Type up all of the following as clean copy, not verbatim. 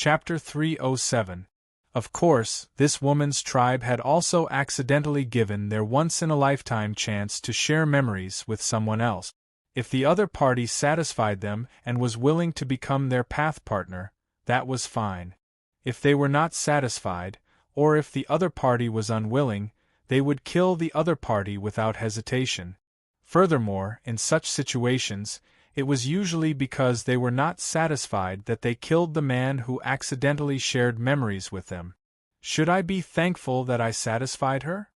Chapter 307. Of course, this woman's tribe had also accidentally given their once-in-a-lifetime chance to share memories with someone else. If the other party satisfied them and was willing to become their path partner, that was fine. If they were not satisfied, or if the other party was unwilling, they would kill the other party without hesitation. Furthermore, in such situations, it was usually because they were not satisfied that they killed the man who accidentally shared memories with them. Should I be thankful that I satisfied her?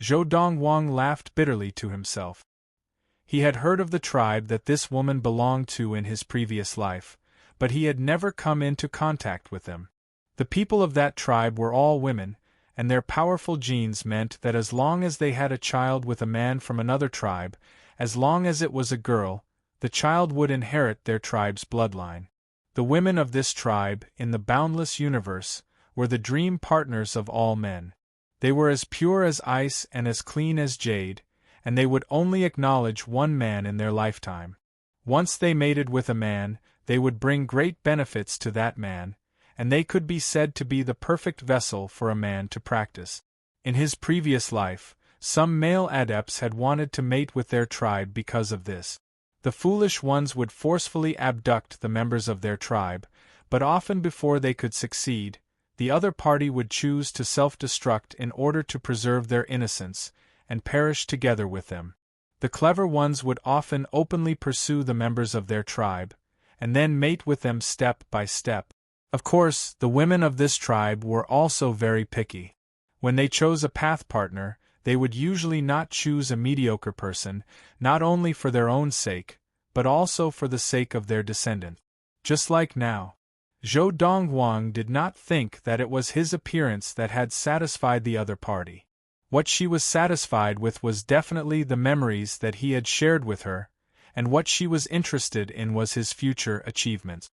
Zhou Dongwang laughed bitterly to himself. He had heard of the tribe that this woman belonged to in his previous life, but he had never come into contact with them. The people of that tribe were all women, and their powerful genes meant that as long as they had a child with a man from another tribe, as long as it was a girl, the child would inherit their tribe's bloodline. The women of this tribe, in the boundless universe, were the dream partners of all men. They were as pure as ice and as clean as jade, and they would only acknowledge one man in their lifetime. Once they mated with a man, they would bring great benefits to that man, and they could be said to be the perfect vessel for a man to practice. In his previous life, some male adepts had wanted to mate with their tribe because of this. The foolish ones would forcefully abduct the members of their tribe, but often before they could succeed, the other party would choose to self-destruct in order to preserve their innocence, and perish together with them. The clever ones would often openly pursue the members of their tribe, and then mate with them step by step. Of course, the women of this tribe were also very picky. When they chose a path partner, they would usually not choose a mediocre person, not only for their own sake, but also for the sake of their descendants. Just like now. Zhou Dongwang did not think that it was his appearance that had satisfied the other party. What she was satisfied with was definitely the memories that he had shared with her, and what she was interested in was his future achievements.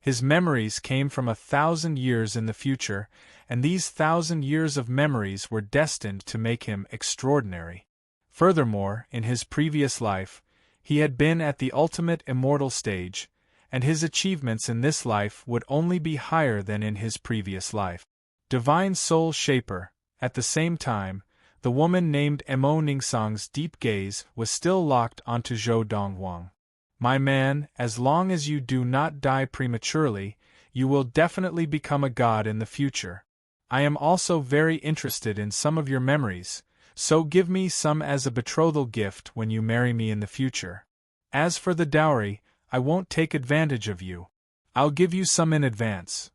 His memories came from 1,000 years in the future, and these 1,000 years of memories were destined to make him extraordinary. Furthermore, in his previous life, he had been at the ultimate immortal stage, and his achievements in this life would only be higher than in his previous life. Divine Soul Shaper. At the same time, the woman named Mo Ningsang's deep gaze was still locked onto Zhou Dongwang. My man, as long as you do not die prematurely, you will definitely become a god in the future. I am also very interested in some of your memories, so give me some as a betrothal gift when you marry me in the future. As for the dowry, I won't take advantage of you. I'll give you some in advance.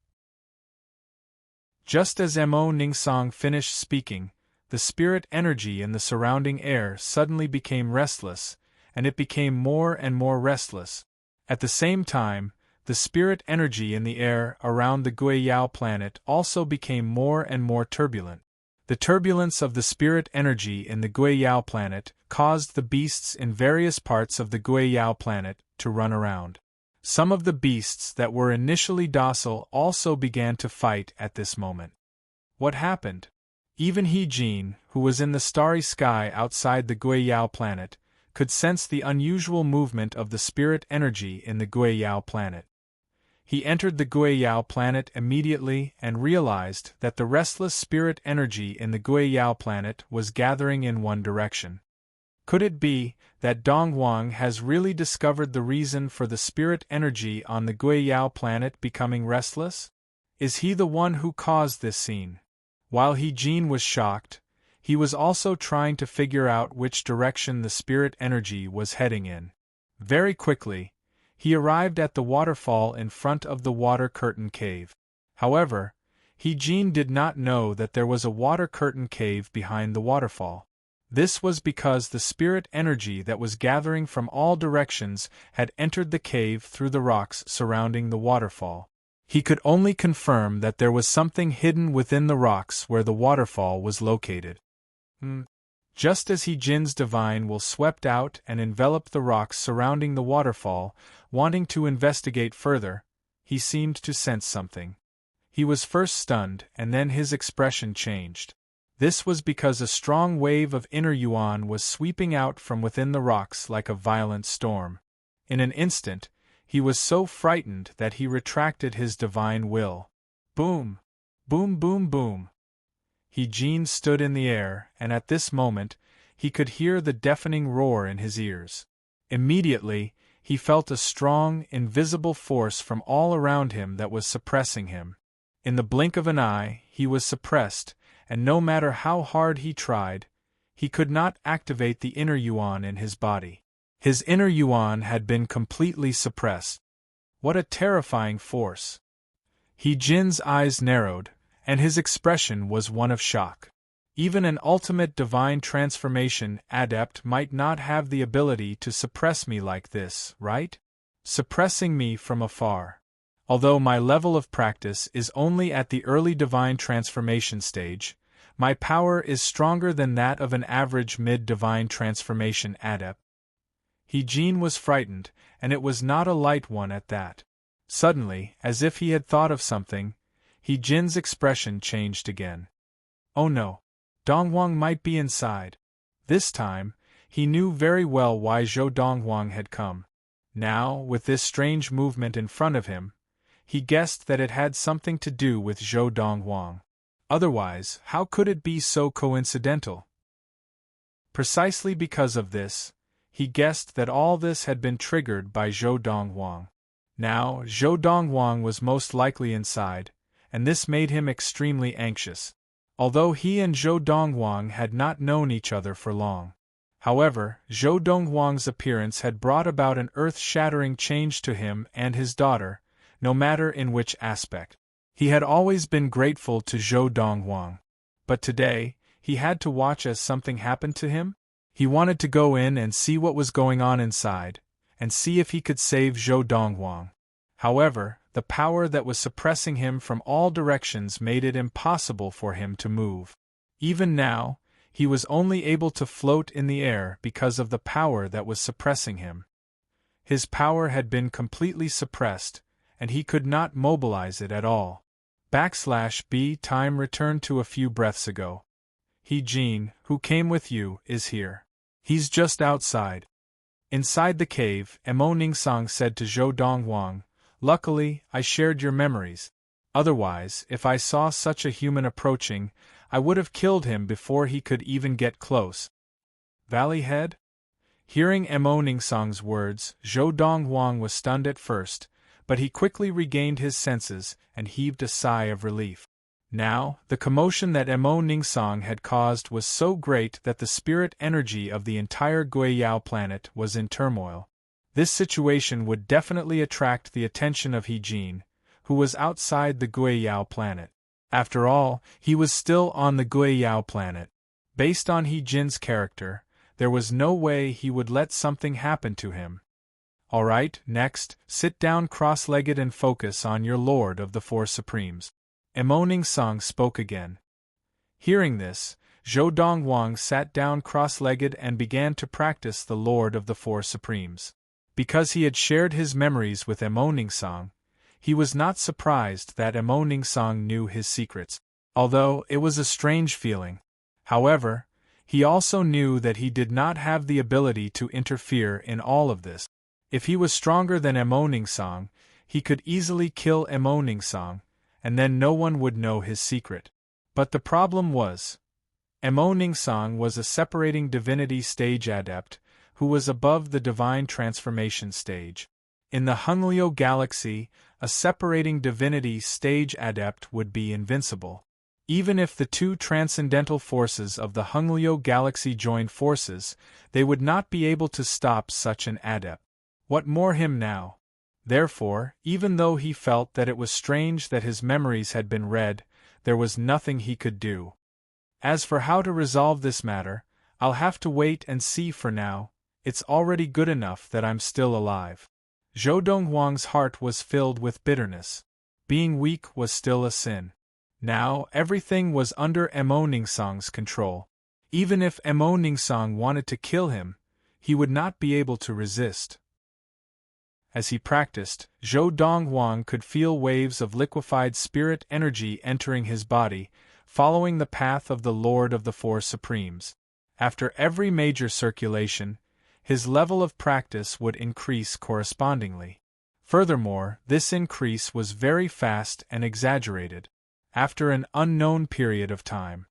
Just as Mo Ningsang finished speaking, the spirit energy in the surrounding air suddenly became restless, and it became more and more restless. At the same time, the spirit energy in the air around the Guiyao planet also became more and more turbulent. The turbulence of the spirit energy in the Guiyao planet caused the beasts in various parts of the Guiyao planet to run around. Some of the beasts that were initially docile also began to fight at this moment. What happened? Even He Jin, who was in the starry sky outside the Guiyao planet, could sense the unusual movement of the spirit energy in the Guiyao planet. He entered the Guiyao planet immediately and realized that the restless spirit energy in the Guiyao planet was gathering in one direction. Could it be that Dongwang has really discovered the reason for the spirit energy on the Guiyao planet becoming restless? Is he the one who caused this scene? While He Jin was shocked, he was also trying to figure out which direction the spirit energy was heading in. Very quickly, he arrived at the waterfall in front of the water curtain cave. However, He Jin did not know that there was a water curtain cave behind the waterfall. This was because the spirit energy that was gathering from all directions had entered the cave through the rocks surrounding the waterfall. He could only confirm that there was something hidden within the rocks where the waterfall was located. Just as He Jin's divine will swept out and enveloped the rocks surrounding the waterfall, wanting to investigate further, he seemed to sense something. He was first stunned and then his expression changed. This was because a strong wave of inner yuan was sweeping out from within the rocks like a violent storm. In an instant, He was so frightened that he retracted his divine will. Boom! Boom boom boom! He stood in the air, and at this moment, he could hear the deafening roar in his ears. Immediately, he felt a strong, invisible force from all around him that was suppressing him. In the blink of an eye, he was suppressed, and no matter how hard he tried, he could not activate the inner yuan in his body. His inner yuan had been completely suppressed. What a terrifying force! He-Jin's eyes narrowed, and his expression was one of shock. Even an ultimate divine transformation adept might not have the ability to suppress me like this, right? Suppressing me from afar. Although my level of practice is only at the early divine transformation stage, my power is stronger than that of an average mid-divine transformation adept. He-Jin was frightened, and it was not a light one at that. Suddenly, as if he had thought of something, He-Jin's expression changed again. Oh no! Donghuang might be inside. This time, he knew very well why Zhou Donghuang had come. Now, with this strange movement in front of him, he guessed that it had something to do with Zhou Donghuang. Otherwise, how could it be so coincidental? Precisely because of this, he guessed that all this had been triggered by Zhou Donghuang. Now, Zhou Donghuang was most likely inside, and this made him extremely anxious. Although he and Zhou Donghuang had not known each other for long. However, Zhou Donghuang's appearance had brought about an earth-shattering change to him and his daughter, no matter in which aspect. He had always been grateful to Zhou Donghuang. But today, he had to watch as something happened to him. He wanted to go in and see what was going on inside, and see if he could save Zhou Donghuang. However, the power that was suppressing him from all directions made it impossible for him to move. Even now, he was only able to float in the air because of the power that was suppressing him. His power had been completely suppressed, and he could not mobilize it at all. \B time returned to a few breaths ago. He-Jin, who came with you, is here. He's just outside. Inside the cave, Emo Ningsang said to Zhou Donghuang, "Luckily, I shared your memories. Otherwise, if I saw such a human approaching, I would have killed him before he could even get close." Valley Head? Hearing Emo Ningsang's words, Zhou Donghuang was stunned at first, but he quickly regained his senses and heaved a sigh of relief. Now, the commotion that Emo Ningsang had caused was so great that the spirit energy of the entire Guiyao planet was in turmoil. This situation would definitely attract the attention of He-Jin, who was outside the Guiyao planet. After all, he was still on the Guiyao planet. Based on He-Jin's character, there was no way he would let something happen to him. Alright, next, sit down cross-legged and focus on your Lord of the Four Supremes. Emo Ningsang spoke again. Hearing this, Zhou Donghuang sat down cross-legged and began to practice the Lord of the Four Supremes. Because he had shared his memories with Emo Ningsang, he was not surprised that Emo Ningsang knew his secrets, although it was a strange feeling. However, he also knew that he did not have the ability to interfere in all of this. If he was stronger than Emo Ningsang, he could easily kill Emo Ningsang, and then no one would know his secret. But the problem was, Emo Ningsang was a separating divinity stage adept, who was above the divine transformation stage. In the Hunglio galaxy, a separating divinity stage adept would be invincible. Even if the two transcendental forces of the Hunglio galaxy joined forces, they would not be able to stop such an adept. What more him now? Therefore, even though he felt that it was strange that his memories had been read, there was nothing he could do. As for how to resolve this matter, I'll have to wait and see. For now, it's already good enough that I'm still alive. Zhou Donghuang's heart was filled with bitterness. Being weak was still a sin. Now, everything was under Emo Ningsang's control. Even if Emo Ningsang wanted to kill him, he would not be able to resist. As he practiced, Zhou Donghuang could feel waves of liquefied spirit energy entering his body, following the path of the Lord of the Four Supremes. After every major circulation, his level of practice would increase correspondingly. Furthermore, this increase was very fast and exaggerated. After an unknown period of time,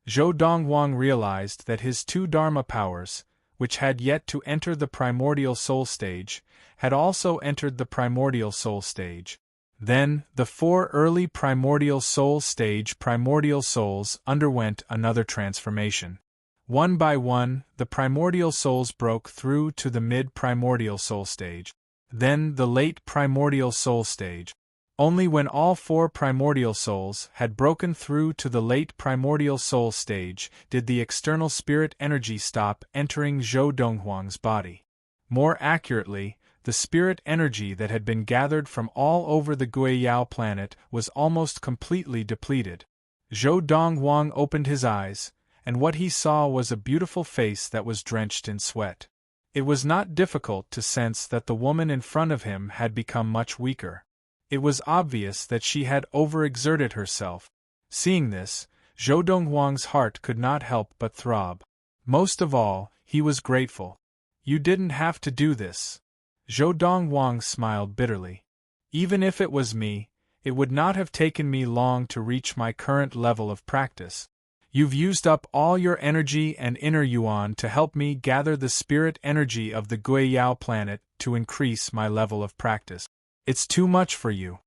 Zhou Donghuang realized that his two Dharma powers, which had yet to enter the primordial soul stage, had also entered the primordial soul stage. Then, the four early primordial soul stage primordial souls underwent another transformation. One by one, the primordial souls broke through to the mid-primordial soul stage. Then the late primordial soul stage. Only when all four primordial souls had broken through to the late primordial soul stage did the external spirit energy stop entering Zhou Donghuang's body. More accurately, the spirit energy that had been gathered from all over the Guiyao planet was almost completely depleted. Zhou Donghuang opened his eyes, and what he saw was a beautiful face that was drenched in sweat. It was not difficult to sense that the woman in front of him had become much weaker. It was obvious that she had overexerted herself. Seeing this, Zhou Donghuang's heart could not help but throb. Most of all, he was grateful. "You didn't have to do this." Zhou Donghuang smiled bitterly. "Even if it was me, it would not have taken me long to reach my current level of practice. You've used up all your energy and inner yuan to help me gather the spirit energy of the Guiyao planet to increase my level of practice. It's too much for you.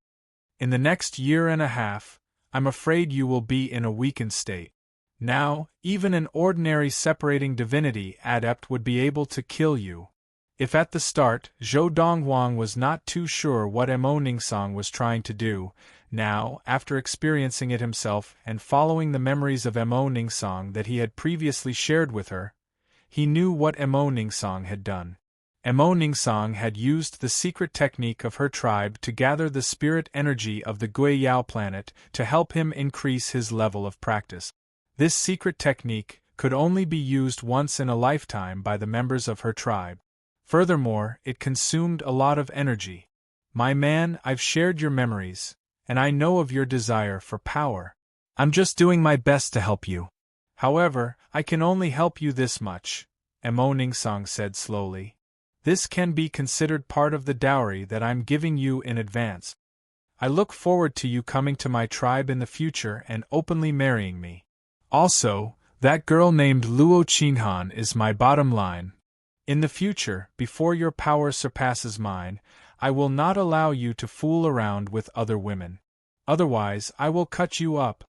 In the next year and a half, I'm afraid you will be in a weakened state. Now, even an ordinary separating divinity adept would be able to kill you." If at the start, Zhou Donghuang was not too sure what Mo Ningsang was trying to do, now, after experiencing it himself and following the memories of Mo Ningsang that he had previously shared with her, he knew what Mo Ningsang had done. Mo Ningsang had used the secret technique of her tribe to gather the spirit energy of the Guiyao planet to help him increase his level of practice. This secret technique could only be used once in a lifetime by the members of her tribe. Furthermore, it consumed a lot of energy. "My man, I've shared your memories, and I know of your desire for power. I'm just doing my best to help you. However, I can only help you this much," Mo Ningsang said slowly. "This can be considered part of the dowry that I'm giving you in advance. I look forward to you coming to my tribe in the future and openly marrying me. Also, that girl named Luo Qinghan is my bottom line. In the future, before your power surpasses mine, I will not allow you to fool around with other women. Otherwise, I will cut you up."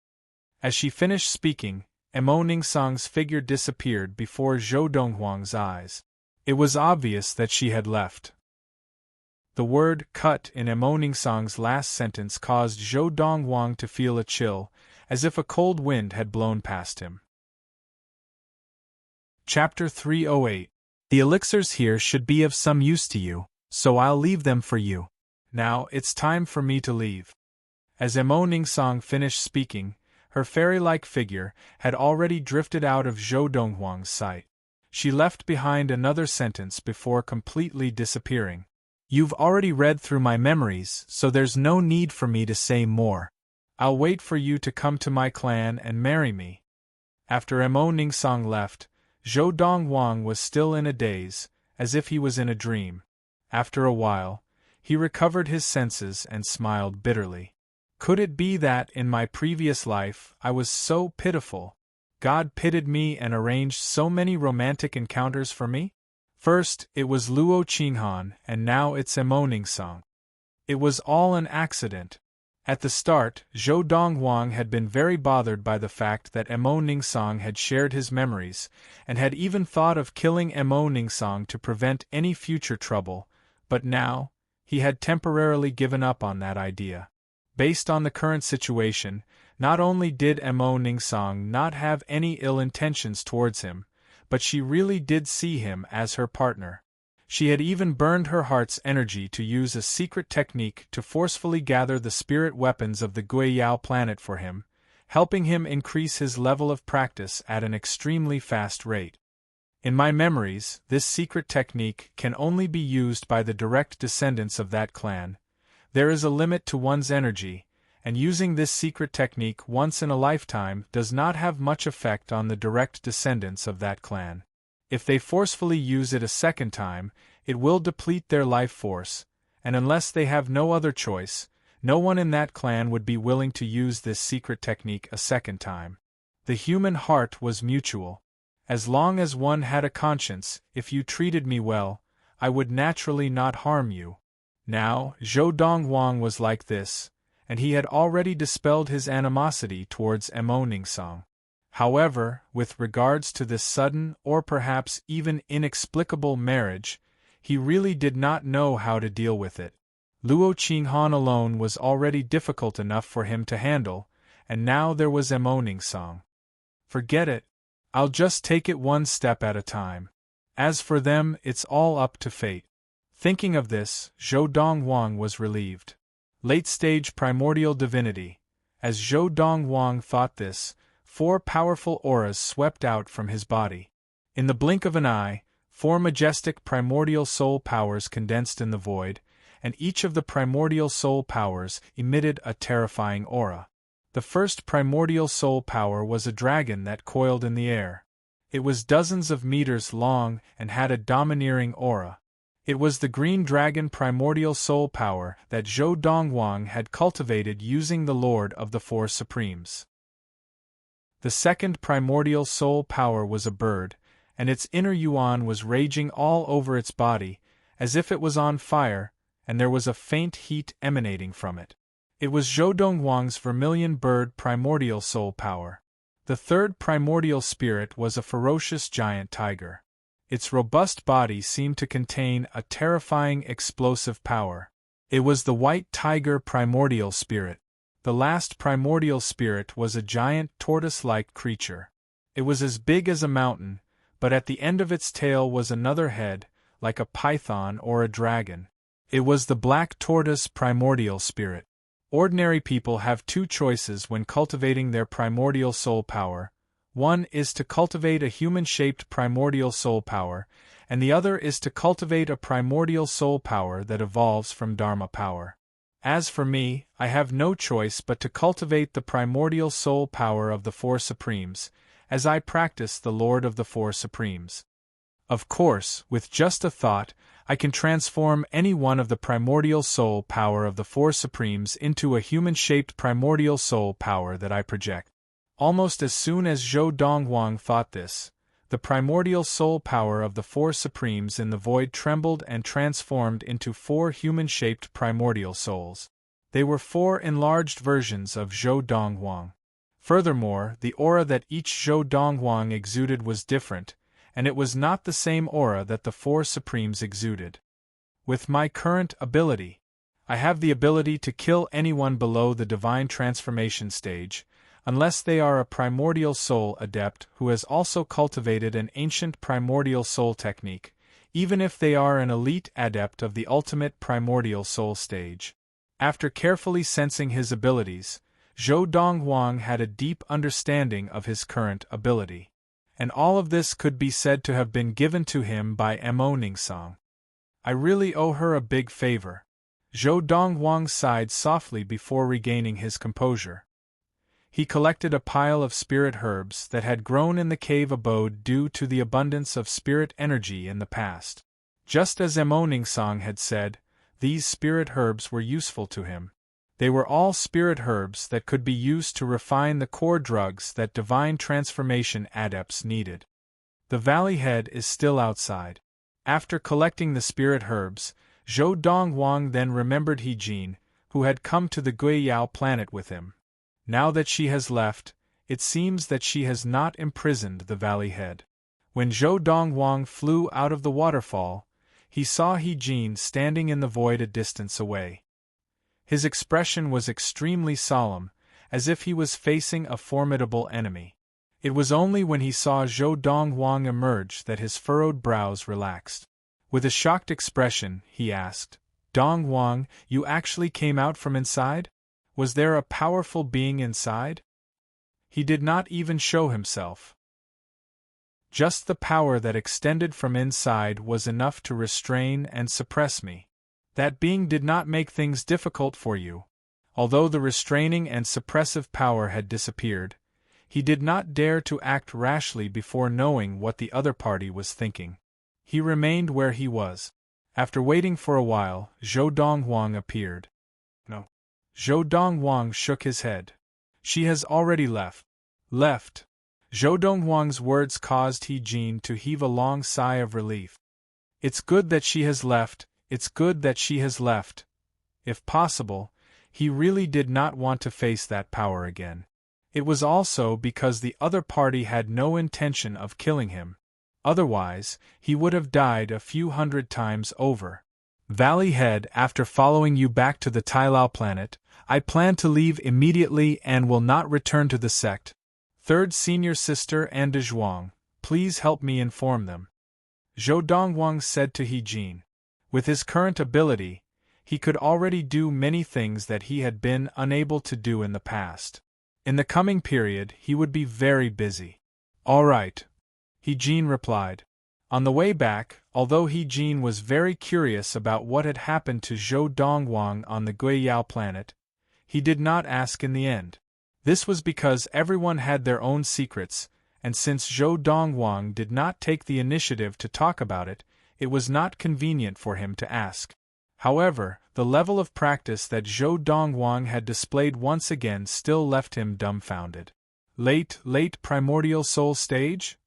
As she finished speaking, Mo Ningsang's figure disappeared before Zhou Donghuang's eyes. It was obvious that she had left. The word "cut" in Mo Ningsang's last sentence caused Zhou Donghuang to feel a chill, as if a cold wind had blown past him. Chapter 308. The elixirs here should be of some use to you, so I'll leave them for you. Now, it's time for me to leave. As Mo Ningsang finished speaking, her fairy-like figure had already drifted out of Zhou Donghuang's sight. She left behind another sentence before completely disappearing. "You've already read through my memories, so there's no need for me to say more. I'll wait for you to come to my clan and marry me." After Mo Ningsang left, Zhou Donghuang was still in a daze, as if he was in a dream. After a while, he recovered his senses and smiled bitterly. "Could it be that, in my previous life, I was so pitiful? God pitied me and arranged so many romantic encounters for me? First, it was Luo Qinghan, and now it's Mo Ningsang. It was all an accident." At the start, Zhou Donghuang had been very bothered by the fact that Mo Ningsang had shared his memories, and had even thought of killing Mo Ningsang to prevent any future trouble, but now, he had temporarily given up on that idea. Based on the current situation, not only did Mo Ningsang not have any ill intentions towards him, but she really did see him as her partner. She had even burned her heart's energy to use a secret technique to forcefully gather the spirit weapons of the Guiyao planet for him, helping him increase his level of practice at an extremely fast rate. In my memories, this secret technique can only be used by the direct descendants of that clan. There is a limit to one's energy, and using this secret technique once in a lifetime does not have much effect on the direct descendants of that clan. If they forcefully use it a second time, it will deplete their life force, and unless they have no other choice, no one in that clan would be willing to use this secret technique a second time. The human heart was mutual. As long as one had a conscience, if you treated me well, I would naturally not harm you. Now, Zhou Dongwang was like this, and he had already dispelled his animosity towards Emo Ningsong. However, with regards to this sudden, or perhaps even inexplicable marriage, he really did not know how to deal with it. Luo Qinghan alone was already difficult enough for him to handle, and now there was Emo Ningsong. Forget it. I'll just take it one step at a time. As for them, it's all up to fate. Thinking of this, Zhou Dongwang was relieved. Late-stage primordial divinity. As Zhou Dongwang thought this, 4 powerful auras swept out from his body. In the blink of an eye, 4 majestic primordial soul powers condensed in the void, and each of the primordial soul powers emitted a terrifying aura. The first primordial soul power was a dragon that coiled in the air. It was dozens of meters long and had a domineering aura. It was the green dragon primordial soul power that Zhou Dongwang had cultivated using the Lord of the Four Supremes. The second primordial soul power was a bird, and its inner yuan was raging all over its body, as if it was on fire, and there was a faint heat emanating from it. It was Zhou Dongwang's vermilion bird primordial soul power. The third primordial spirit was a ferocious giant tiger. Its robust body seemed to contain a terrifying explosive power. It was the white tiger primordial spirit. The last primordial spirit was a giant tortoise-like creature. It was as big as a mountain, but at the end of its tail was another head, like a python or a dragon. It was the black tortoise primordial spirit. Ordinary people have 2 choices when cultivating their primordial soul power. One is to cultivate a human-shaped primordial soul power, and the other is to cultivate a primordial soul power that evolves from Dharma power. As for me, I have no choice but to cultivate the primordial soul power of the Four Supremes, as I practice the Lord of the Four Supremes. Of course, with just a thought, I can transform any one of the primordial soul power of the Four Supremes into a human-shaped primordial soul power that I project. Almost as soon as Zhou Dongwang thought this, the primordial soul power of the Four Supremes in the void trembled and transformed into 4 human-shaped primordial souls. They were 4 enlarged versions of Zhou Dongwang. Furthermore, the aura that each Zhou Dongwang exuded was different, and it was not the same aura that the Four Supremes exuded. With my current ability, I have the ability to kill anyone below the divine transformation stage, unless they are a primordial soul adept who has also cultivated an ancient primordial soul technique, even if they are an elite adept of the ultimate primordial soul stage. After carefully sensing his abilities, Zhou Dongwang had a deep understanding of his current ability. And all of this could be said to have been given to him by Emo Ningsong. I really owe her a big favor. Zhou Dongwang sighed softly before regaining his composure. He collected a pile of spirit herbs that had grown in the cave abode due to the abundance of spirit energy in the past. Just as Emo Ningsong had said, these spirit herbs were useful to him. They were all spirit herbs that could be used to refine the core drugs that divine transformation adepts needed. The valley head is still outside. After collecting the spirit herbs, Zhou Dongwang then remembered He-Jin, who had come to the Guiyao planet with him. Now that she has left, it seems that she has not imprisoned the valley head. When Zhou Dongwang flew out of the waterfall, he saw He-Jin standing in the void a distance away. His expression was extremely solemn, as if he was facing a formidable enemy. It was only when he saw Zhou Dongwang emerge that his furrowed brows relaxed. With a shocked expression, he asked, "Dongwang, you actually came out from inside? Was there a powerful being inside?" He did not even show himself. Just the power that extended from inside was enough to restrain and suppress me. That being did not make things difficult for you. Although the restraining and suppressive power had disappeared, he did not dare to act rashly before knowing what the other party was thinking. He remained where he was. After waiting for a while, Zhou Donghuang appeared. No. Zhou Donghuang shook his head. She has already left. Left. Zhou Donghuang's words caused He Jin to heave a long sigh of relief. It's good that she has left, it's good that she has left. If possible, he really did not want to face that power again. It was also because the other party had no intention of killing him. Otherwise, he would have died a few hundred times over. Valley Head, after following you back to the Tylao planet, I plan to leave immediately and will not return to the sect. Third Senior Sister and De Zhuang, please help me inform them. Zhou Donghuang said to He Jin. With his current ability, he could already do many things that he had been unable to do in the past. In the coming period, he would be very busy. All right, He Jin replied. On the way back, although He Jin was very curious about what had happened to Zhou Donghuang on the Guiyao planet, he did not ask in the end. This was because everyone had their own secrets, and since Zhou Donghuang did not take the initiative to talk about it, it was not convenient for him to ask. However, the level of practice that Zhou Donghuang had displayed once again still left him dumbfounded. Late primordial soul stage?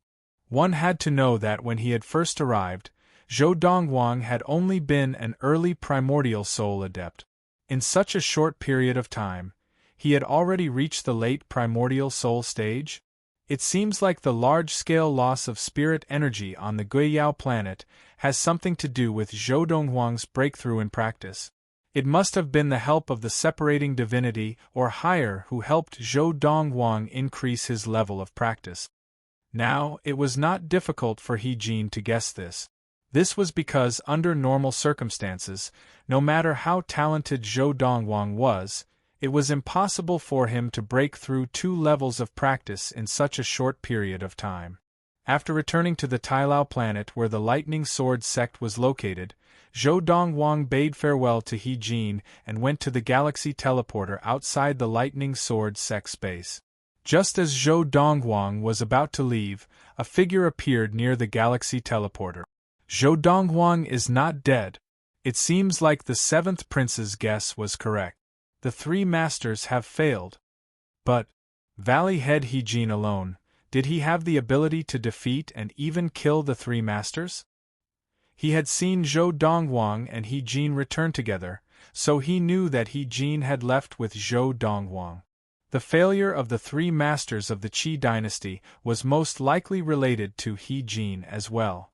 One had to know that when he had first arrived, Zhou Donghuang had only been an early primordial soul adept. In such a short period of time, he had already reached the late primordial soul stage? It seems like the large-scale loss of spirit energy on the Guiyao planet has something to do with Zhou Donghuang's breakthrough in practice. It must have been the help of the separating divinity or higher who helped Zhou Donghuang increase his level of practice. Now, it was not difficult for He Jin to guess this. This was because under normal circumstances, no matter how talented Zhou Donghuang was, it was impossible for him to break through 2 levels of practice in such a short period of time. After returning to the Tylao planet where the Lightning Sword sect was located, Zhou Donghuang bade farewell to He Jin and went to the galaxy teleporter outside the Lightning Sword sect base. Just as Zhou Donghuang was about to leave, a figure appeared near the galaxy teleporter. Zhou Donghuang is not dead. It seems like the 7th prince's guess was correct. The 3 masters have failed. But, Valley Head He Jin alone, did he have the ability to defeat and even kill the 3 masters? He had seen Zhou Donghuang and He Jin return together, so he knew that He Jin had left with Zhou Donghuang. The failure of the 3 masters of the Qi dynasty was most likely related to He Jin as well.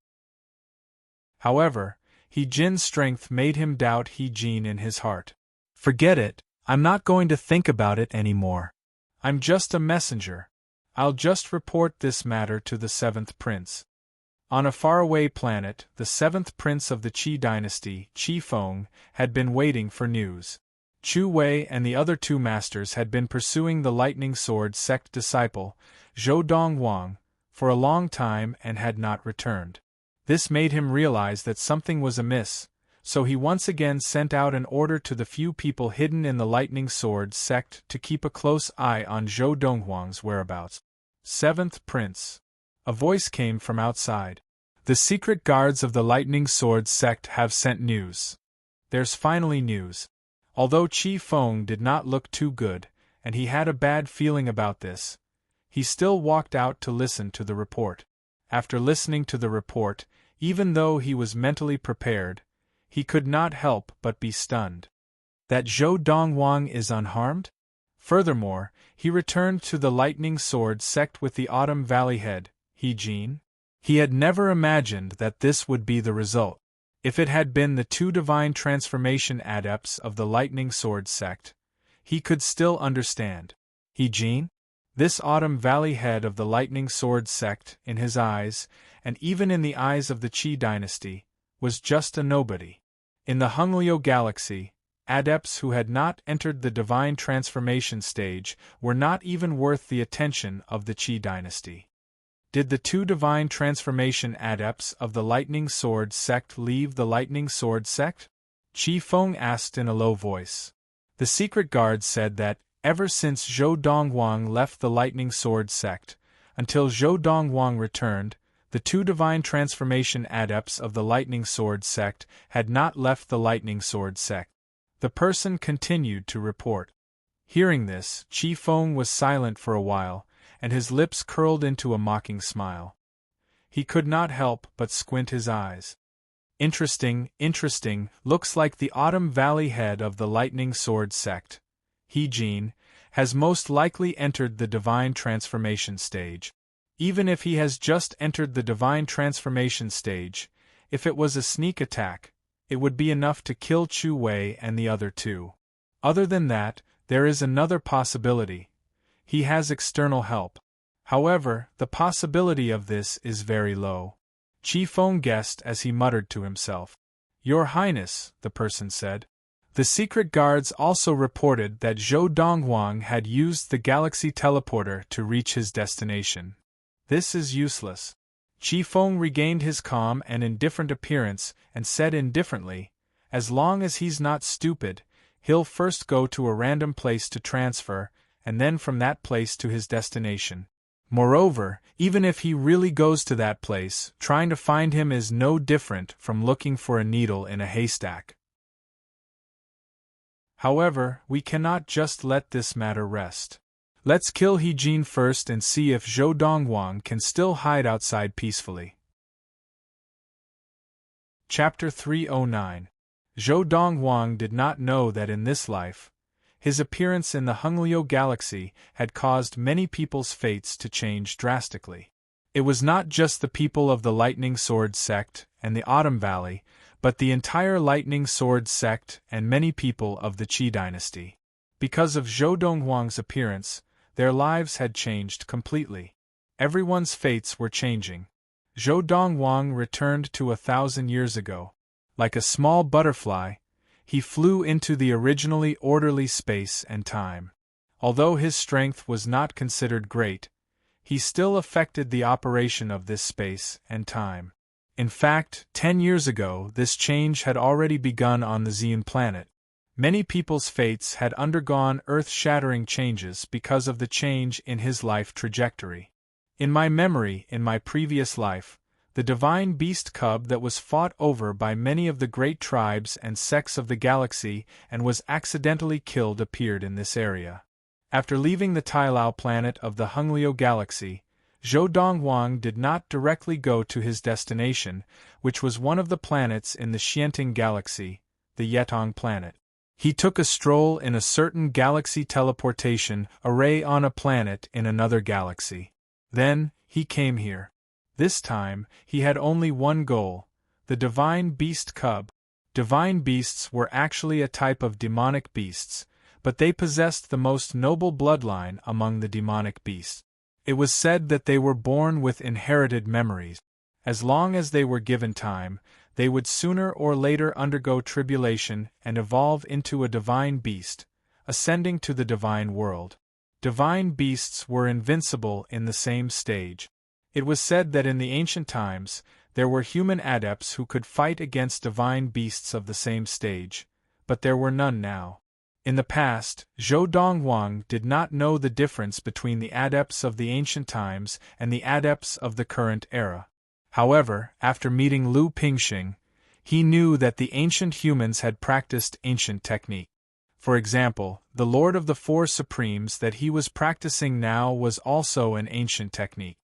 However, He Jin's strength made him doubt He Jin in his heart. Forget it. I'm not going to think about it anymore. I'm just a messenger. I'll just report this matter to the 7th prince. On a faraway planet, the 7th prince of the Qi dynasty, Qi Feng, had been waiting for news. Chu Wei and the other 2 masters had been pursuing the Lightning Sword sect disciple, Zhou Donghuang, for a long time and had not returned. This made him realize that something was amiss, so he once again sent out an order to the few people hidden in the Lightning Sword sect to keep a close eye on Zhou Donghuang's whereabouts. 7th Prince. A voice came from outside. The secret guards of the Lightning Sword sect have sent news. There's finally news. Although Qi Feng did not look too good, and he had a bad feeling about this, he still walked out to listen to the report. After listening to the report, even though he was mentally prepared, he could not help but be stunned. That Zhou Donghuang is unharmed? Furthermore, he returned to the Lightning Sword sect with the Autumn Valley Head, He Jin. He had never imagined that this would be the result. If it had been the 2 divine transformation adepts of the Lightning Sword sect, he could still understand. He Jin? This Autumn Valley Head of the Lightning Sword sect, in his eyes, and even in the eyes of the Qi dynasty, was just a nobody. In the Hongliu galaxy, adepts who had not entered the divine transformation stage were not even worth the attention of the Qi dynasty. Did the 2 divine transformation adepts of the Lightning Sword sect leave the Lightning Sword sect? Qi Feng asked in a low voice. The secret guards said that, ever since Zhou Donghuang left the Lightning Sword sect, until Zhou Donghuang returned, The two divine transformation adepts of the lightning sword sect had not left the lightning sword sect. The person continued to report. Hearing this, Chi Feng was silent for a while, and his lips curled into a mocking smile. He could not help but squint his eyes. Interesting, interesting, looks like the Autumn Valley head of the lightning sword sect, He Jin, has most likely entered the divine transformation stage. Even if he has just entered the divine transformation stage, if it was a sneak attack, it would be enough to kill Chu Wei and the other two. Other than that, there is another possibility. He has external help. However, the possibility of this is very low. Chi Feng guessed as he muttered to himself. Your Highness, the person said. The secret guards also reported that Zhou Donghuang had used the galaxy teleporter to reach his destination. This is useless. Chi Feng regained his calm and indifferent appearance and said indifferently, as long as he's not stupid, he'll first go to a random place to transfer, and then from that place to his destination. Moreover, even if he really goes to that place, trying to find him is no different from looking for a needle in a haystack. However, we cannot just let this matter rest. Let's kill He Jin first and see if Zhou Donghuang can still hide outside peacefully. Chapter 309. Zhou Donghuang did not know that in this life, his appearance in the Honglio galaxy had caused many people's fates to change drastically. It was not just the people of the Lightning Sword sect and the Autumn Valley, but the entire Lightning Sword sect and many people of the Qi dynasty. Because of Zhou Donghuang's appearance, their lives had changed completely. Everyone's fates were changing. Zhou Donghuang returned to 1,000 years ago. Like a small butterfly, he flew into the originally orderly space and time. Although his strength was not considered great, he still affected the operation of this space and time. In fact, 10 years ago, this change had already begun on the Xian planet. Many people's fates had undergone earth-shattering changes because of the change in his life trajectory. In my memory, in my previous life, the divine beast cub that was fought over by many of the great tribes and sects of the galaxy and was accidentally killed appeared in this area. After leaving the Tailao planet of the Honglio galaxy, Zhou Donghuang did not directly go to his destination, which was one of the planets in the Xianting galaxy, the Yetong planet. He took a stroll in a certain galaxy teleportation array on a planet in another galaxy. Then, he came here. This time, he had only one goal, the divine beast cub. Divine beasts were actually a type of demonic beasts, but they possessed the most noble bloodline among the demonic beasts. It was said that they were born with inherited memories. As long as they were given time, they would sooner or later undergo tribulation and evolve into a divine beast, ascending to the divine world. Divine beasts were invincible in the same stage. It was said that in the ancient times, there were human adepts who could fight against divine beasts of the same stage, but there were none now. In the past, Zhou Donghuang did not know the difference between the adepts of the ancient times and the adepts of the current era. However, after meeting Lu Pingxing, he knew that the ancient humans had practiced ancient technique. For example, the Lord of the Four Supremes that he was practicing now was also an ancient technique.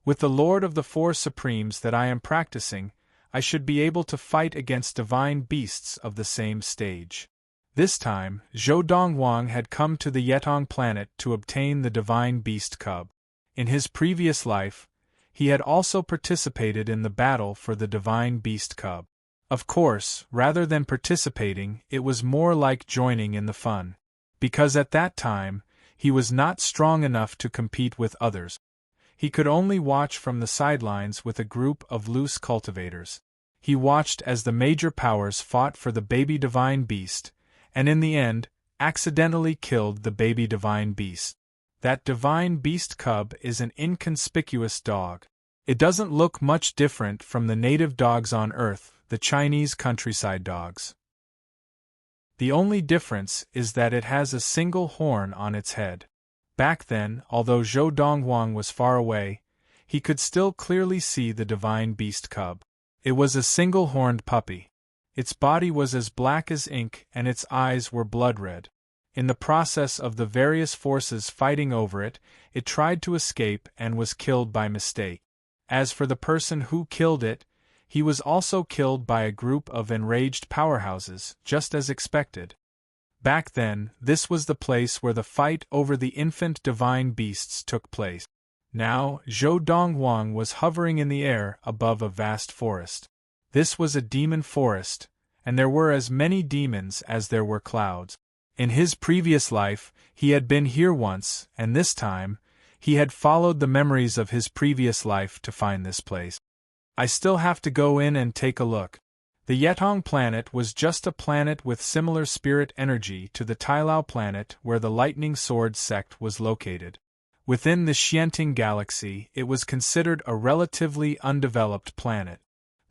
With the Lord of the Four Supremes that I am practicing, I should be able to fight against divine beasts of the same stage. This time, Zhou Donghuang had come to the Yetong planet to obtain the divine beast cub. In his previous life, he had also participated in the battle for the divine beast cub. Of course, rather than participating, it was more like joining in the fun. Because at that time, he was not strong enough to compete with others. He could only watch from the sidelines with a group of loose cultivators. He watched as the major powers fought for the baby divine beast, and in the end, accidentally killed the baby divine beast. That divine beast cub is an inconspicuous dog. It doesn't look much different from the native dogs on Earth, the Chinese countryside dogs. The only difference is that it has a single horn on its head. Back then, although Zhou Donghuang was far away, he could still clearly see the divine beast cub. It was a single-horned puppy. Its body was as black as ink and its eyes were blood-red. In the process of the various forces fighting over it, it tried to escape and was killed by mistake. As for the person who killed it, he was also killed by a group of enraged powerhouses, just as expected. Back then, this was the place where the fight over the infant divine beasts took place. Now, Zhou Donghuang was hovering in the air above a vast forest. This was a demon forest, and there were as many demons as there were clouds. In his previous life, he had been here once, and this time, he had followed the memories of his previous life to find this place. I still have to go in and take a look. The Yetong planet was just a planet with similar spirit energy to the Tailao planet where the Lightning Sword sect was located. Within the Xianting galaxy, it was considered a relatively undeveloped planet.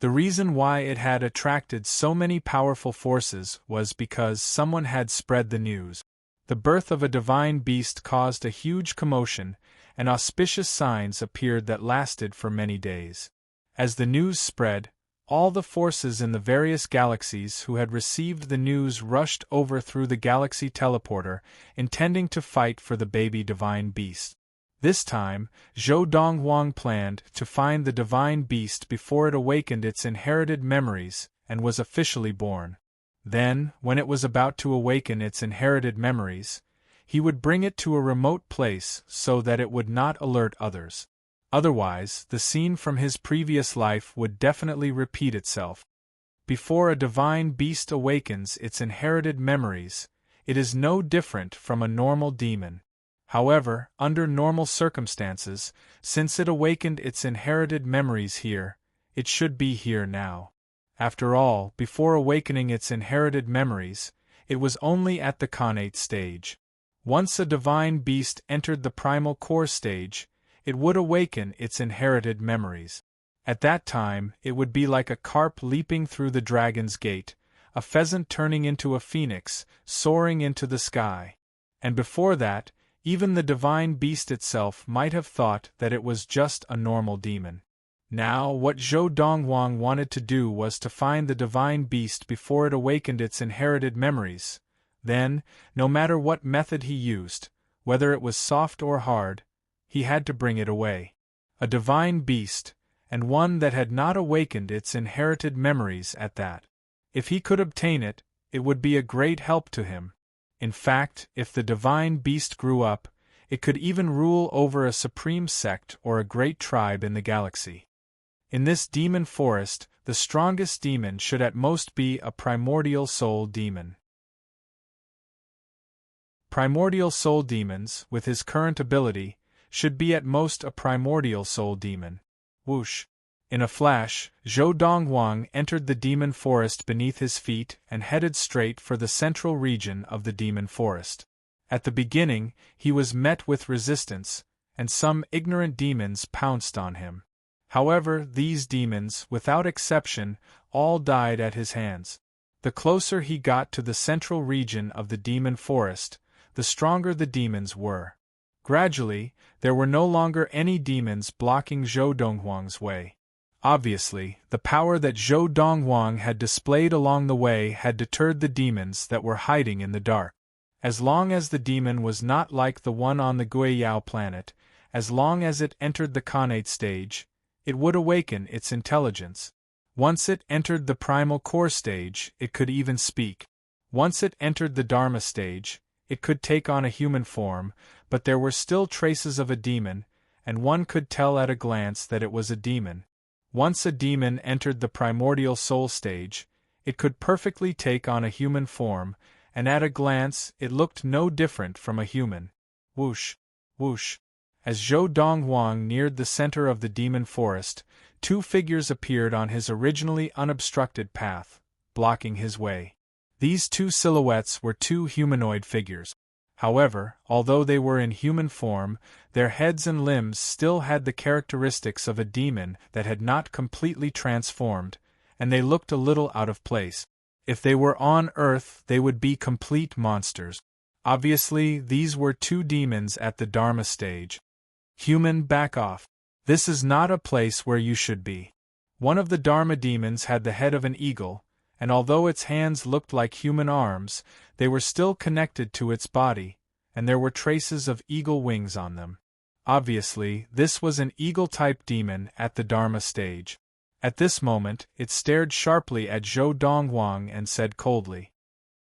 The reason why it had attracted so many powerful forces was because someone had spread the news. The birth of a divine beast caused a huge commotion, and auspicious signs appeared that lasted for many days. As the news spread, all the forces in the various galaxies who had received the news rushed over through the galaxy teleporter, intending to fight for the baby divine beast. This time, Zhou Donghuang planned to find the divine beast before it awakened its inherited memories and was officially born. Then, when it was about to awaken its inherited memories, he would bring it to a remote place so that it would not alert others. Otherwise, the scene from his previous life would definitely repeat itself. Before a divine beast awakens its inherited memories, it is no different from a normal demon. However, under normal circumstances, since it awakened its inherited memories here, it should be here now. After all, before awakening its inherited memories, it was only at the connate stage. Once a divine beast entered the primal core stage, it would awaken its inherited memories. At that time, it would be like a carp leaping through the dragon's gate, a pheasant turning into a phoenix, soaring into the sky. And before that, even the divine beast itself might have thought that it was just a normal demon. Now, what Zhou Donghuang wanted to do was to find the divine beast before it awakened its inherited memories. Then, no matter what method he used, whether it was soft or hard, he had to bring it away. A divine beast, and one that had not awakened its inherited memories at that. If he could obtain it, it would be a great help to him. In fact, if the divine beast grew up, it could even rule over a supreme sect or a great tribe in the galaxy. In this demon forest, the strongest demon should at most be a primordial soul demon. Primordial soul demons, with his current ability, should be at most a primordial soul demon. Whoosh! In a flash, Zhou Donghuang entered the demon forest beneath his feet and headed straight for the central region of the demon forest. At the beginning, he was met with resistance, and some ignorant demons pounced on him. However, these demons, without exception, all died at his hands. The closer he got to the central region of the demon forest, the stronger the demons were. Gradually, there were no longer any demons blocking Zhou Donghuang's way. Obviously, the power that Zhou Donghuang had displayed along the way had deterred the demons that were hiding in the dark. As long as the demon was not like the one on the Guiyao planet, as long as it entered the connate stage, it would awaken its intelligence. Once it entered the primal core stage, it could even speak. Once it entered the Dharma stage, it could take on a human form, but there were still traces of a demon, and one could tell at a glance that it was a demon. Once a demon entered the primordial soul stage, it could perfectly take on a human form, and at a glance it looked no different from a human. Whoosh! Whoosh! As Zhou Donghuang neared the center of the demon forest, two figures appeared on his originally unobstructed path, blocking his way. These two silhouettes were two humanoid figures. However, although they were in human form, their heads and limbs still had the characteristics of a demon that had not completely transformed, and they looked a little out of place. If they were on Earth, they would be complete monsters. Obviously, these were two demons at the Dharma stage. Human, back off. This is not a place where you should be. One of the Dharma demons had the head of an eagle, and although its hands looked like human arms, they were still connected to its body, and there were traces of eagle wings on them. Obviously, this was an eagle-type demon at the Dharma stage. At this moment, it stared sharply at Zhou Donghuang and said coldly,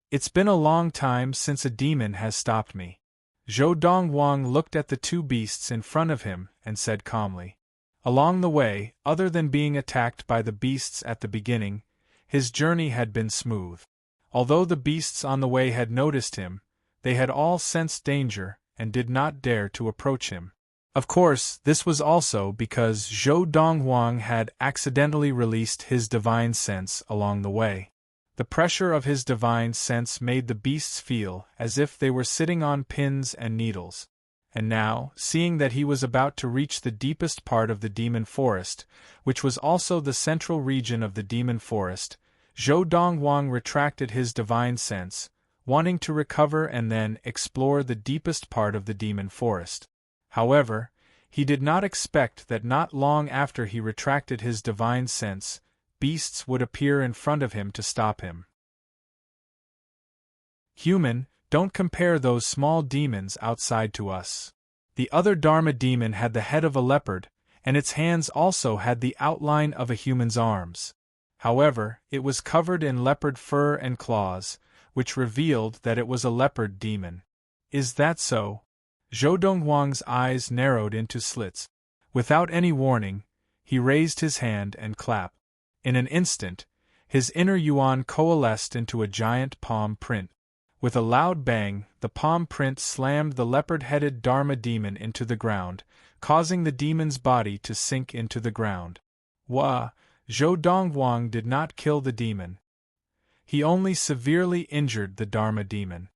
"It's been a long time since a demon has stopped me." Zhou Donghuang looked at the two beasts in front of him and said calmly. Along the way, other than being attacked by the beasts at the beginning, his journey had been smooth. Although the beasts on the way had noticed him, they had all sensed danger and did not dare to approach him. Of course, this was also because Zhou Donghuang had accidentally released his divine sense along the way. The pressure of his divine sense made the beasts feel as if they were sitting on pins and needles. And now, seeing that he was about to reach the deepest part of the demon forest, which was also the central region of the demon forest, Zhou Donghuang retracted his divine sense, wanting to recover and then explore the deepest part of the demon forest. However, he did not expect that not long after he retracted his divine sense, beasts would appear in front of him to stop him. "Human, don't compare those small demons outside to us." The other Dharma demon had the head of a leopard, and its hands also had the outline of a human's arms. However, it was covered in leopard fur and claws, which revealed that it was a leopard demon. "Is that so?" Zhou Donghuang's eyes narrowed into slits. Without any warning, he raised his hand and clapped. In an instant, his inner yuan coalesced into a giant palm print. With a loud bang, the palm print slammed the leopard-headed Dharma demon into the ground, causing the demon's body to sink into the ground. Zhou Donghuang did not kill the demon. He only severely injured the Dharma demon.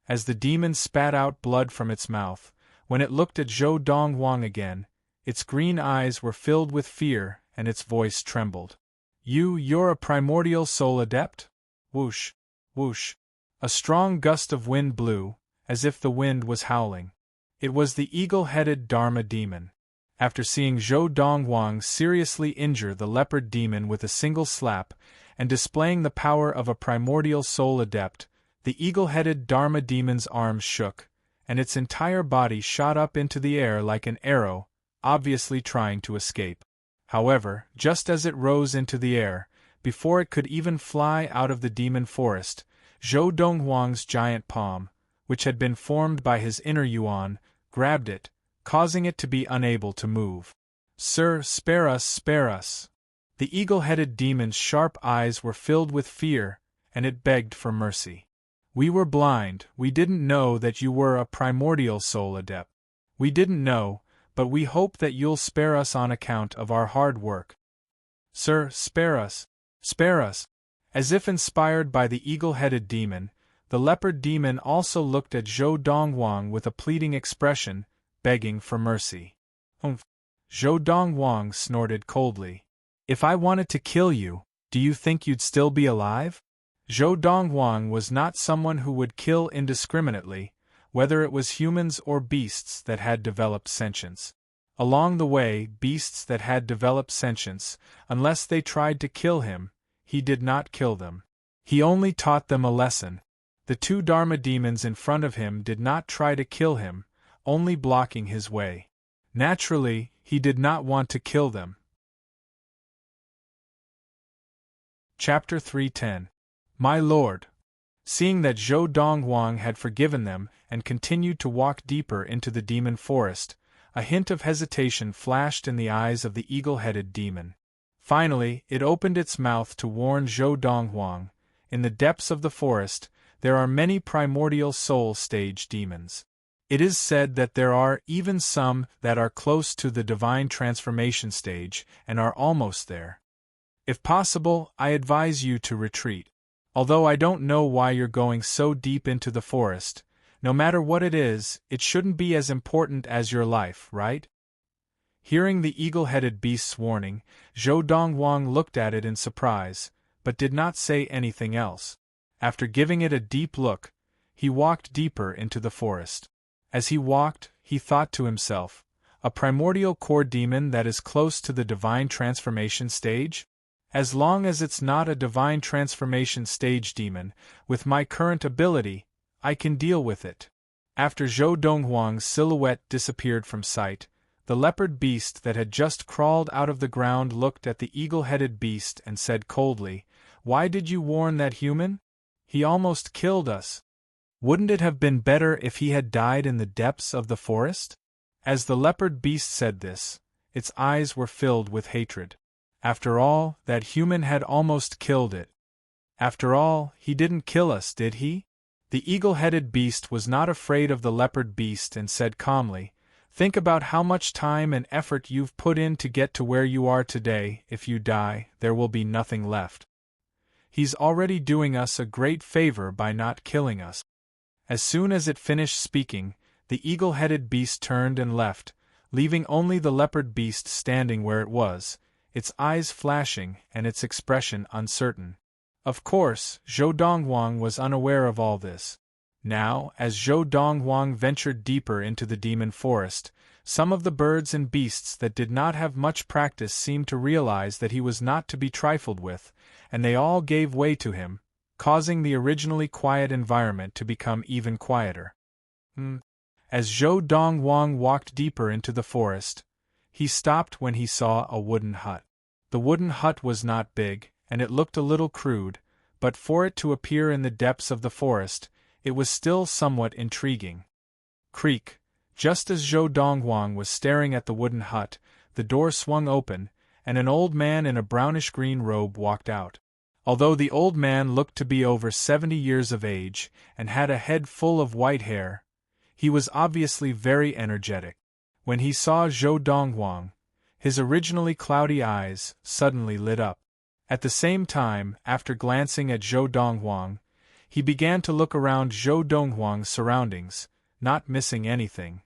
As the demon spat out blood from its mouth, when it looked at Zhou Donghuang again, its green eyes were filled with fear and its voice trembled. You're a primordial soul adept?" Whoosh, whoosh. A strong gust of wind blew, as if the wind was howling. It was the eagle-headed Dharma demon. After seeing Zhou Donghuang seriously injure the leopard demon with a single slap, and displaying the power of a primordial soul adept, the eagle-headed Dharma demon's arms shook, and its entire body shot up into the air like an arrow, obviously trying to escape. However, just as it rose into the air, before it could even fly out of the demon forest, Zhou Donghuang's giant palm, which had been formed by his inner yuan, grabbed it, causing it to be unable to move. "Sir, spare us, spare us!" The eagle-headed demon's sharp eyes were filled with fear, and it begged for mercy. "We were blind, we didn't know that you were a primordial soul adept. We didn't know, but we hope that you'll spare us on account of our hard work. Sir, spare us, spare us!" As if inspired by the eagle-headed demon, the leopard demon also looked at Zhou Donghuang with a pleading expression, begging for mercy. "Humph!" Zhou Donghuang snorted coldly. "If I wanted to kill you, do you think you'd still be alive?" Zhou Donghuang was not someone who would kill indiscriminately, whether it was humans or beasts that had developed sentience. Along the way, beasts that had developed sentience, unless they tried to kill him, he did not kill them. He only taught them a lesson. The two Dharma demons in front of him did not try to kill him, only blocking his way. Naturally, he did not want to kill them. Chapter 310. My Lord. Seeing that Zhou Donghuang had forgiven them and continued to walk deeper into the demon forest, a hint of hesitation flashed in the eyes of the eagle-headed demon. Finally, it opened its mouth to warn Zhou Donghuang, "In the depths of the forest, there are many primordial soul stage demons. It is said that there are even some that are close to the divine transformation stage and are almost there. If possible, I advise you to retreat. Although I don't know why you're going so deep into the forest, no matter what it is, it shouldn't be as important as your life, right?" Hearing the eagle-headed beast's warning, Zhou Donghuang looked at it in surprise, but did not say anything else. After giving it a deep look, he walked deeper into the forest. As he walked, he thought to himself, A primordial core demon that is close to the divine transformation stage? As long as it's not a divine transformation stage demon, with my current ability, I can deal with it. After Zhou Donghuang's silhouette disappeared from sight, the leopard beast that had just crawled out of the ground looked at the eagle-headed beast and said coldly, "Why did you warn that human? He almost killed us. Wouldn't it have been better if he had died in the depths of the forest?" As the leopard beast said this, its eyes were filled with hatred. After all, that human had almost killed it. After all, he didn't kill us, did he? The eagle-headed beast was not afraid of the leopard beast and said calmly, "Think about how much time and effort you've put in to get to where you are today. If you die, there will be nothing left. He's already doing us a great favor by not killing us." As soon as it finished speaking, the eagle-headed beast turned and left, leaving only the leopard beast standing where it was, its eyes flashing and its expression uncertain. Of course, Zhou Donghuang was unaware of all this. Now, as Zhou Donghuang ventured deeper into the demon forest, some of the birds and beasts that did not have much practice seemed to realize that he was not to be trifled with, and they all gave way to him, causing the originally quiet environment to become even quieter. As Zhou Donghuang walked deeper into the forest, he stopped when he saw a wooden hut. The wooden hut was not big, and it looked a little crude, but for it to appear in the depths of the forest, it was still somewhat intriguing. Creak! Just as Zhou Donghuang was staring at the wooden hut, the door swung open, and an old man in a brownish-green robe walked out. Although the old man looked to be over 70 years of age, and had a head full of white hair, he was obviously very energetic. When he saw Zhou Donghuang, his originally cloudy eyes suddenly lit up. At the same time, after glancing at Zhou Donghuang, he began to look around Zhou Donghuang's surroundings, not missing anything.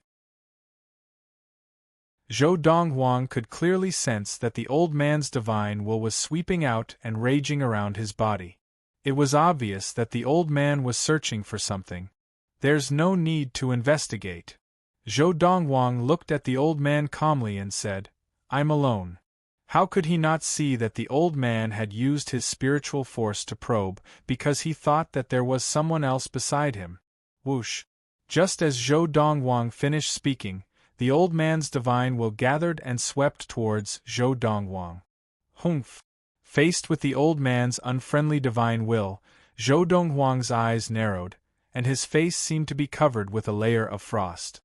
Zhou Donghuang could clearly sense that the old man's divine will was sweeping out and raging around his body. It was obvious that the old man was searching for something. There's no need to investigate. Zhou Donghuang looked at the old man calmly and said, "I'm alone." How could he not see that the old man had used his spiritual force to probe, because he thought that there was someone else beside him? Whoosh! Just as Zhou Donghuang finished speaking, the old man's divine will gathered and swept towards Zhou Donghuang. Humph! Faced with the old man's unfriendly divine will, Zhou Donghuang's eyes narrowed, and his face seemed to be covered with a layer of frost.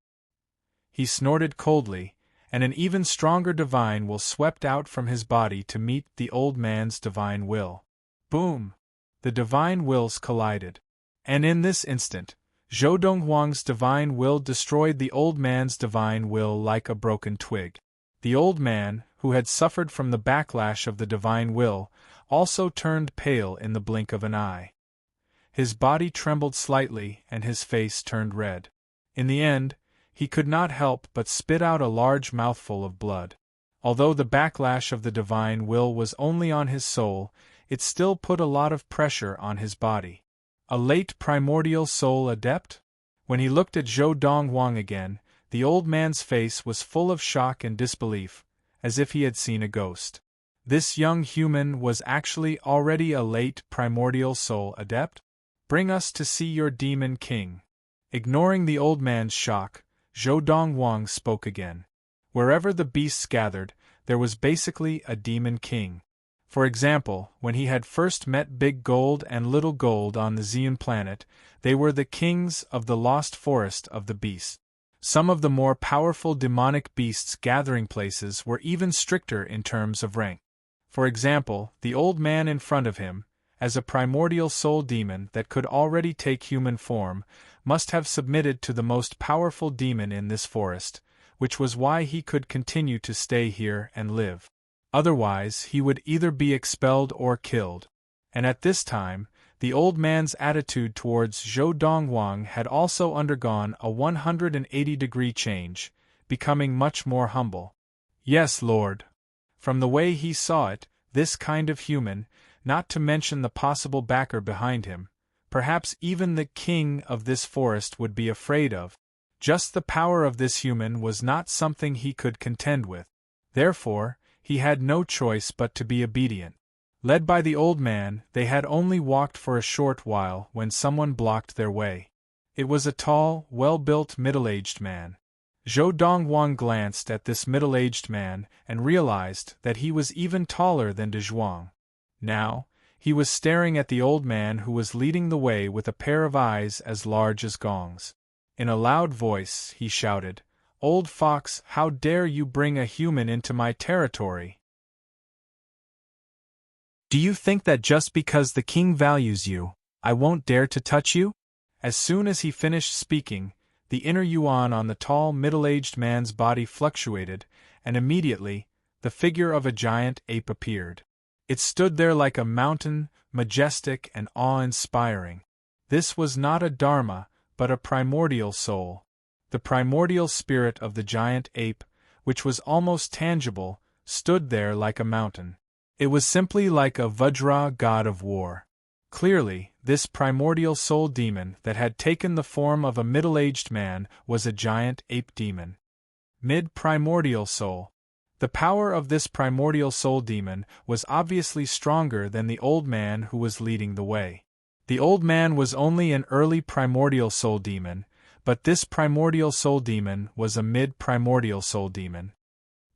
He snorted coldly, and an even stronger divine will swept out from his body to meet the old man's divine will. Boom! The divine wills collided. And in this instant, Zhou Donghuang's divine will destroyed the old man's divine will like a broken twig. The old man, who had suffered from the backlash of the divine will, also turned pale in the blink of an eye. His body trembled slightly and his face turned red. In the end, he could not help but spit out a large mouthful of blood. Although the backlash of the divine will was only on his soul, it still put a lot of pressure on his body. A late primordial soul adept? When he looked at Zhou Donghuang again, the old man's face was full of shock and disbelief, as if he had seen a ghost. This young human was actually already a late primordial soul adept? Bring us to see your demon king. Ignoring the old man's shock, Zhou Donghuang spoke again. Wherever the beasts gathered, there was basically a demon king. For example, when he had first met Big Gold and Little Gold on the Xian planet, they were the kings of the lost forest of the beasts. Some of the more powerful demonic beasts' gathering places were even stricter in terms of rank. For example, the old man in front of him, as a primordial soul demon that could already take human form, must have submitted to the most powerful demon in this forest, which was why he could continue to stay here and live. Otherwise, he would either be expelled or killed. And at this time, the old man's attitude towards Zhou Donghuang had also undergone a 180-degree change, becoming much more humble. Yes, Lord. From the way he saw it, this kind of human, not to mention the possible backer behind him, perhaps even the king of this forest would be afraid of. Just the power of this human was not something he could contend with. Therefore, he had no choice but to be obedient. Led by the old man, they had only walked for a short while when someone blocked their way. It was a tall, well-built middle-aged man. Zhou Donghuang glanced at this middle-aged man and realized that he was even taller than De Zhuang. Now, he was staring at the old man who was leading the way with a pair of eyes as large as gongs. In a loud voice, he shouted, "Old fox, how dare you bring a human into my territory? Do you think that just because the king values you, I won't dare to touch you?" As soon as he finished speaking, the inner yuan on the tall middle-aged man's body fluctuated, and immediately, the figure of a giant ape appeared. It stood there like a mountain, majestic and awe-inspiring. This was not a dharma, but a primordial soul. The primordial spirit of the giant ape, which was almost tangible, stood there like a mountain. It was simply like a Vajra god of war. Clearly, this primordial soul demon that had taken the form of a middle-aged man was a giant ape demon. Mid-primordial soul. The power of this primordial soul demon was obviously stronger than the old man who was leading the way. The old man was only an early primordial soul demon, but this primordial soul demon was a mid-primordial soul demon.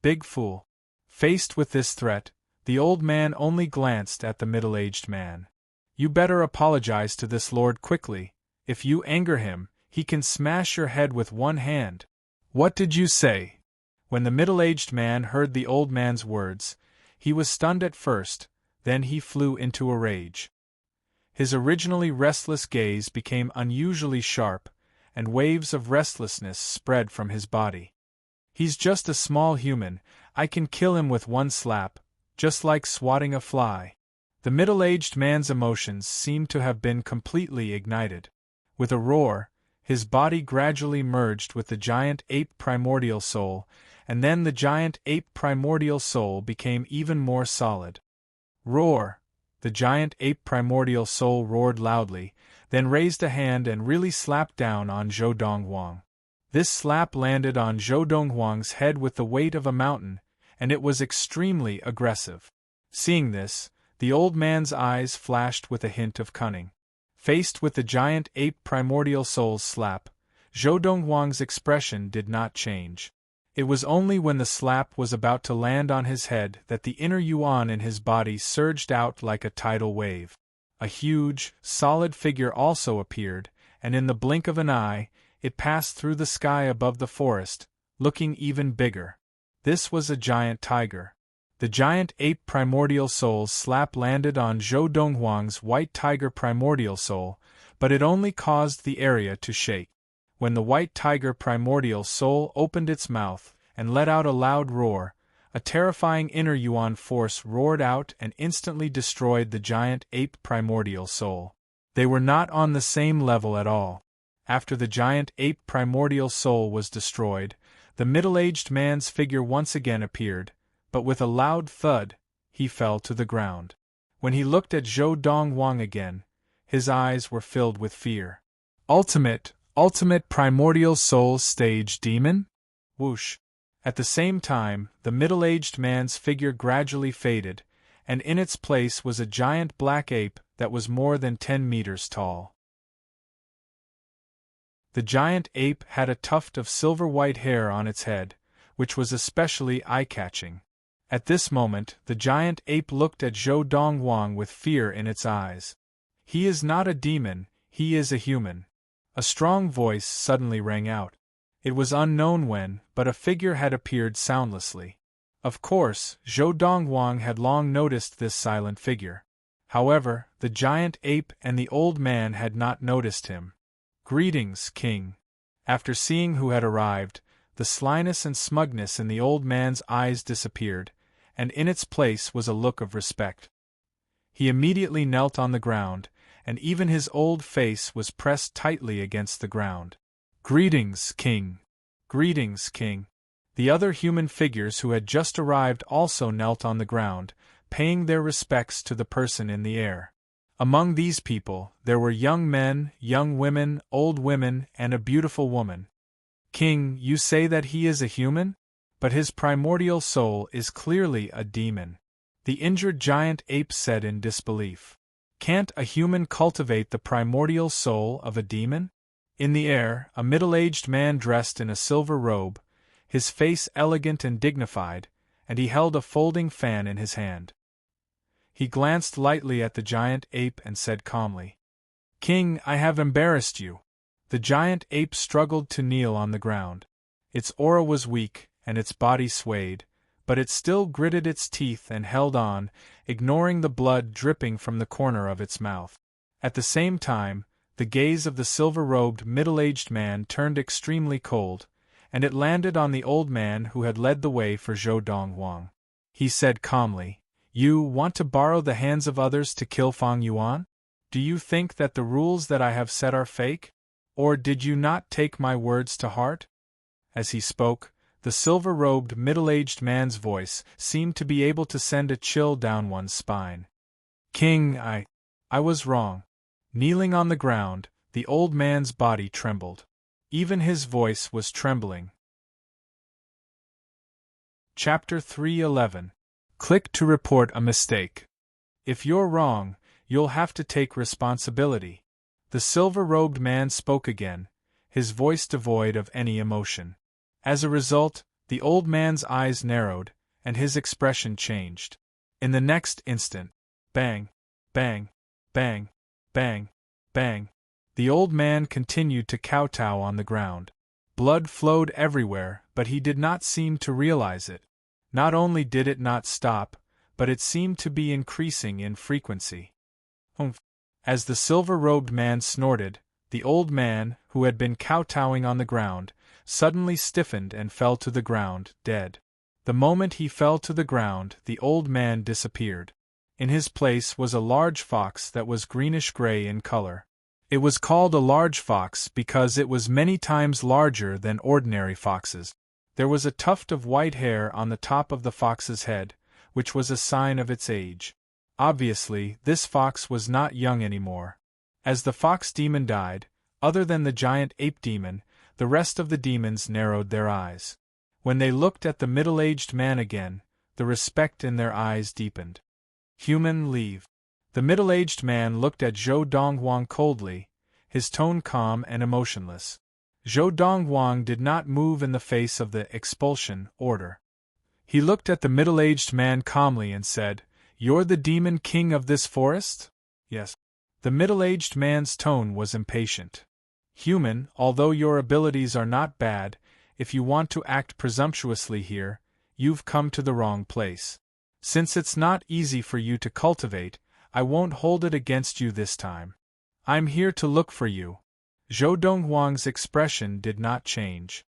Big fool. Faced with this threat, the old man only glanced at the middle-aged man. You better apologize to this lord quickly. If you anger him, he can smash your head with one hand. What did you say? When the middle-aged man heard the old man's words, he was stunned at first, then he flew into a rage. His originally restless gaze became unusually sharp, and waves of restlessness spread from his body. He's just a small human, I can kill him with one slap, just like swatting a fly. The middle-aged man's emotions seemed to have been completely ignited. With a roar, his body gradually merged with the giant ape primordial soul, and then the giant ape primordial soul became even more solid. Roar! The giant ape primordial soul roared loudly, then raised a hand and really slapped down on Zhou Donghuang. This slap landed on Zhou Donghuang's head with the weight of a mountain, and it was extremely aggressive. Seeing this, the old man's eyes flashed with a hint of cunning. Faced with the giant ape primordial soul's slap, Zhou Donghuang's expression did not change. It was only when the slap was about to land on his head that the inner yuan in his body surged out like a tidal wave. A huge, solid figure also appeared, and in the blink of an eye, it passed through the sky above the forest, looking even bigger. This was a giant tiger. The giant ape primordial soul's slap landed on Zhou Donghuang's white tiger primordial soul, but it only caused the area to shake. When the white tiger primordial soul opened its mouth and let out a loud roar, a terrifying inner yuan force roared out and instantly destroyed the giant ape primordial soul. They were not on the same level at all. After the giant ape primordial soul was destroyed, the middle-aged man's figure once again appeared, but with a loud thud, he fell to the ground. When he looked at Zhou Donghuang again, his eyes were filled with fear. Ultimate primordial soul stage demon? Whoosh! At the same time, the middle-aged man's figure gradually faded, and in its place was a giant black ape that was more than 10 meters tall. The giant ape had a tuft of silver-white hair on its head, which was especially eye-catching. At this moment, the giant ape looked at Zhou Donghuang with fear in its eyes. He is not a demon, he is a human. A strong voice suddenly rang out. It was unknown when, but a figure had appeared soundlessly. Of course, Zhou Donghuang had long noticed this silent figure. However, the giant ape and the old man had not noticed him. Greetings, king. After seeing who had arrived, the slyness and smugness in the old man's eyes disappeared, and in its place was a look of respect. He immediately knelt on the ground, and even his old face was pressed tightly against the ground. Greetings, king. Greetings, king. The other human figures who had just arrived also knelt on the ground, paying their respects to the person in the air. Among these people, there were young men, young women, old women, and a beautiful woman. King, you say that he is a human? But his primordial soul is clearly a demon. The injured giant ape said in disbelief. Can't a human cultivate the primordial soul of a demon? In the air, a middle-aged man dressed in a silver robe, his face elegant and dignified, and he held a folding fan in his hand. He glanced lightly at the giant ape and said calmly, King, I have embarrassed you. The giant ape struggled to kneel on the ground. Its aura was weak, and its body swayed, but it still gritted its teeth and held on, ignoring the blood dripping from the corner of its mouth. At the same time, the gaze of the silver-robed middle-aged man turned extremely cold, and it landed on the old man who had led the way for Zhou Donghuang. He said calmly, You want to borrow the hands of others to kill Fang Yuan? Do you think that the rules that I have set are fake? Or did you not take my words to heart? As he spoke, the silver-robed middle-aged man's voice seemed to be able to send a chill down one's spine. King, I was wrong. Kneeling on the ground, the old man's body trembled. Even his voice was trembling. Chapter 3:11. Click to report a mistake. If you're wrong, you'll have to take responsibility. The silver-robed man spoke again, his voice devoid of any emotion. As a result, the old man's eyes narrowed, and his expression changed. In the next instant, bang, bang, bang, bang, bang, the old man continued to kowtow on the ground. Blood flowed everywhere, but he did not seem to realize it. Not only did it not stop, but it seemed to be increasing in frequency. Humph! As the silver-robed man snorted, the old man, who had been kowtowing on the ground, suddenly stiffened and fell to the ground, dead. The moment he fell to the ground, the old man disappeared. In his place was a large fox that was greenish-gray in color. It was called a large fox because it was many times larger than ordinary foxes. There was a tuft of white hair on the top of the fox's head, which was a sign of its age. Obviously, this fox was not young anymore. As the fox demon died, other than the giant ape demon, the rest of the demons narrowed their eyes. When they looked at the middle-aged man again, the respect in their eyes deepened. Human, leave. The middle-aged man looked at Zhou Donghuang coldly, his tone calm and emotionless. Zhou Donghuang did not move in the face of the expulsion order. He looked at the middle-aged man calmly and said, You're the demon king of this forest? Yes. The middle-aged man's tone was impatient. Human, although your abilities are not bad, if you want to act presumptuously here, you've come to the wrong place. Since it's not easy for you to cultivate, I won't hold it against you this time. I'm here to look for you. Zhou Donghuang's expression did not change.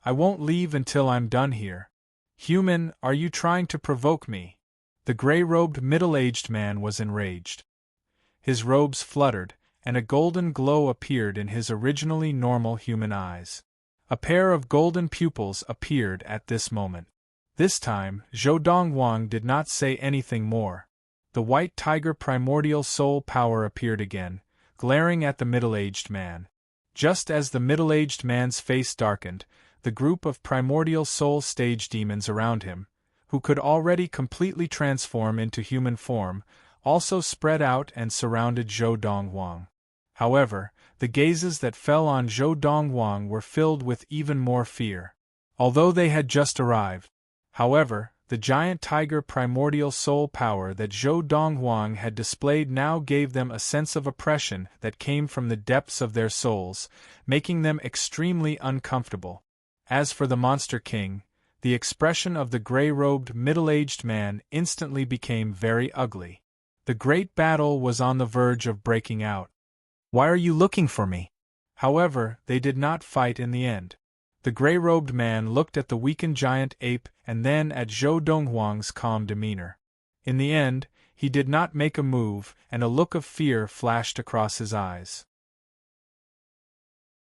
I won't leave until I'm done here. Human, are you trying to provoke me? The gray-robed middle-aged man was enraged. His robes fluttered, and a golden glow appeared in his originally normal human eyes. A pair of golden pupils appeared at this moment. This time, Zhou Donghuang did not say anything more. The white tiger primordial soul power appeared again, glaring at the middle-aged man. Just as the middle-aged man's face darkened, the group of primordial soul stage demons around him, who could already completely transform into human form, also spread out and surrounded Zhou Donghuang. However, the gazes that fell on Zhou Donghuang were filled with even more fear. Although they had just arrived. However, the giant tiger primordial soul power that Zhou Donghuang had displayed now gave them a sense of oppression that came from the depths of their souls, making them extremely uncomfortable. As for the Monster King, the expression of the gray-robed middle-aged man instantly became very ugly. The great battle was on the verge of breaking out. Why are you looking for me? However, they did not fight in the end. The gray-robed man looked at the weakened giant ape and then at Zhou Donghuang's calm demeanor. In the end, he did not make a move, and a look of fear flashed across his eyes.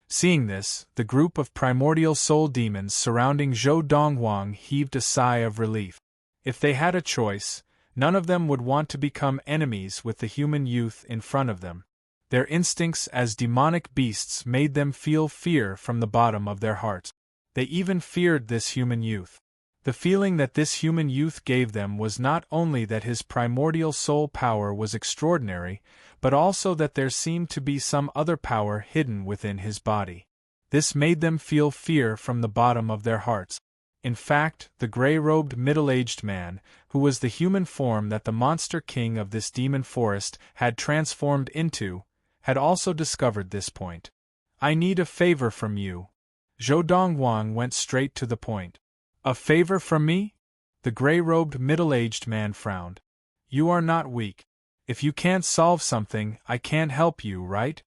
Seeing this, the group of primordial soul demons surrounding Zhou Donghuang heaved a sigh of relief. If they had a choice, none of them would want to become enemies with the human youth in front of them. Their instincts as demonic beasts made them feel fear from the bottom of their hearts. They even feared this human youth. The feeling that this human youth gave them was not only that his primordial soul power was extraordinary, but also that there seemed to be some other power hidden within his body. This made them feel fear from the bottom of their hearts. In fact, the gray-robed middle-aged man, who was the human form that the monster king of this demon forest had transformed into, had also discovered this point. "I need a favor from you." Zhou Donghuang went straight to the point. "A favor from me?" The gray-robed middle-aged man frowned. "You are not weak. If you can't solve something, I can't help you, right?"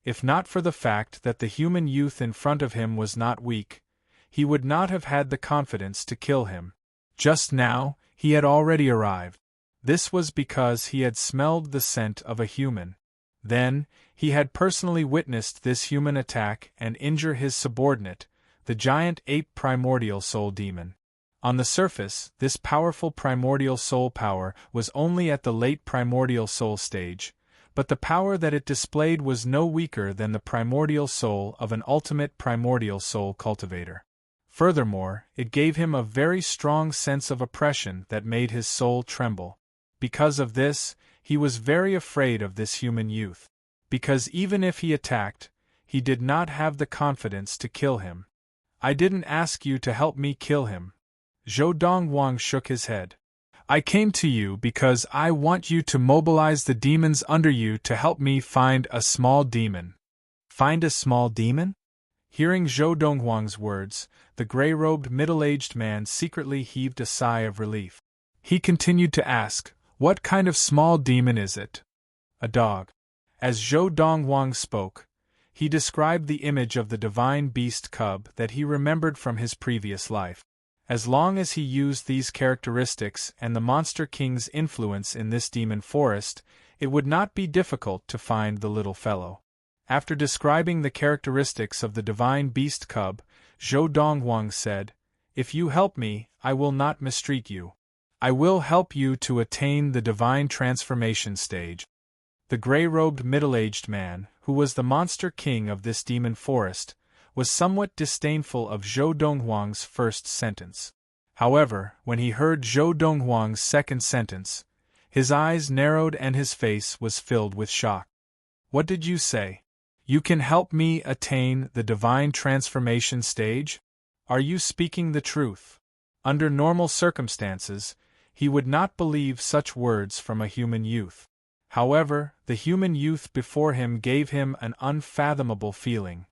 If not for the fact that the human youth in front of him was not weak, he would not have had the confidence to kill him. Just now, he had already arrived. This was because he had smelled the scent of a human. Then, he had personally witnessed this human attack and injure his subordinate, the giant ape primordial soul demon. On the surface, this powerful primordial soul power was only at the late primordial soul stage, but the power that it displayed was no weaker than the primordial soul of an ultimate primordial soul cultivator. Furthermore, it gave him a very strong sense of oppression that made his soul tremble. Because of this, he was very afraid of this human youth. Because even if he attacked, he did not have the confidence to kill him. "I didn't ask you to help me kill him." Zhou Donghuang shook his head. "I came to you because I want you to mobilize the demons under you to help me find a small demon." "Find a small demon?" Hearing Zhou Donghuang's words, the gray-robed middle-aged man secretly heaved a sigh of relief. He continued to ask, "What kind of small demon is it?" "A dog." As Zhou Donghuang spoke, he described the image of the divine beast cub that he remembered from his previous life. As long as he used these characteristics and the Monster King's influence in this demon forest, it would not be difficult to find the little fellow. After describing the characteristics of the divine beast cub, Zhou Donghuang said, "If you help me, I will not mistreat you. I will help you to attain the divine transformation stage." The gray-robed middle-aged man, who was the Monster King of this demon forest, was somewhat disdainful of Zhou Donghuang's first sentence. However, when he heard Zhou Donghuang's second sentence, his eyes narrowed and his face was filled with shock. "What did you say? You can help me attain the divine transformation stage? Are you speaking the truth?" Under normal circumstances, he would not believe such words from a human youth. However, the human youth before him gave him an unfathomable feeling.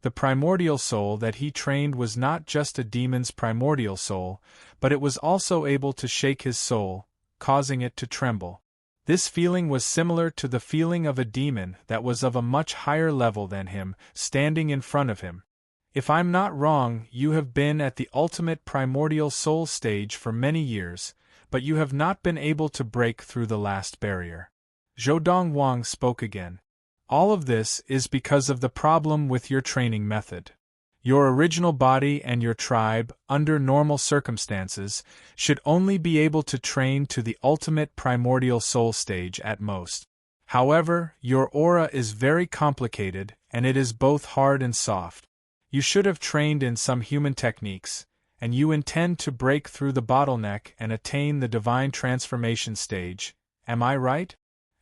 The primordial soul that he trained was not just a demon's primordial soul, but it was also able to shake his soul, causing it to tremble. This feeling was similar to the feeling of a demon that was of a much higher level than him, standing in front of him. "If I'm not wrong, you have been at the ultimate primordial soul stage for many years, but you have not been able to break through the last barrier." Zhou Donghuang spoke again. "All of this is because of the problem with your training method. Your original body and your tribe, under normal circumstances, should only be able to train to the ultimate primordial soul stage at most. However, your aura is very complicated and it is both hard and soft. You should have trained in some human techniques, and you intend to break through the bottleneck and attain the divine transformation stage, am I right?"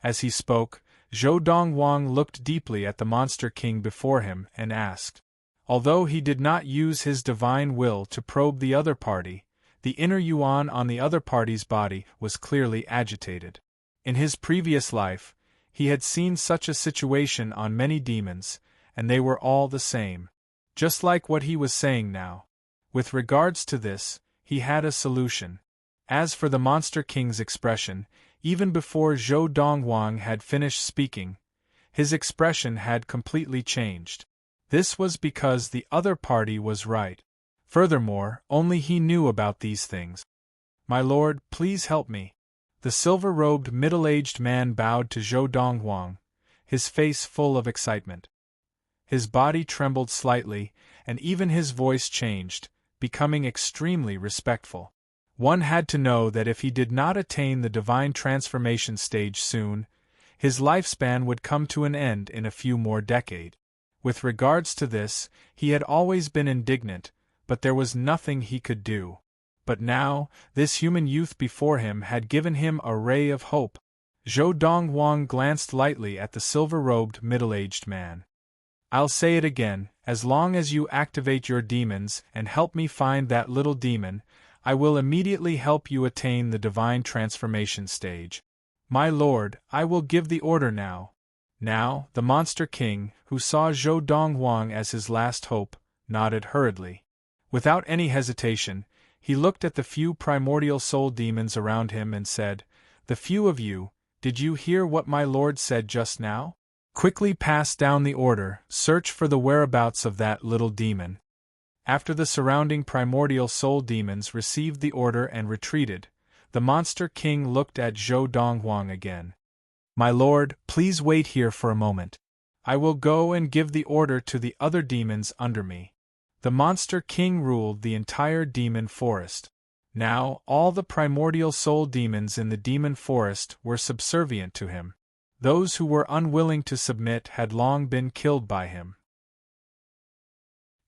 As he spoke, Zhou Donghuang looked deeply at the Monster King before him and asked. Although he did not use his divine will to probe the other party, the inner yuan on the other party's body was clearly agitated. In his previous life, he had seen such a situation on many demons, and they were all the same. Just like what he was saying now. With regards to this, he had a solution. As for the Monster King's expression, even before Zhou Donghuang had finished speaking, his expression had completely changed. This was because the other party was right. Furthermore, only he knew about these things. "My lord, please help me." The silver-robed middle-aged man bowed to Zhou Donghuang, his face full of excitement. His body trembled slightly, and even his voice changed, becoming extremely respectful. One had to know that if he did not attain the divine transformation stage soon, his lifespan would come to an end in a few more decades. With regards to this, he had always been indignant, but there was nothing he could do. But now, this human youth before him had given him a ray of hope. Zhou Donghuang glanced lightly at the silver-robed middle-aged man. "I'll say it again, as long as you activate your demons and help me find that little demon, I will immediately help you attain the divine transformation stage. My lord, I will give the order now." Now, the Monster King, who saw Zhou Donghuang as his last hope, nodded hurriedly. Without any hesitation, he looked at the few primordial soul demons around him and said, "The few of you, did you hear what my lord said just now? Quickly pass down the order, search for the whereabouts of that little demon." After the surrounding primordial soul demons received the order and retreated, the Monster King looked at Zhou Donghuang again. "My lord, please wait here for a moment. I will go and give the order to the other demons under me." The Monster King ruled the entire demon forest. Now, all the primordial soul demons in the demon forest were subservient to him. Those who were unwilling to submit had long been killed by him.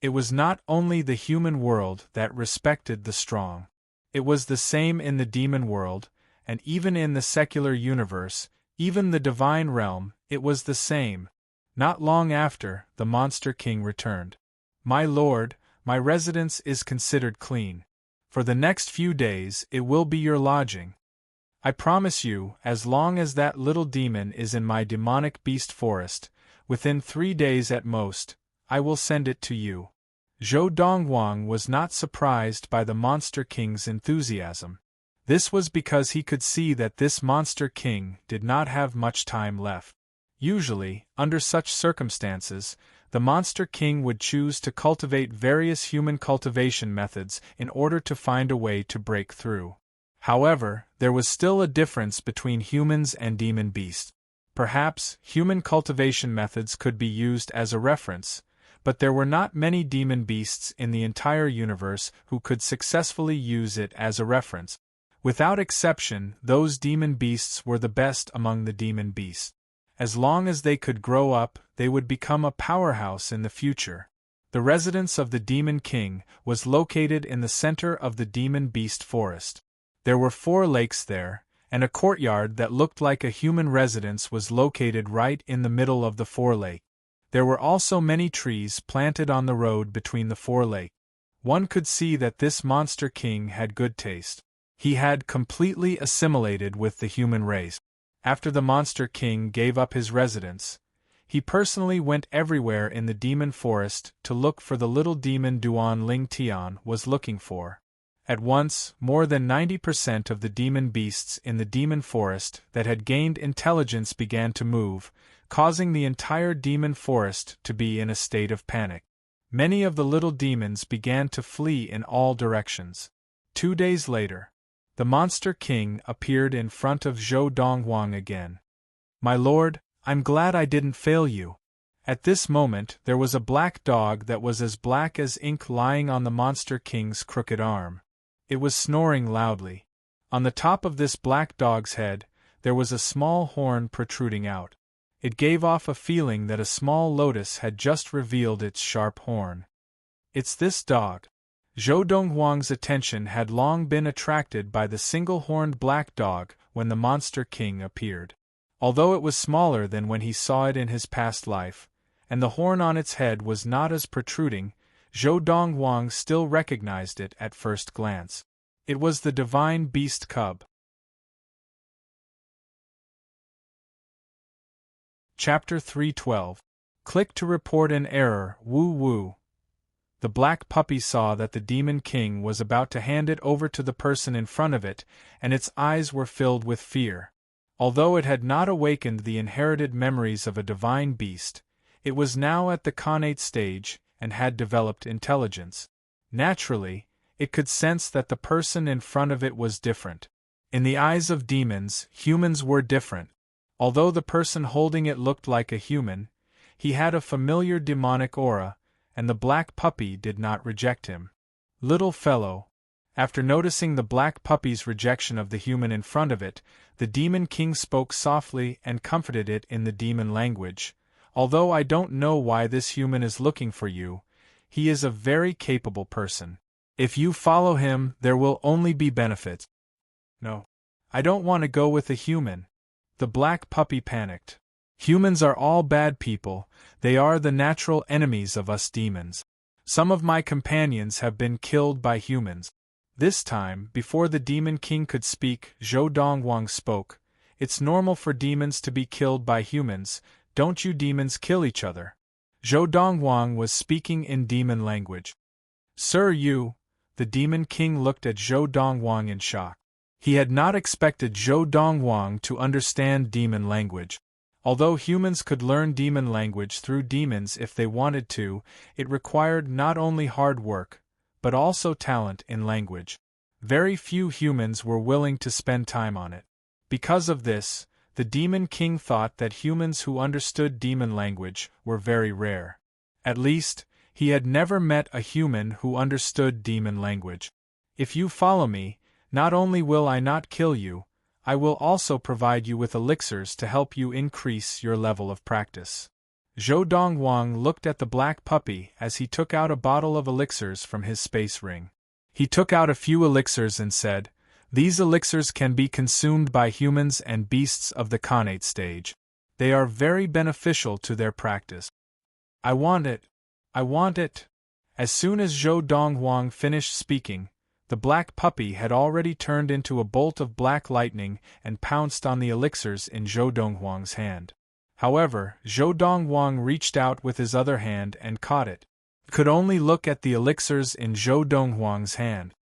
It was not only the human world that respected the strong. It was the same in the demon world, and even in the secular universe, even the divine realm, it was the same. Not long after, the Monster King returned. "My lord, my residence is considered clean. For the next few days it will be your lodging. I promise you, as long as that little demon is in my demonic beast forest, within 3 days at most, I will send it to you." Zhou Donghuang was not surprised by the Monster King's enthusiasm. This was because he could see that this Monster King did not have much time left. Usually, under such circumstances, the Monster King would choose to cultivate various human cultivation methods in order to find a way to break through. However, there was still a difference between humans and demon beasts. Perhaps, human cultivation methods could be used as a reference, but there were not many demon beasts in the entire universe who could successfully use it as a reference. Without exception, those demon beasts were the best among the demon beasts. As long as they could grow up, they would become a powerhouse in the future. The residence of the Demon King was located in the center of the demon beast forest. There were 4 lakes there, and a courtyard that looked like a human residence was located right in the middle of the 4 lakes. There were also many trees planted on the road between the 4 lakes. One could see that this Monster King had good taste. He had completely assimilated with the human race. After the Monster King gave up his residence, he personally went everywhere in the demon forest to look for the little demon Duan Ling Tian was looking for. At once, more than 90% of the demon beasts in the demon forest that had gained intelligence began to move, causing the entire demon forest to be in a state of panic. Many of the little demons began to flee in all directions. 2 days later, the Monster King appeared in front of Zhou Donghuang again. "My lord, I'm glad I didn't fail you." At this moment there was a black dog that was as black as ink lying on the Monster King's crooked arm. It was snoring loudly. On the top of this black dog's head, there was a small horn protruding out. It gave off a feeling that a small lotus had just revealed its sharp horn. "It's this dog." Zhou Donghuang's attention had long been attracted by the single-horned black dog when the Monster King appeared. Although it was smaller than when he saw it in his past life, and the horn on its head was not as protruding, Zhou Donghuang still recognized it at first glance. It was the divine beast cub. Chapter 312. Click to report an error, woo woo. The black puppy saw that the Demon King was about to hand it over to the person in front of it, and its eyes were filled with fear. Although it had not awakened the inherited memories of a divine beast, it was now at the connate stage and had developed intelligence. Naturally, it could sense that the person in front of it was different. In the eyes of demons, humans were different. Although the person holding it looked like a human, he had a familiar demonic aura, and the black puppy did not reject him. "Little fellow." After noticing the black puppy's rejection of the human in front of it, the Demon King spoke softly and comforted it in the demon language, Although I don't know why this human is looking for you, he is a very capable person. If you follow him, there will only be benefits." "No. I don't want to go with a human." The black puppy panicked. "Humans are all bad people, they are the natural enemies of us demons. Some of my companions have been killed by humans." This time, before the Demon King could speak, Zhou Dongwang spoke. "It's normal for demons to be killed by humans, don't you demons kill each other?" Zhou Dongwang was speaking in demon language. "Sir, you..." The Demon King looked at Zhou Dongwang in shock. He had not expected Zhou Dongwang to understand demon language. Although humans could learn demon language through demons if they wanted to, it required not only hard work, but also talent in language. Very few humans were willing to spend time on it. Because of this, the Demon King thought that humans who understood demon language were very rare. At least, he had never met a human who understood demon language. "If you follow me, not only will I not kill you, I will also provide you with elixirs to help you increase your level of practice." Zhou Dongwang looked at the black puppy as he took out a bottle of elixirs from his space ring. He took out a few elixirs and said, "These elixirs can be consumed by humans and beasts of the Khanate stage. They are very beneficial to their practice." "I want it. I want it." As soon as Zhou Dongwang finished speaking, the black puppy had already turned into a bolt of black lightning and pounced on the elixirs in Zhou Dongwang's hand. However, Zhou Dongwang reached out with his other hand and caught it. He could only look at the elixirs in Zhou Dongwang's hand.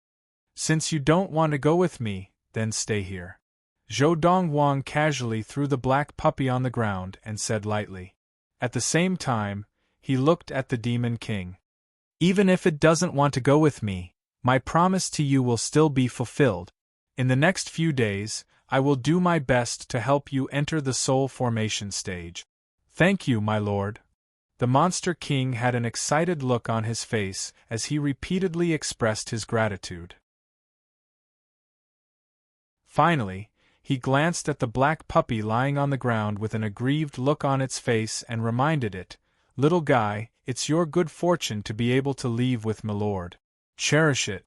"Since you don't want to go with me, then stay here." Zhou Dongwang casually threw the black puppy on the ground and said lightly. At the same time, he looked at the Demon King. "Even if it doesn't want to go with me, my promise to you will still be fulfilled. In the next few days, I will do my best to help you enter the soul formation stage." "Thank you, my lord." The Monster King had an excited look on his face as he repeatedly expressed his gratitude. Finally, he glanced at the black puppy lying on the ground with an aggrieved look on its face and reminded it, "Little guy, it's your good fortune to be able to leave with milord. Cherish it."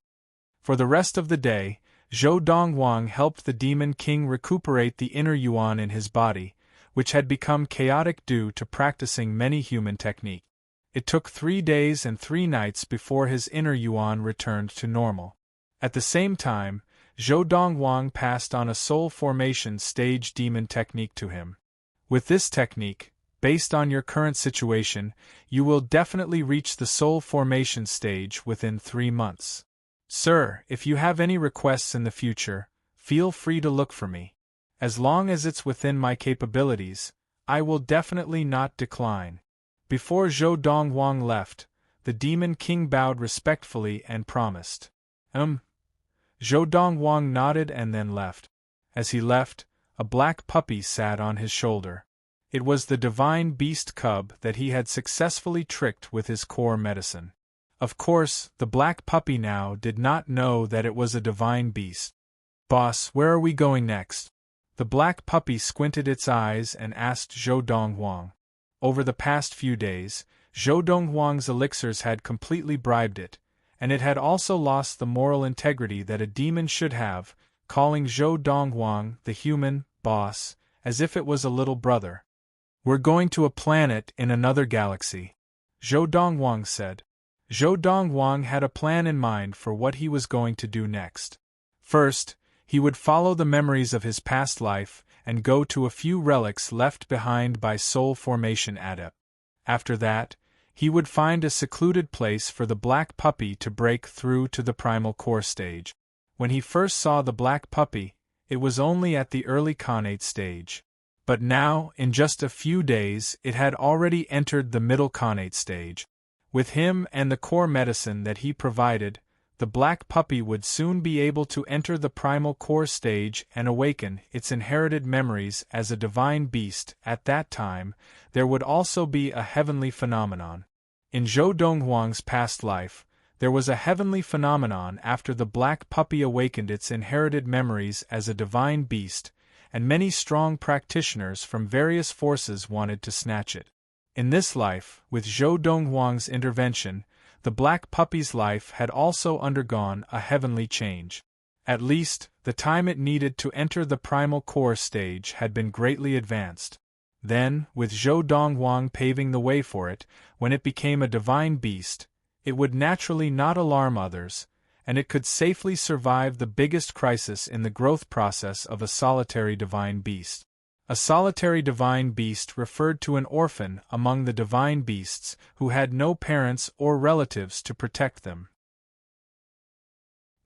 For the rest of the day, Zhou Dongwang helped the Demon King recuperate the inner yuan in his body, which had become chaotic due to practicing many human techniques. It took 3 days and 3 nights before his inner yuan returned to normal. At the same time, Zhou Dongwang passed on a soul formation stage demon technique to him. With this technique, based on your current situation, you will definitely reach the soul formation stage within 3 months. Sir, if you have any requests in the future, feel free to look for me. As long as it's within my capabilities, I will definitely not decline. Before Zhou Dongwang left, the Demon King bowed respectfully and promised. Zhou Dongwang nodded and then left. As he left, a black puppy sat on his shoulder. It was the divine beast cub that he had successfully tricked with his core medicine. Of course, the black puppy now did not know that it was a divine beast. "Boss, where are we going next?" The black puppy squinted its eyes and asked Zhou Dongwang. Over the past few days, Zhou Dongwang's elixirs had completely bribed it, and it had also lost the moral integrity that a demon should have, calling Zhou Dongwang the human boss, as if it was a little brother. "We're going to a planet in another galaxy," Zhou Dongwang said. Zhou Dongwang had a plan in mind for what he was going to do next. First, he would follow the memories of his past life and go to a few relics left behind by soul formation adept. After that, he would find a secluded place for the black puppy to break through to the primal core stage. When he first saw the black puppy, it was only at the early Khanate stage. But now, in just a few days, it had already entered the middle Khanate stage. With him and the core medicine that he provided, the black puppy would soon be able to enter the primal core stage and awaken its inherited memories as a divine beast. At that time, there would also be a heavenly phenomenon. In Zhou Dongwang's past life, there was a heavenly phenomenon after the black puppy awakened its inherited memories as a divine beast, and many strong practitioners from various forces wanted to snatch it. In this life, with Zhou Donghuang's intervention, the black puppy's life had also undergone a heavenly change. At least, the time it needed to enter the primal core stage had been greatly advanced. Then, with Zhou Donghuang paving the way for it, when it became a divine beast, it would naturally not alarm others, and it could safely survive the biggest crisis in the growth process of a solitary divine beast. A solitary divine beast referred to an orphan among the divine beasts who had no parents or relatives to protect them.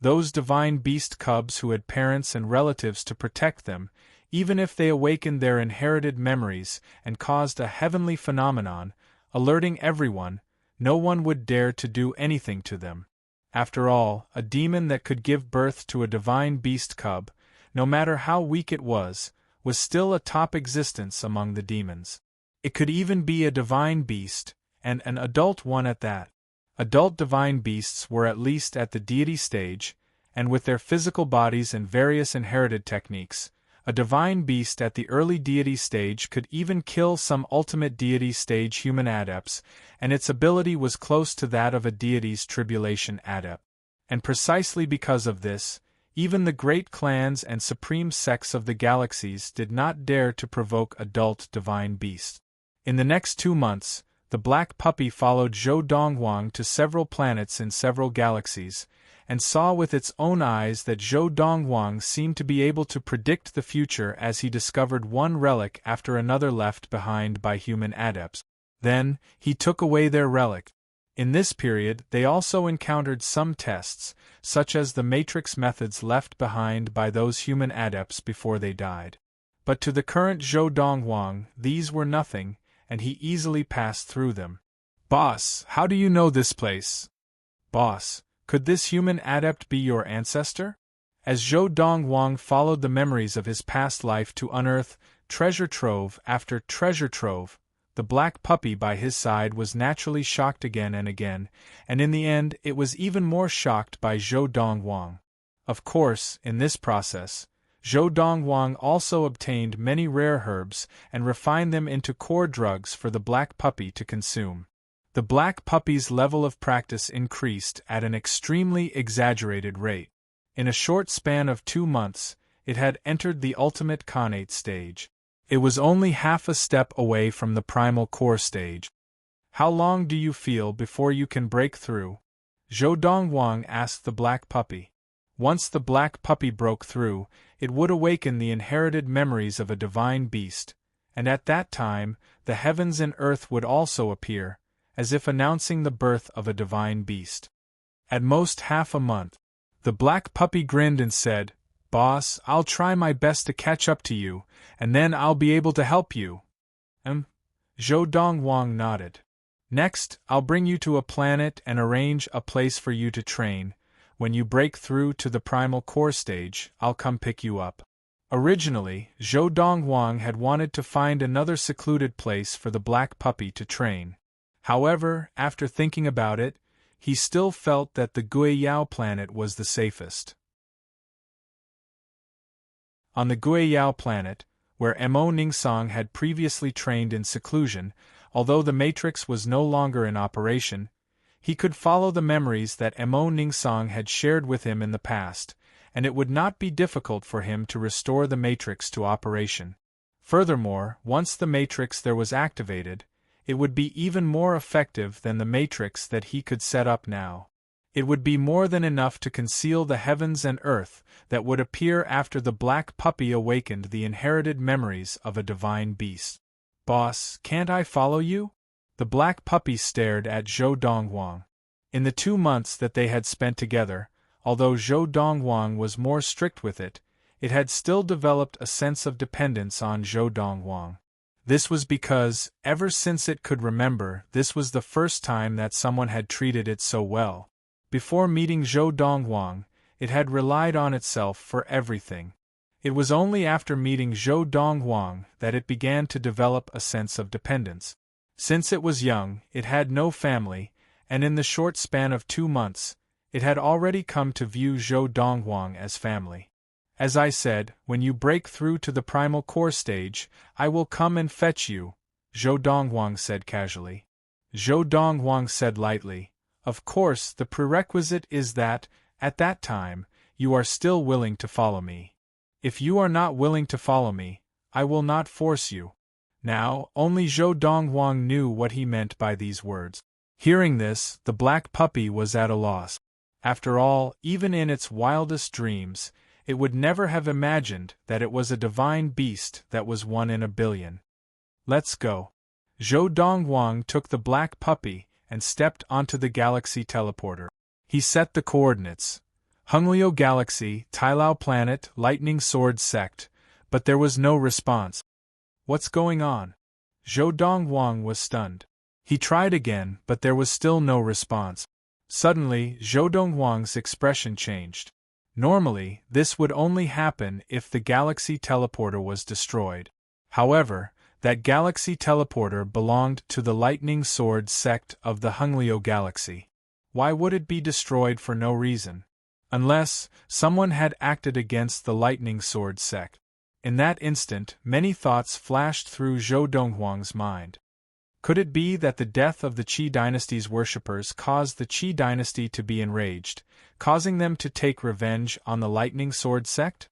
Those divine beast cubs who had parents and relatives to protect them, even if they awakened their inherited memories and caused a heavenly phenomenon, alerting everyone, no one would dare to do anything to them. After all, a demon that could give birth to a divine beast cub, no matter how weak it was still a top existence among the demons. It could even be a divine beast, and an adult one at that. Adult divine beasts were at least at the deity stage, and with their physical bodies and various inherited techniques, a divine beast at the early deity stage could even kill some ultimate deity stage human adepts, and its ability was close to that of a deity's tribulation adept. And precisely because of this, even the great clans and supreme sects of the galaxies did not dare to provoke adult divine beasts. In the next 2 months, the black puppy followed Zhou Donghuang to several planets in several galaxies, and saw with its own eyes that Zhou Donghuang seemed to be able to predict the future as he discovered one relic after another left behind by human adepts. Then, he took away their relic. In this period, they also encountered some tests, such as the matrix methods left behind by those human adepts before they died. But to the current Zhou Donghuang, these were nothing, and he easily passed through them. "Boss, how do you know this place?" "Boss, could this human adept be your ancestor?" As Zhou Donghuang followed the memories of his past life to unearth treasure trove after treasure trove, the black puppy by his side was naturally shocked again, and in the end it was even more shocked by Zhou Donghuang. Of course, in this process, Zhou Donghuang also obtained many rare herbs and refined them into core drugs for the black puppy to consume. The black puppy's level of practice increased at an extremely exaggerated rate. In a short span of 2 months, it had entered the ultimate Khanate stage. It was only half a step away from the primal core stage. "How long do you feel before you can break through?" Zhou Donghuang asked the black puppy. Once the black puppy broke through, it would awaken the inherited memories of a divine beast, and at that time, the heavens and earth would also appear, as if announcing the birth of a divine beast. "At most half a month." The black puppy grinned and said, "Boss, I'll try my best to catch up to you, and then I'll be able to help you." Zhou Donghuang nodded. "Next, I'll bring you to a planet and arrange a place for you to train. When you break through to the primal core stage, I'll come pick you up." Originally, Zhou Donghuang had wanted to find another secluded place for the black puppy to train. However, after thinking about it, he still felt that the Guiyao planet was the safest. On the Guiyao planet, where Mo Ningsong had previously trained in seclusion, although the matrix was no longer in operation, he could follow the memories that Mo Ningsong had shared with him in the past, and it would not be difficult for him to restore the matrix to operation. Furthermore, once the matrix there was activated, it would be even more effective than the matrix that he could set up now. It would be more than enough to conceal the heavens and earth that would appear after the black puppy awakened the inherited memories of a divine beast. "Boss, can't I follow you?" The black puppy stared at Zhou Donghuang. In the 2 months that they had spent together, although Zhou Donghuang was more strict with it, it had still developed a sense of dependence on Zhou Donghuang. This was because, ever since it could remember, this was the first time that someone had treated it so well. Before meeting Zhou Donghuang, it had relied on itself for everything. It was only after meeting Zhou Donghuang that it began to develop a sense of dependence. Since it was young, it had no family, and in the short span of 2 months, it had already come to view Zhou Donghuang as family. "As I said, when you break through to the primal core stage, I will come and fetch you," Zhou Donghuang said casually. Zhou Donghuang said lightly, "Of course, the prerequisite is that, at that time, you are still willing to follow me. If you are not willing to follow me, I will not force you." Now, only Zhou Donghuang knew what he meant by these words. Hearing this, the black puppy was at a loss. After all, even in its wildest dreams, it would never have imagined that it was a divine beast that was one in a billion. "Let's go." Zhou Donghuang took the black puppy and stepped onto the galaxy teleporter. He set the coordinates: Hunglio Galaxy, Tailao Planet, Lightning Sword Sect, but there was no response. What's going on? Zhou Donghuang was stunned. He tried again, but there was still no response. Suddenly, Zhou Donghuang's expression changed. Normally, this would only happen if the galaxy teleporter was destroyed. However, that galaxy teleporter belonged to the Lightning Sword sect of the Hunglio Galaxy. Why would it be destroyed for no reason? Unless someone had acted against the Lightning Sword sect. In that instant, many thoughts flashed through Zhou Donghuang's mind. Could it be that the death of the Qi dynasty's worshippers caused the Qi dynasty to be enraged, causing them to take revenge on the Lightning Sword sect?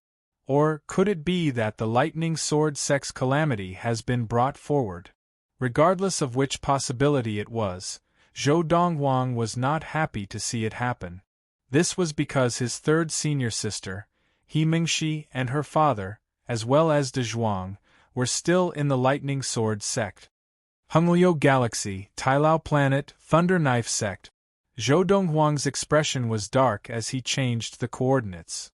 Or could it be that the Lightning Sword sect's calamity has been brought forward? Regardless of which possibility it was, Zhou Donghuang was not happy to see it happen. This was because his third senior sister, He Mingxi, and her father, as well as De Zhuang, were still in the Lightning Sword sect. Hunglio Galaxy, Tailao Planet, Thunder Knife Sect. Zhou Donghuang's expression was dark as he changed the coordinates.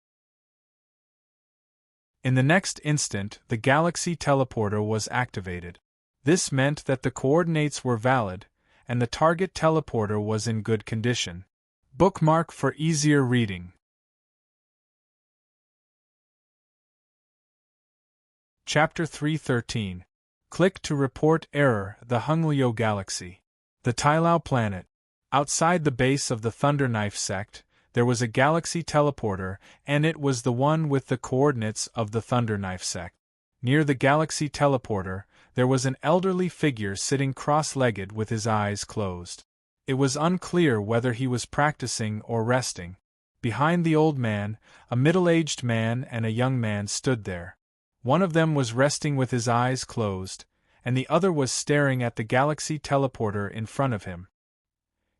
In the next instant, the galaxy teleporter was activated. This meant that the coordinates were valid, and the target teleporter was in good condition. Bookmark for easier reading. Chapter 313. Click to report error, the Hunglio Galaxy. The Tailao Planet. Outside the base of the Thunder Knife sect, there was a galaxy teleporter, and it was the one with the coordinates of the Thunder Knife sect. Near the galaxy teleporter, there was an elderly figure sitting cross-legged with his eyes closed. It was unclear whether he was practicing or resting. Behind the old man, a middle-aged man and a young man stood there. One of them was resting with his eyes closed, and the other was staring at the galaxy teleporter in front of him.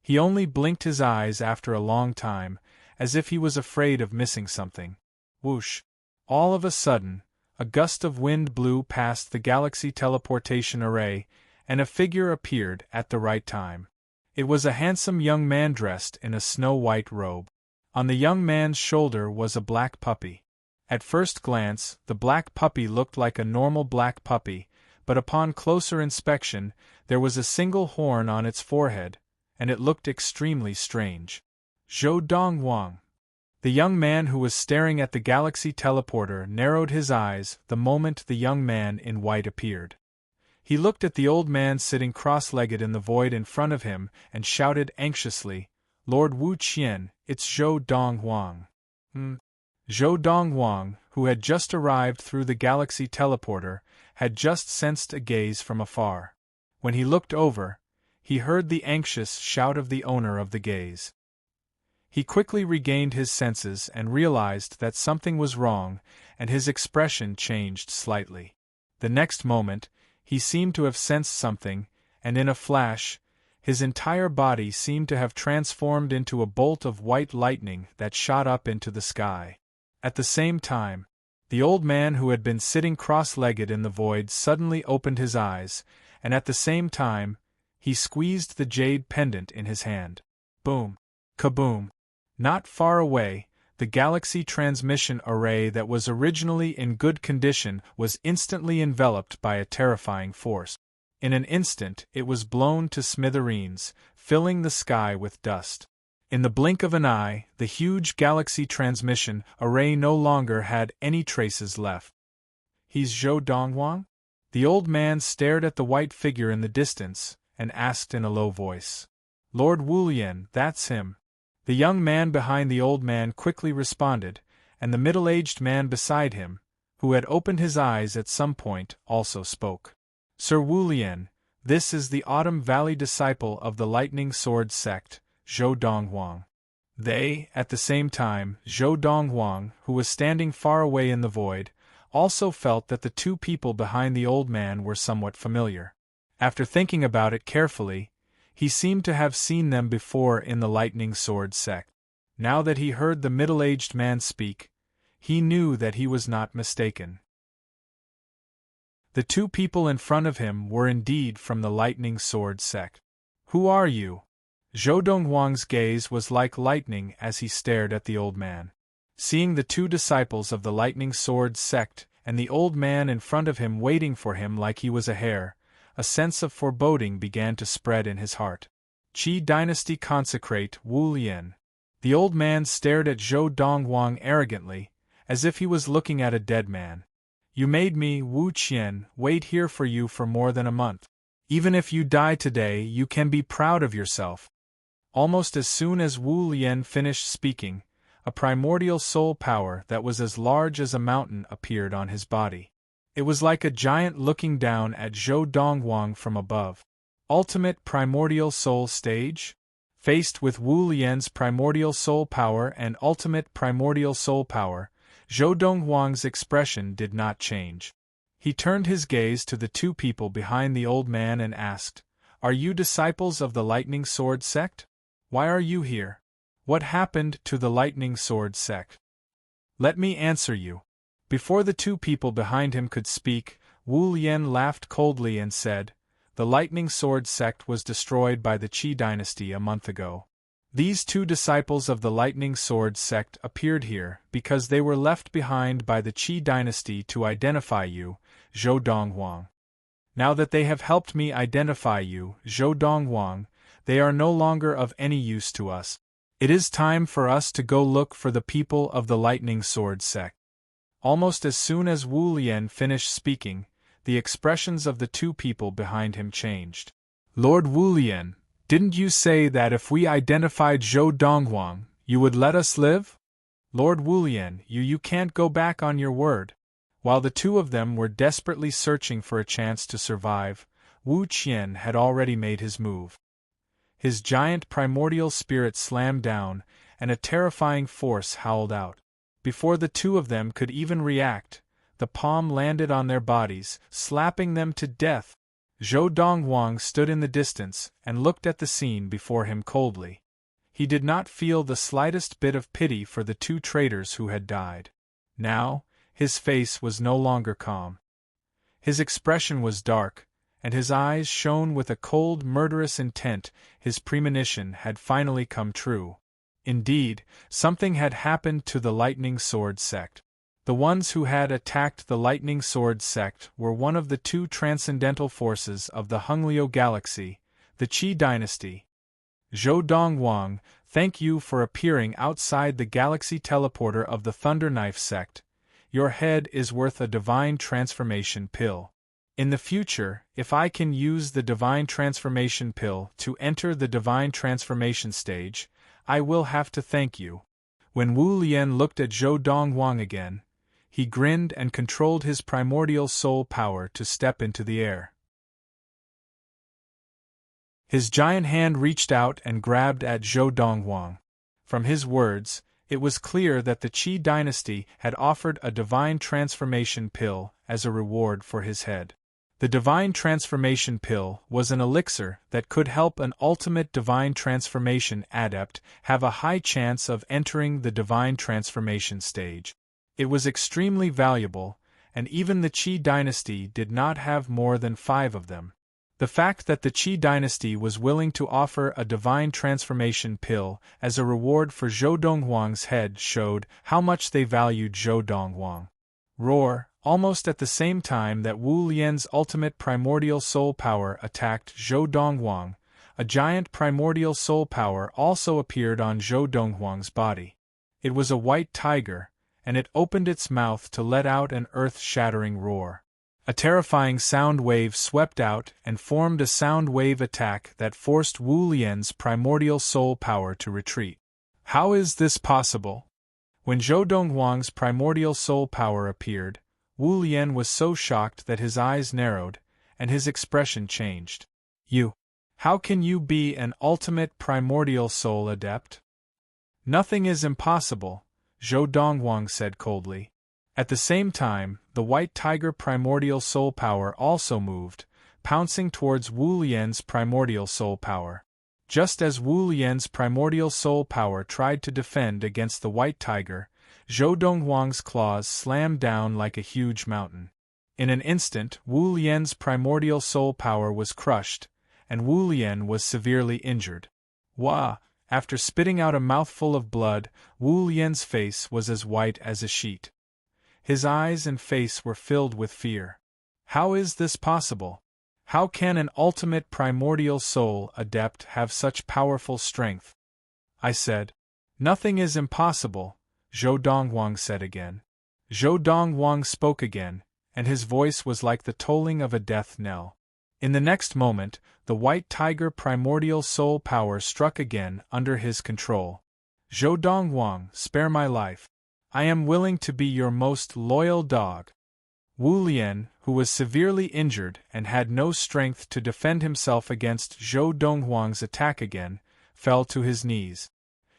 He only blinked his eyes after a long time, as if he was afraid of missing something. Whoosh! All of a sudden, a gust of wind blew past the galaxy teleportation array, and a figure appeared at the right time. It was a handsome young man dressed in a snow-white robe. On the young man's shoulder was a black puppy. At first glance, the black puppy looked like a normal black puppy, but upon closer inspection, there was a single horn on its forehead, and it looked extremely strange. Zhou Donghuang. The young man who was staring at the galaxy teleporter narrowed his eyes the moment the young man in white appeared. He looked at the old man sitting cross-legged in the void in front of him and shouted anxiously, "Lord Wu Qian, it's Zhou Donghuang." Zhou Donghuang, who had just arrived through the galaxy teleporter, had just sensed a gaze from afar. When he looked over, he heard the anxious shout of the owner of the gaze. He quickly regained his senses and realized that something was wrong, and his expression changed slightly. The next moment, he seemed to have sensed something, and in a flash, his entire body seemed to have transformed into a bolt of white lightning that shot up into the sky. At the same time, the old man who had been sitting cross-legged in the void suddenly opened his eyes, and at the same time, he squeezed the jade pendant in his hand. Boom! Kaboom! Not far away, the galaxy transmission array that was originally in good condition was instantly enveloped by a terrifying force. In an instant, it was blown to smithereens, filling the sky with dust. In the blink of an eye, the huge galaxy transmission array no longer had any traces left. "He's Zhou Donghuang?" The old man stared at the white figure in the distance, and asked in a low voice. "Lord Wulian, that's him." The young man behind the old man quickly responded, and the middle-aged man beside him, who had opened his eyes at some point, also spoke. "Sir Wulian, This is the Autumn Valley disciple of the Lightning Sword sect, Zhou Donghuang. They, at the same time, Zhou Donghuang, who was standing far away in the void, also felt that the two people behind the old man were somewhat familiar. After thinking about it carefully, he seemed to have seen them before in the Lightning Sword sect. Now that he heard the middle-aged man speak, he knew that he was not mistaken. The two people in front of him were indeed from the Lightning Sword sect. "Who are you?" Zhou Donghuang's gaze was like lightning as he stared at the old man. Seeing the two disciples of the Lightning Sword sect and the old man in front of him waiting for him like he was a hare, a sense of foreboding began to spread in his heart. Qi Dynasty Consecrate Wu Lian. The old man stared at Zhou Donghuang arrogantly, as if he was looking at a dead man. "You made me, Wu Qian, wait here for you for more than a month. Even if you die today, you can be proud of yourself." Almost as soon as Wu Lian finished speaking, a primordial soul power that was as large as a mountain appeared on his body. It was like a giant looking down at Zhou Donghuang from above. Ultimate Primordial Soul Stage? Faced with Wu Lian's primordial soul power and ultimate primordial soul power, Zhou Donghuang's expression did not change. He turned his gaze to the two people behind the old man and asked, "Are you disciples of the Lightning Sword sect? Why are you here? What happened to the Lightning Sword sect?" "Let me answer you." Before the two people behind him could speak, Wu Lian laughed coldly and said, "The Lightning Sword sect was destroyed by the Qi dynasty a month ago. These two disciples of the Lightning Sword sect appeared here because they were left behind by the Qi dynasty to identify you, Zhou Donghuang. Now that they have helped me identify you, Zhou Donghuang, they are no longer of any use to us. It is time for us to go look for the people of the Lightning Sword sect." Almost as soon as Wu Lian finished speaking, the expressions of the two people behind him changed. "Lord Wu Lian, didn't you say that if we identified Zhou Donghuang, you would let us live?" "Lord Wu Lian, you can't go back on your word." While the two of them were desperately searching for a chance to survive, Wu Qian had already made his move. His giant primordial spirit slammed down, and a terrifying force howled out. Before the two of them could even react, the palm landed on their bodies, slapping them to death. Zhou Donghuang stood in the distance and looked at the scene before him coldly. He did not feel the slightest bit of pity for the two traitors who had died. Now, his face was no longer calm. His expression was dark, and his eyes shone with a cold, murderous intent. His premonition had finally come true. Indeed, something had happened to the Lightning Sword sect. The ones who had attacked the Lightning Sword sect were one of the two transcendental forces of the Hongliu Galaxy, the Qi dynasty. "Zhou Donghuang, thank you for appearing outside the galaxy teleporter of the Thunderknife sect. Your head is worth a divine transformation pill. In the future, if I can use the divine transformation pill to enter the divine transformation stage, I will have to thank you." When Wu Lian looked at Zhou Donghuang again, he grinned and controlled his primordial soul power to step into the air. His giant hand reached out and grabbed at Zhou Donghuang. From his words, it was clear that the Qi dynasty had offered a divine transformation pill as a reward for his head. The divine transformation pill was an elixir that could help an ultimate divine transformation adept have a high chance of entering the divine transformation stage. It was extremely valuable, and even the Qi dynasty did not have more than 5 of them. The fact that the Qi dynasty was willing to offer a divine transformation pill as a reward for Zhou Donghuang's head showed how much they valued Zhou Donghuang. Roar! Almost at the same time that Wu Lian's ultimate primordial soul power attacked Zhou Donghuang, a giant primordial soul power also appeared on Zhou Donghuang's body. It was a white tiger, and it opened its mouth to let out an earth-shattering roar. A terrifying sound wave swept out and formed a sound wave attack that forced Wu Lian's primordial soul power to retreat. How is this possible? When Zhou Donghuang's primordial soul power appeared, Wu Lian was so shocked that his eyes narrowed, and his expression changed. You. How can you be an ultimate primordial soul adept? Nothing is impossible, Zhou Donghuang said coldly. At the same time, the white tiger primordial soul power also moved, pouncing towards Wu Lian's primordial soul power. Just as Wu Lian's primordial soul power tried to defend against the white tiger, Zhou Donghuang's claws slammed down like a huge mountain. In an instant, Wu Lian's primordial soul power was crushed, and Wu Lian was severely injured. Wah! After spitting out a mouthful of blood, Wu Lian's face was as white as a sheet. His eyes and face were filled with fear. How is this possible? How can an ultimate primordial soul adept have such powerful strength? I said. Nothing is impossible, Zhou Donghuang said again. Zhou Donghuang spoke again, and his voice was like the tolling of a death knell. In the next moment, the white tiger primordial soul power struck again under his control. Zhou Donghuang, spare my life. I am willing to be your most loyal dog. Wu Lian, who was severely injured and had no strength to defend himself against Zhou Donghuang's attack again, fell to his knees.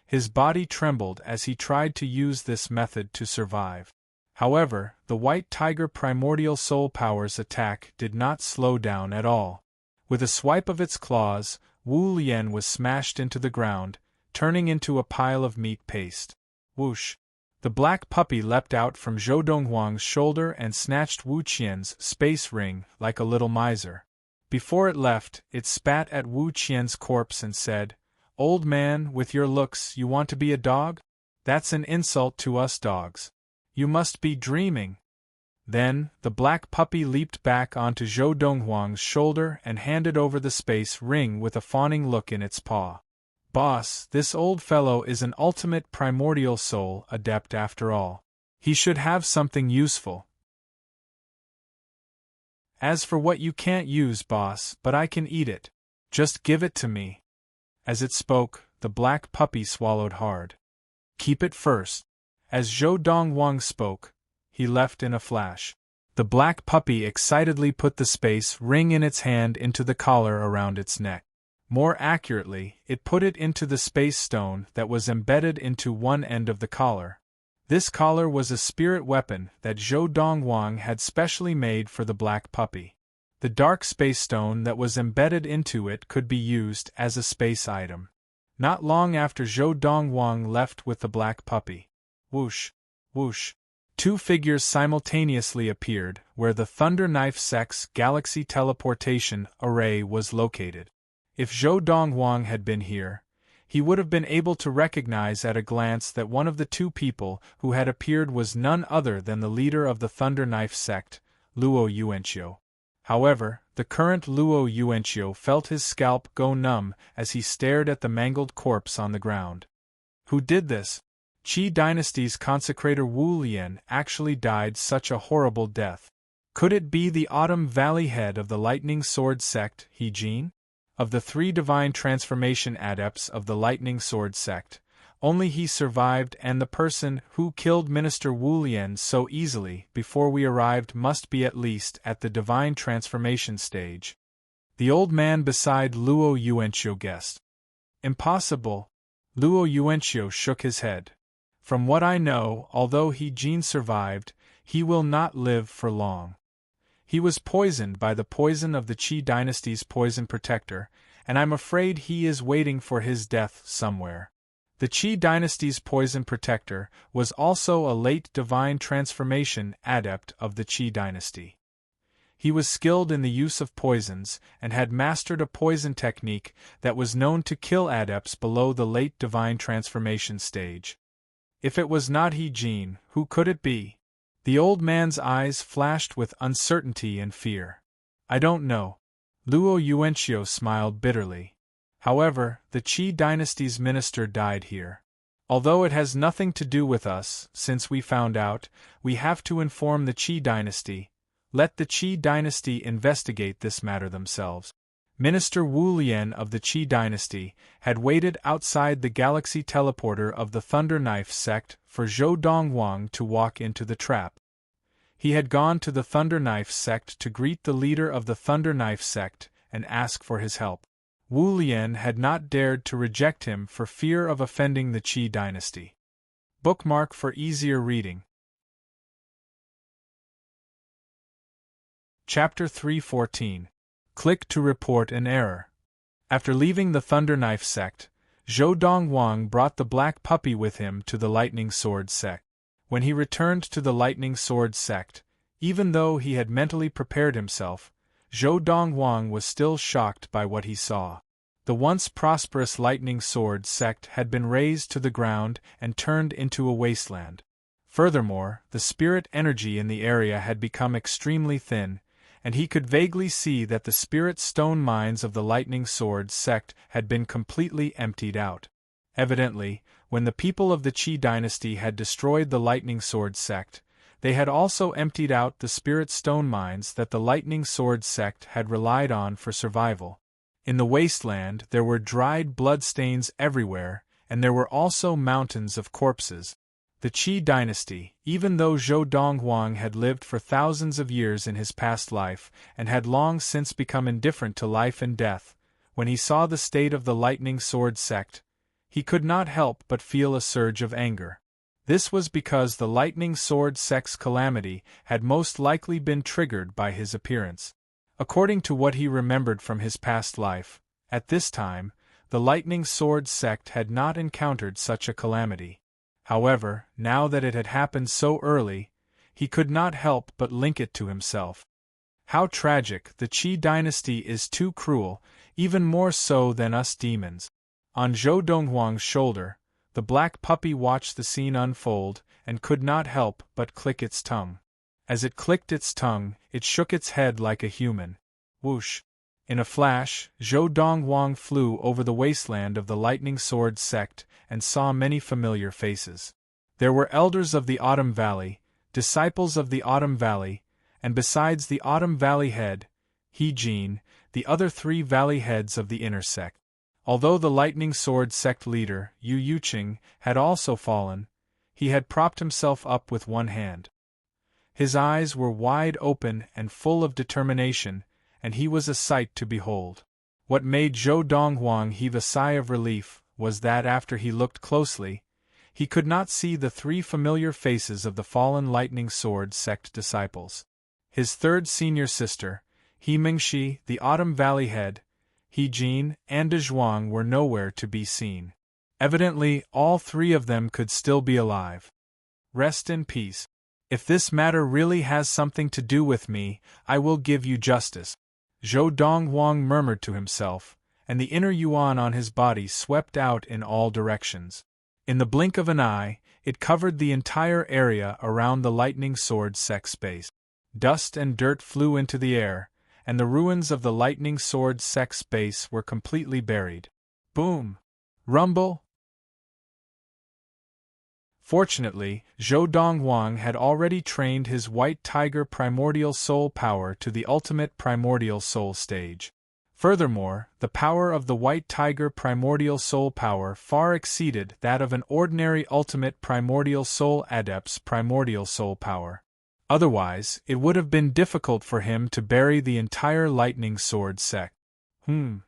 His body trembled as he tried to use this method to survive. However, the white tiger primordial soul power's attack did not slow down at all. With a swipe of its claws, Wu Lian was smashed into the ground, turning into a pile of meat paste. Whoosh! The black puppy leapt out from Zhou Donghuang's shoulder and snatched Wu Qian's space ring like a little miser. Before it left, it spat at Wu Qian's corpse and said, "Old man, with your looks, you want to be a dog? That's an insult to us dogs. You must be dreaming." Then, the black puppy leaped back onto Zhou Donghuang's shoulder and handed over the space ring with a fawning look in its paw. "Boss, this old fellow is an ultimate primordial soul adept after all. He should have something useful. As for what you can't use, boss, but I can eat it. Just give it to me." As it spoke, the black puppy swallowed hard. "Keep it first." As Zhou Donghuang spoke, he left in a flash. The black puppy excitedly put the space ring in its hand into the collar around its neck. More accurately, it put it into the space stone that was embedded into one end of the collar. This collar was a spirit weapon that Zhou Donghuang had specially made for the black puppy. The dark space stone that was embedded into it could be used as a space item. Not long after Zhou Donghuang left with the black puppy. Whoosh! Whoosh! Two figures simultaneously appeared where the Thunder Knife Sect's galaxy teleportation array was located. If Zhou Donghuang had been here, he would have been able to recognize at a glance that one of the two people who had appeared was none other than the leader of the Thunder Knife Sect, Luo Yuanqiu. However, the current Luo Yuanqiu felt his scalp go numb as he stared at the mangled corpse on the ground. Who did this? Qi Dynasty's consecrator Wu Lian actually died such a horrible death. Could it be the Autumn Valley head of the Lightning Sword Sect, He Jin? Of the 3 divine transformation adepts of the Lightning Sword Sect, only he survived, and the person who killed Minister Wu Lian so easily before we arrived must be at least at the divine transformation stage. The old man beside Luo Yuanqiu guessed. Impossible. Luo Yuanqiu shook his head. From what I know, although He Jin survived, he will not live for long. He was poisoned by the poison of the Qi Dynasty's poison protector, and I'm afraid he is waiting for his death somewhere. The Qi Dynasty's poison protector was also a late divine transformation adept of the Qi Dynasty. He was skilled in the use of poisons and had mastered a poison technique that was known to kill adepts below the late divine transformation stage. If it was not He Jin, who could it be? The old man's eyes flashed with uncertainty and fear. I don't know. Luo Yuanqiu smiled bitterly. However, the Qi Dynasty's minister died here. Although it has nothing to do with us, since we found out, we have to inform the Qi Dynasty. Let the Qi Dynasty investigate this matter themselves. Minister Wu Lian of the Qi Dynasty had waited outside the galaxy teleporter of the Thunder Knife Sect for Zhou Donghuang to walk into the trap. He had gone to the Thunder Knife Sect to greet the leader of the Thunder Knife Sect and ask for his help. Wu Lian had not dared to reject him for fear of offending the Qi dynasty. Bookmark for easier reading. Chapter 314. Click to report an error. After leaving the Thunder Knife sect, Zhou Donghuang brought the black puppy with him to the Lightning Sword sect. When he returned to the Lightning Sword sect, even though he had mentally prepared himself, Zhou Donghuang was still shocked by what he saw. The once prosperous Lightning Sword sect had been razed to the ground and turned into a wasteland. Furthermore, the spirit energy in the area had become extremely thin, and he could vaguely see that the spirit stone mines of the Lightning Sword sect had been completely emptied out. Evidently, when the people of the Qi dynasty had destroyed the Lightning Sword sect, they had also emptied out the spirit stone mines that the Lightning Sword sect had relied on for survival. In the wasteland there were dried bloodstains everywhere, and there were also mountains of corpses. The Qi dynasty, even though Zhou Donghuang had lived for thousands of years in his past life and had long since become indifferent to life and death, when he saw the state of the Lightning Sword sect, he could not help but feel a surge of anger. This was because the Lightning Sword sect's calamity had most likely been triggered by his appearance. According to what he remembered from his past life, at this time, the Lightning Sword sect had not encountered such a calamity. However, now that it had happened so early, he could not help but link it to himself. How tragic, the Qi dynasty is too cruel, even more so than us demons. On Zhou Donghuang's shoulder, the black puppy watched the scene unfold and could not help but click its tongue. As it clicked its tongue, it shook its head like a human. Whoosh! In a flash, Zhou Donghuang flew over the wasteland of the Lightning Sword sect and saw many familiar faces. There were elders of the Autumn Valley, disciples of the Autumn Valley, and besides the Autumn Valley head, He Jin, the other 3 valley heads of the inner sect. Although the Lightning Sword sect leader, Yu Yuqing, had also fallen, he had propped himself up with one hand. His eyes were wide open and full of determination, and he was a sight to behold. What made Zhou Donghuang heave a sigh of relief was that after he looked closely, he could not see the 3 familiar faces of the fallen Lightning Sword sect disciples. His 3rd senior sister, He Mingxi, the Autumn Valley head, He Jin, and De Zhuang were nowhere to be seen. Evidently, all 3 of them could still be alive. Rest in peace. If this matter really has something to do with me, I will give you justice. Zhou Donghuang murmured to himself, and the inner yuan on his body swept out in all directions. In the blink of an eye, it covered the entire area around the Lightning Sword sect's base. Dust and dirt flew into the air, and the ruins of the Lightning Sword sect's base were completely buried. Boom! Rumble! Fortunately, Zhou Donghuang had already trained his White Tiger Primordial Soul power to the ultimate Primordial Soul stage. Furthermore, the power of the White Tiger Primordial Soul power far exceeded that of an ordinary Ultimate Primordial Soul Adept's Primordial Soul power. Otherwise, it would have been difficult for him to bury the entire Lightning Sword sect. In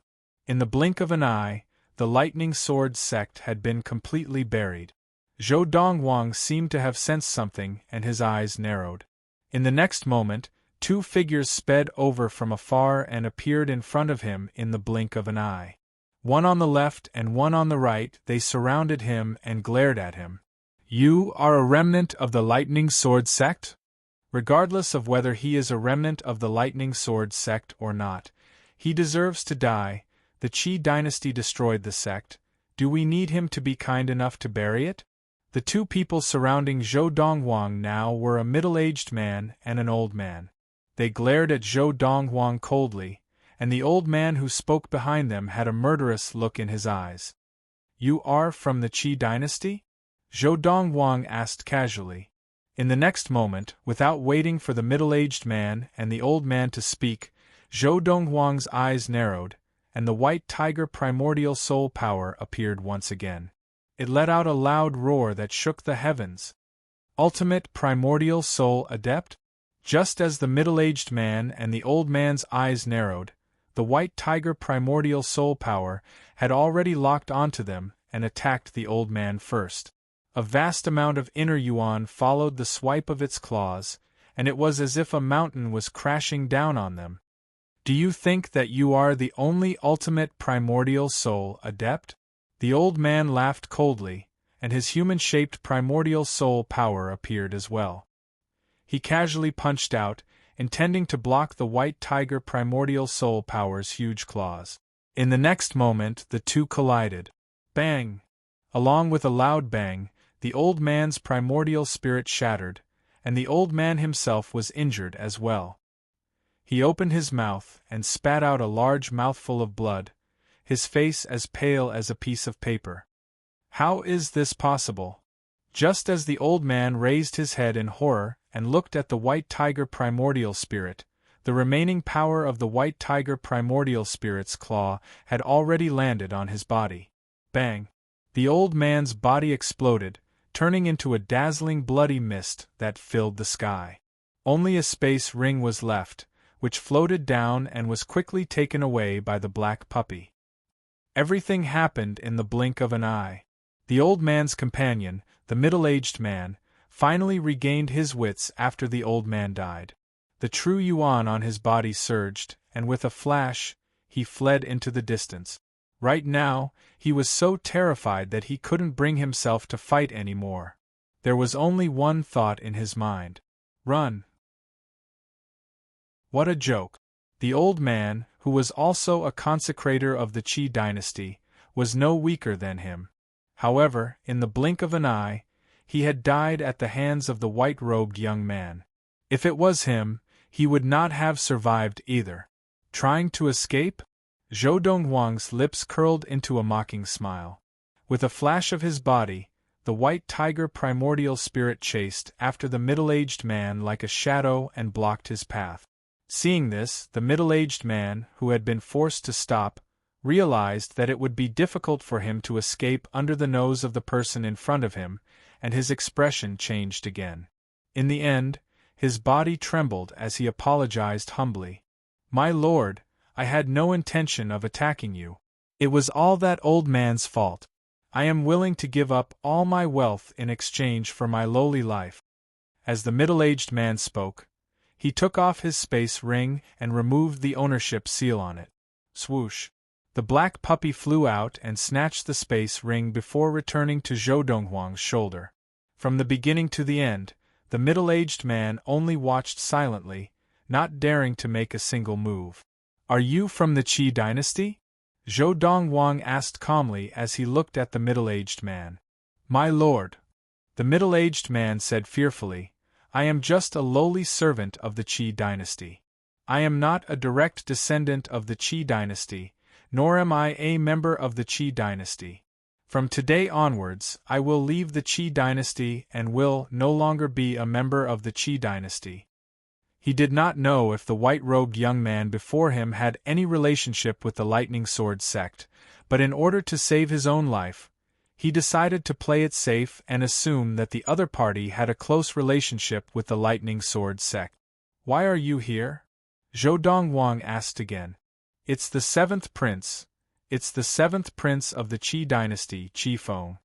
the blink of an eye, the Lightning Sword sect had been completely buried. Zhou Donghuang seemed to have sensed something, and his eyes narrowed. In the next moment, 2 figures sped over from afar and appeared in front of him in the blink of an eye. One on the left and one on the right, they surrounded him and glared at him. You are a remnant of the Lightning Sword sect? Regardless of whether he is a remnant of the Lightning Sword sect or not, he deserves to die. The Qi dynasty destroyed the sect. Do we need him to be kind enough to bury it? The 2 people surrounding Zhou Donghuang now were a middle-aged man and an old man. They glared at Zhou Donghuang coldly, and the old man who spoke behind them had a murderous look in his eyes. You are from the Qi dynasty? Zhou Donghuang asked casually. In the next moment, without waiting for the middle-aged man and the old man to speak, Zhou Donghuang's eyes narrowed, and the White Tiger Primordial Soul power appeared once again. It let out a loud roar that shook the heavens. Ultimate Primordial Soul Adept? Just as the middle-aged man and the old man's eyes narrowed, the white tiger primordial soul power had already locked onto them and attacked the old man first. A vast amount of inner yuan followed the swipe of its claws, and it was as if a mountain was crashing down on them. Do you think that you are the only ultimate primordial soul adept? The old man laughed coldly, and his human-shaped primordial soul power appeared as well. He casually punched out, intending to block the white tiger primordial soul power's huge claws. In the next moment, the two collided. Bang! Along with a loud bang, the old man's primordial spirit shattered, and the old man himself was injured as well. He opened his mouth and spat out a large mouthful of blood, his face as pale as a piece of paper. How is this possible? Just as the old man raised his head in horror and looked at the white tiger primordial spirit, the remaining power of the white tiger primordial spirit's claw had already landed on his body. Bang! The old man's body exploded, turning into a dazzling bloody mist that filled the sky. Only a space ring was left, which floated down and was quickly taken away by the black puppy. Everything happened in the blink of an eye. The old man's companion, the middle-aged man, finally regained his wits after the old man died. The true yuan on his body surged, and with a flash, he fled into the distance. Right now, he was so terrified that he couldn't bring himself to fight anymore. There was only one thought in his mind. Run! What a joke! The old man, who was also a consecrator of the Qi dynasty, was no weaker than him. However, in the blink of an eye, he had died at the hands of the white-robed young man. If it was him, he would not have survived either. Trying to escape? Zhou Donghuang's lips curled into a mocking smile. With a flash of his body, the white tiger primordial spirit chased after the middle-aged man like a shadow and blocked his path. Seeing this, the middle-aged man, who had been forced to stop, realized that it would be difficult for him to escape under the nose of the person in front of him, and his expression changed again. In the end, his body trembled as he apologized humbly. "My lord, I had no intention of attacking you. It was all that old man's fault. I am willing to give up all my wealth in exchange for my lowly life." As the middle-aged man spoke, he took off his space ring and removed the ownership seal on it. Swoosh! The black puppy flew out and snatched the space ring before returning to Zhou Donghuang's shoulder. From the beginning to the end, the middle-aged man only watched silently, not daring to make a single move. "Are you from the Qi dynasty?" Zhou Donghuang asked calmly as he looked at the middle-aged man. "My lord," the middle-aged man said fearfully, "I am just a lowly servant of the Qi dynasty. I am not a direct descendant of the Qi dynasty, nor am I a member of the Qi dynasty. From today onwards, I will leave the Qi dynasty and will no longer be a member of the Qi dynasty." He did not know if the white-robed young man before him had any relationship with the Lightning Sword sect, but in order to save his own life, he decided to play it safe and assume that the other party had a close relationship with the Lightning Sword sect. "Why are you here?" Zhou Donghuang asked again. "It's the seventh prince. It's the seventh prince of the Qi dynasty, Qi Feng.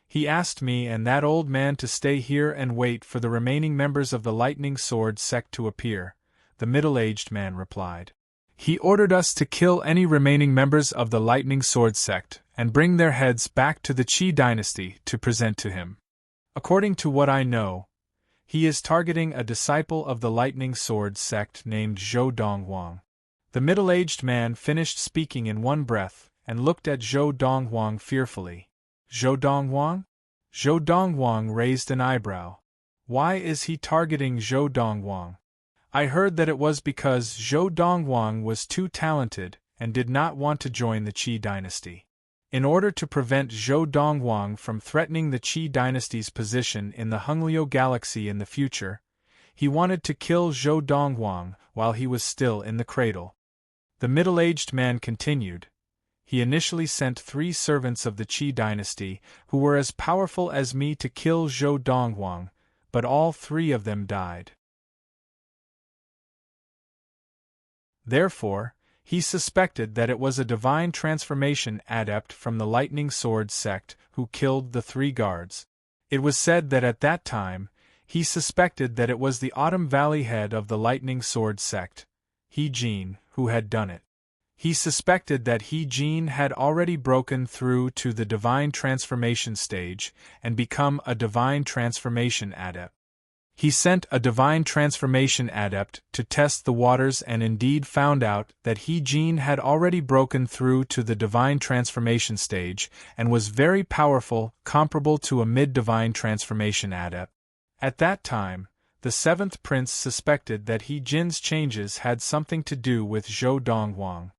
He asked me and that old man to stay here and wait for the remaining members of the Lightning Sword sect to appear," the middle-aged man replied. "He ordered us to kill any remaining members of the Lightning Sword sect and bring their heads back to the Qi dynasty to present to him. According to what I know, he is targeting a disciple of the Lightning Sword sect named Zhou Donghuang." The middle-aged man finished speaking in one breath and looked at Zhou Donghuang fearfully. "Zhou Donghuang?" Zhou Donghuang raised an eyebrow. "Why is he targeting Zhou Donghuang? I heard that it was because Zhou Donghuang was too talented and did not want to join the Qi dynasty. In order to prevent Zhou Donghuang from threatening the Qi dynasty's position in the Hongliu galaxy in the future, he wanted to kill Zhou Donghuang while he was still in the cradle." The middle-aged man continued. "He initially sent 3 servants of the Qi dynasty who were as powerful as me to kill Zhou Donghuang, but all 3 of them died. Therefore, He suspected that it was a divine transformation adept from the Lightning Sword sect who killed the 3 guards. It was said that at that time, he suspected that it was the Autumn Valley head of the Lightning Sword sect, He Jin, who had done it. He suspected that He Jin had already broken through to the divine transformation stage and become a divine transformation adept. He sent a divine transformation adept to test the waters and indeed found out that He Jin had already broken through to the divine transformation stage and was very powerful, comparable to a mid-divine transformation adept. At that time, the 7th prince suspected that He Jin's changes had something to do with Zhou Donghuang.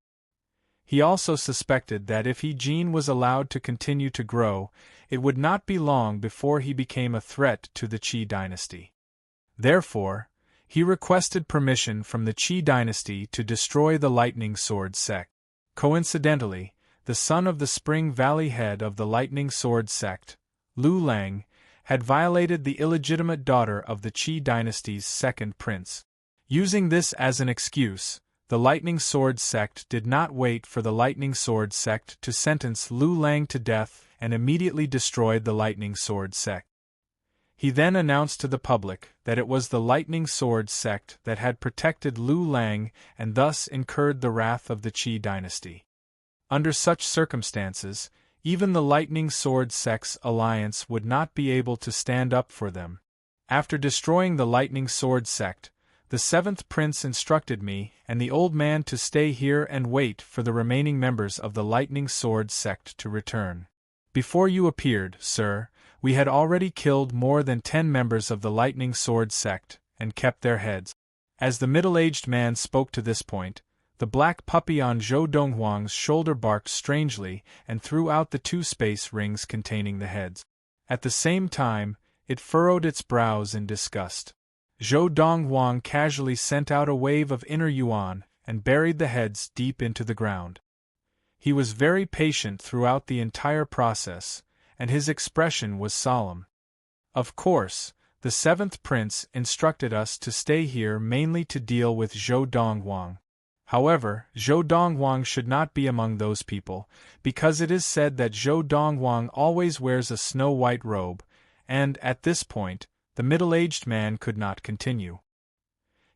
He also suspected that if He Jin was allowed to continue to grow, it would not be long before he became a threat to the Qi dynasty. Therefore, he requested permission from the Qi dynasty to destroy the Lightning Sword sect. Coincidentally, the son of the Spring Valley head of the Lightning Sword sect, Lu Lang, had violated the illegitimate daughter of the Qi dynasty's 2nd prince. Using this as an excuse, the Lightning Sword sect did not wait for the Lightning Sword sect to sentence Lu Lang to death and immediately destroyed the Lightning Sword sect. He then announced to the public that it was the Lightning Sword sect that had protected Lu Lang and thus incurred the wrath of the Qi dynasty. Under such circumstances, even the Lightning Sword sect's alliance would not be able to stand up for them. After destroying the Lightning Sword sect, the 7th prince instructed me and the old man to stay here and wait for the remaining members of the Lightning Sword sect to return. Before you appeared, sir, we had already killed more than 10 members of the Lightning Sword sect, and kept their heads. As the middle-aged man spoke to this point, the black puppy on Zhou Donghuang's shoulder barked strangely and threw out the 2 space rings containing the heads. At the same time, it furrowed its brows in disgust. Zhou Donghuang casually sent out a wave of inner yuan and buried the heads deep into the ground. He was very patient throughout the entire process, and his expression was solemn. Of course, the 7th prince instructed us to stay here mainly to deal with Zhou Donghuang. However, Zhou Donghuang should not be among those people, because it is said that Zhou Donghuang always wears a snow-white robe, and, at this point, the middle-aged man could not continue.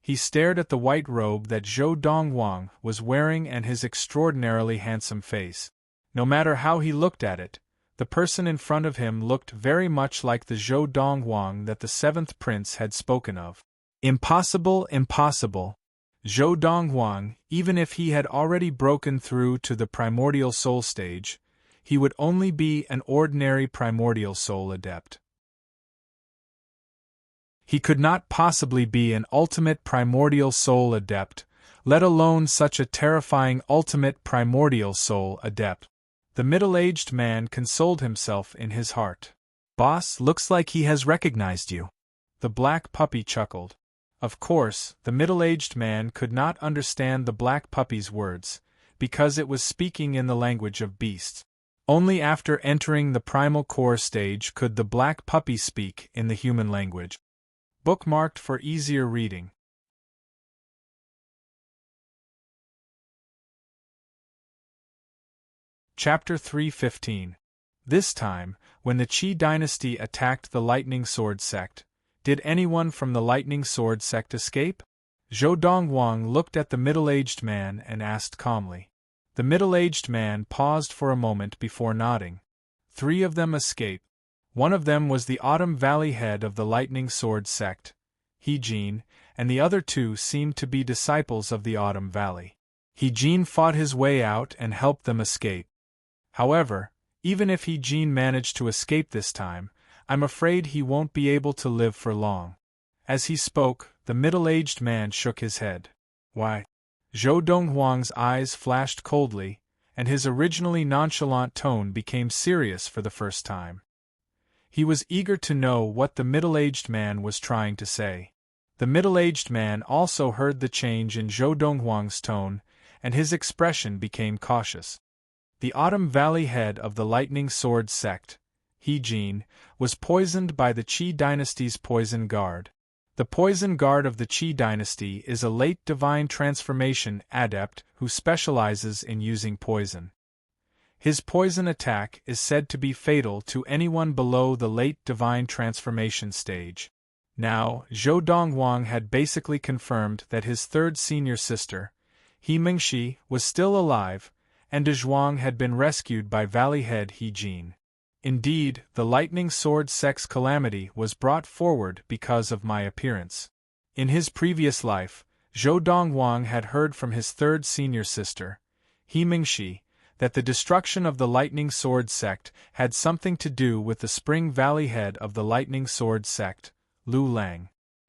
He stared at the white robe that Zhou Donghuang was wearing and his extraordinarily handsome face. No matter how he looked at it, the person in front of him looked very much like the Zhou Donghuang that the 7th prince had spoken of. Impossible, impossible. Zhou Donghuang, even if he had already broken through to the primordial soul stage, he would only be an ordinary primordial soul adept. He could not possibly be an ultimate primordial soul adept, let alone such a terrifying ultimate primordial soul adept. The middle-aged man consoled himself in his heart. "Boss, looks like he has recognized you." The black puppy chuckled. Of course, the middle-aged man could not understand the black puppy's words, because it was speaking in the language of beasts. Only after entering the primal core stage could the black puppy speak in the human language. Bookmarked for easier reading. Chapter 315. This time, when the Qi dynasty attacked the Lightning Sword sect, did anyone from the Lightning Sword sect escape? Zhou Donghuang looked at the middle-aged man and asked calmly. The middle-aged man paused for a moment before nodding. 3 of them escaped. One of them was the Autumn Valley head of the Lightning Sword sect, He Jin, and the other 2 seemed to be disciples of the Autumn Valley. He Jin fought his way out and helped them escape. However, even if He Jin managed to escape this time, I'm afraid he won't be able to live for long. As he spoke, the middle-aged man shook his head. Why? Zhou Donghuang's eyes flashed coldly, and his originally nonchalant tone became serious for the first time. He was eager to know what the middle-aged man was trying to say. The middle-aged man also heard the change in Zhou Donghuang's tone, and his expression became cautious. The Autumn Valley head of the Lightning Sword sect, He Jin, was poisoned by the Qi dynasty's poison guard. The Poison Guard of the Qi dynasty is a late divine transformation adept who specializes in using poison. His poison attack is said to be fatal to anyone below the late divine transformation stage. Now, Zhou Donghuang had basically confirmed that his third senior sister, He Mingxi, was still alive, and De Zhuang had been rescued by Valley Head He Jin. Indeed, the lightning sword sex calamity was brought forward because of my appearance. In his previous life, Zhou Donghuang had heard from his third senior sister, He Mingxi, that the destruction of the lightning sword sect had something to do with the Spring Valley head of the lightning sword sect, Lu Lang.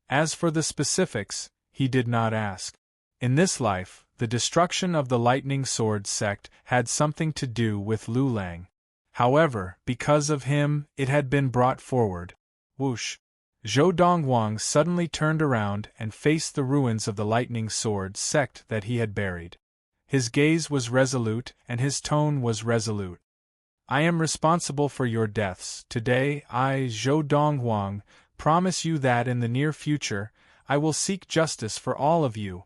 As for the specifics, he did not ask. In this life, the destruction of the lightning sword sect had something to do with Lu Lang. However, because of him, it had been brought forward. Whoosh! Zhou Donghuang suddenly turned around and faced the ruins of the lightning sword sect that he had buried. His gaze was resolute and his tone was resolute. I am responsible for your deaths. Today, I, Zhou Donghuang, promise you that in the near future, I will seek justice for all of you.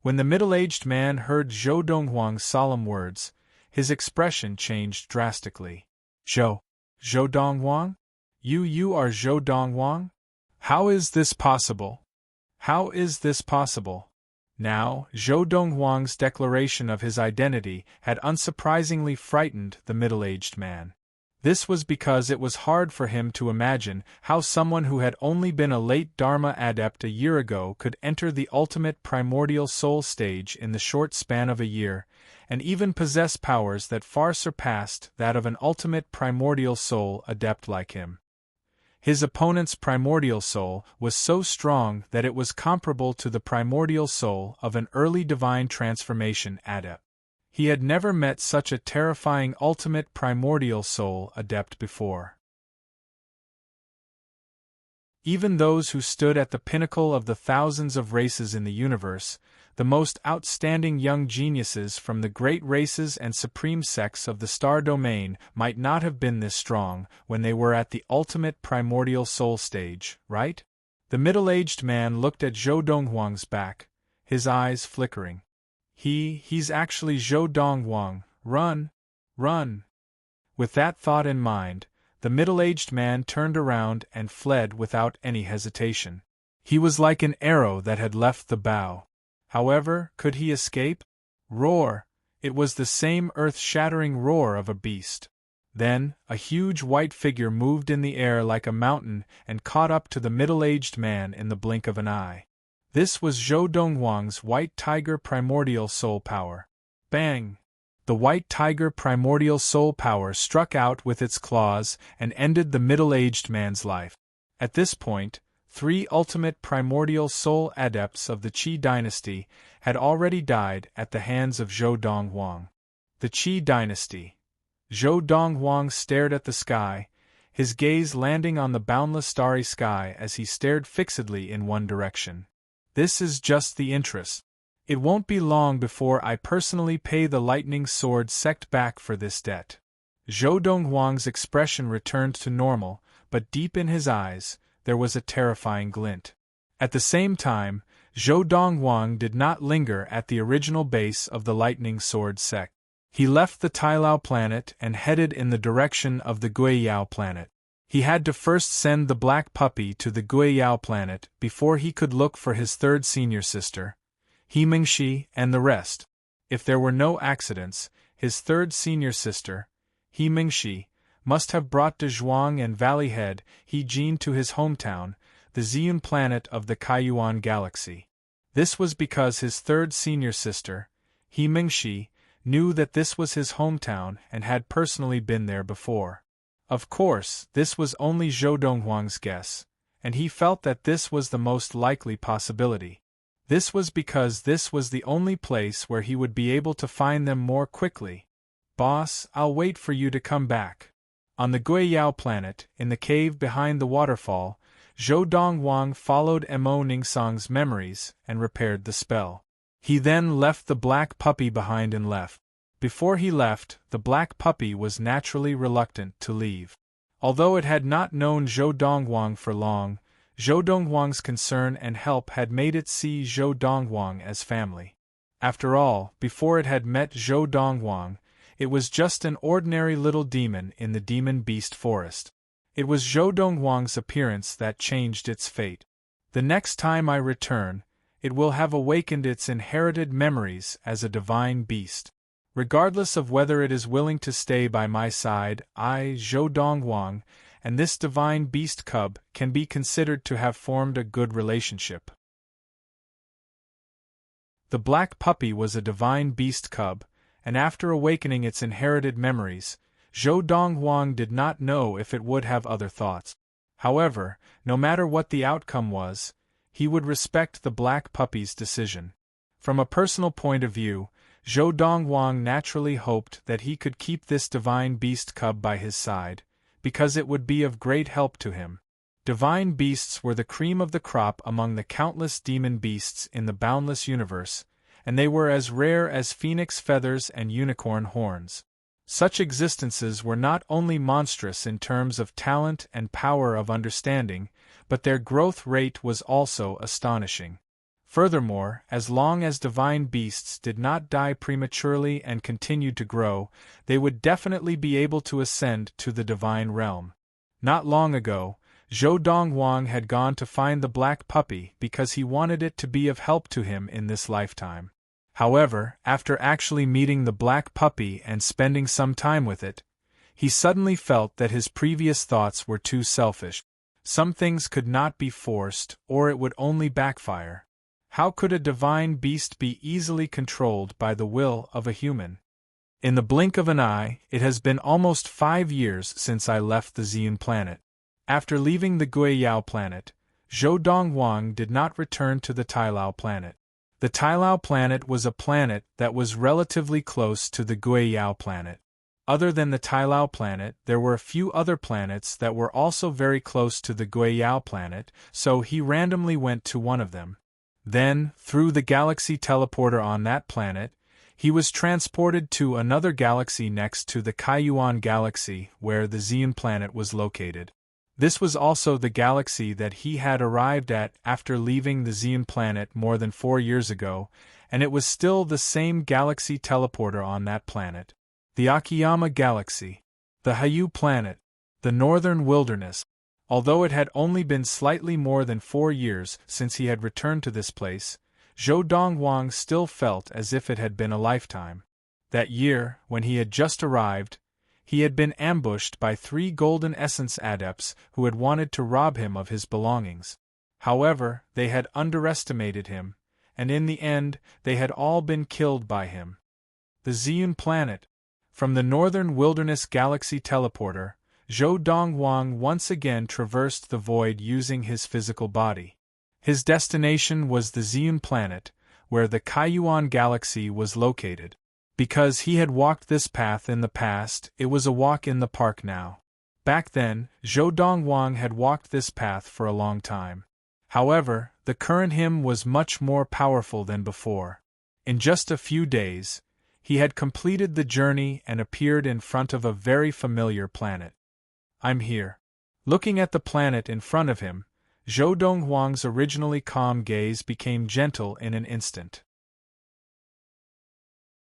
When the middle-aged man heard Zhou Donghuang's solemn words, his expression changed drastically. Zhou Donghuang? You are Zhou Donghuang? How is this possible? How is this possible? Now, Zhou Donghuang's declaration of his identity had unsurprisingly frightened the middle-aged man. This was because it was hard for him to imagine how someone who had only been a late Dharma adept a year ago could enter the ultimate primordial soul stage in the short span of a year, and even possess powers that far surpassed that of an ultimate primordial soul adept like him. His opponent's primordial soul was so strong that it was comparable to the primordial soul of an early divine transformation adept. He had never met such a terrifying ultimate primordial soul adept before. Even those who stood at the pinnacle of the thousands of races in the universe, the most outstanding young geniuses from the great races and supreme sects of the star domain, might not have been this strong when they were at the ultimate primordial soul stage, right? The middle-aged man looked at Zhou Donghuang's back, his eyes flickering. He's actually Zhou Donghuang. Run! Run! With that thought in mind, the middle-aged man turned around and fled without any hesitation. He was like an arrow that had left the bow. However, could he escape? Roar! It was the same earth-shattering roar of a beast. Then, a huge white figure moved in the air like a mountain and caught up to the middle-aged man in the blink of an eye. This was Zhou Donghuang's White Tiger Primordial Soul Power. Bang! The White Tiger Primordial Soul Power struck out with its claws and ended the middle-aged man's life. At this point, 3 ultimate primordial soul adepts of the Qi dynasty had already died at the hands of Zhou Donghuang. The Qi dynasty. Zhou Donghuang stared at the sky, his gaze landing on the boundless starry sky as he stared fixedly in one direction. This is just the interest. It won't be long before I personally pay the lightning sword sect back for this debt. Zhou Donghuang's expression returned to normal, but deep in his eyes, there was a terrifying glint. At the same time, Zhou Donghuang did not linger at the original base of the lightning sword sect. He left the Tailao planet and headed in the direction of the Guiyao planet. He had to first send the black puppy to the Guiyao planet before he could look for his third senior sister, He Mingxi, and the rest. If there were no accidents, his third senior sister, He Mingxi, must have brought De Zhuang and Valley Head He Jin to his hometown, the Ziyun planet of the Kaiyuan galaxy. This was because his third senior sister, He Mingxi, knew that this was his hometown and had personally been there before. Of course, this was only Zhou Donghuang's guess, and he felt that this was the most likely possibility. This was because this was the only place where he would be able to find them more quickly. Boss, I'll wait for you to come back. On the Guiyao planet, in the cave behind the waterfall, Zhou Donghuang followed Mo Ningsang's memories and repaired the spell. He then left the black puppy behind and left. Before he left, the black puppy was naturally reluctant to leave. Although it had not known Zhou Donghuang for long, Zhou Donghuang's concern and help had made it see Zhou Donghuang as family. After all, before it had met Zhou Donghuang, it was just an ordinary little demon in the demon beast forest. It was Zhou Donghuang's appearance that changed its fate. The next time I return, it will have awakened its inherited memories as a divine beast. Regardless of whether it is willing to stay by my side, I, Zhou Donghuang, and this divine beast cub can be considered to have formed a good relationship. The black puppy was a divine beast cub, and after awakening its inherited memories, Zhou Donghuang did not know if it would have other thoughts. However, no matter what the outcome was, he would respect the black puppy's decision. From a personal point of view, Zhou Donghuang naturally hoped that he could keep this divine beast cub by his side, because it would be of great help to him. Divine beasts were the cream of the crop among the countless demon beasts in the boundless universe, and they were as rare as phoenix feathers and unicorn horns. Such existences were not only monstrous in terms of talent and power of understanding, but their growth rate was also astonishing. Furthermore, as long as divine beasts did not die prematurely and continued to grow, they would definitely be able to ascend to the divine realm. Not long ago, Zhou Donghuang had gone to find the black puppy because he wanted it to be of help to him in this lifetime. However, after actually meeting the black puppy and spending some time with it, he suddenly felt that his previous thoughts were too selfish. Some things could not be forced, or it would only backfire. How could a divine beast be easily controlled by the will of a human? In the blink of an eye, it has been almost 5 years since I left the Xian planet. After leaving the Guiyao planet, Zhou Donghuang did not return to the Tailao planet. The Tailao planet was a planet that was relatively close to the Guiyao planet. Other than the Tailao planet, there were a few other planets that were also very close to the Guiyao planet, so he randomly went to one of them. Then, through the galaxy teleporter on that planet, he was transported to another galaxy next to the Kaiyuan galaxy where the Xian planet was located. This was also the galaxy that he had arrived at after leaving the Xian planet more than 4 years ago, and it was still the same galaxy teleporter on that planet. The Akiyama galaxy. The Hayu planet. The northern wilderness. Although it had only been slightly more than 4 years since he had returned to this place, Zhou Donghuang still felt as if it had been a lifetime. That year, when he had just arrived, he had been ambushed by 3 golden essence adepts who had wanted to rob him of his belongings. However, they had underestimated him, and in the end, they had all been killed by him. The Xian planet. From the northern wilderness galaxy teleporter, Zhou Donghuang once again traversed the void using his physical body. His destination was the Xian planet, where the Kaiyuan galaxy was located. Because he had walked this path in the past, it was a walk in the park now. Back then, Zhou Donghuang had walked this path for a long time. However, the current him was much more powerful than before. In just a few days, he had completed the journey and appeared in front of a very familiar planet. I'm here. Looking at the planet in front of him, Zhou Donghuang's originally calm gaze became gentle in an instant.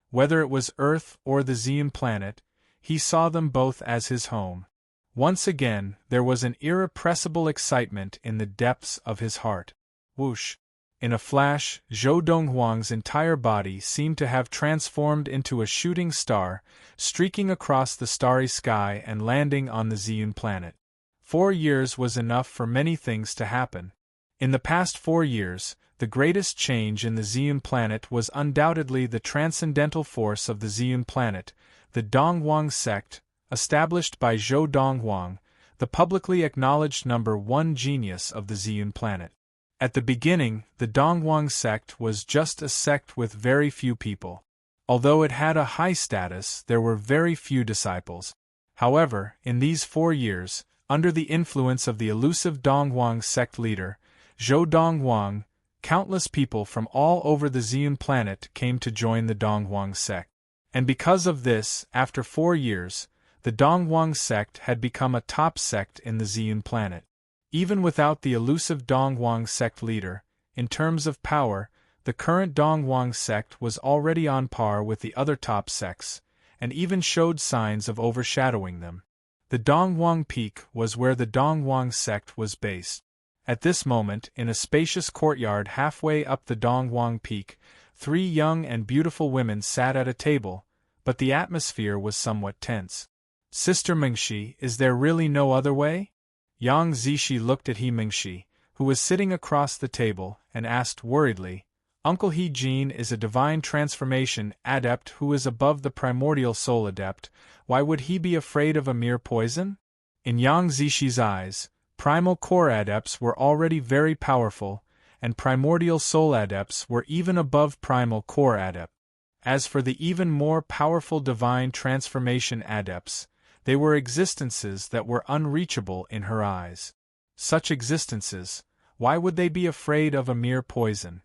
Whether it was Earth or the Xian planet, he saw them both as his home. Once again, there was an irrepressible excitement in the depths of his heart. Whoosh! In a flash, Zhou Donghuang's entire body seemed to have transformed into a shooting star, streaking across the starry sky and landing on the Xian planet. 4 years was enough for many things to happen. In the past 4 years, the greatest change in the Xian planet was undoubtedly the transcendental force of the Xian planet, the Donghuang sect, established by Zhou Donghuang, the publicly acknowledged #1 genius of the Xian planet. At the beginning, the Donghuang sect was just a sect with very few people. Although it had a high status, there were very few disciples. However, in these 4 years, under the influence of the elusive Donghuang sect leader, Zhou Donghuang, countless people from all over the Xian planet came to join the Donghuang sect. And because of this, after 4 years, the Donghuang sect had become a top sect in the Xian planet. Even without the elusive Dongwang sect leader, in terms of power, the current Dongwang sect was already on par with the other top sects, and even showed signs of overshadowing them. The Dongwang Peak was where the Dongwang sect was based. At this moment, in a spacious courtyard halfway up the Dongwang Peak, 3 young and beautiful women sat at a table, but the atmosphere was somewhat tense. Sister Mingxi, is there really no other way? Yang Zishi looked at He Mingxi, who was sitting across the table, and asked worriedly, Uncle He Jin is a divine transformation adept who is above the primordial soul adept. Why would he be afraid of a mere poison? In Yang Zishi's eyes, primal core adepts were already very powerful, and primordial soul adepts were even above primal core adepts. As for the even more powerful divine transformation adepts, they were existences that were unreachable in her eyes. Such existences, why would they be afraid of a mere poison?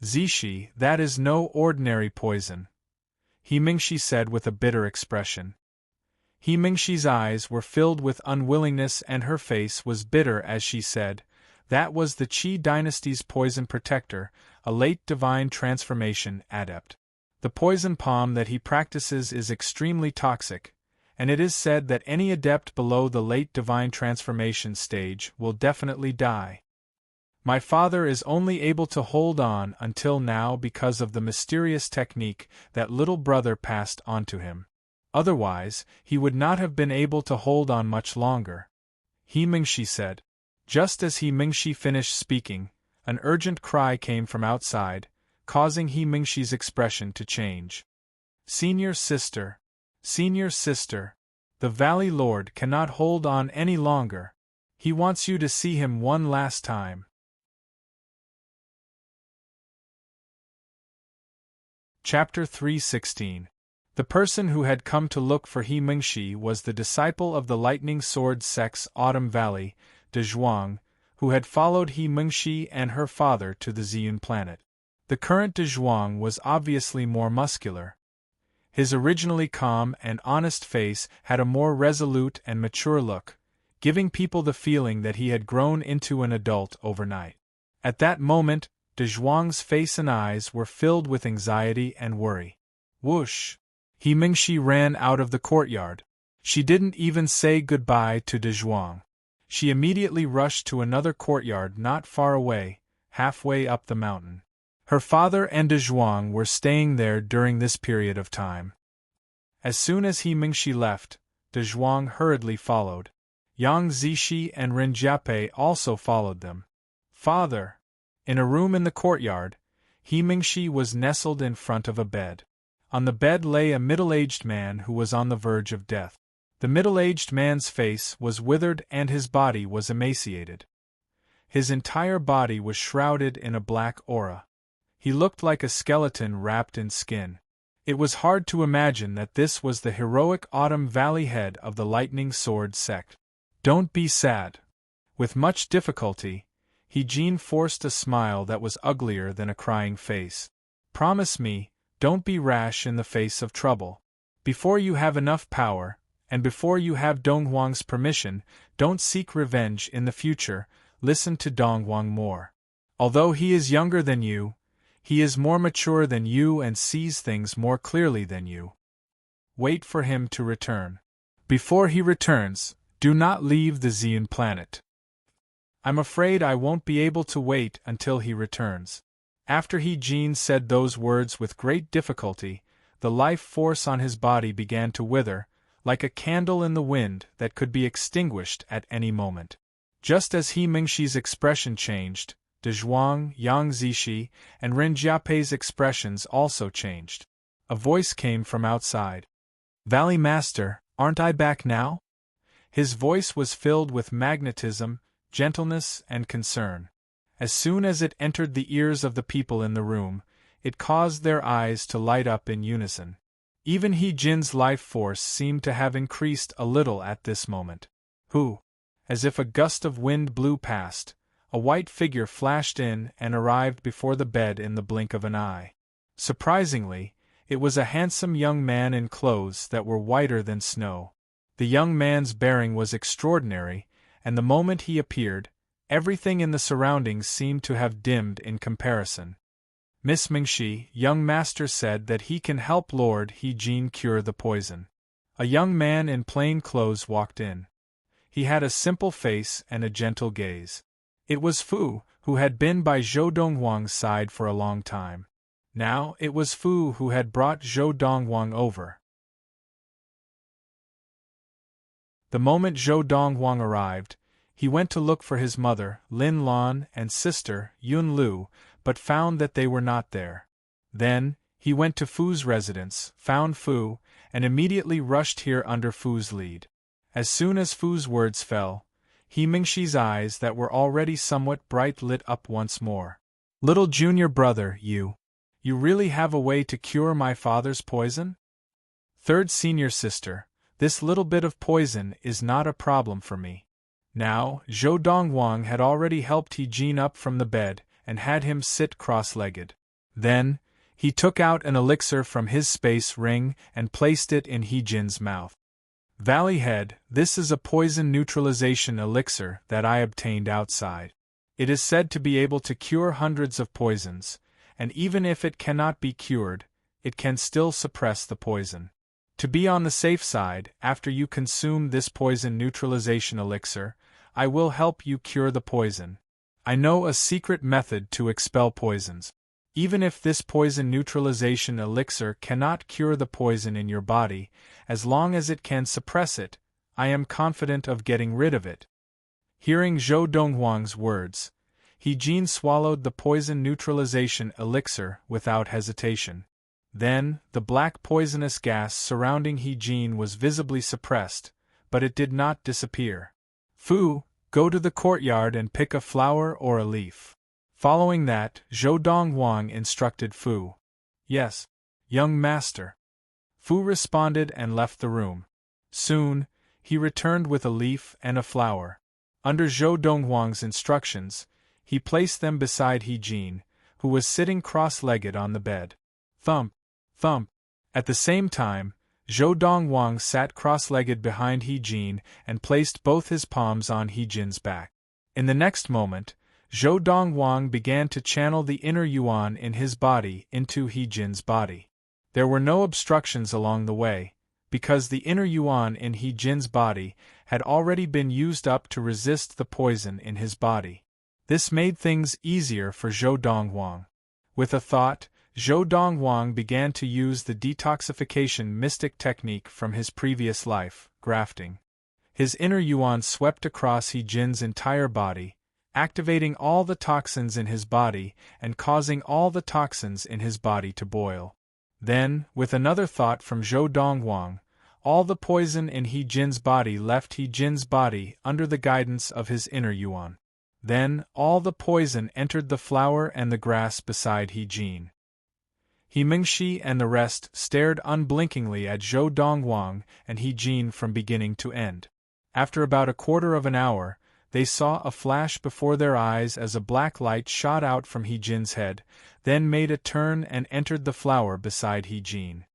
Zishi, that is no ordinary poison, He Mingxi said with a bitter expression. He Mingxi's eyes were filled with unwillingness and her face was bitter as she said, that was the Qi dynasty's poison protector, a late divine transformation adept. The poison palm that he practices is extremely toxic, and it is said that any adept below the late divine transformation stage will definitely die. My father is only able to hold on until now because of the mysterious technique that little brother passed on to him. Otherwise, he would not have been able to hold on much longer. He Mingxi said. Just as He Mingxi finished speaking, an urgent cry came from outside, causing He Mingxi's expression to change. Senior sister, the Valley Lord cannot hold on any longer. He wants you to see him one last time. Chapter 3:16. The person who had come to look for He Mingxi was the disciple of the Lightning Sword sect's Autumn Valley, De Zhuang, who had followed He Mingxi and her father to the Ziyun planet. The current De Zhuang was obviously more muscular. His originally calm and honest face had a more resolute and mature look, giving people the feeling that he had grown into an adult overnight. At that moment, De Zhuang's face and eyes were filled with anxiety and worry. Whoosh! He Mingxi ran out of the courtyard. She didn't even say goodbye to De Zhuang. She immediately rushed to another courtyard not far away, halfway up the mountain. Her father and De Zhuang were staying there during this period of time. As soon as He Mingxi left, De Zhuang hurriedly followed. Yang Zishi and Ren Jiape also followed them. Father! In a room in the courtyard, He Mingxi was nestled in front of a bed. On the bed lay a middle-aged man who was on the verge of death. The middle-aged man's face was withered and his body was emaciated. His entire body was shrouded in a black aura. He looked like a skeleton wrapped in skin. It was hard to imagine that this was the heroic Autumn Valley head of the Lightning Sword sect. Don't be sad. With much difficulty, He Jin forced a smile that was uglier than a crying face. Promise me, don't be rash in the face of trouble. Before you have enough power, and before you have Donghuang's permission, don't seek revenge in the future, listen to Donghuang more. Although he is younger than you, he is more mature than you and sees things more clearly than you. Wait for him to return. Before he returns, do not leave the Ziyun planet. I'm afraid I won't be able to wait until he returns. After He Jin said those words with great difficulty, the life force on his body began to wither, like a candle in the wind that could be extinguished at any moment. Just as He Mingxi's expression changed, De Zhuang, Yang Zishi, and Ren Jiape's expressions also changed. A voice came from outside. Valley Master, aren't I back now? His voice was filled with magnetism, gentleness, and concern. As soon as it entered the ears of the people in the room, it caused their eyes to light up in unison. Even He Jin's life force seemed to have increased a little at this moment. Who? As if a gust of wind blew past, a white figure flashed in and arrived before the bed in the blink of an eye. Surprisingly, it was a handsome young man in clothes that were whiter than snow. The young man's bearing was extraordinary, and the moment he appeared, Everything in the surroundings seemed to have dimmed in comparison. Miss Mingxi, young master said that he can help Lord He Jin cure the poison. A young man in plain clothes walked in. He had a simple face and a gentle gaze. It was Fu, who had been by Zhou Donghuang's side for a long time. Now it was Fu who had brought Zhou Donghuang over. The moment Zhou Donghuang arrived, he went to look for his mother, Lin Lan, and sister, Yun Lu, but found that they were not there. Then, he went to Fu's residence, found Fu, and immediately rushed here under Fu's lead. As soon as Fu's words fell, He Mingxi's eyes that were already somewhat bright lit up once more. "Little junior brother, you really have a way to cure my father's poison?" "Third senior sister, this little bit of poison is not a problem for me." Now, Zhou Donghuang had already helped He Jin up from the bed, and had him sit cross-legged. Then, he took out an elixir from his space ring and placed it in He Jin's mouth. "Valley Head, this is a poison neutralization elixir that I obtained outside. It is said to be able to cure hundreds of poisons, and even if it cannot be cured, it can still suppress the poison. To be on the safe side, after you consume this poison neutralization elixir, I will help you cure the poison. I know a secret method to expel poisons. Even if this poison neutralization elixir cannot cure the poison in your body, as long as it can suppress it, I am confident of getting rid of it." Hearing Zhou Donghuang's words, He Jin swallowed the poison neutralization elixir without hesitation. Then, the black poisonous gas surrounding He Jin was visibly suppressed, but it did not disappear. "Fu, go to the courtyard and pick a flower or a leaf." Following that, Zhou Donghuang instructed Fu. "Yes, young master." Fu responded and left the room. Soon, he returned with a leaf and a flower. Under Zhou Donghuang's instructions, he placed them beside He Jin, who was sitting cross-legged on the bed. Thump, thump. At the same time, Zhou Donghuang sat cross-legged behind He Jin and placed both his palms on He Jin's back. In the next moment, Zhou Donghuang began to channel the inner yuan in his body into He Jin's body. There were no obstructions along the way, because the inner yuan in He Jin's body had already been used up to resist the poison in his body. This made things easier for Zhou Donghuang. With a thought, Zhou Donghuang began to use the detoxification mystic technique from his previous life, grafting. His inner yuan swept across He Jin's entire body, activating all the toxins in his body and causing all the toxins in his body to boil. Then, with another thought from Zhou Donghuang, all the poison in He Jin's body left He Jin's body under the guidance of his inner yuan. Then, all the poison entered the flower and the grass beside He Jin. He Mingxi and the rest stared unblinkingly at Zhou Donghuang and He Jin from beginning to end. After about a quarter of an hour, they saw a flash before their eyes as a black light shot out from He Jin's head, then made a turn and entered the flower beside He Jin.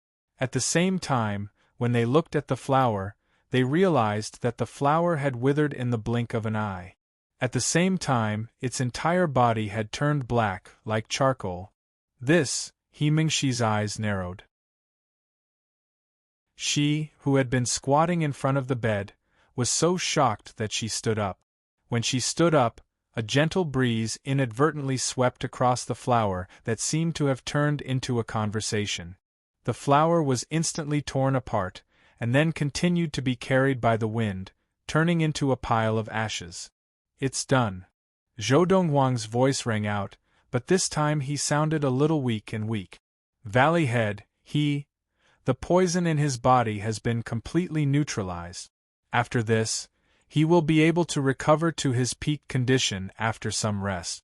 At the same time, when they looked at the flower, they realized that the flower had withered in the blink of an eye. At the same time, its entire body had turned black, like charcoal. This, He Mingxi's eyes narrowed. She, who had been squatting in front of the bed, was so shocked that she stood up. When she stood up, a gentle breeze inadvertently swept across the flower that seemed to have turned into a conversation. The flower was instantly torn apart, and then continued to be carried by the wind, turning into a pile of ashes. "It's done." Zhou Donghuang's voice rang out, but this time he sounded a little weak and weak. "Valley Head, the poison in his body has been completely neutralized. After this, he will be able to recover to his peak condition after some rest.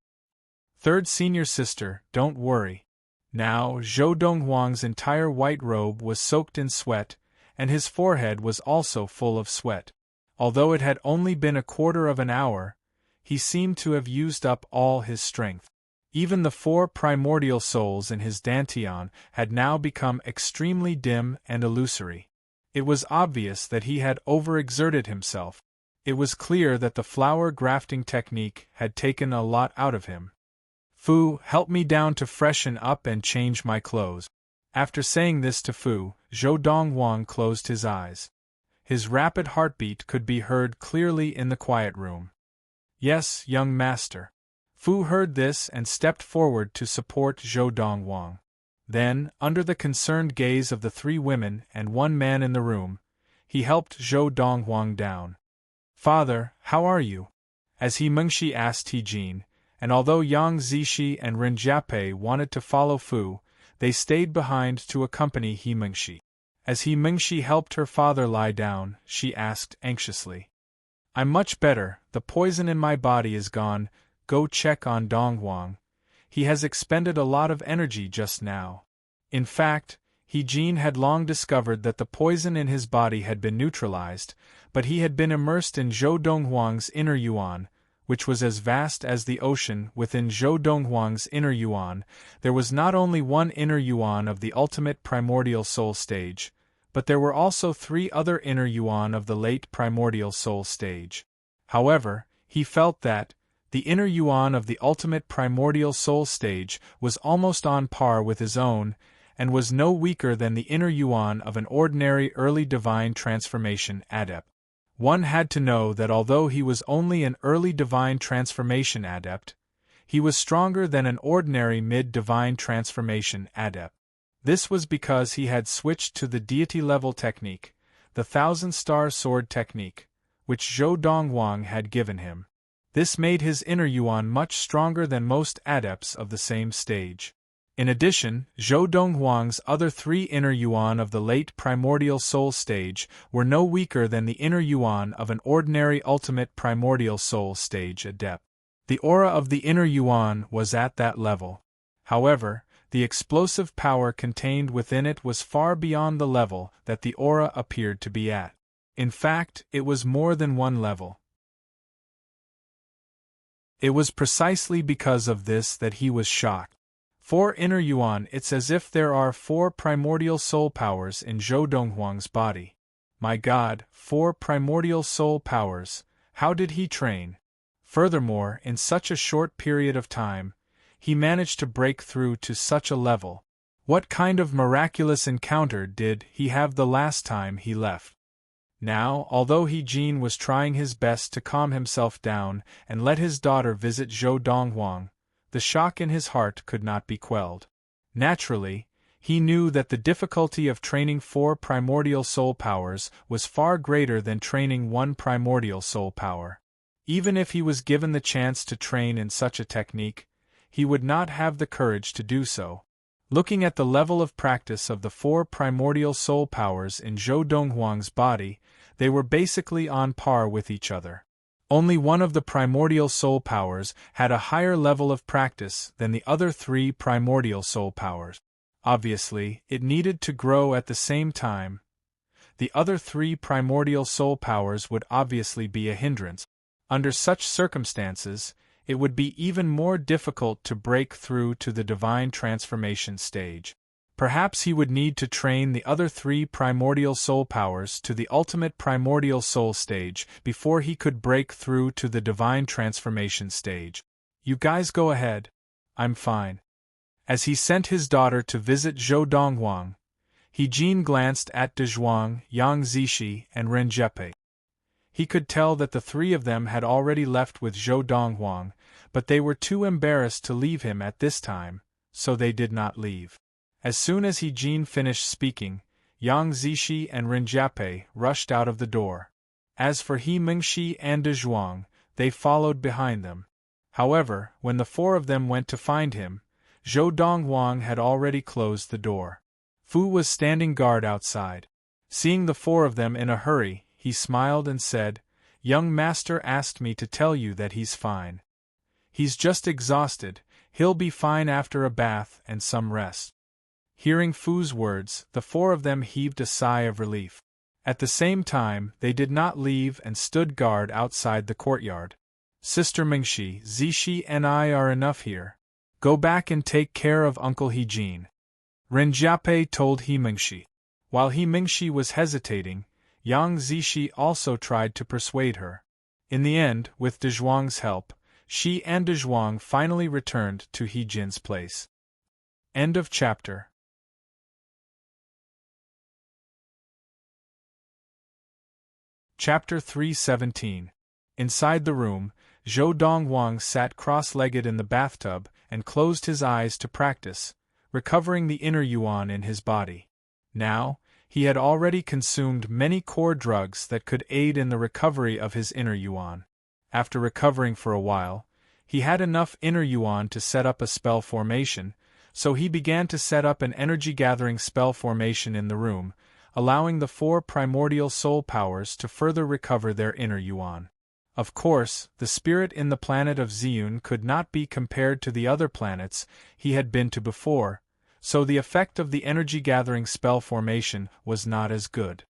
Third senior sister, don't worry." Now, Zhou Donghuang's entire white robe was soaked in sweat, and his forehead was also full of sweat. Although it had only been a quarter of an hour, he seemed to have used up all his strength. Even the 4 primordial souls in his dantian had now become extremely dim and illusory. It was obvious that he had overexerted himself. It was clear that the flower grafting technique had taken a lot out of him. Fu, help me down to freshen up and change my clothes. After saying this to Fu, Zhou Donghuang closed his eyes. His rapid heartbeat could be heard clearly in the quiet room. Yes, young master. Fu heard this and stepped forward to support Zhou Donghuang. Then, under the concerned gaze of the 3 women and 1 man in the room, he helped Zhou Donghuang down. Father, how are you? As He Mengshi asked He Jin, and although Yang Zishi and Ren Jiapai wanted to follow Fu, they stayed behind to accompany He Mengshi. As He Mengshi helped her father lie down, she asked anxiously. I'm much better, the poison in my body is gone, go check on Donghuang. He has expended a lot of energy just now. In fact, He Jin had long discovered that the poison in his body had been neutralized, but he had been immersed in Zhou Donghuang's inner yuan, which was as vast as the ocean. Within Zhou Donghuang's inner yuan, there was not only 1 inner yuan of the ultimate primordial soul stage, but there were also 3 other inner yuan of the late primordial soul stage. However, he felt that the inner yuan of the ultimate primordial soul stage was almost on par with his own, and was no weaker than the inner yuan of an ordinary early divine transformation adept. One had to know that although he was only an early divine transformation adept, he was stronger than an ordinary mid-divine transformation adept. This was because he had switched to the deity-level technique, the thousand-star sword technique, which Zhou Donghuang had given him. This made his inner yuan much stronger than most adepts of the same stage. In addition, Zhou Donghuang's other 3 inner yuan of the late primordial soul stage were no weaker than the inner yuan of an ordinary ultimate primordial soul stage adept. The aura of the inner yuan was at that level. However, the explosive power contained within it was far beyond the level that the aura appeared to be at. In fact, it was more than 1 level. It was precisely because of this that he was shocked. 4 inner yuan. It's as if there are 4 primordial soul powers in Zhou Donghuang's body. My God, 4 primordial soul powers, how did he train? Furthermore, in such a short period of time, he managed to break through to such a level. What kind of miraculous encounter did he have the last time he left? Now, although He Jin was trying his best to calm himself down and let his daughter visit Zhou Donghuang, the shock in his heart could not be quelled. Naturally, he knew that the difficulty of training 4 primordial soul powers was far greater than training 1 primordial soul power. Even if he was given the chance to train in such a technique, he would not have the courage to do so. Looking at the level of practice of the 4 primordial soul powers in Zhou Donghuang's body, they were basically on par with each other. Only one of the primordial soul powers had a higher level of practice than the other 3 primordial soul powers. Obviously, it needed to grow at the same time. The other 3 primordial soul powers would obviously be a hindrance. Under such circumstances, it would be even more difficult to break through to the divine transformation stage. Perhaps he would need to train the other 3 primordial soul powers to the ultimate primordial soul stage before he could break through to the divine transformation stage. You guys go ahead. I'm fine. As he sent his daughter to visit Zhou Donghuang, He Jin glanced at Dezhuang, Yang Zishi, and Ren Jiapai. He could tell that the 3 of them had already left with Zhou Donghuang, but they were too embarrassed to leave him at this time, so they did not leave. As soon as He Jin finished speaking, Yang Zishi and Ren Jiapai rushed out of the door. As for He Mengshi and Dezhuang, they followed behind them. However, when the 4 of them went to find him, Zhou Donghuang had already closed the door. Fu was standing guard outside. Seeing the 4 of them in a hurry, he smiled and said, "Young master asked me to tell you that he's fine. He's just exhausted, he'll be fine after a bath and some rest." Hearing Fu's words, the 4 of them heaved a sigh of relief. At the same time, they did not leave and stood guard outside the courtyard. "Sister Mengshi, Zishi and I are enough here. Go back and take care of Uncle He Jin," Ren Jiapai told He Mengshi. While He Mengshi was hesitating, Yang Zishi also tried to persuade her. In the end, with De Zhuang's help, she and De Zhuang finally returned to He Jin's place. End of chapter. Chapter 317. Inside the room, Zhou Dongwang sat cross-legged in the bathtub and closed his eyes to practice, recovering the inner yuan in his body. Now, he had already consumed many core drugs that could aid in the recovery of his inner yuan. After recovering for a while, he had enough inner yuan to set up a spell formation, so he began to set up an energy-gathering spell formation in the room, allowing the 4 primordial soul powers to further recover their inner yuan. Of course, the spirit in the planet of Ziyun could not be compared to the other planets he had been to before, so the effect of the energy-gathering spell formation was not as good.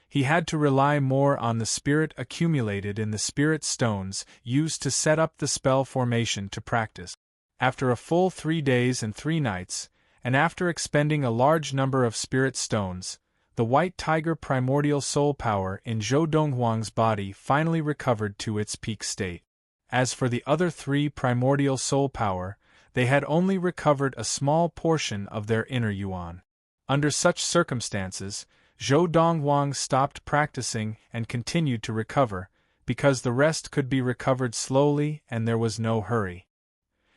He had to rely more on the spirit accumulated in the spirit stones used to set up the spell formation to practice. After a full 3 days and 3 nights, and after expending a large number of spirit stones, the White Tiger primordial soul power in Zhou Donghuang's body finally recovered to its peak state. As for the other 3 primordial soul power, they had only recovered a small portion of their inner yuan. Under such circumstances, Zhou Donghuang stopped practicing and continued to recover, because the rest could be recovered slowly and there was no hurry.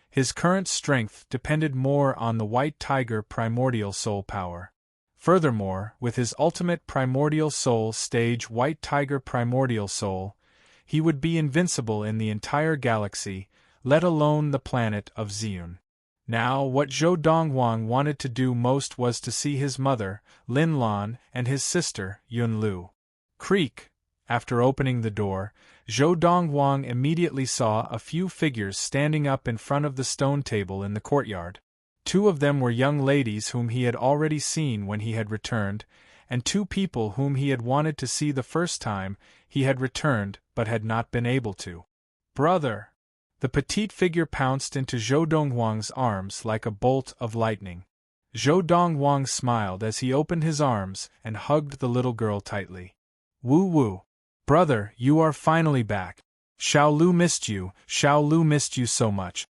His current strength depended more on the White Tiger primordial soul power. Furthermore, with his ultimate primordial soul stage White Tiger primordial soul, he would be invincible in the entire galaxy, let alone the planet of Ziyun. Now, what Zhou Donghuang wanted to do most was to see his mother, Lin Lan, and his sister, Yun Lu. Creak! After opening the door, Zhou Donghuang immediately saw a few figures standing up in front of the stone table in the courtyard. 2 of them were young ladies whom he had already seen when he had returned, and 2 people whom he had wanted to see the first time he had returned but had not been able to. "Brother!" The petite figure pounced into Zhou Donghuang's arms like a bolt of lightning. Zhou Donghuang smiled as he opened his arms and hugged the little girl tightly. "Woo woo! Brother, you are finally back. Xiao Lu missed you, Xiao Lu missed you so much."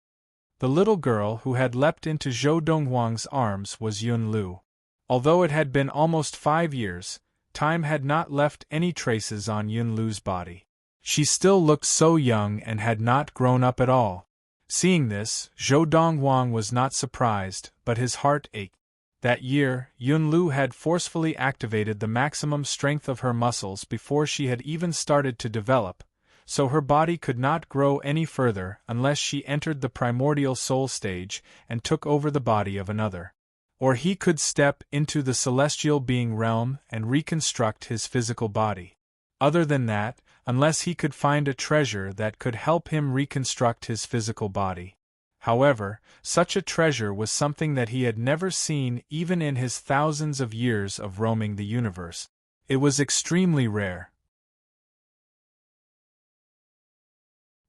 The little girl who had leapt into Zhou Donghuang's arms was Yun Lu. Although it had been almost 5 years, time had not left any traces on Yun Lu's body. She still looked so young and had not grown up at all. Seeing this, Zhou Donghuang was not surprised, but his heart ached. That year, Yun Lu had forcefully activated the maximum strength of her muscles before she had even started to develop, so her body could not grow any further unless she entered the primordial soul stage and took over the body of another. Or he could step into the celestial being realm and reconstruct his physical body. Other than that, unless he could find a treasure that could help him reconstruct his physical body. However, such a treasure was something that he had never seen even in his thousands of years of roaming the universe. It was extremely rare.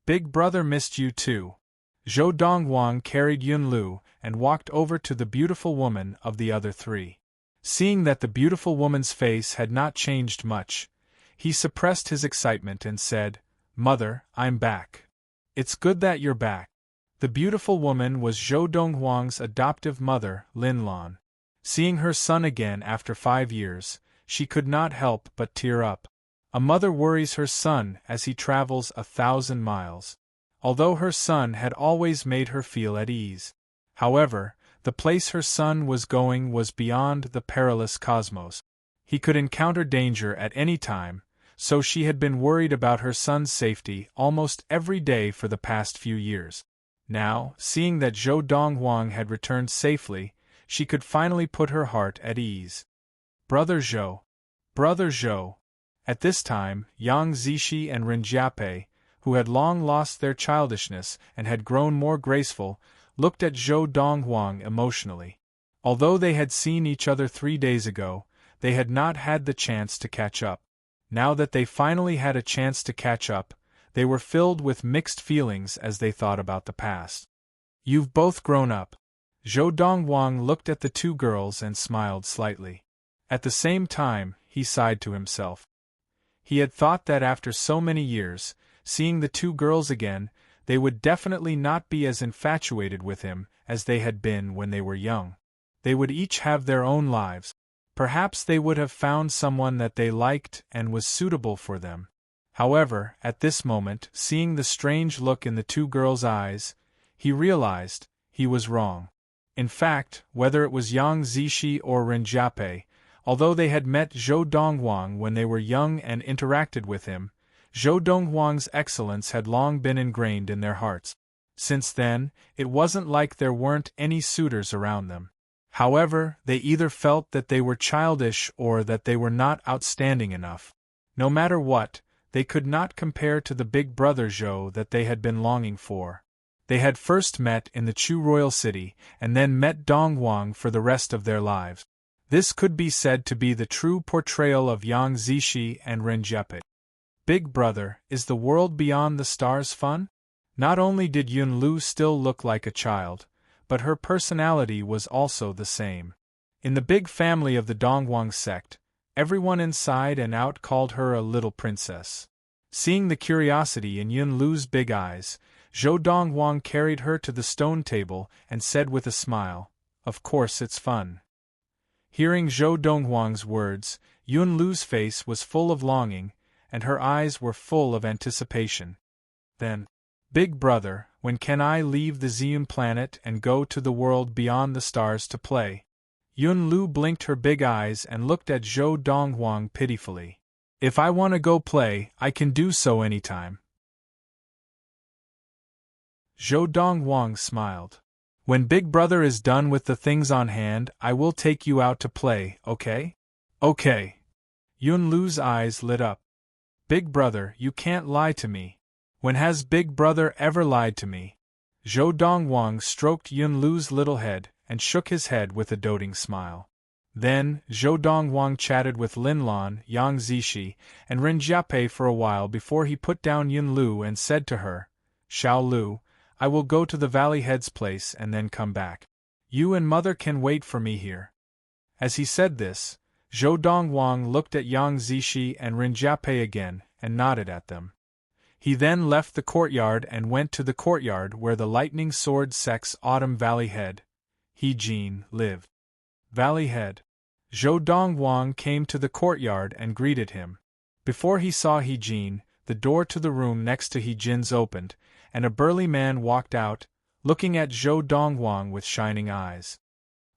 Big Brother missed you too. Zhou Donghuang carried Yun Lu and walked over to the beautiful woman of the other 3. Seeing that the beautiful woman's face had not changed much, he suppressed his excitement and said, "Mother, I'm back. It's good that you're back." The beautiful woman was Zhou Donghuang's adoptive mother, Lin Lan. Seeing her son again after 5 years, she could not help but tear up. A mother worries her son as he travels 1,000 miles. Although her son had always made her feel at ease. However, the place her son was going was beyond the perilous cosmos. He could encounter danger at any time, so she had been worried about her son's safety almost every day for the past few years. Now, seeing that Zhou Donghuang had returned safely, she could finally put her heart at ease. Brother Zhou. Brother Zhou. At this time, Yang Zishi and Ren Jiape, who had long lost their childishness and had grown more graceful, looked at Zhou Donghuang emotionally. Although they had seen each other 3 days ago, they had not had the chance to catch up. Now that they finally had a chance to catch up, they were filled with mixed feelings as they thought about the past. "You've both grown up." Zhou Donghuang looked at the 2 girls and smiled slightly. At the same time, he sighed to himself. He had thought that after so many years, seeing the two girls again, they would definitely not be as infatuated with him as they had been when they were young. They would each have their own lives. Perhaps they would have found someone that they liked and was suitable for them. However, at this moment, seeing the strange look in the two girls' eyes, he realized he was wrong. In fact, whether it was Yang Zishi or Renjiape, although they had met Zhou Donghuang when they were young and interacted with him, Zhou Donghuang's excellence had long been ingrained in their hearts. Since then, it wasn't like there weren't any suitors around them. However, they either felt that they were childish or that they were not outstanding enough. No matter what, they could not compare to the big brother Zhou that they had been longing for. They had first met in the Chu royal city, and then met Donghuang for the rest of their lives. This could be said to be the true portrayal of Yang Zishi and Renjiape. Big brother, is the world beyond the stars fun? Not only did Yunlu still look like a child, but her personality was also the same. In the big family of the Donghuang sect, everyone inside and out called her a little princess. Seeing the curiosity in Yunlu's big eyes, Zhou Donghuang carried her to the stone table and said with a smile, "Of course it's fun." Hearing Zhou Donghuang's words, Yunlu's face was full of longing, and her eyes were full of anticipation. Then, "Big brother, when can I leave the Xian planet and go to the world beyond the stars to play?" Yunlu blinked her big eyes and looked at Zhou Donghuang pitifully. "If I want to go play, I can do so anytime." Zhou Donghuang smiled. "When Big Brother is done with the things on hand, I will take you out to play, okay?" "Okay." Yunlu's eyes lit up. "Big Brother, you can't lie to me. When has Big Brother ever lied to me?" Zhou Donghuang stroked Yunlu's little head and shook his head with a doting smile. Then, Zhou Donghuang chatted with Linlan, Yang Zishi, and Renjiape for a while before he put down Yunlu and said to her, "Xiao Lu, I will go to the Valley Head's place and then come back. You and Mother can wait for me here." As he said this, Zhou Donghuang looked at Yang Zishi and Renjiape again and nodded at them. He then left the courtyard and went to the courtyard where the Lightning Sword Sect's Autumn Valley Head, He Jin, lived. Valley Head. Zhou Donghuang came to the courtyard and greeted him. Before he saw He Jin, the door to the room next to He Jin's opened, and a burly man walked out, looking at Zhou Donghuang with shining eyes.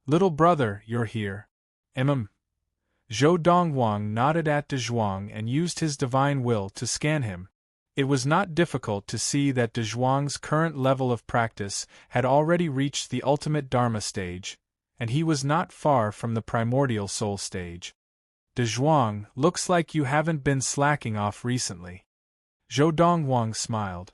"Little brother, you're here." Zhou Donghuang nodded at De Zhuang and used his divine will to scan him. It was not difficult to see that De Zhuang's current level of practice had already reached the ultimate Dharma stage, and he was not far from the primordial soul stage. "De Zhuang, looks like you haven't been slacking off recently." Zhou Donghuang smiled.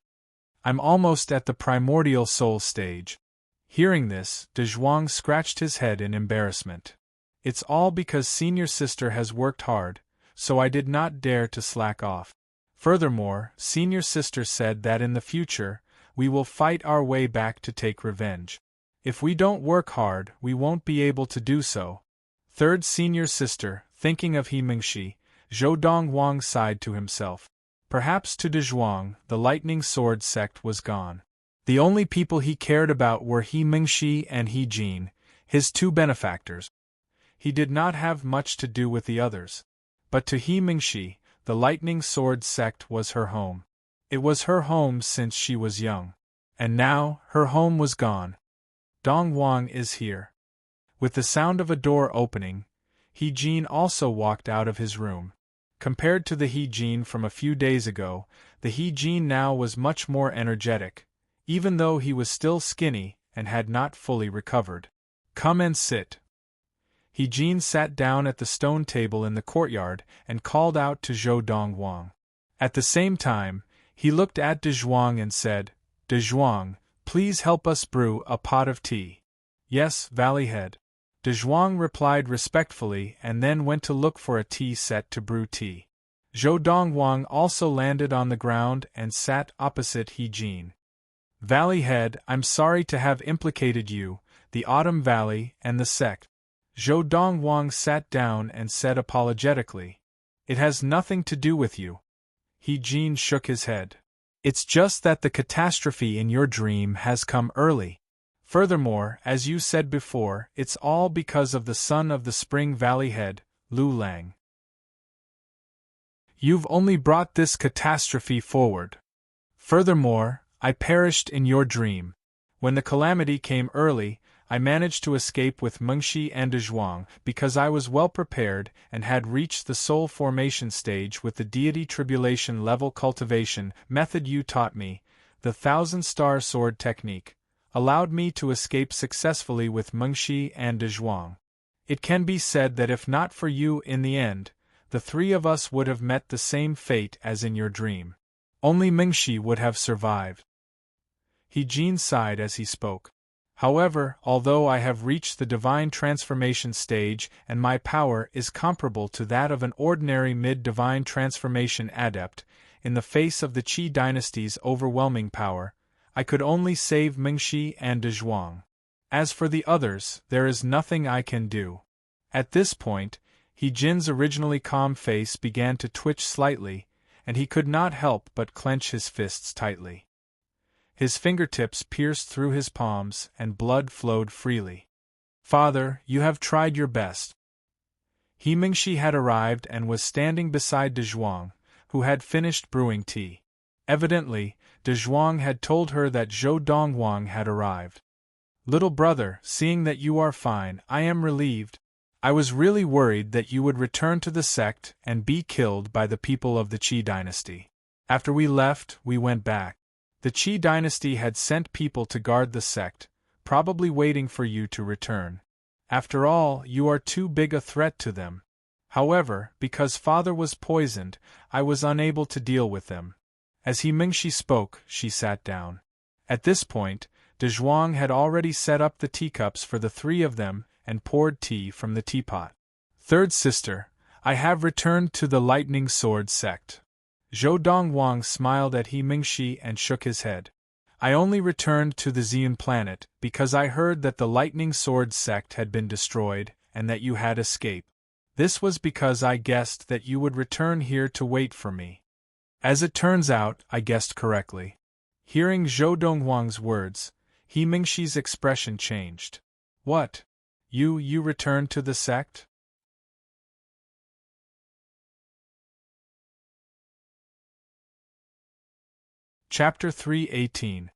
"I'm almost at the primordial soul stage." Hearing this, De Zhuang scratched his head in embarrassment. "It's all because senior sister has worked hard, so I did not dare to slack off. Furthermore, senior sister said that in the future, we will fight our way back to take revenge. If we don't work hard, we won't be able to do so." Third senior sister, thinking of He Mingxi, Zhou Donghuang sighed to himself. Perhaps to De Zhuang, the Lightning Sword sect was gone. The only people he cared about were He Mingxi and He Jin, his two benefactors. He did not have much to do with the others. But to He Mingxi, the Lightning Sword sect was her home. It was her home since she was young. And now, her home was gone. Donghuang is here. With the sound of a door opening, He Jin also walked out of his room. Compared to the He Jin from a few days ago, the He Jin now was much more energetic, even though he was still skinny and had not fully recovered. "Come and sit." He Jin sat down at the stone table in the courtyard and called out to Zhou Donghuang. At the same time, he looked at De Zhuang and said, "De Zhuang, please help us brew a pot of tea." "Yes, Valley Head." De Zhuang replied respectfully and then went to look for a tea set to brew tea. Zhou Donghuang also landed on the ground and sat opposite He Jin. "Valley Head, I'm sorry to have implicated you, the Autumn Valley, and the sect." Zhou Donghuang sat down and said apologetically, "It has nothing to do with you." He Jin shook his head. It's just that the catastrophe in your dream has come early. Furthermore, as you said before, it's all because of the son of the Spring Valley head, Lu Lang. You've only brought this catastrophe forward. Furthermore, I perished in your dream. When the calamity came early, I managed to escape with Mengshi and Zhuang because I was well prepared and had reached the soul formation stage with the deity tribulation level cultivation method you taught me. The 1,000-star sword technique allowed me to escape successfully with Mengshi and Zhuang. It can be said that if not for you in the end, the three of us would have met the same fate as in your dream. Only Mengshi would have survived. He Jin sighed as he spoke. However, although I have reached the divine transformation stage and my power is comparable to that of an ordinary mid-divine transformation adept, in the face of the Qi dynasty's overwhelming power, I could only save Mengshi and Zhuang. As for the others, there is nothing I can do. At this point, He Jin's originally calm face began to twitch slightly, and he could not help but clench his fists tightly. His fingertips pierced through his palms, and blood flowed freely. Father, you have tried your best. He Mingshi had arrived and was standing beside De Zhuang, who had finished brewing tea. Evidently, De Zhuang had told her that Zhou Dongwang had arrived. Little brother, seeing that you are fine, I am relieved. I was really worried that you would return to the sect and be killed by the people of the Qi dynasty. After we left, we went back. The Qi dynasty had sent people to guard the sect, probably waiting for you to return. After all, you are too big a threat to them. However, because father was poisoned, I was unable to deal with them. As He Mingshi spoke, she sat down. At this point, De Zhuang had already set up the teacups for the three of them and poured tea from the teapot. Third sister, I have returned to the Lightning Sword sect. Zhou Dongwang smiled at He Mingshi and shook his head. I only returned to the Xian planet because I heard that the Lightning Sword sect had been destroyed and that you had escaped. This was because I guessed that you would return here to wait for me. As it turns out, I guessed correctly. Hearing Zhou Dongwang's words, He Mingshi's expression changed. What? You returned to the sect? Chapter 3:18.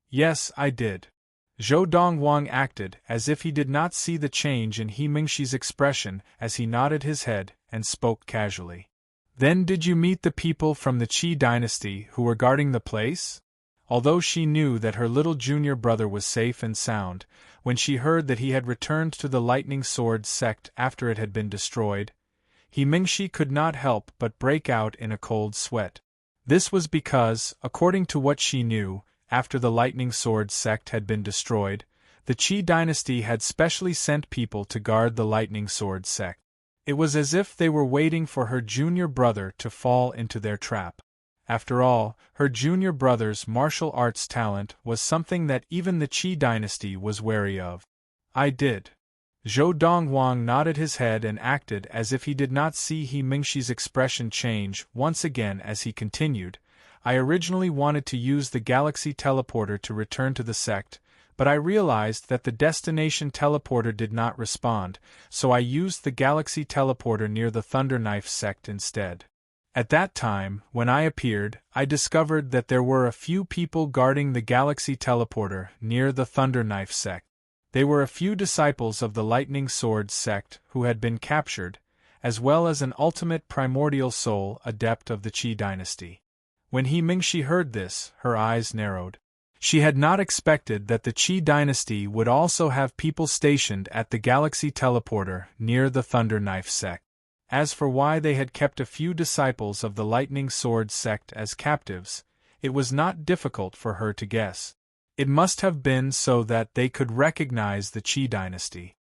Yes, I did. Zhou Dongwang acted as if he did not see the change in He Mingshi's expression as he nodded his head and spoke casually. Then did you meet the people from the Qi dynasty who were guarding the place? Although she knew that her little junior brother was safe and sound, when she heard that he had returned to the Lightning Sword sect after it had been destroyed, He Mingshi could not help but break out in a cold sweat. This was because, according to what she knew, after the Lightning Sword sect had been destroyed, the Qi dynasty had specially sent people to guard the Lightning Sword sect. It was as if they were waiting for her junior brother to fall into their trap. After all, her junior brother's martial arts talent was something that even the Qi dynasty was wary of. I did. Zhou Dongwang nodded his head and acted as if he did not see He Mingshi's expression change once again as he continued. I originally wanted to use the galaxy teleporter to return to the sect, but I realized that the destination teleporter did not respond, so I used the galaxy teleporter near the Thunder Knife sect instead. At that time, when I appeared, I discovered that there were a few people guarding the galaxy teleporter near the Thunder Knife sect. They were a few disciples of the Lightning Sword sect who had been captured, as well as an ultimate primordial soul adept of the Qi dynasty. When He Mingshi heard this, her eyes narrowed. She had not expected that the Qi dynasty would also have people stationed at the galaxy teleporter near the Thunder Knife sect. As for why they had kept a few disciples of the Lightning Sword sect as captives, it was not difficult for her to guess. It must have been so that they could recognize the Qi dynasty.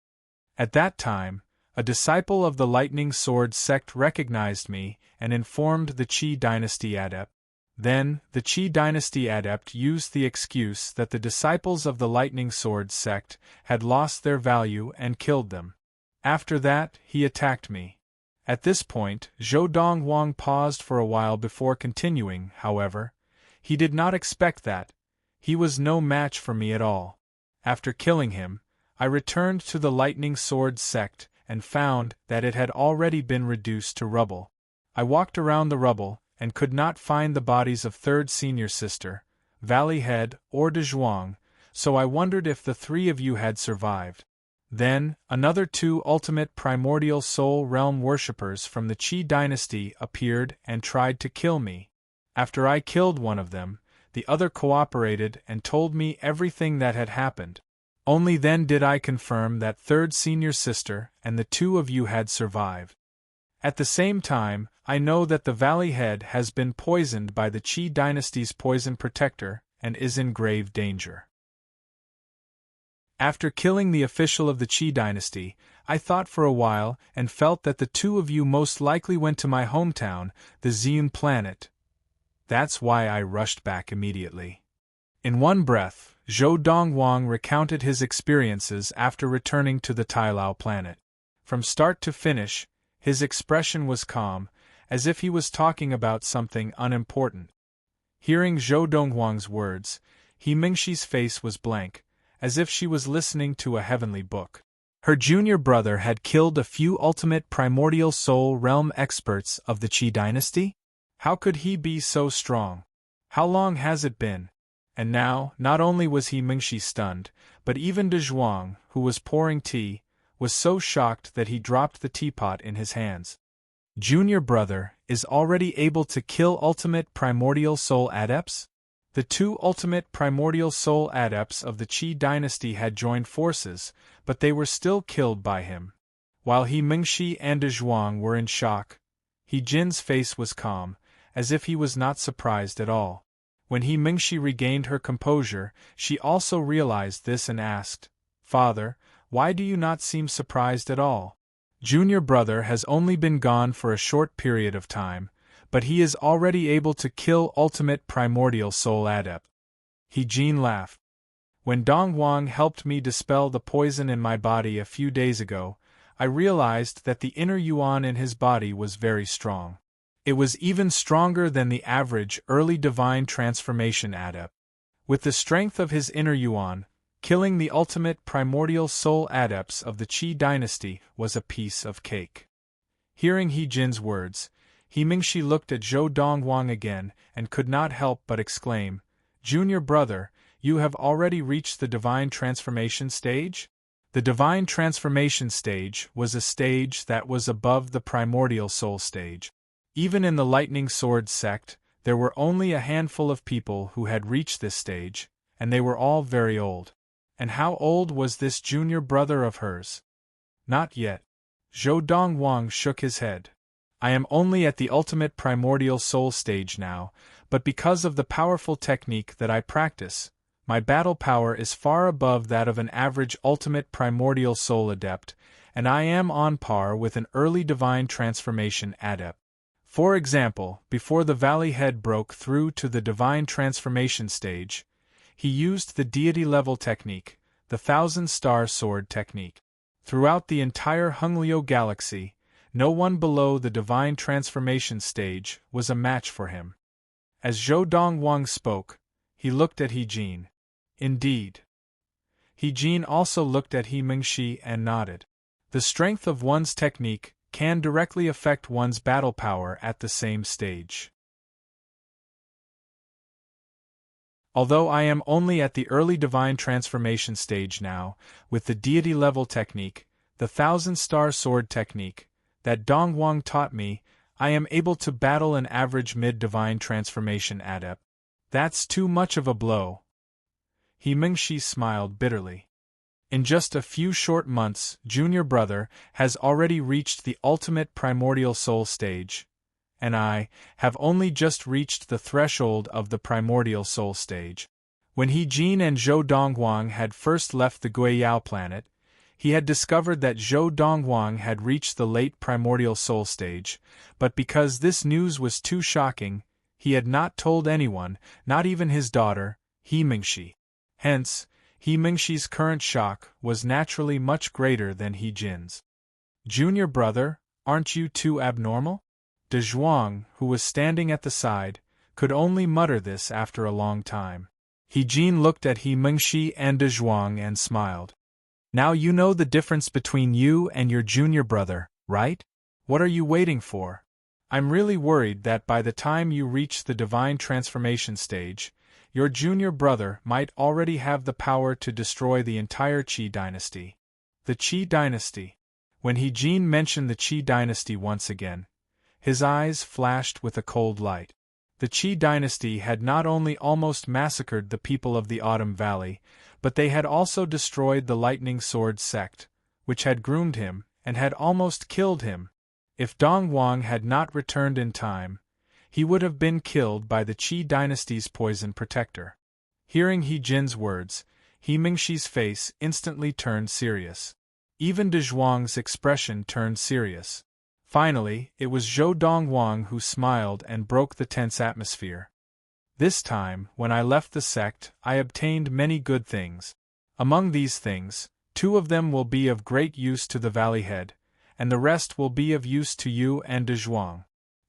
At that time, a disciple of the Lightning Sword sect recognized me and informed the Qi dynasty adept. Then, the Qi dynasty adept used the excuse that the disciples of the Lightning Sword sect had lost their value and killed them. After that, he attacked me. At this point, Zhou Dongwang paused for a while before continuing, however. He did not expect that. He was no match for me at all. After killing him, I returned to the lightning sword sect and found that it had already been reduced to rubble. I walked around the rubble and could not find the bodies of third senior sister, Valley Head, or De Zhuang, so I wondered if the three of you had survived. Then, another two ultimate primordial soul realm worshippers from the Qi dynasty appeared and tried to kill me. After I killed one of them, the other cooperated and told me everything that had happened. Only then did I confirm that third senior sister and the two of you had survived. At the same time, I know that the Valley Head has been poisoned by the Qi dynasty's poison protector and is in grave danger. After killing the official of the Qi dynasty, I thought for a while and felt that the two of you most likely went to my hometown, the Xian planet. That's why I rushed back immediately. In one breath, Zhou Dongwang recounted his experiences after returning to the Tailao planet. From start to finish, his expression was calm, as if he was talking about something unimportant. Hearing Zhou Dongwang's words, He Mingxi's face was blank, as if she was listening to a heavenly book. Her junior brother had killed a few ultimate primordial soul realm experts of the Qi dynasty? How could he be so strong? How long has it been? And now, not only was He Mingxi stunned, but even De Zhuang, who was pouring tea, was so shocked that he dropped the teapot in his hands. Junior brother is already able to kill ultimate primordial soul adepts? The two ultimate primordial soul adepts of the Qi dynasty had joined forces, but they were still killed by him. While He Mingxi and De Zhuang were in shock, He Jin's face was calm, as if he was not surprised at all. When He Mingxi regained her composure, she also realized this and asked, "Father, why do you not seem surprised at all? Junior brother has only been gone for a short period of time, but he is already able to kill ultimate primordial soul adept." He Jin laughed. When Dongwang helped me dispel the poison in my body a few days ago, I realized that the inner yuan in his body was very strong. It was even stronger than the average early divine transformation adept. With the strength of his inner yuan, killing the ultimate primordial soul adepts of the Qi dynasty was a piece of cake. Hearing He Jin's words, He Mingxi looked at Zhou Dongwang again and could not help but exclaim, "Junior brother, you have already reached the divine transformation stage?" The divine transformation stage was a stage that was above the primordial soul stage. Even in the lightning sword sect, there were only a handful of people who had reached this stage, and they were all very old. And how old was this junior brother of hers? Not yet. Zhou Dongwang shook his head. I am only at the ultimate primordial soul stage now, but because of the powerful technique that I practice, my battle power is far above that of an average ultimate primordial soul adept, and I am on par with an early divine transformation adept. For example, before the Valley Head broke through to the divine transformation stage, he used the deity-level technique, the thousand-star sword technique. Throughout the entire Hungliu galaxy, no one below the divine transformation stage was a match for him. As Zhou Dongwang spoke, he looked at He Jin. Indeed. He Jin also looked at He Mingxi and nodded. The strength of one's technique can directly affect one's battle power at the same stage. Although I am only at the early divine transformation stage now, with the deity-level technique, the thousand-star sword technique, that Dongwang taught me, I am able to battle an average mid-divine transformation adept. That's too much of a blow. He Mingxi smiled bitterly. In just a few short months, junior brother has already reached the ultimate primordial soul stage, and I have only just reached the threshold of the primordial soul stage. When He Jin and Zhou Dongwang had first left the Guiyao planet, he had discovered that Zhou Dongwang had reached the late primordial soul stage, but because this news was too shocking, he had not told anyone, not even his daughter, He Mingxi. Hence, He Mingxi's current shock was naturally much greater than He Jin's. "Junior brother, aren't you too abnormal?" De Zhuang, who was standing at the side, could only mutter this after a long time. He Jin looked at He Mengshi and De Zhuang and smiled. Now you know the difference between you and your junior brother, right? What are you waiting for? I'm really worried that by the time you reach the divine transformation stage, your junior brother might already have the power to destroy the entire Qi dynasty. The Qi dynasty. When He Jin mentioned the Qi dynasty once again, his eyes flashed with a cold light. The Qi dynasty had not only almost massacred the people of the Autumn Valley, but they had also destroyed the Lightning Sword sect, which had groomed him, and had almost killed him. If Dong Wang had not returned in time, he would have been killed by the Qi dynasty's poison protector. Hearing He Jin's words, He Mingshi's face instantly turned serious. Even De Zhuang's expression turned serious. Finally, it was Zhou Dongwang who smiled and broke the tense atmosphere. This time, when I left the sect, I obtained many good things. Among these things, 2 of them will be of great use to the valley head, and the rest will be of use to you and De Zhuang.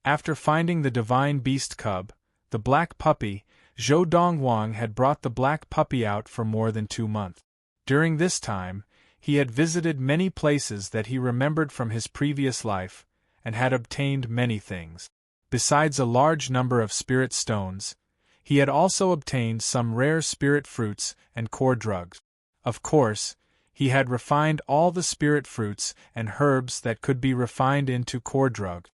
After finding the divine beast cub, the black puppy, Zhou Dongwang had brought the black puppy out for more than 2 months. During this time, he had visited many places that he remembered from his previous life, and had obtained many things. Besides a large number of spirit stones, he had also obtained some rare spirit fruits and core drugs. Of course, he had refined all the spirit fruits and herbs that could be refined into core drugs.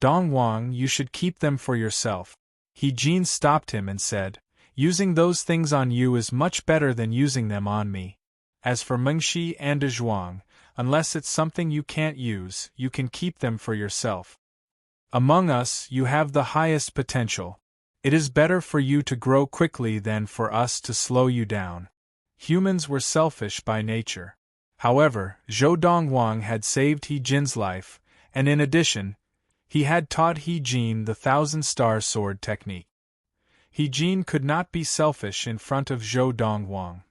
Dongwang, you should keep them for yourself. He Jin stopped him and said, using those things on you is much better than using them on me. As for Mengshi and De Zhuang, unless it's something you can't use, you can keep them for yourself. Among us, you have the highest potential. It is better for you to grow quickly than for us to slow you down. Humans were selfish by nature. However, Zhou Dongwang had saved He Jin's life, and in addition, he had taught He Jin the 1,000-star sword technique. He Jin could not be selfish in front of Zhou Dongwang.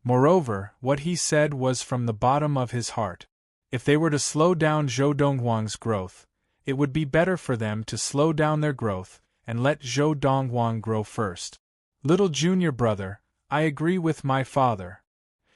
Moreover, what he said was from the bottom of his heart. If they were to slow down Zhou Dongwang's growth, it would be better for them to slow down their growth and let Zhou Dongwang grow first. Little junior brother, I agree with my father.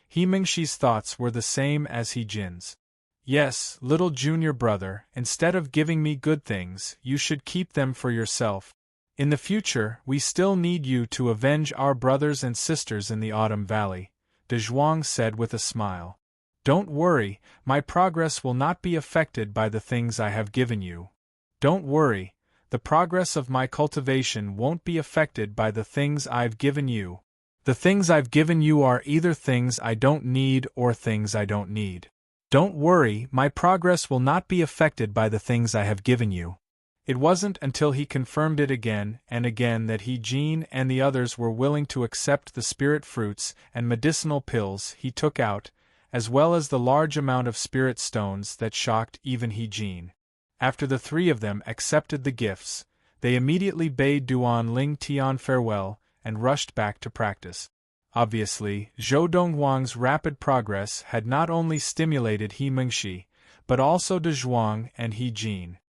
He Mingshi's thoughts were the same as He Jin's. Yes, little junior brother, instead of giving me good things, you should keep them for yourself. In the future, we still need you to avenge our brothers and sisters in the Autumn Valley, De Zhuang said with a smile. Don't worry, my progress will not be affected by the things I have given you. Don't worry, the progress of my cultivation won't be affected by the things I've given you. The things I've given you are either things I don't need or things I don't need. Don't worry, my progress will not be affected by the things I have given you. It wasn't until he confirmed it again and again that He Jin and the others were willing to accept the spirit fruits and medicinal pills he took out, as well as the large amount of spirit stones that shocked even He Jin. After the 3 of them accepted the gifts, they immediately bade Duan Ling Tian farewell and rushed back to practice. Obviously, Zhou Dongwang's rapid progress had not only stimulated He Mengshi, but also De Zhuang and He Jin.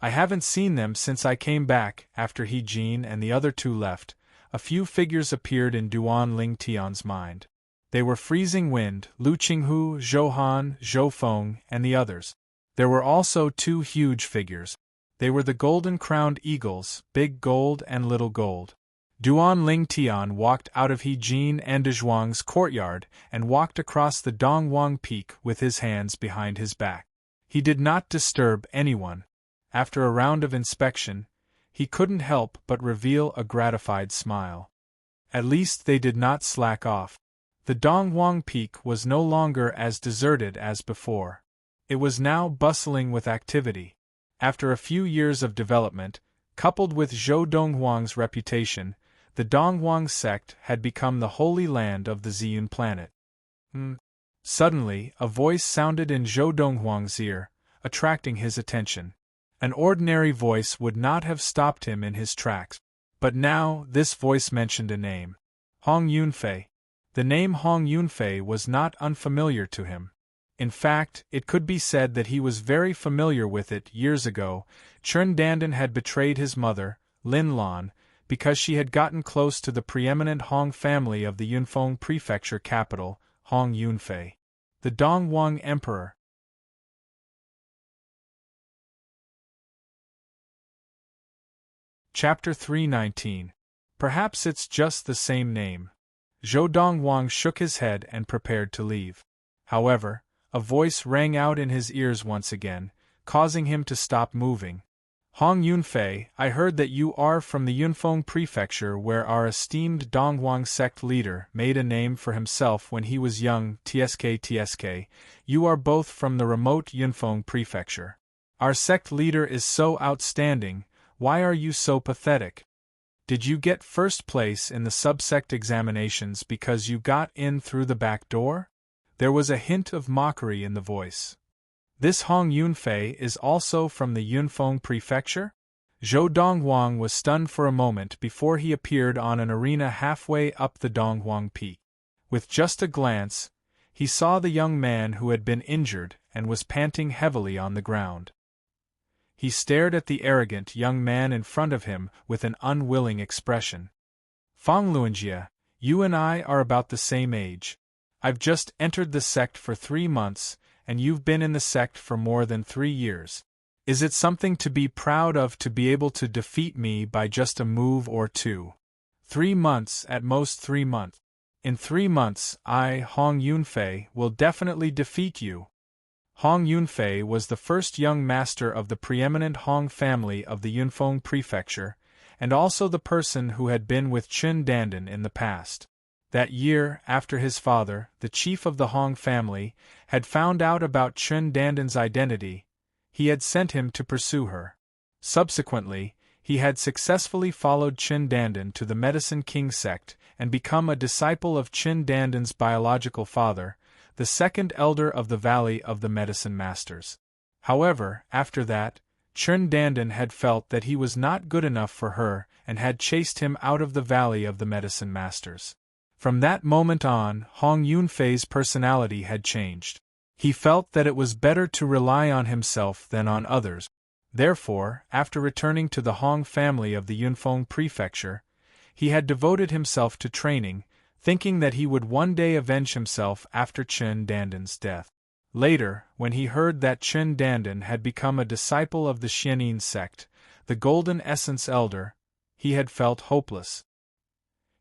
I haven't seen them since I came back. After He Jin and the other 2 left, a few figures appeared in Duan Ling Tian's mind. They were Freezing Wind, Lu Qinghu, Zhou Han, Zhou Feng, and the others. There were also 2 huge figures. They were the golden-crowned eagles, Big Gold and Little Gold. Duan Ling Tian walked out of He Jin and De Zhuang's courtyard and walked across the Dongwang Peak with his hands behind his back. He did not disturb anyone. After a round of inspection, he couldn't help but reveal a gratified smile. At least they did not slack off. The Dongwang Peak was no longer as deserted as before. It was now bustling with activity. After a few years of development, coupled with Zhou Dongwang's reputation, the Dongwang sect had become the holy land of the Ziyun planet. Suddenly, a voice sounded in Zhou Dongwang's ear, attracting his attention. An ordinary voice would not have stopped him in his tracks. But now, this voice mentioned a name. Hong Yunfei. The name Hong Yunfei was not unfamiliar to him. In fact, it could be said that he was very familiar with it years ago, Chun Dandan had betrayed his mother, Lin Lan, because she had gotten close to the preeminent Hong family of the Yunfeng prefecture capital, Hong Yunfei, the Dongwang emperor. Chapter 319. Perhaps it's just the same name. Zhou Dongwang shook his head and prepared to leave. However, a voice rang out in his ears once again, causing him to stop moving. Hong Yunfei, I heard that you are from the Yunfeng prefecture where our esteemed Dongwang sect leader made a name for himself when he was young. TSK. You are both from the remote Yunfeng prefecture. Our sect leader is so outstanding, why are you so pathetic? Did you get first place in the subsect examinations because you got in through the back door? There was a hint of mockery in the voice. This Hong Yunfei is also from the Yunfeng prefecture? Zhou Dongwang was stunned for a moment before he appeared on an arena halfway up the Dongwang Peak. With just a glance, he saw the young man who had been injured and was panting heavily on the ground. He stared at the arrogant young man in front of him with an unwilling expression. Fang Luanjie, you and I are about the same age. I've just entered the sect for 3 months, and you've been in the sect for more than 3 years. Is it something to be proud of to be able to defeat me by just a move or two? 3 months, at most 3 months. In 3 months, I, Hong Yunfei, will definitely defeat you. Hong Yunfei was the first young master of the preeminent Hong family of the Yunfeng prefecture, and also the person who had been with Chun Dandan in the past. That year, after his father, the chief of the Hong family, had found out about Chun Dandan's identity, he had sent him to pursue her. Subsequently, he had successfully followed Chun Dandan to the Medicine King sect and become a disciple of Chun Dandan's biological father, the second elder of the Valley of the Medicine Masters. However, after that, Chun Dandan had felt that he was not good enough for her and had chased him out of the Valley of the Medicine Masters. From that moment on, Hong Yunfei's personality had changed. He felt that it was better to rely on himself than on others. Therefore, after returning to the Hong family of the Yunfeng prefecture, he had devoted himself to training, thinking that he would one day avenge himself after Chun Dandan's death. Later, when he heard that Chun Dandan had become a disciple of the Xianin sect, the Golden Essence Elder, he had felt hopeless.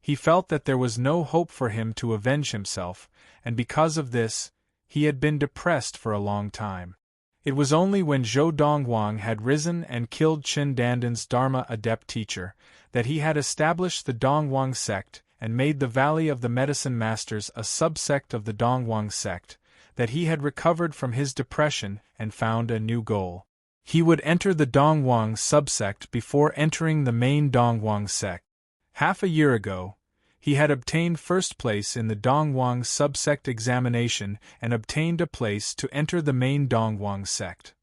He felt that there was no hope for him to avenge himself, and because of this, he had been depressed for a long time. It was only when Zhou Dongwang had risen and killed Chun Dandan's Dharma adept teacher that he had established the Dongwang sect and made the Valley of the Medicine Masters a subsect of the Dongwang sect, that he had recovered from his depression and found a new goal. He would enter the Dongwang subsect before entering the main Dongwang sect. Half a year ago, he had obtained first place in the Dongwang subsect examination and obtained a place to enter the main Dongwang sect.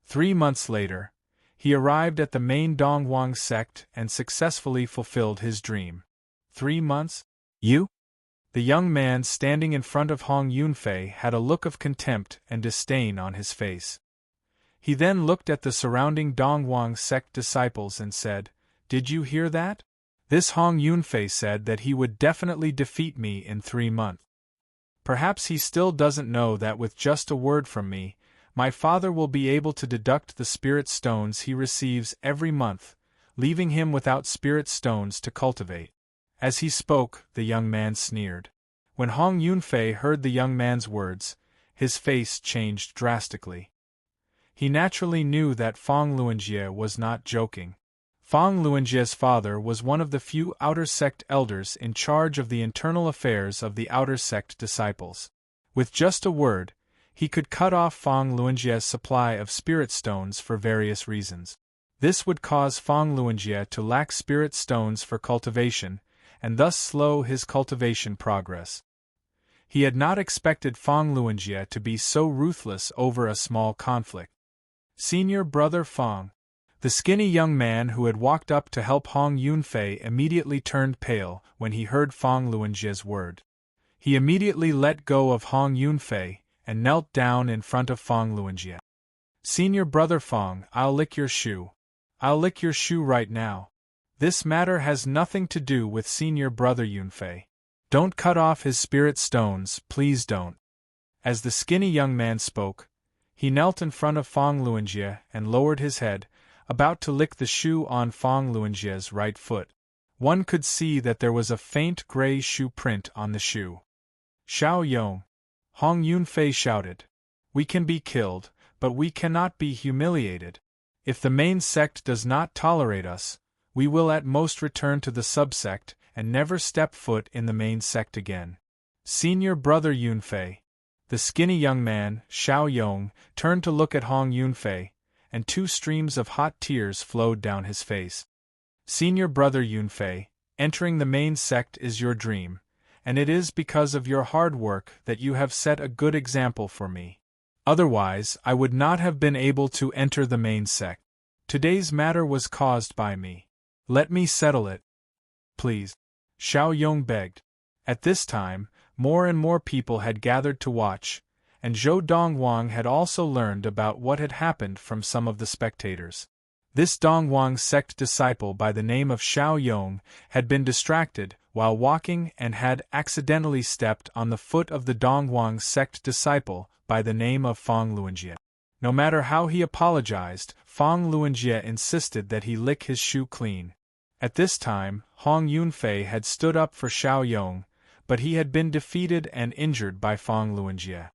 3 months later, he arrived at the main Dongwang sect and successfully fulfilled his dream. 3 months? You? The young man standing in front of Hong Yunfei had a look of contempt and disdain on his face. He then looked at the surrounding Dongwang sect disciples and said, "Did you hear that? This Hong Yunfei said that he would definitely defeat me in 3 months. Perhaps he still doesn't know that with just a word from me, my father will be able to deduct the spirit stones he receives every month, leaving him without spirit stones to cultivate." As he spoke, the young man sneered. When Hong Yunfei heard the young man's words, his face changed drastically. He naturally knew that Fang Luanjie was not joking. Fang Luanjie's father was one of the few outer sect elders in charge of the internal affairs of the outer sect disciples. With just a word, he could cut off Fang Luanjie's supply of spirit stones for various reasons. This would cause Fang Luanjie to lack spirit stones for cultivation, and thus slow his cultivation progress. He had not expected Fang Luanjie to be so ruthless over a small conflict. "Senior brother Fang." The skinny young man who had walked up to help Hong Yunfei immediately turned pale when he heard Fang Luanjie's word. He immediately let go of Hong Yunfei and knelt down in front of Fong Luanjie. "Senior brother Fong, I'll lick your shoe. I'll lick your shoe right now. This matter has nothing to do with senior brother Yunfei. Don't cut off his spirit stones, please don't." As the skinny young man spoke, he knelt in front of Fong Luanjie and lowered his head, about to lick the shoe on Fong Luanjie's right foot. One could see that there was a faint gray shoe print on the shoe. "Xiao Yong," Hong Yunfei shouted. "We can be killed, but we cannot be humiliated. If the main sect does not tolerate us, we will at most return to the subsect and never step foot in the main sect again." Senior brother Yunfei. The skinny young man, Xiao Yong, turned to look at Hong Yunfei, and 2 streams of hot tears flowed down his face. "Senior brother Yunfei, entering the main sect is your dream, and it is because of your hard work that you have set a good example for me. Otherwise, I would not have been able to enter the main sect. Today's matter was caused by me. Let me settle it, please," Xiao Yong begged. At this time, more and more people had gathered to watch, and Zhou Dongwang had also learned about what had happened from some of the spectators. This Dongwang sect disciple by the name of Xiao Yong had been distracted while walking and had accidentally stepped on the foot of the Dongwang sect disciple by the name of Fong Luanjie. No matter how he apologized, Fong Luanjie insisted that he lick his shoe clean. At this time, Hong Yunfei had stood up for Xiao Yong, but he had been defeated and injured by Fong Luanjie.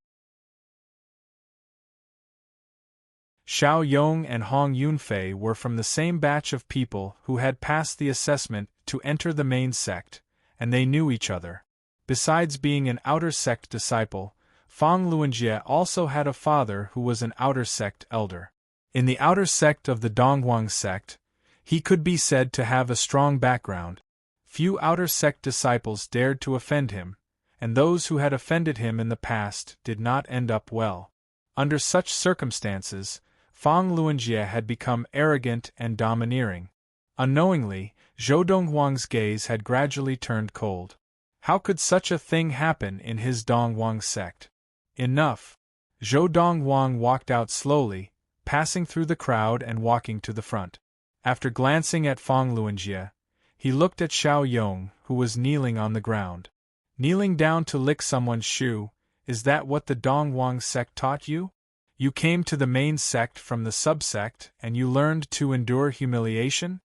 Xiao Yong and Hong Yunfei were from the same batch of people who had passed the assessment to enter the main sect, and they knew each other. Besides being an outer sect disciple, Fong Luanjie also had a father who was an outer sect elder. In the outer sect of the Dongwang sect, he could be said to have a strong background. Few outer sect disciples dared to offend him, and those who had offended him in the past did not end up well. Under such circumstances, Fong Luanjie had become arrogant and domineering. Unknowingly, Zhou Dongwang's gaze had gradually turned cold. How could such a thing happen in his Dongwang sect? Enough. Zhou Dongwang walked out slowly, passing through the crowd and walking to the front. After glancing at Fong Luanjie, he looked at Xiao Yong, who was kneeling on the ground. "Kneeling down to lick someone's shoe, is that what the Dongwang sect taught you? You came to the main sect from the subsect and you learned to endure humiliation?"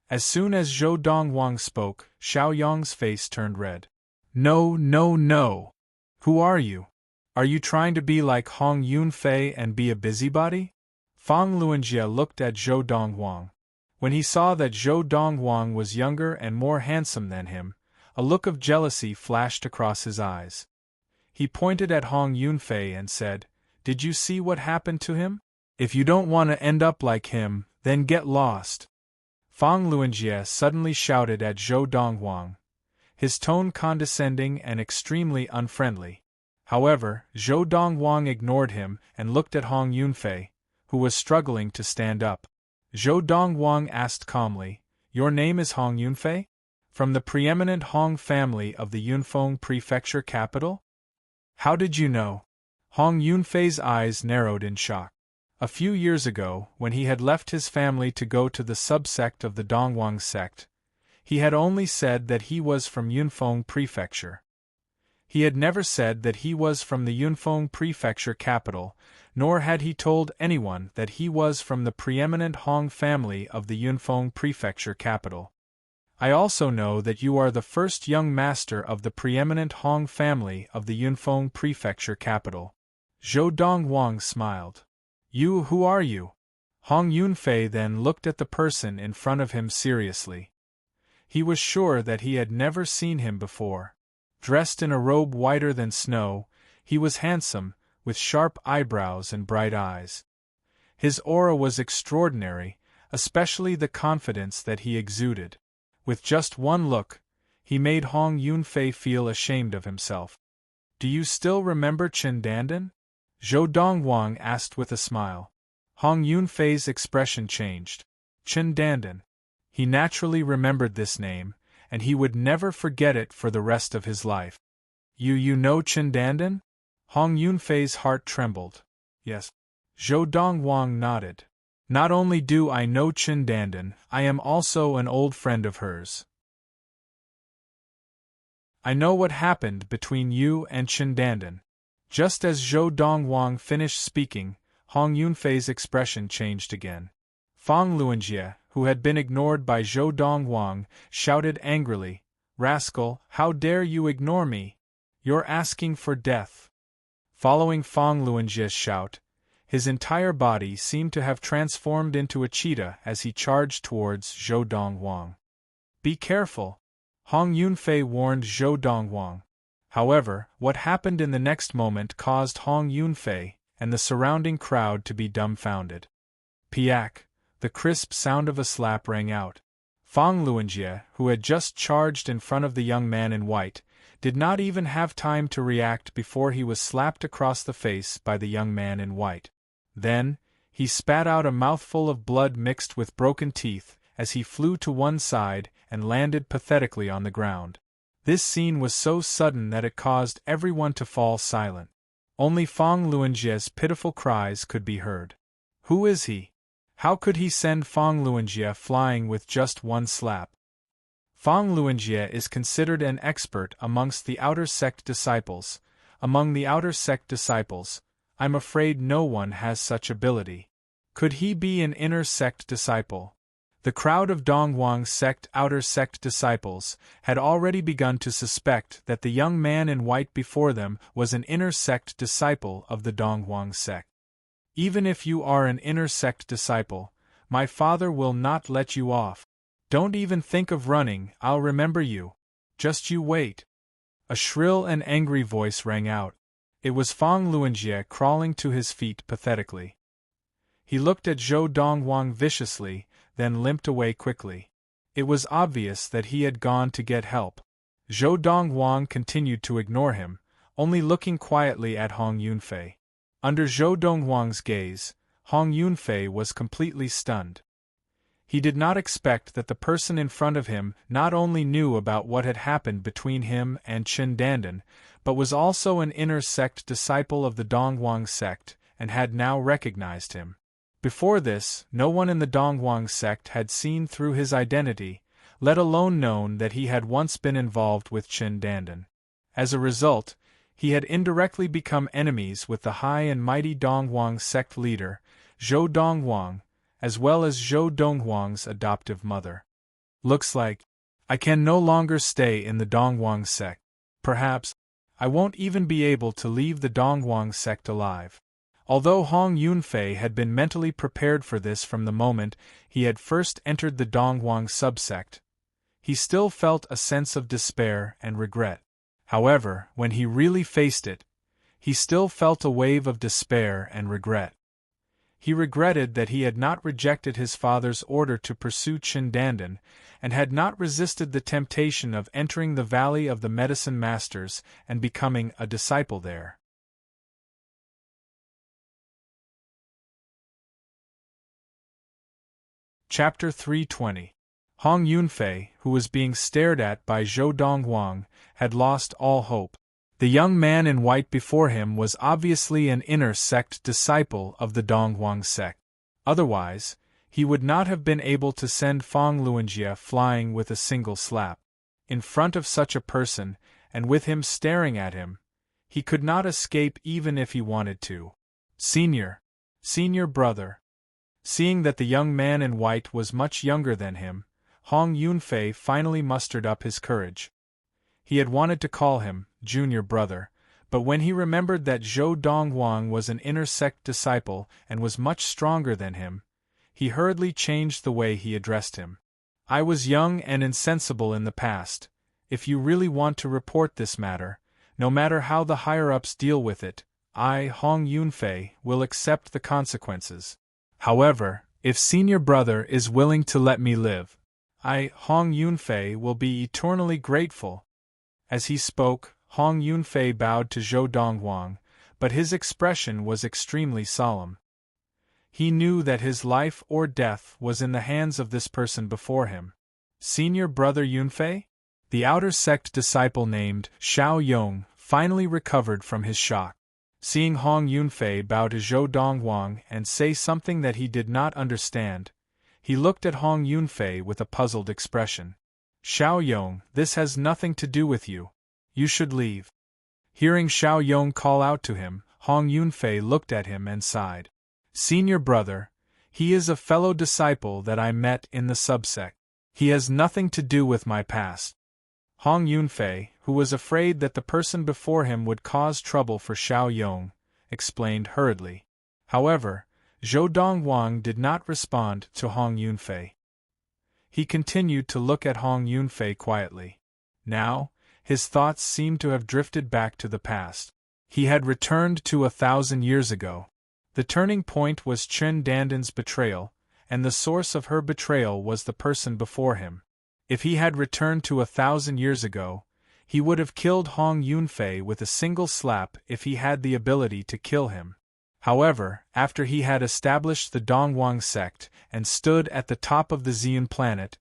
As soon as Zhou Dongwang spoke, Xiao Yong's face turned red. "No, no, no! Who are you? Are you trying to be like Hong Yunfei and be a busybody?" Fong Luanjie looked at Zhou Dongwang. When he saw that Zhou Dongwang was younger and more handsome than him, a look of jealousy flashed across his eyes. He pointed at Hong Yunfei and said, "Did you see what happened to him? If you don't want to end up like him, then get lost." Fong Luanjie suddenly shouted at Zhou Dongwang, his tone condescending and extremely unfriendly. However, Zhou Dongwang ignored him and looked at Hong Yunfei, who was struggling to stand up. Zhou Dongwang asked calmly, "Your name is Hong Yunfei? From the preeminent Hong family of the Yunfeng prefecture capital? How did you know?" Hong Yunfei's eyes narrowed in shock. A few years ago, when he had left his family to go to the subsect of the Dongwang sect, he had only said that he was from Yunfeng prefecture. He had never said that he was from the Yunfeng prefecture capital, nor had he told anyone that he was from the preeminent Hong family of the Yunfeng prefecture capital. "I also know that you are the first young master of the preeminent Hong family of the Yunfeng prefecture capital." Zhou Dongwang smiled. Who are you?" Hong Yunfei then looked at the person in front of him seriously. He was sure that he had never seen him before. Dressed in a robe whiter than snow, he was handsome, with sharp eyebrows and bright eyes. His aura was extraordinary, especially the confidence that he exuded. With just one look, he made Hong Yunfei feel ashamed of himself. "Do you still remember Chen Dandan?" Zhou Dongwang asked with a smile. Hong Yunfei's expression changed. Chen Dandan. He naturally remembered this name, and he would never forget it for the rest of his life. You know Chen Dandan?" Hong Yunfei's heart trembled. Yes. Zhou Dongwang nodded. Not only do I know Chen Dandan, I am also an old friend of hers. I know what happened between you and Chen Dandan. Just as Zhou Dongwang finished speaking, Hong Yunfei's expression changed again. Fang Luanjie, who had been ignored by Zhou Dongwang, shouted angrily, "Rascal, how dare you ignore me? You're asking for death." Following Fang Luanjie's shout, his entire body seemed to have transformed into a cheetah as he charged towards Zhou Dongwang. "Be careful," Hong Yunfei warned Zhou Dongwang. However, what happened in the next moment caused Hong Yunfei and the surrounding crowd to be dumbfounded. Piak! The crisp sound of a slap rang out. Fang Luanjie, who had just charged in front of the young man in white, did not even have time to react before he was slapped across the face by the young man in white. Then, he spat out a mouthful of blood mixed with broken teeth as he flew to one side and landed pathetically on the ground. This scene was so sudden that it caused everyone to fall silent. Only Fang Luanjie's pitiful cries could be heard. Who is he? How could he send Fang Luanjie flying with just one slap? Fang Luanjie is considered an expert amongst the outer sect disciples. Among the outer sect disciples, I'm afraid no one has such ability. Could he be an inner sect disciple? The crowd of Dongwang sect outer sect disciples had already begun to suspect that the young man in white before them was an inner sect disciple of the Dongwang sect. Even if you are an inner sect disciple, my father will not let you off. Don't even think of running, I'll remember you. Just you wait. A shrill and angry voice rang out. It was Fang Luanjie crawling to his feet pathetically. He looked at Zhou Dongwang viciously, then limped away quickly. It was obvious that he had gone to get help. Zhou Dongwang continued to ignore him, only looking quietly at Hong Yunfei. Under Zhou Dongwang's gaze, Hong Yunfei was completely stunned. He did not expect that the person in front of him not only knew about what had happened between him and Chen Dandan, but was also an inner sect disciple of the Dongwang sect and had now recognized him. Before this, no one in the Dongwang sect had seen through his identity, let alone known that he had once been involved with Chen Dandan. As a result, he had indirectly become enemies with the high and mighty Dongwang sect leader, Zhou Dongwang, as well as Zhou Dongwang's adoptive mother. Looks like I can no longer stay in the Dongwang sect. Perhaps I won't even be able to leave the Dongwang sect alive. Although Hong Yunfei had been mentally prepared for this from the moment he had first entered the Dongwang subsect, he still felt a sense of despair and regret. However, when he really faced it, he still felt a wave of despair and regret. He regretted that he had not rejected his father's order to pursue Chen Dandan, and had not resisted the temptation of entering the Valley of the Medicine Masters and becoming a disciple there. Chapter 320. Hong Yunfei, who was being stared at by Zhou Dongwang, had lost all hope. The young man in white before him was obviously an inner sect disciple of the Dongwang sect. Otherwise, he would not have been able to send Fang Luanjie flying with a single slap. In front of such a person, and with him staring at him, he could not escape even if he wanted to. Senior brother. Seeing that the young man in white was much younger than him, Hong Yunfei finally mustered up his courage. He had wanted to call him junior brother, but when he remembered that Zhou Dongwang was an inner sect disciple and was much stronger than him, he hurriedly changed the way he addressed him. I was young and insensible in the past. If you really want to report this matter, no matter how the higher-ups deal with it, I, Hong Yunfei, will accept the consequences. However, if senior brother is willing to let me live, I, Hong Yunfei, will be eternally grateful. As he spoke, Hong Yunfei bowed to Zhou Dongwang, but his expression was extremely solemn. He knew that his life or death was in the hands of this person before him. Senior brother Yunfei? The outer sect disciple named Xiao Yong finally recovered from his shock. Seeing Hong Yunfei bow to Zhou Dongwang and say something that he did not understand, he looked at Hong Yunfei with a puzzled expression. Xiao Yong, this has nothing to do with you. You should leave. Hearing Xiao Yong call out to him, Hong Yunfei looked at him and sighed. Senior brother, he is a fellow disciple that I met in the subsect. He has nothing to do with my past. Hong Yunfei, who was afraid that the person before him would cause trouble for Xiao Yong, explained hurriedly. However, Zhou Dongwang did not respond to Hong Yunfei. He continued to look at Hong Yunfei quietly. Now, his thoughts seemed to have drifted back to the past. He had returned to 1,000 years ago. The turning point was Chen Danden's betrayal, and the source of her betrayal was the person before him. If he had returned to 1,000 years ago, he would have killed Hong Yunfei with a single slap if he had the ability to kill him. However, after he had established the Dongwang sect and stood at the top of the Xian planet,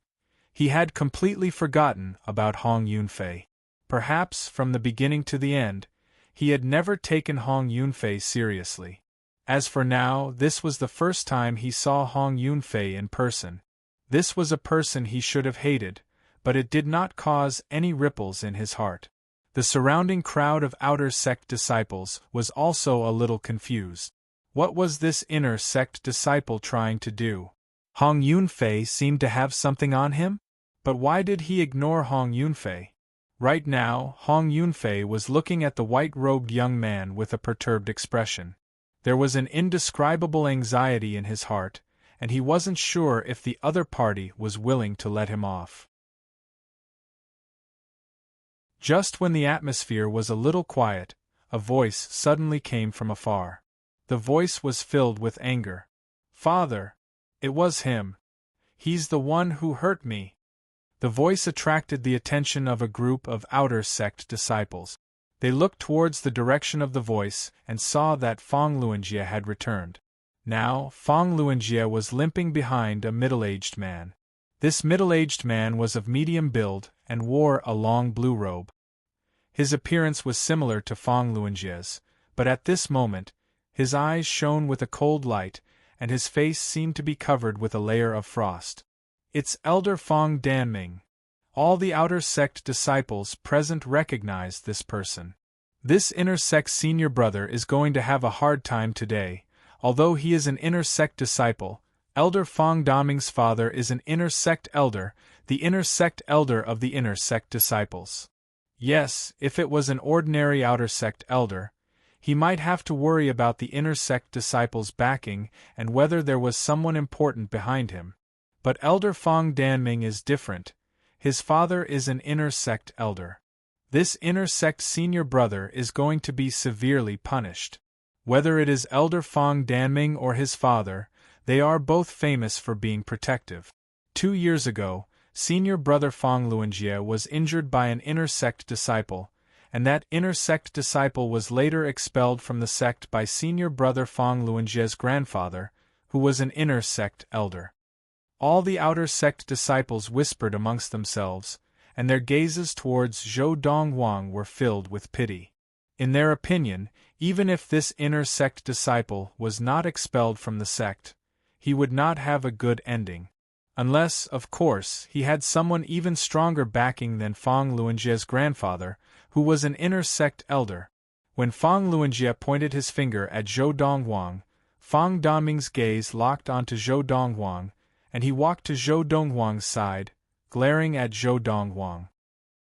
he had completely forgotten about Hong Yunfei. Perhaps, from the beginning to the end, he had never taken Hong Yunfei seriously. As for now, this was the first time he saw Hong Yunfei in person. This was a person he should have hated, but it did not cause any ripples in his heart. The surrounding crowd of outer sect disciples was also a little confused. What was this inner sect disciple trying to do? Hong Yunfei seemed to have something on him? But why did he ignore Hong Yunfei? Right now, Hong Yunfei was looking at the white-robed young man with a perturbed expression. There was an indescribable anxiety in his heart, and he wasn't sure if the other party was willing to let him off. Just when the atmosphere was a little quiet, a voice suddenly came from afar. The voice was filled with anger. Father! It was him. He's the one who hurt me. The voice attracted the attention of a group of outer sect disciples. They looked towards the direction of the voice and saw that Fang Luanjie had returned. Now, Fang Luanjie was limping behind a middle-aged man. This middle-aged man was of medium build and wore a long blue robe. His appearance was similar to Fang Luanjie's, but at this moment, his eyes shone with a cold light, and his face seemed to be covered with a layer of frost. It's Elder Fang Danming. All the outer sect disciples present recognized this person. This inner sect senior brother is going to have a hard time today. Although he is an inner sect disciple, Elder Fang Danming's father is an inner sect elder, the inner sect elder of the inner sect disciples. Yes, if it was an ordinary outer sect elder, he might have to worry about the inner sect disciples' backing and whether there was someone important behind him. But Elder Fang Danming is different. His father is an inner sect elder. This inner sect senior brother is going to be severely punished. Whether it is Elder Fang Danming or his father, they are both famous for being protective. 2 years ago, senior brother Fang Luanjie was injured by an inner sect disciple, and that inner sect disciple was later expelled from the sect by senior brother Fang Luanjie's grandfather, who was an inner sect elder. All the outer sect disciples whispered amongst themselves, and their gazes towards Zhou Dongwang were filled with pity. In their opinion, even if this inner sect disciple was not expelled from the sect, he would not have a good ending. Unless, of course, he had someone even stronger backing than Fang Luanjie's grandfather, who was an inner sect elder. When Fang Luanjie pointed his finger at Zhou Dongwang, Fang Danming's gaze locked onto Zhou Dongwang, and he walked to Zhou Dongwang's side, glaring at Zhou Dongwang.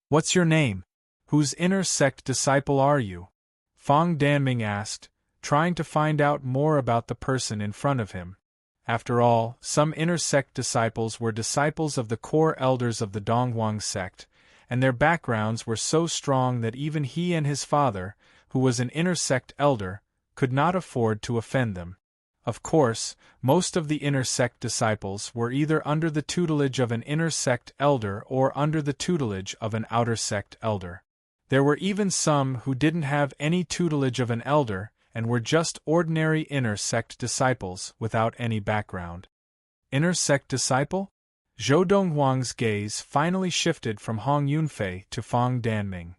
"What's your name? Whose inner sect disciple are you?" Fang Danming asked, trying to find out more about the person in front of him. After all, some inner sect disciples were disciples of the core elders of the Dongwang sect, and their backgrounds were so strong that even he and his father, who was an inner sect elder, could not afford to offend them. Of course, most of the inner sect disciples were either under the tutelage of an inner sect elder or under the tutelage of an outer sect elder. There were even some who didn't have any tutelage of an elder and were just ordinary inner sect disciples without any background. Inner sect disciple? Zhou Dongwang's gaze finally shifted from Hong Yunfei to Fang Danming.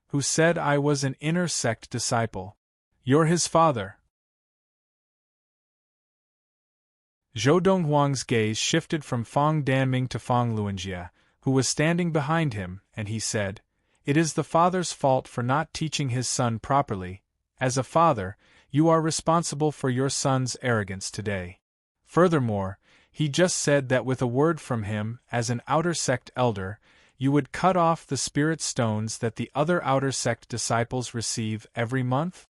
Who said I was an inner sect disciple? You're his father. Zhou Donghuang's gaze shifted from Fang Danming to Fang Luanjie, who was standing behind him, and he said, "It is the father's fault for not teaching his son properly. As a father, you are responsible for your son's arrogance today. Furthermore, he just said that with a word from him, as an outer sect elder, you would cut off the spirit stones that the other outer sect disciples receive every month?"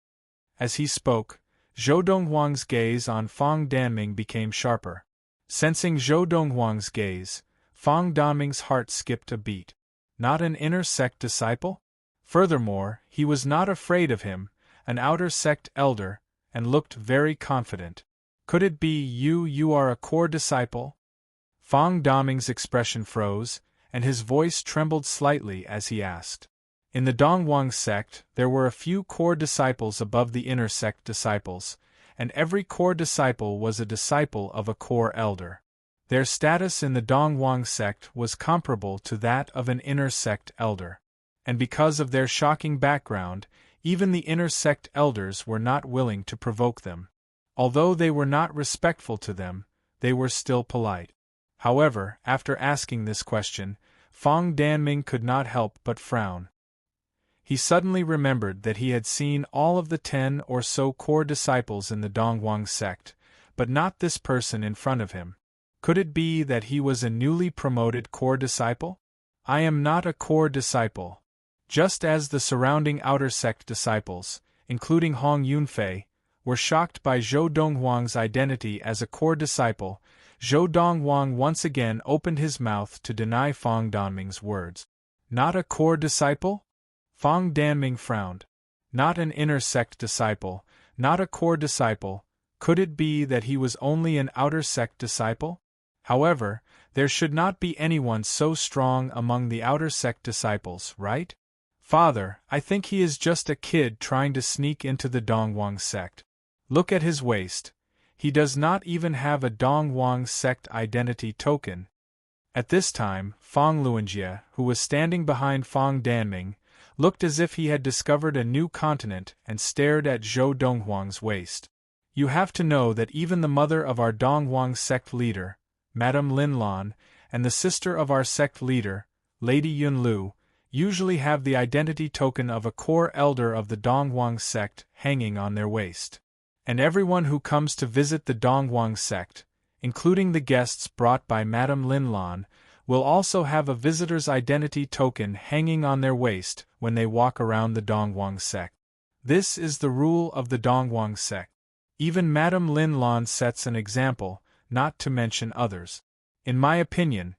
As he spoke, Zhou Donghuang's gaze on Fang Danming became sharper. Sensing Zhou Donghuang's gaze, Fang Danming's heart skipped a beat. Not an inner sect disciple? Furthermore, he was not afraid of him, an outer sect elder, and looked very confident. Could it be you are a core disciple? Fang Danming's expression froze, and his voice trembled slightly as he asked. In the Donghuang sect, there were a few core disciples above the inner sect disciples, and every core disciple was a disciple of a core elder. Their status in the Donghuang sect was comparable to that of an inner sect elder. And because of their shocking background, even the inner sect elders were not willing to provoke them. Although they were not respectful to them, they were still polite. However, after asking this question, Fang Danming could not help but frown. He suddenly remembered that he had seen all of the 10 or so core disciples in the Donghuang sect, but not this person in front of him. Could it be that he was a newly promoted core disciple? I am not a core disciple. Just as the surrounding outer sect disciples, including Hong Yunfei, were shocked by Zhou Donghuang's identity as a core disciple, Zhou Donghuang once again opened his mouth to deny Fang Danming's words. Not a core disciple? Fang Danming frowned. Not an inner sect disciple, not a core disciple. Could it be that he was only an outer sect disciple? However, there should not be anyone so strong among the outer sect disciples, right? Father, I think he is just a kid trying to sneak into the Donghuang sect. Look at his waist. He does not even have a Donghuang sect identity token. At this time, Fang Luanjie, who was standing behind Fang Danming, looked as if he had discovered a new continent and stared at Zhou Donghuang's waist. You have to know that even the mother of our Donghuang sect leader, Madame Lin Lan, and the sister of our sect leader, Lady Yun Lu, usually have the identity token of a core elder of the Donghuang sect hanging on their waist. And everyone who comes to visit the Donghuang sect, including the guests brought by Madame Lin Lan, will also have a visitor's identity token hanging on their waist when they walk around the Donghuang sect. This is the rule of the Donghuang sect. Even Madame Lin Lan sets an example, not to mention others. In my opinion,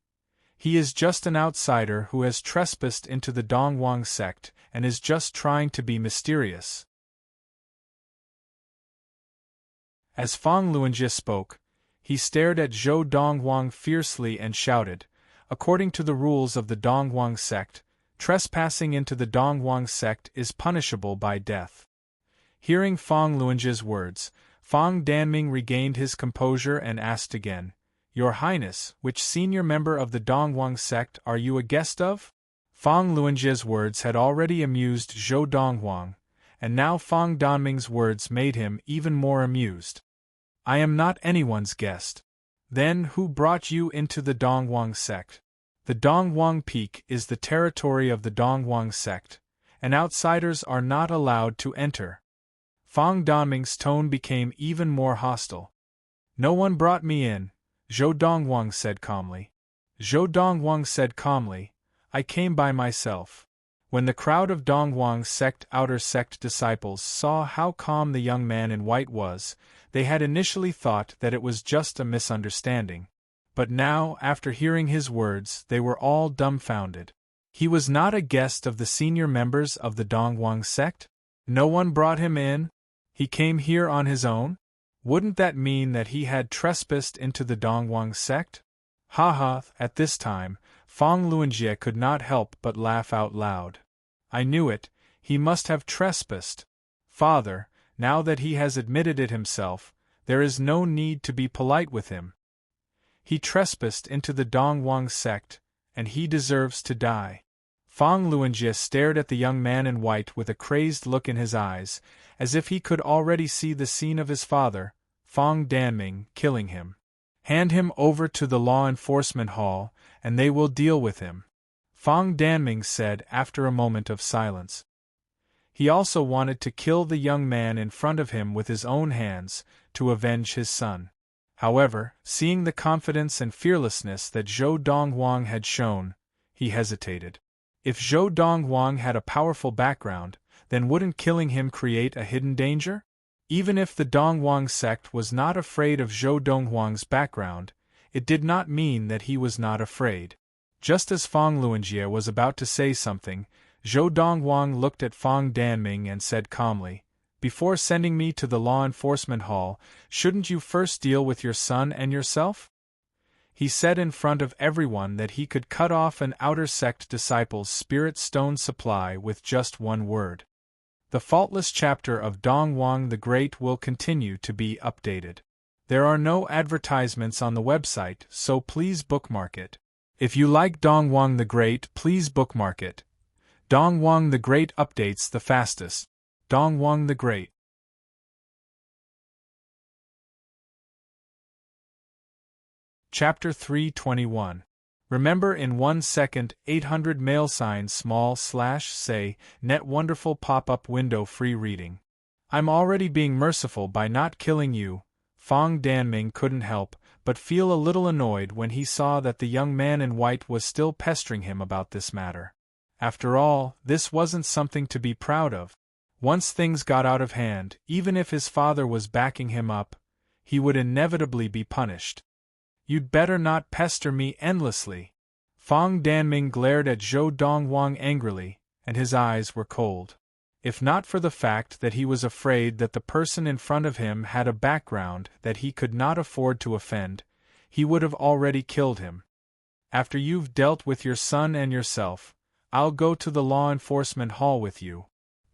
he is just an outsider who has trespassed into the Donghuang sect and is just trying to be mysterious. As Fang Luanjie spoke, he stared at Zhou Donghuang fiercely and shouted, "According to the rules of the Donghuang sect, trespassing into the Donghuang sect is punishable by death." Hearing Fang Luanjie's words, Fang Danming regained his composure and asked again, "Your Highness, which senior member of the Donghuang sect are you a guest of?" Fang Luanjie's words had already amused Zhou Donghuang, and now Fang Danming's words made him even more amused. "I am not anyone's guest." "Then who brought you into the Donghuang sect?" "The Donghuang Peak is the territory of the Donghuang sect, and outsiders are not allowed to enter." Fang Danming's tone became even more hostile. "No one brought me in," Zhou Donghuang said calmly. Zhou Donghuang said calmly, "I came by myself." When the crowd of Donghuang sect outer sect disciples saw how calm the young man in white was, they had initially thought that it was just a misunderstanding. But now, after hearing his words, they were all dumbfounded. He was not a guest of the senior members of the Donghuang sect? No one brought him in? He came here on his own? Wouldn't that mean that he had trespassed into the Donghuang sect? Ha ha! At this time, Fang Luanjie could not help but laugh out loud. "I knew it, he must have trespassed. Father, now that he has admitted it himself, there is no need to be polite with him. He trespassed into the Donghuang sect, and he deserves to die." Fang Luanjie stared at the young man in white with a crazed look in his eyes, as if he could already see the scene of his father, Fang Danming, killing him. Hand him over to the law enforcement hall, and they will deal with him, Fang Danming said after a moment of silence. He also wanted to kill the young man in front of him with his own hands, to avenge his son. However, seeing the confidence and fearlessness that Zhou Donghuang had shown, he hesitated. If Zhou Donghuang had a powerful background, then wouldn't killing him create a hidden danger? Even if the Donghuang sect was not afraid of Zhou Donghuang's background, it did not mean that he was not afraid. Just as Fang Luanjie was about to say something, Zhou Donghuang looked at Fang Danming and said calmly, "Before sending me to the law enforcement hall, shouldn't you first deal with your son and yourself?" He said in front of everyone that he could cut off an outer sect disciple's spirit stone supply with just one word. The faultless chapter of Donghuang the Great will continue to be updated. There are no advertisements on the website, so please bookmark it. If you like Donghuang the Great, please bookmark it. Donghuang the Great updates the fastest. Donghuang the Great. Chapter 321. Remember in 1 second 800 mail sign /say net wonderful pop-up window free reading. I'm already being merciful by not killing you. Fang Danming couldn't help but feel a little annoyed when he saw that the young man in white was still pestering him about this matter. After all, this wasn't something to be proud of. Once things got out of hand, even if his father was backing him up, he would inevitably be punished. "You'd better not pester me endlessly." Fang Danming glared at Zhou Donghuang angrily, and his eyes were cold. If not for the fact that he was afraid that the person in front of him had a background that he could not afford to offend, he would have already killed him. "After you've dealt with your son and yourself, I'll go to the law enforcement hall with you."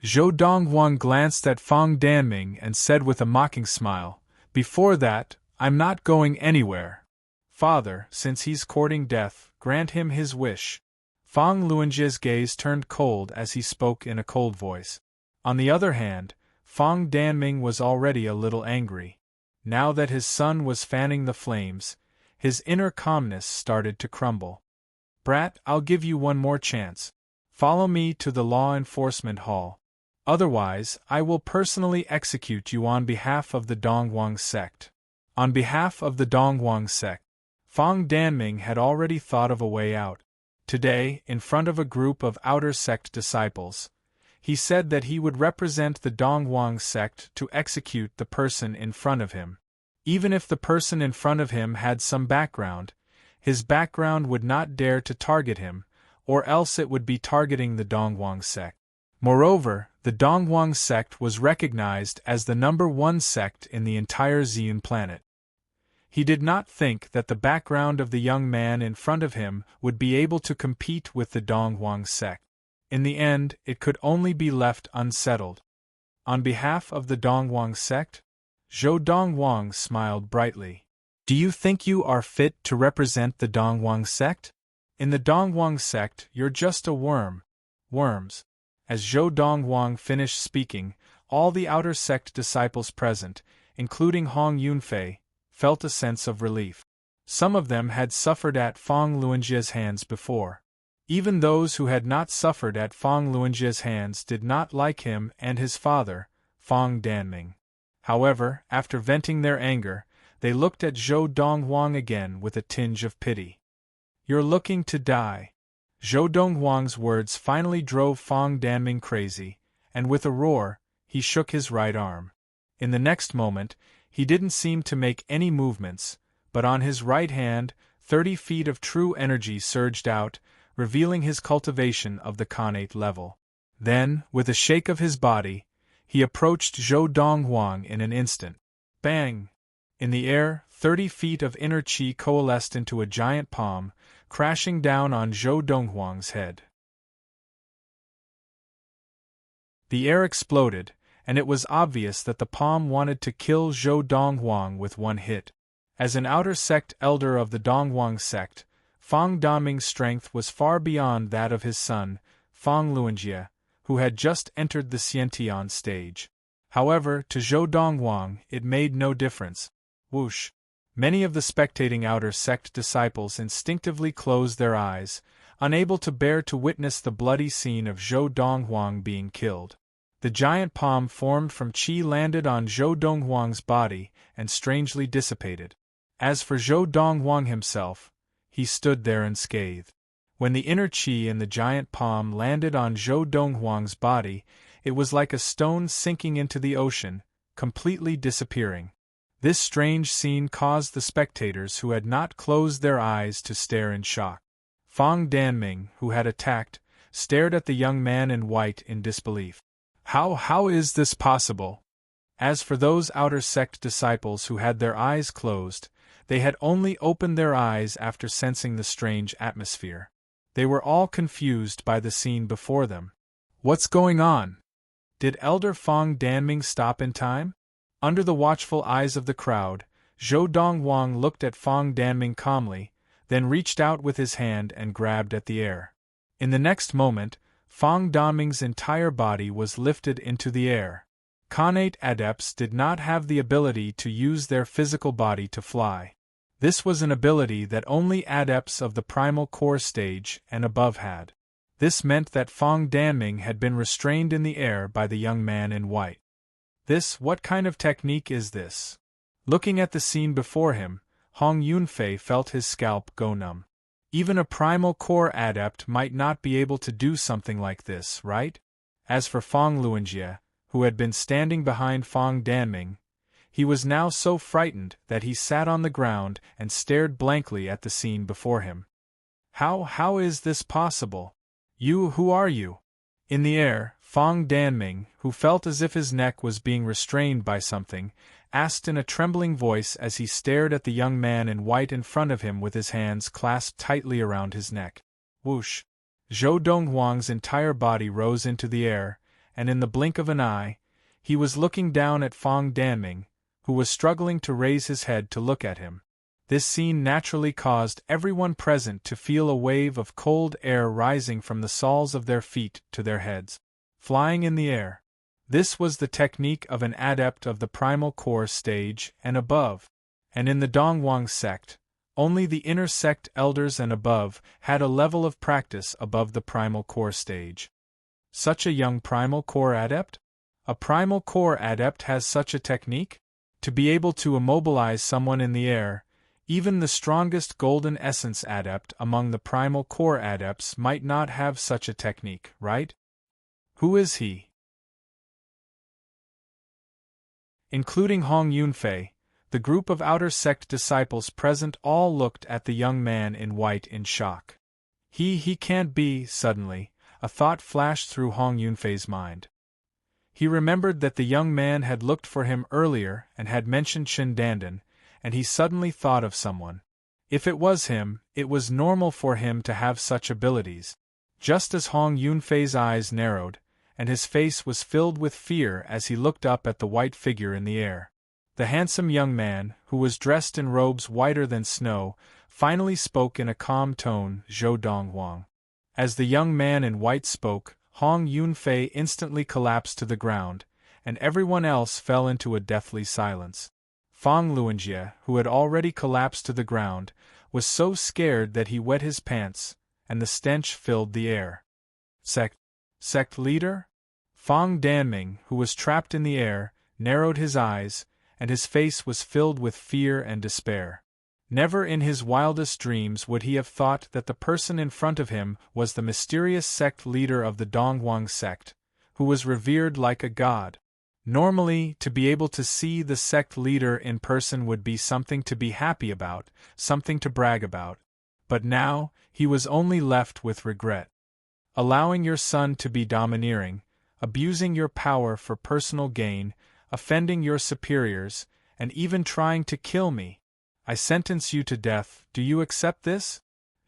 Zhou Donghuang glanced at Fang Danming and said with a mocking smile, "Before that, I'm not going anywhere. Father, since he's courting death, grant him his wish." Fang Luanjie's gaze turned cold as he spoke in a cold voice. On the other hand, Fang Danming was already a little angry. Now that his son was fanning the flames, his inner calmness started to crumble. "Brat, I'll give you one more chance. Follow me to the law enforcement hall. Otherwise, I will personally execute you on behalf of the Donghuang sect." On behalf of the Donghuang sect, Fang Danming had already thought of a way out. Today, in front of a group of outer sect disciples, he said that he would represent the Donghuang sect to execute the person in front of him. Even if the person in front of him had some background, his background would not dare to target him, or else it would be targeting the Donghuang sect. Moreover, the Donghuang sect was recognized as the #1 sect in the entire Xian planet. He did not think that the background of the young man in front of him would be able to compete with the Donghuang sect. In the end, it could only be left unsettled. On behalf of the Donghuang sect? Zhou Donghuang smiled brightly. "Do you think you are fit to represent the Donghuang sect? In the Donghuang sect, you're just a worm. Worms." As Zhou Donghuang finished speaking, all the outer sect disciples present, including Hong Yunfei, felt a sense of relief. Some of them had suffered at Fang Luanjie's hands before. Even those who had not suffered at Fang Luanjie's hands did not like him and his father, Fang Danming. However, after venting their anger, they looked at Zhou Donghuang again with a tinge of pity. "You're looking to die." Zhou Donghuang's words finally drove Fang Danming crazy, and with a roar, he shook his right arm. In the next moment, he didn't seem to make any movements, but on his right hand, 30 feet of true energy surged out, revealing his cultivation of the Khanate level. Then, with a shake of his body, he approached Zhou Donghuang in an instant. Bang! In the air, 30 feet of inner chi coalesced into a giant palm, crashing down on Zhou Donghuang's head. The air exploded, and it was obvious that the palm wanted to kill Zhou Donghuang with one hit. As an outer sect elder of the Donghuang sect, Fang Danming's strength was far beyond that of his son, Fong Luanjie, who had just entered the Xiantian stage. However, to Zhou Donghuang it made no difference. Whoosh! Many of the spectating outer sect disciples instinctively closed their eyes, unable to bear to witness the bloody scene of Zhou Donghuang being killed. The giant palm formed from qi landed on Zhou Donghuang's body and strangely dissipated. As for Zhou Donghuang himself, he stood there unscathed. When the inner qi in the giant palm landed on Zhou Donghuang's body, it was like a stone sinking into the ocean, completely disappearing. This strange scene caused the spectators who had not closed their eyes to stare in shock. Fong Danming, who had attacked, stared at the young man in white in disbelief. How is this possible? As for those outer sect disciples who had their eyes closed, they had only opened their eyes after sensing the strange atmosphere. They were all confused by the scene before them. What's going on? Did Elder Fong Danming stop in time? Under the watchful eyes of the crowd, Zhou Donghuang looked at Fong Danming calmly, then reached out with his hand and grabbed at the air. In the next moment, Fong Danming's entire body was lifted into the air. Khanate adepts did not have the ability to use their physical body to fly. This was an ability that only adepts of the primal core stage and above had. This meant that Fong Danming had been restrained in the air by the young man in white. What kind of technique is this? Looking at the scene before him, Hong Yunfei felt his scalp go numb. Even a primal core adept might not be able to do something like this, right? As for Fong Luanjie, who had been standing behind Fong Danming, he was now so frightened that he sat on the ground and stared blankly at the scene before him. How is this possible? Who are you? In the air, Fong Danming, who felt as if his neck was being restrained by something, asked in a trembling voice as he stared at the young man in white in front of him with his hands clasped tightly around his neck. Whoosh! Zhou Donghuang's entire body rose into the air, and in the blink of an eye, he was looking down at Fong Danming, who was struggling to raise his head to look at him. This scene naturally caused everyone present to feel a wave of cold air rising from the soles of their feet to their heads. Flying in the air. This was the technique of an adept of the primal core stage and above. And in the Donghuang sect, only the inner sect elders and above had a level of practice above the primal core stage. Such a young primal core adept? A primal core adept has such a technique? To be able to immobilize someone in the air, even the strongest golden essence adept among the primal core adepts might not have such a technique, right? Who is he? Including Hong Yunfei, the group of outer sect disciples present all looked at the young man in white in shock. He can't be, suddenly, a thought flashed through Hong Yunfei's mind. He remembered that the young man had looked for him earlier and had mentioned Qin Dandan, and he suddenly thought of someone. If it was him, it was normal for him to have such abilities. Just as Hong Yunfei's eyes narrowed, and his face was filled with fear as he looked up at the white figure in the air. The handsome young man, who was dressed in robes whiter than snow, finally spoke in a calm tone, Zhou Donghuang. As the young man in white spoke, Hong Yunfei instantly collapsed to the ground, and everyone else fell into a deathly silence. Fong Luanjie, who had already collapsed to the ground, was so scared that he wet his pants, and the stench filled the air. Sect leader? Fong Danming, who was trapped in the air, narrowed his eyes, and his face was filled with fear and despair. Never in his wildest dreams would he have thought that the person in front of him was the mysterious sect leader of the Donghuang sect, who was revered like a god. Normally, to be able to see the sect leader in person would be something to be happy about, something to brag about. But now, he was only left with regret. Allowing your son to be domineering, abusing your power for personal gain, offending your superiors, and even trying to kill me. I sentence you to death. Do you accept this?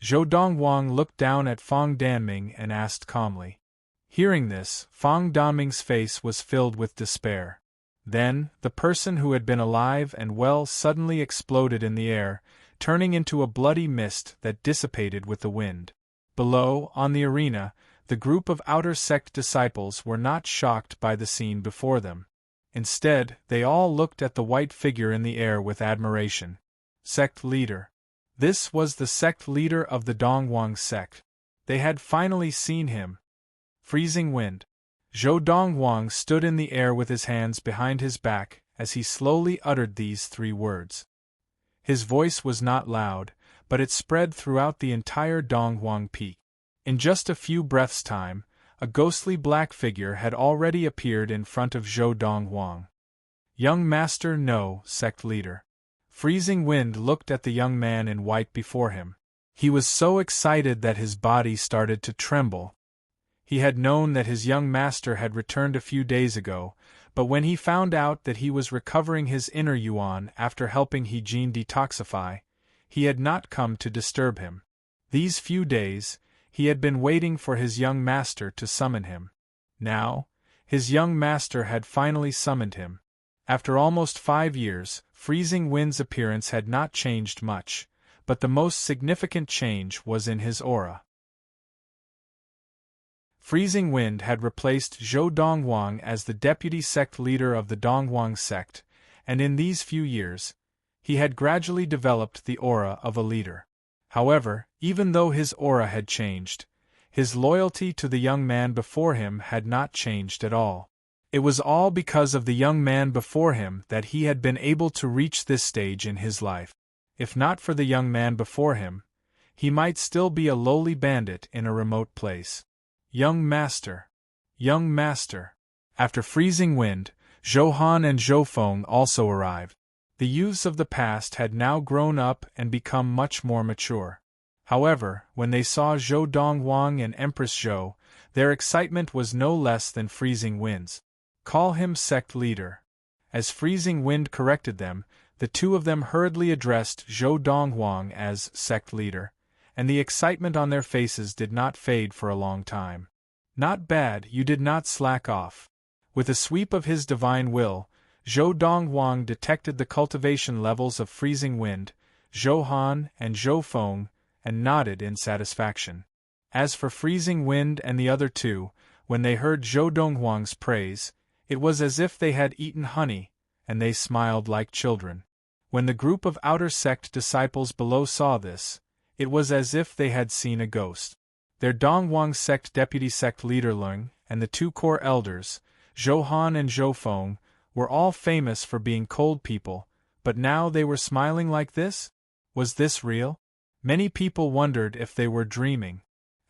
Zhou Donghuang looked down at Fong Danming and asked calmly. Hearing this, Fong Danming's face was filled with despair. Then, the person who had been alive and well suddenly exploded in the air, turning into a bloody mist that dissipated with the wind. Below, on the arena, The group of outer sect disciples were not shocked by the scene before them. Instead, they all looked at the white figure in the air with admiration. Sect leader. This was the sect leader of the Dongwang sect. They had finally seen him. Freezing wind. Zhou Dongwang stood in the air with his hands behind his back as he slowly uttered these 3 words. His voice was not loud, but it spread throughout the entire Dongwang Peak. In just a few breaths' time, a ghostly black figure had already appeared in front of Zhou Dongwang. Young Master No, sect leader. Freezing Wind looked at the young man in white before him. He was so excited that his body started to tremble. He had known that his young master had returned a few days ago, but when he found out that he was recovering his inner yuan after helping He Jin detoxify, he had not come to disturb him. These few days, he had been waiting for his young master to summon him. Now, his young master had finally summoned him. After almost 5 years, Freezing Wind's appearance had not changed much, but the most significant change was in his aura. Freezing Wind had replaced Zhou Dongwang as the deputy sect leader of the Dongwang sect, and in these few years, he had gradually developed the aura of a leader. However, even though his aura had changed, his loyalty to the young man before him had not changed at all. It was all because of the young man before him that he had been able to reach this stage in his life. If not for the young man before him, he might still be a lowly bandit in a remote place. Young Master. Young Master. After Freezing Wind, Zhou Han and Zhou Feng also arrived. The youths of the past had now grown up and become much more mature. However, when they saw Zhou Dongwang and Empress Zhou, their excitement was no less than Freezing Wind's. Call him sect leader. As Freezing Wind corrected them, the two of them hurriedly addressed Zhou Dongwang as sect leader, and the excitement on their faces did not fade for a long time. Not bad, you did not slack off. With a sweep of his divine will, Zhou Dongwang detected the cultivation levels of Freezing Wind, Zhou Han, and Zhou Feng, and nodded in satisfaction. As for Freezing Wind and the other two, when they heard Zhou Dongwang's praise, it was as if they had eaten honey, and they smiled like children. When the group of outer sect disciples below saw this, it was as if they had seen a ghost. Their Dongwang sect deputy sect leader Lung, and the 2 core elders, Zhou Han and Zhou Feng, were all famous for being cold people, but now they were smiling like this? Was this real? Many people wondered if they were dreaming.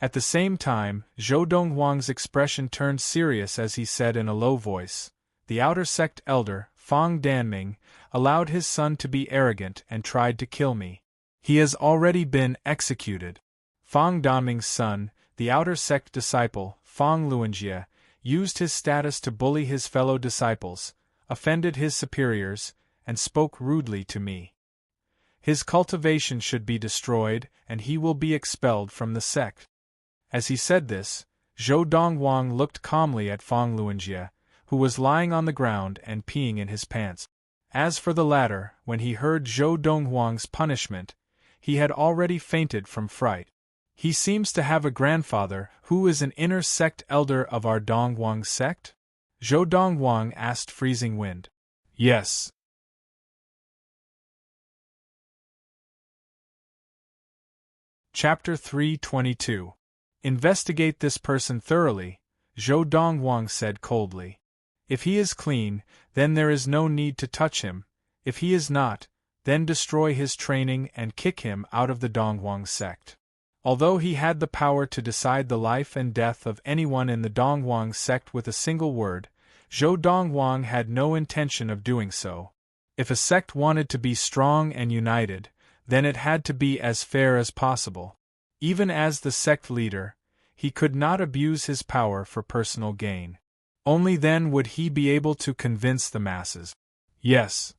At the same time, Zhou Dongwang's expression turned serious as he said in a low voice, "The outer sect elder, Fang Danming, allowed his son to be arrogant and tried to kill me. He has already been executed." Fang Danming's son, the outer sect disciple, Fang Luanjie, used his status to bully his fellow disciples, offended his superiors, and spoke rudely to me. His cultivation should be destroyed, and he will be expelled from the sect. As he said this, Zhou Dongwang looked calmly at Fang Luanjie, who was lying on the ground and peeing in his pants. As for the latter, when he heard Zhou Dongwang's punishment, he had already fainted from fright. He seems to have a grandfather who is an inner sect elder of our Dongwang sect? Zhou Dongwang asked Freezing Wind. Yes. Chapter 322. Investigate this person thoroughly, Zhou Dongwang said coldly. If he is clean, then there is no need to touch him. If he is not, then destroy his training and kick him out of the Dongwang sect. Although he had the power to decide the life and death of anyone in the Dongwang sect with a single word, Zhou Dongwang had no intention of doing so. If a sect wanted to be strong and united, then it had to be as fair as possible. Even as the sect leader, he could not abuse his power for personal gain. Only then would he be able to convince the masses. Yes.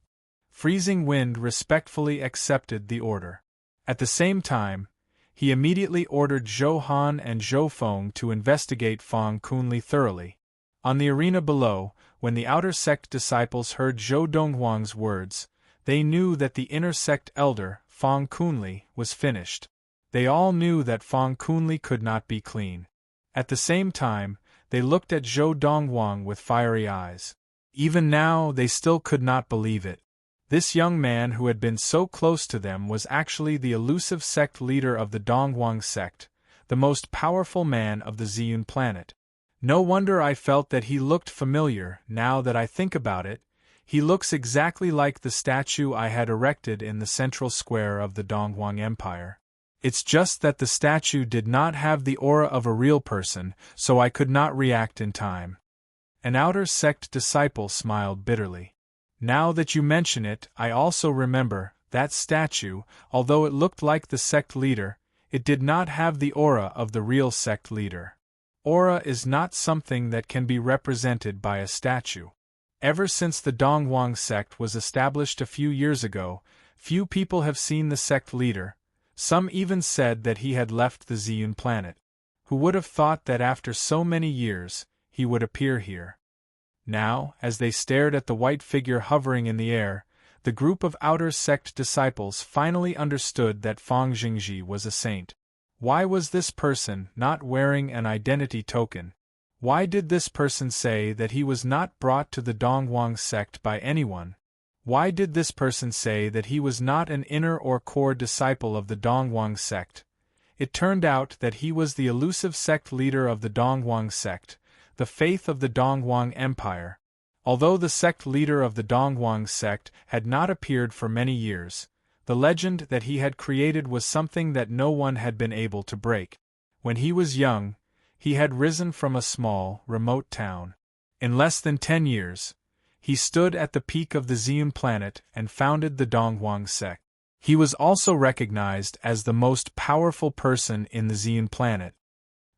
Freezing Wind respectfully accepted the order. At the same time, he immediately ordered Zhou Han and Zhou Feng to investigate Fang Kunli thoroughly. On the arena below, when the outer sect disciples heard Zhou Dongwang's words, they knew that the inner sect elder, Fang Kunli, was finished. They all knew that Fang Kunli could not be clean. At the same time, they looked at Zhou Dongwang with fiery eyes. Even now, they still could not believe it. This young man who had been so close to them was actually the elusive sect leader of the Dongwang sect, the most powerful man of the Ziyun planet. No wonder I felt that he looked familiar. Now that I think about it, he looks exactly like the statue I had erected in the central square of the Dongwang Empire. It's just that the statue did not have the aura of a real person, so I could not react in time. An outer sect disciple smiled bitterly. Now that you mention it, I also remember, that statue, although it looked like the sect leader, it did not have the aura of the real sect leader. Aura is not something that can be represented by a statue. Ever since the Dongwang sect was established a few years ago, few people have seen the sect leader. Some even said that he had left the Ziyun planet. Who would have thought that after so many years, he would appear here? Now, as they stared at the white figure hovering in the air, the group of outer sect disciples finally understood that Fang Jingji was a saint. Why was this person not wearing an identity token? Why did this person say that he was not brought to the Dongwang sect by anyone? Why did this person say that he was not an inner or core disciple of the Dongwang sect? It turned out that he was the elusive sect leader of the Dongwang sect, the faith of the Dongwang Empire. Although the sect leader of the Dongwang sect had not appeared for many years, the legend that he had created was something that no one had been able to break. When he was young, he had risen from a small, remote town. In less than 10 years, he stood at the peak of the Ziyun planet and founded the Dongwang sect. He was also recognized as the most powerful person in the Ziyun planet.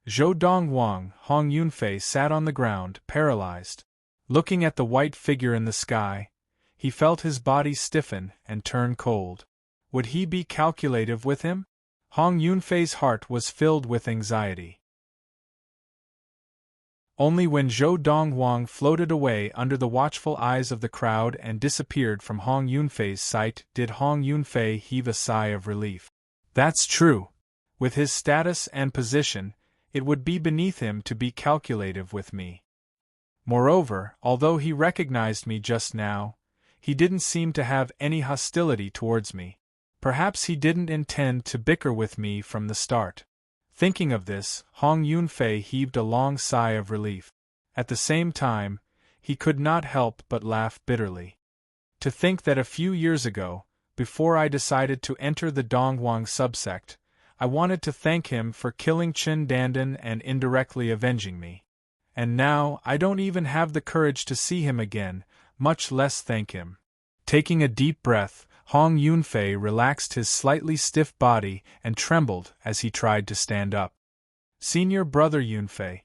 Zhou Dongwang, Hong Yunfei sat on the ground, paralyzed. Looking at the white figure in the sky, he felt his body stiffen and turn cold. Would he be calculative with him? Hong Yunfei's heart was filled with anxiety. Only when Zhou Dongwang floated away under the watchful eyes of the crowd and disappeared from Hong Yunfei's sight did Hong Yunfei heave a sigh of relief. That's true. With his status and position, it would be beneath him to be calculative with me. Moreover, although he recognized me just now, he didn't seem to have any hostility towards me. Perhaps he didn't intend to bicker with me from the start. Thinking of this, Hong Yunfei heaved a long sigh of relief. At the same time, he could not help but laugh bitterly. To think that a few years ago, before I decided to enter the Dongwang subsect, I wanted to thank him for killing Qin Dandan and indirectly avenging me. And now I don't even have the courage to see him again, much less thank him. Taking a deep breath, Hong Yunfei relaxed his slightly stiff body and trembled as he tried to stand up. Senior brother Yunfei.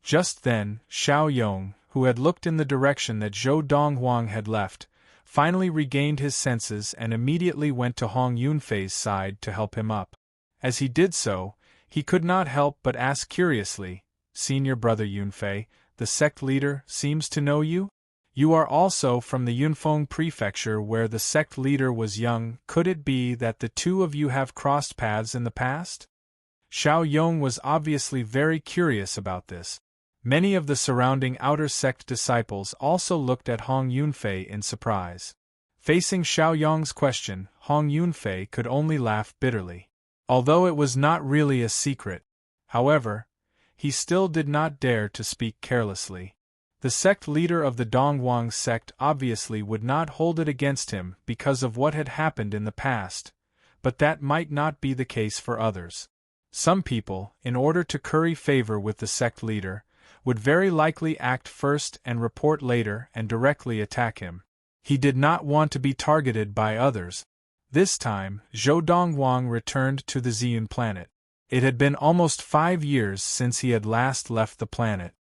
Just then, Xiao Yong, who had looked in the direction that Zhou Dongwang had left, finally regained his senses and immediately went to Hong Yunfei's side to help him up. As he did so, he could not help but ask curiously, Senior brother Yunfei, the sect leader seems to know you? You are also from the Yunfeng prefecture where the sect leader was young. Could it be that the two of you have crossed paths in the past? Xiao Yong was obviously very curious about this. Many of the surrounding outer sect disciples also looked at Hong Yunfei in surprise. Facing Xiao Yong's question, Hong Yunfei could only laugh bitterly. Although it was not really a secret, however, he still did not dare to speak carelessly. The sect leader of the Dongwang sect obviously would not hold it against him because of what had happened in the past, but that might not be the case for others. Some people, in order to curry favor with the sect leader, would very likely act first and report later and directly attack him. He did not want to be targeted by others. This time, Zhou Dongwang returned to the Ziyun planet. It had been almost 5 years since he had last left the planet.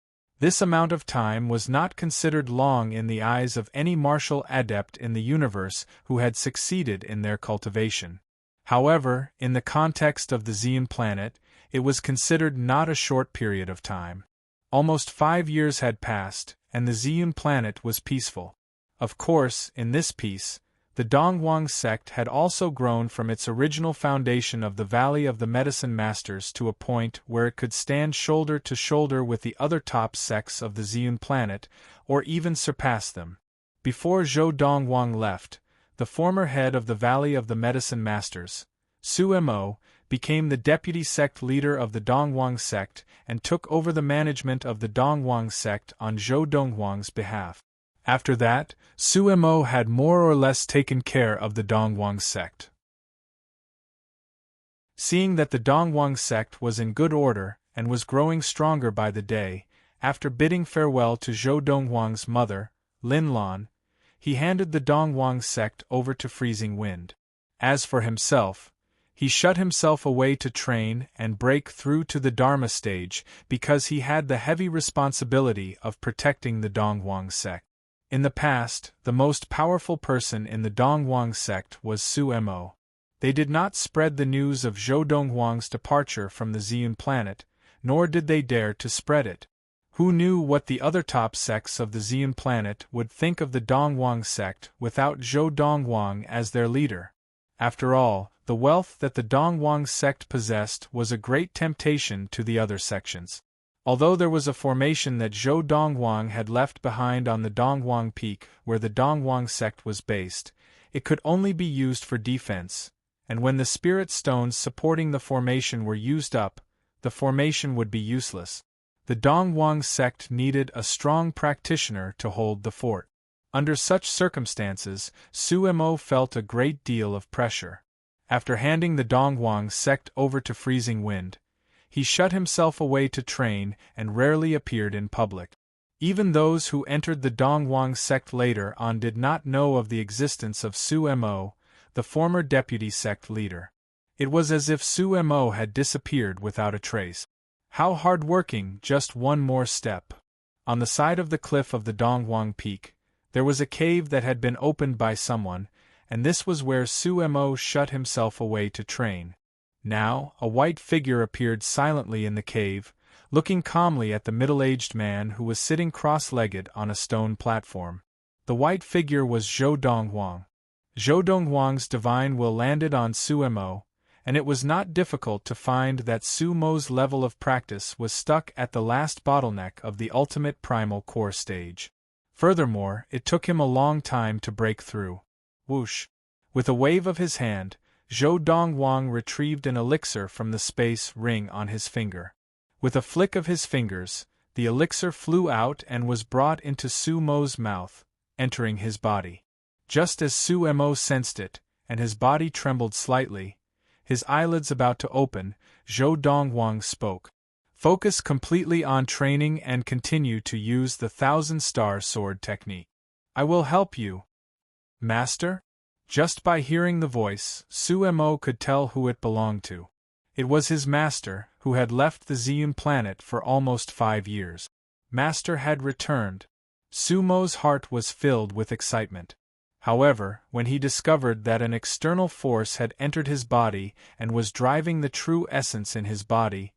This amount of time was not considered long in the eyes of any martial adept in the universe who had succeeded in their cultivation. However, in the context of the Ziyun planet, it was considered not a short period of time. Almost 5 years had passed, and the Ziyun planet was peaceful. Of course, in this peace, The Dongwang sect had also grown from its original foundation of the Valley of the Medicine Masters to a point where it could stand shoulder to shoulder with the other top sects of the Ziyun planet, or even surpass them. Before Zhou Dongwang left, the former head of the Valley of the Medicine Masters, Su Mo, became the deputy sect leader of the Dongwang sect and took over the management of the Dongwang sect on Zhou Dongwang's behalf. After that, Su Mo had more or less taken care of the Dongwang sect. Seeing that the Dongwang sect was in good order and was growing stronger by the day, after bidding farewell to Zhou Dongwang's mother, Lin Lan, he handed the Dongwang sect over to Freezing Wind. As for himself, he shut himself away to train and break through to the Dharma stage because he had the heavy responsibility of protecting the Dongwang sect. In the past, the most powerful person in the Dongwang sect was Su Mo. They did not spread the news of Zhou Dongwang's departure from the Ziyun planet, nor did they dare to spread it. Who knew what the other top sects of the Ziyun planet would think of the Dongwang sect without Zhou Dongwang as their leader? After all, the wealth that the Dongwang sect possessed was a great temptation to the other sections. Although there was a formation that Zhou Dongwang had left behind on the Dongwang Peak where the Dongwang sect was based, it could only be used for defense, and when the spirit stones supporting the formation were used up, the formation would be useless. The Dongwang sect needed a strong practitioner to hold the fort. Under such circumstances, Su Mo felt a great deal of pressure. After handing the Dongwang sect over to Freezing Wind, he shut himself away to train and rarely appeared in public. Even those who entered the Dongwang sect later on did not know of the existence of Su Mo, the former deputy sect leader. It was as if Su Mo had disappeared without a trace. How hard-working, just one more step. On the side of the cliff of the Dongwang Peak, there was a cave that had been opened by someone, and this was where Su Mo shut himself away to train. Now, a white figure appeared silently in the cave, looking calmly at the middle-aged man who was sitting cross-legged on a stone platform. The white figure was Zhou Dongwang. Zhou Dongwang's divine will landed on Su Mo, and it was not difficult to find that Su Mo's level of practice was stuck at the last bottleneck of the ultimate primal core stage. Furthermore, it took him a long time to break through. Whoosh! With a wave of his hand, Zhou Dongwang retrieved an elixir from the space ring on his finger. With a flick of his fingers, the elixir flew out and was brought into Su Mo's mouth, entering his body. Just as Su Mo sensed it, and his body trembled slightly, his eyelids about to open, Zhou Dongwang spoke. Focus completely on training and continue to use the 1,000-star sword technique. I will help you. Master? Just by hearing the voice, Su Mo could tell who it belonged to. It was his master, who had left the Ziyun planet for almost 5 years. Master had returned. Su Mo's heart was filled with excitement. However, when he discovered that an external force had entered his body and was driving the true essence in his body,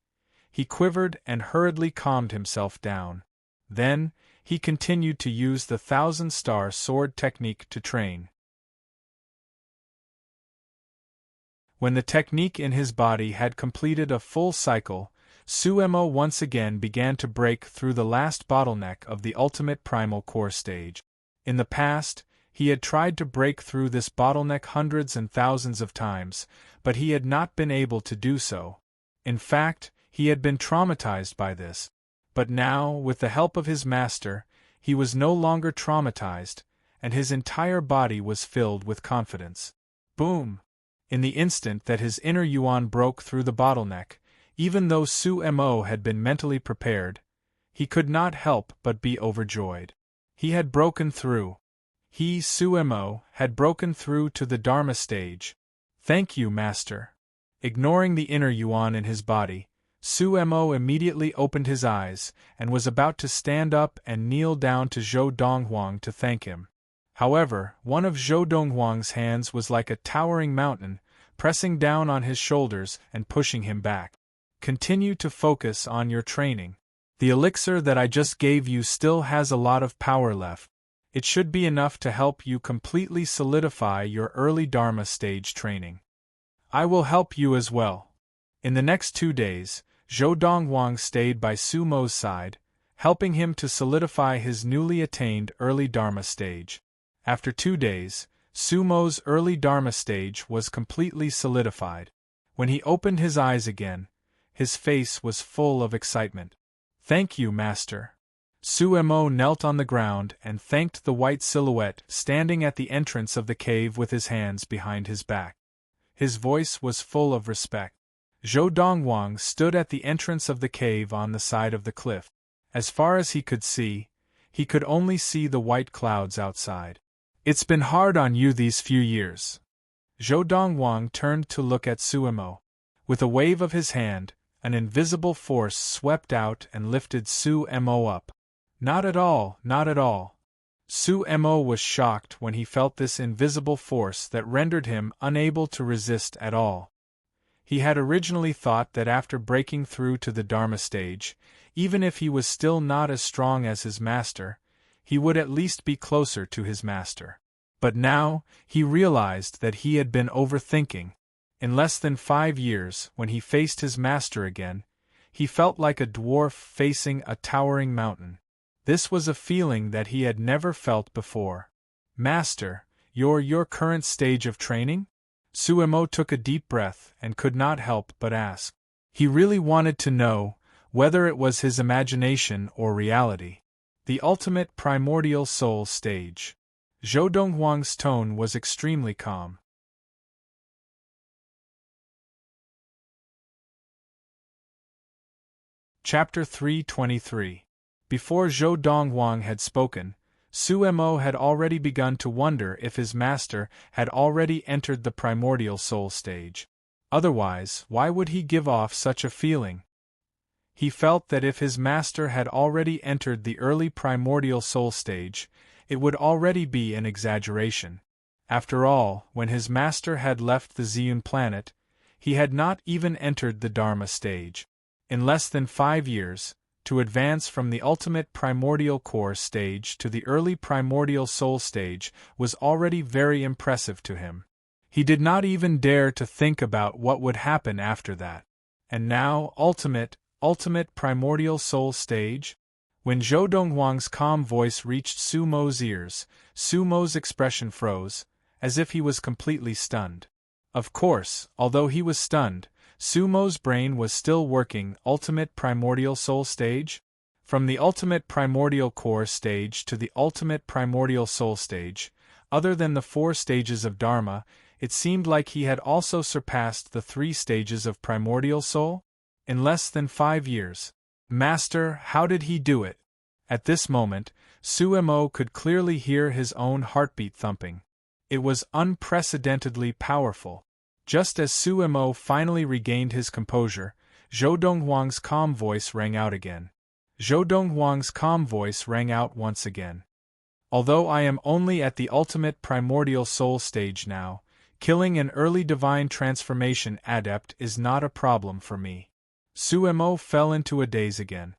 he quivered and hurriedly calmed himself down. Then, he continued to use the 1,000-star sword technique to train. When the technique in his body had completed a full cycle, Su Mo once again began to break through the last bottleneck of the ultimate primal core stage. In the past, he had tried to break through this bottleneck hundreds and thousands of times, but he had not been able to do so. In fact, he had been traumatized by this. But now, with the help of his master, he was no longer traumatized, and his entire body was filled with confidence. Boom! In the instant that his inner yuan broke through the bottleneck, even though Su Mo had been mentally prepared, he could not help but be overjoyed. He had broken through. He, Su Mo, had broken through to the Dharma stage. Thank you, Master. Ignoring the inner yuan in his body, Su Mo immediately opened his eyes and was about to stand up and kneel down to Zhou Dongwang to thank him. However, one of Zhou Dongwang's hands was like a towering mountain, pressing down on his shoulders and pushing him back. Continue to focus on your training. The elixir that I just gave you still has a lot of power left. It should be enough to help you completely solidify your early Dharma stage training. I will help you as well. In the next 2 days, Zhou Dongwang stayed by Su Mo's side, helping him to solidify his newly attained early Dharma stage. After 2 days, Su Mo's early Dharma stage was completely solidified. When he opened his eyes again, his face was full of excitement. Thank you, Master. Su Mo knelt on the ground and thanked the white silhouette standing at the entrance of the cave with his hands behind his back. His voice was full of respect. Zhou Dongwang stood at the entrance of the cave on the side of the cliff. As far as he could see, he could only see the white clouds outside. It's been hard on you these few years. Zhou Dongwang turned to look at Su Mo. With a wave of his hand, an invisible force swept out and lifted Su Mo up. Not at all, not at all. Su Mo was shocked when he felt this invisible force that rendered him unable to resist at all. He had originally thought that after breaking through to the Dharma stage, even if he was still not as strong as his master, he would at least be closer to his master. But now, he realized that he had been overthinking. In less than 5 years, when he faced his master again, he felt like a dwarf facing a towering mountain. This was a feeling that he had never felt before. Master, your current stage of training? Su Mo took a deep breath and could not help but ask. He really wanted to know whether it was his imagination or reality. The ultimate primordial soul stage. Zhou Dongwang's tone was extremely calm. Chapter 323. Before Zhou Dongwang had spoken, Su Mo had already begun to wonder if his master had already entered the primordial soul stage. Otherwise, why would he give off such a feeling? He felt that if his master had already entered the early primordial soul stage, it would already be an exaggeration. After all, when his master had left the Ziyun planet, he had not even entered the Dharma stage. In less than 5 years, to advance from the ultimate primordial core stage to the early primordial soul stage was already very impressive to him. He did not even dare to think about what would happen after that. And now, ultimate primordial soul stage? When Zhou Dongwang's calm voice reached Su Mo's ears, Su Mo's expression froze, as if he was completely stunned. Of course, although he was stunned, Su Mo's brain was still working. Ultimate primordial soul stage? From the ultimate primordial core stage to the ultimate primordial soul stage, other than the 4 stages of Dharma, it seemed like he had also surpassed the 3 stages of primordial soul? In less than 5 years. Master, how did he do it? At this moment, Su Mo could clearly hear his own heartbeat thumping. It was unprecedentedly powerful. Just as Su Mo finally regained his composure, Zhou Dongwang's calm voice rang out again. Zhou Dongwang's calm voice rang out once again. Although I am only at the ultimate primordial soul stage now, killing an early divine transformation adept is not a problem for me. Su Mo fell into a daze again.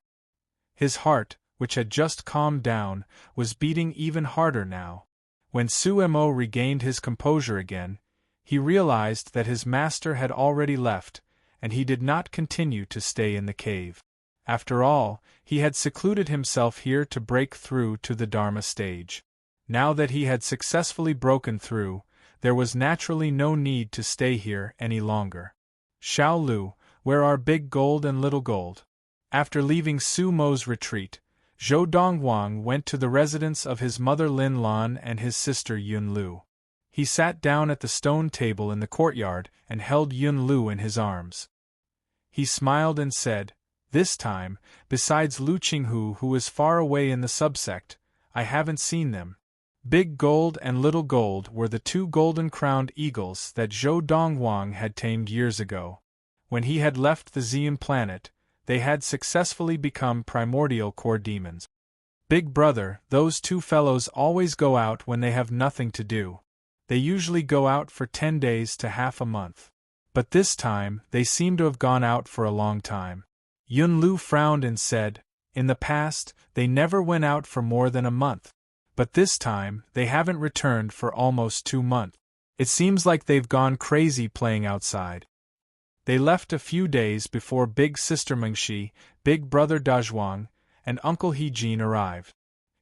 His heart, which had just calmed down, was beating even harder now. When Su Mo regained his composure again, he realized that his master had already left, and he did not continue to stay in the cave. After all, he had secluded himself here to break through to the Dharma stage. Now that he had successfully broken through, there was naturally no need to stay here any longer. Xiao Lu, where are Big Gold and Little Gold? After leaving Su Mo's retreat, Zhou Dongwang went to the residence of his mother Lin Lan and his sister Yun Lu. He sat down at the stone table in the courtyard and held Yun Lu in his arms. He smiled and said, "This time, besides Lu Qinghu who is far away in the subsect, I haven't seen them." Big Gold and Little Gold were the 2 golden-crowned eagles that Zhou Dongwang had tamed years ago. When he had left the Ziyun planet, they had successfully become primordial core demons. Big brother, those 2 fellows always go out when they have nothing to do. They usually go out for 10 days to half a month. But this time, they seem to have gone out for a long time. Yun Lu frowned and said, "In the past, they never went out for more than a month." But this time, they haven't returned for almost 2 months. It seems like they've gone crazy playing outside. They left a few days before Big Sister Mengxi, Big Brother Dazhuang, and Uncle He-jin arrived.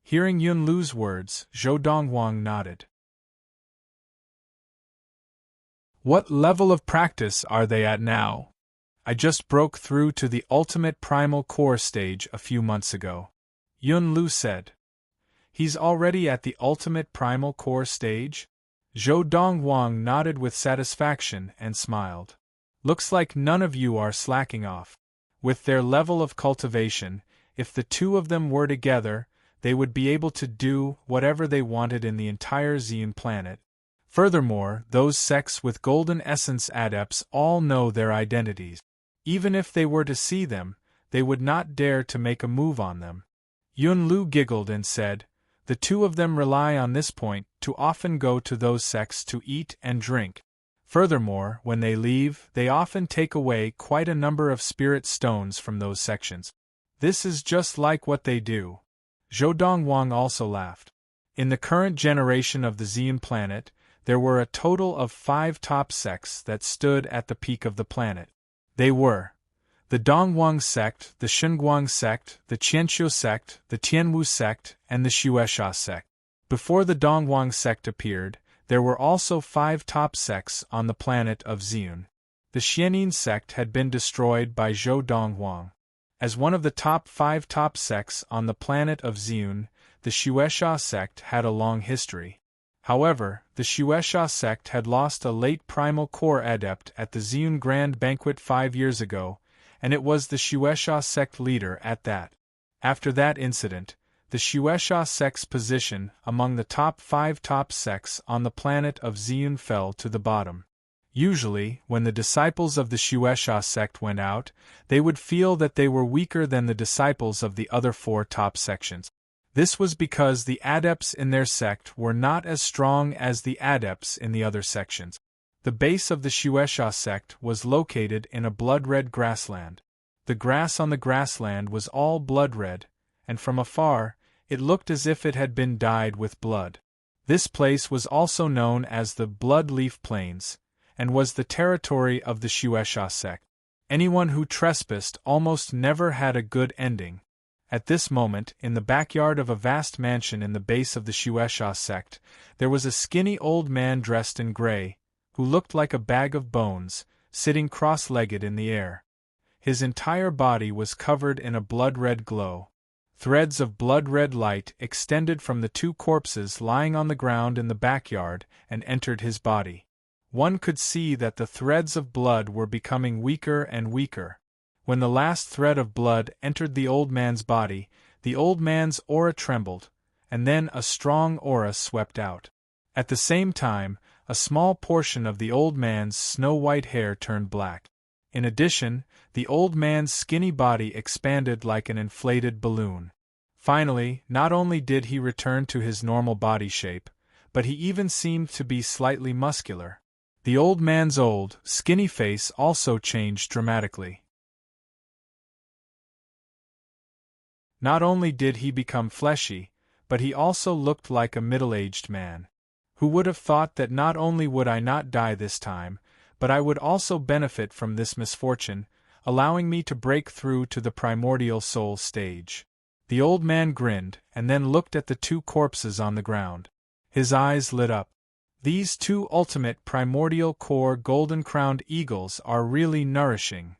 Hearing Yun Lu's words, Zhou Donghuang nodded. What level of practice are they at now? I just broke through to the ultimate primal core stage a few months ago, Yun Lu said. He's already at the ultimate primal core stage? Zhou Donghuang nodded with satisfaction and smiled. Looks like none of you are slacking off. With their level of cultivation, if the two of them were together, they would be able to do whatever they wanted in the entire Xian planet. Furthermore, those sects with golden essence adepts all know their identities. Even if they were to see them, they would not dare to make a move on them. Yun Lu giggled and said, the two of them rely on this point to often go to those sects to eat and drink. Furthermore, when they leave, they often take away quite a number of spirit stones from those sections. This is just like what they do. Zhou Donghuang also laughed. In the current generation of the Xian planet, there were a total of 5 top sects that stood at the peak of the planet. They were the Donghuang sect, the Shunguang sect, the Qianqiu sect, the Tianwu sect, and the Xuesha sect. Before the Donghuang sect appeared, there were also 5 top sects on the planet of Xian. The Xianin sect had been destroyed by Zhou Donghuang. As one of the top 5 top sects on the planet of Xian, the Xuesha sect had a long history. However, the Xuesha sect had lost a late primal core adept at the Xian Grand Banquet 5 years ago, and it was the Xuesha sect leader at that. After that incident, the Xuesha sect's position among the top 5 top sects on the planet of Xian fell to the bottom. Usually, when the disciples of the Xuesha sect went out, they would feel that they were weaker than the disciples of the other 4 top sections. This was because the adepts in their sect were not as strong as the adepts in the other sections. The base of the Xuesha sect was located in a blood-red grassland. The grass on the grassland was all blood-red, and from afar, it looked as if it had been dyed with blood. This place was also known as the Blood Leaf Plains, and was the territory of the Xuesha sect. Anyone who trespassed almost never had a good ending. At this moment, in the backyard of a vast mansion in the base of the Xuesha sect, there was a skinny old man dressed in gray, who looked like a bag of bones, sitting cross-legged in the air. His entire body was covered in a blood-red glow. Threads of blood-red light extended from the 2 corpses lying on the ground in the backyard and entered his body. One could see that the threads of blood were becoming weaker and weaker. When the last thread of blood entered the old man's body, the old man's aura trembled, and then a strong aura swept out. At the same time, a small portion of the old man's snow-white hair turned black. In addition, the old man's skinny body expanded like an inflated balloon. Finally, not only did he return to his normal body shape, but he even seemed to be slightly muscular. The old man's old, skinny face also changed dramatically. Not only did he become fleshy, but he also looked like a middle-aged man. Who would have thought that not only would I not die this time, but I would also benefit from this misfortune, allowing me to break through to the primordial soul stage. The old man grinned, and then looked at the 2 corpses on the ground. His eyes lit up. These 2 ultimate primordial core golden-crowned eagles are really nourishing.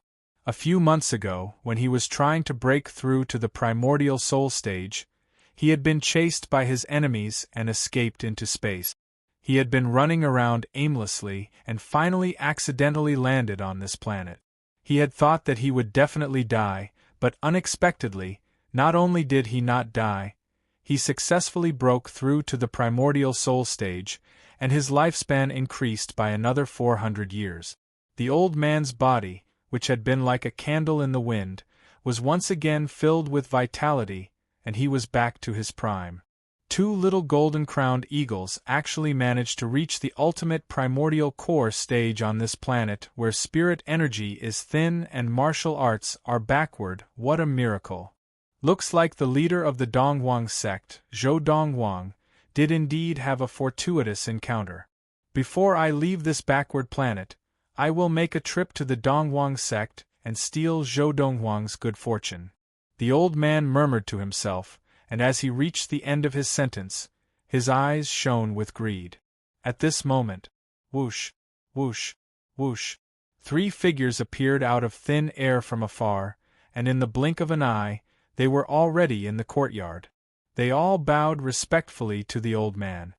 A few months ago, when he was trying to break through to the primordial soul stage, he had been chased by his enemies and escaped into space. He had been running around aimlessly and finally accidentally landed on this planet. He had thought that he would definitely die, but unexpectedly, not only did he not die, he successfully broke through to the primordial soul stage, and his lifespan increased by another 400 years. The old man's body, which had been like a candle in the wind, was once again filled with vitality, and he was back to his prime. 2 little golden-crowned eagles actually managed to reach the ultimate primordial core stage on this planet where spirit energy is thin and martial arts are backward. What a miracle! Looks like the leader of the Donghuang sect, Zhou Donghuang, did indeed have a fortuitous encounter. Before I leave this backward planet, I will make a trip to the Donghuang sect and steal Zhou Donghuang's good fortune." The old man murmured to himself, and as he reached the end of his sentence, his eyes shone with greed. At this moment, whoosh, whoosh, whoosh, 3 figures appeared out of thin air from afar, and in the blink of an eye, they were already in the courtyard. They all bowed respectfully to the old man.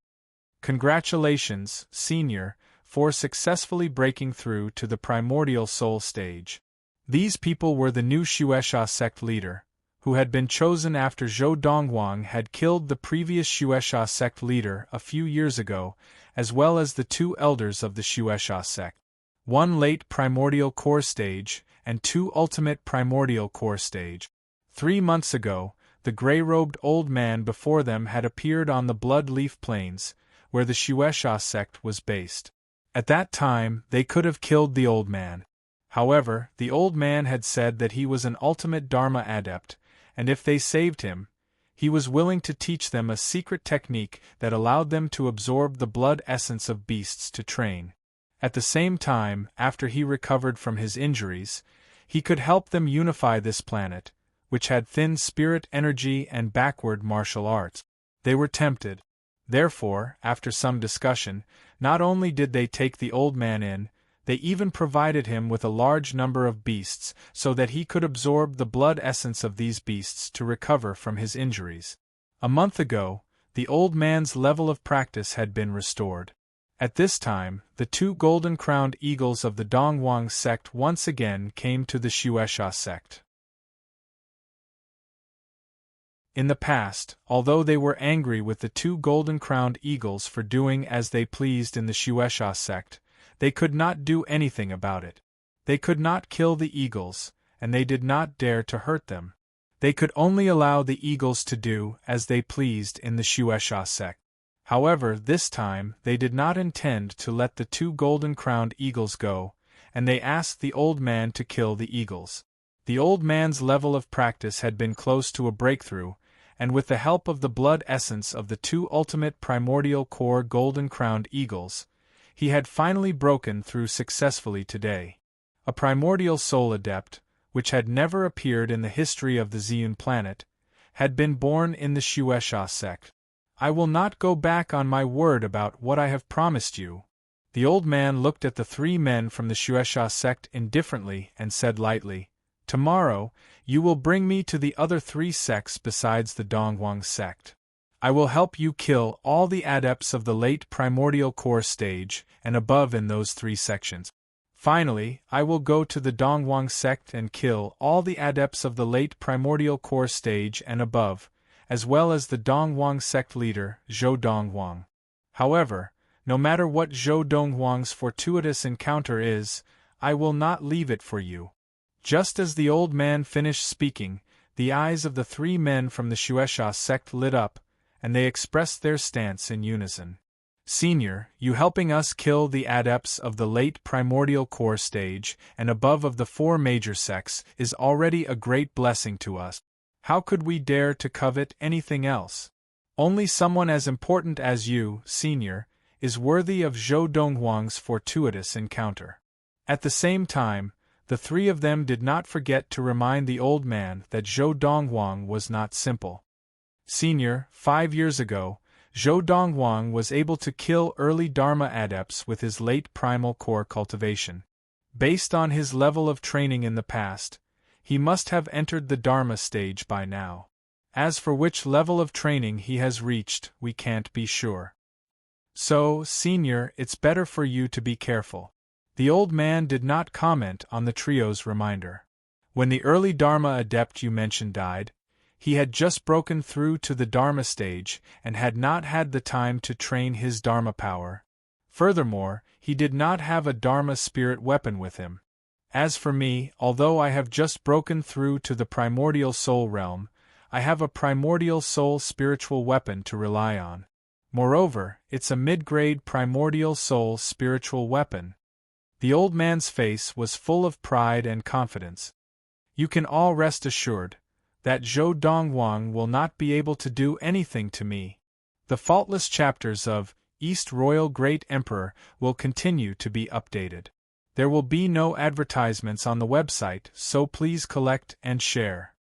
"Congratulations, Senior, for successfully breaking through to the primordial soul stage." These people were the new Xuesha sect leader, who had been chosen after Zhou Donghuang had killed the previous Xuesha sect leader a few years ago, as well as the 2 elders of the Xuesha sect. 1 late primordial core stage, and 2 ultimate primordial core stage. 3 months ago, the gray-robed old man before them had appeared on the Blood Leaf Plains, where the Xuesha sect was based. At that time, they could have killed the old man. However, the old man had said that he was an ultimate Dharma adept, and if they saved him, he was willing to teach them a secret technique that allowed them to absorb the blood essence of beasts to train. At the same time, after he recovered from his injuries, he could help them unify this planet, which had thin spirit energy and backward martial arts. They were tempted. Therefore, after some discussion, not only did they take the old man in, they even provided him with a large number of beasts so that he could absorb the blood essence of these beasts to recover from his injuries. A month ago, the old man's level of practice had been restored. At this time, the 2 golden-crowned eagles of the Donghuang sect once again came to the Xuesha sect. In the past, although they were angry with the 2 golden-crowned eagles for doing as they pleased in the Xuesha sect, they could not do anything about it. They could not kill the eagles, and they did not dare to hurt them. They could only allow the eagles to do as they pleased in the Xuesha sect. However, this time they did not intend to let the 2 golden-crowned eagles go, and they asked the old man to kill the eagles. The old man's level of practice had been close to a breakthrough, and with the help of the blood essence of the 2 ultimate primordial core golden-crowned eagles, he had finally broken through successfully today. A primordial soul adept, which had never appeared in the history of the Ziyun planet, had been born in the Xuesha sect. "I will not go back on my word about what I have promised you." The old man looked at the 3 men from the Xuesha sect indifferently and said lightly, "Tomorrow, you will bring me to the other 3 sects besides the Donghuang sect. I will help you kill all the adepts of the late primordial core stage and above in those 3 sections. Finally, I will go to the Donghuang sect and kill all the adepts of the late primordial core stage and above, as well as the Donghuang sect leader, Zhou Donghuang. However, no matter what Zhou Donghuang's fortuitous encounter is, I will not leave it for you." Just as the old man finished speaking, the eyes of the 3 men from the Xuesha sect lit up, and they expressed their stance in unison. "Senior, you helping us kill the adepts of the late primordial core stage and above of the 4 major sects is already a great blessing to us. How could we dare to covet anything else? Only someone as important as you, Senior, is worthy of Zhou Donghuang's fortuitous encounter." At the same time, the 3 of them did not forget to remind the old man that Zhou Donghuang was not simple. "Senior, 5 years ago, Zhou Donghuang was able to kill early Dharma adepts with his late primal core cultivation. Based on his level of training in the past, he must have entered the Dharma stage by now. As for which level of training he has reached, we can't be sure. So, Senior, it's better for you to be careful." The old man did not comment on the trio's reminder. When the early Dharma adept you mentioned died, he had just broken through to the Dharma stage and had not had the time to train his Dharma power. Furthermore, he did not have a Dharma spirit weapon with him. As for me, although I have just broken through to the primordial soul realm, I have a primordial soul spiritual weapon to rely on. Moreover, it's a mid-grade primordial soul spiritual weapon. The old man's face was full of pride and confidence. "You can all rest assured that Zhou Donghuang will not be able to do anything to me. The faultless chapters of East Royal Great Emperor will continue to be updated. There will be no advertisements on the website, so please collect and share.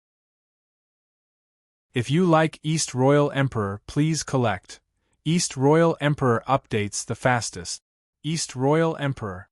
If you like East Royal Emperor, please collect. East Royal Emperor updates the fastest. East Royal Emperor.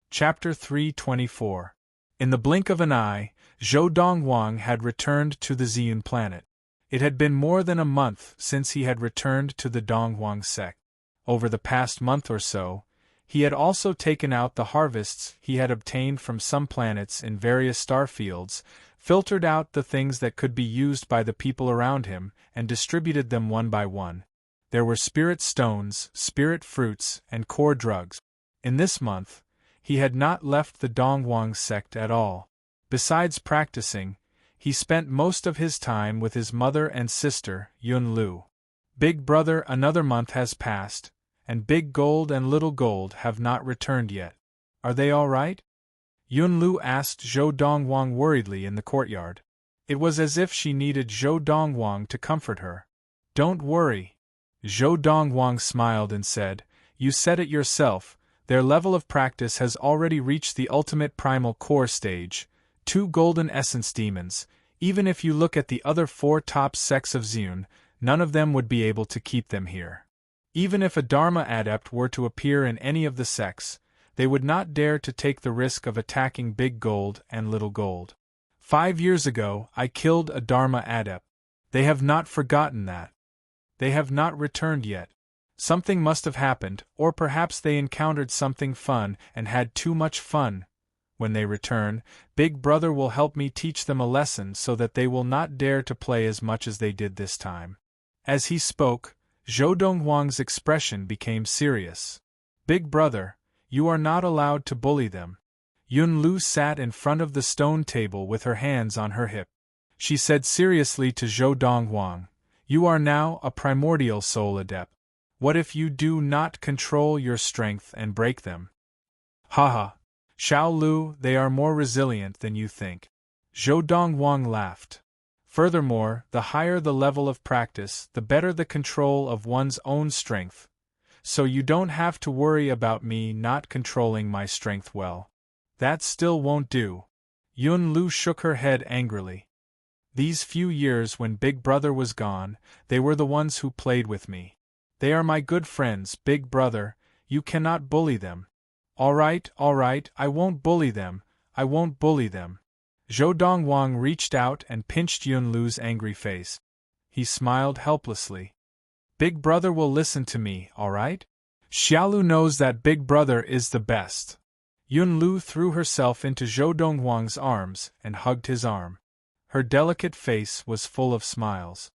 Chapter 324. In the blink of an eye, Zhou Dongwang had returned to the Ziyun planet. It had been more than a month since he had returned to the Dongwang sect. Over the past month or so, he had also taken out the harvests he had obtained from some planets in various star fields, filtered out the things that could be used by the people around him, and distributed them one by one. There were spirit stones, spirit fruits, and core drugs. In this month, he had not left the Dongwang sect at all. Besides practicing, he spent most of his time with his mother and sister, Yun Lu. Big brother, another month has passed, and Big Gold and Little Gold have not returned yet. Are they all right? Yun Lu asked Zhou Dongwang worriedly in the courtyard. It was as if she needed Zhou Dongwang to comfort her. Don't worry. Zhou Dongwang smiled and said, You said it yourself, their level of practice has already reached the ultimate primal core stage, 2 golden essence demons. Even if you look at the other 4 top sects of Ziyun, none of them would be able to keep them here. Even if a Dharma adept were to appear in any of the sects, they would not dare to take the risk of attacking Big Gold and Little Gold. 5 years ago, I killed a Dharma adept. They have not forgotten that. They have not returned yet. Something must have happened, or perhaps they encountered something fun and had too much fun. When they return, Big Brother will help me teach them a lesson so that they will not dare to play as much as they did this time. As he spoke, Zhou Dongwang's expression became serious. Big Brother, you are not allowed to bully them. Yun Lu sat in front of the stone table with her hands on her hip. She said seriously to Zhou Dongwang, You are now a primordial soul adept. What if you do not control your strength and break them? Haha. Xiao Lu, they are more resilient than you think. Zhou Dongwang laughed. Furthermore, the higher the level of practice, the better the control of one's own strength. So you don't have to worry about me not controlling my strength well. That still won't do. Yun Lu shook her head angrily. These few years when Big Brother was gone, they were the ones who played with me. They are my good friends, Big Brother, you cannot bully them. All right, I won't bully them, I won't bully them. Zhou Dongwang reached out and pinched Yun Lu's angry face. He smiled helplessly. Big Brother will listen to me, all right? Xiaolu knows that Big Brother is the best. Yun Lu threw herself into Zhou Dongwang's arms and hugged his arm. Her delicate face was full of smiles.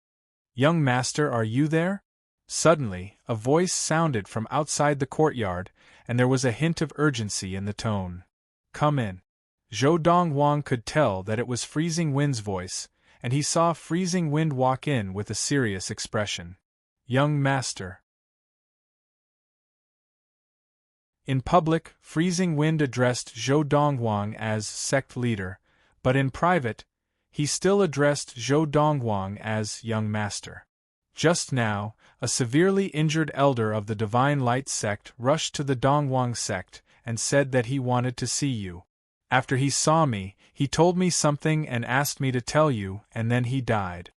Young master, are you there? Suddenly, a voice sounded from outside the courtyard, and there was a hint of urgency in the tone. Come in. Zhou Dongwang could tell that it was Freezing Wind's voice, and he saw Freezing Wind walk in with a serious expression. Young master. In public, Freezing Wind addressed Zhou Dongwang as sect leader, but in private, he still addressed Zhou Dongwang as young master. Just now, a severely injured elder of the Divine Light sect rushed to the Dongwang sect and said that he wanted to see you. After he saw me, he told me something and asked me to tell you, and then he died.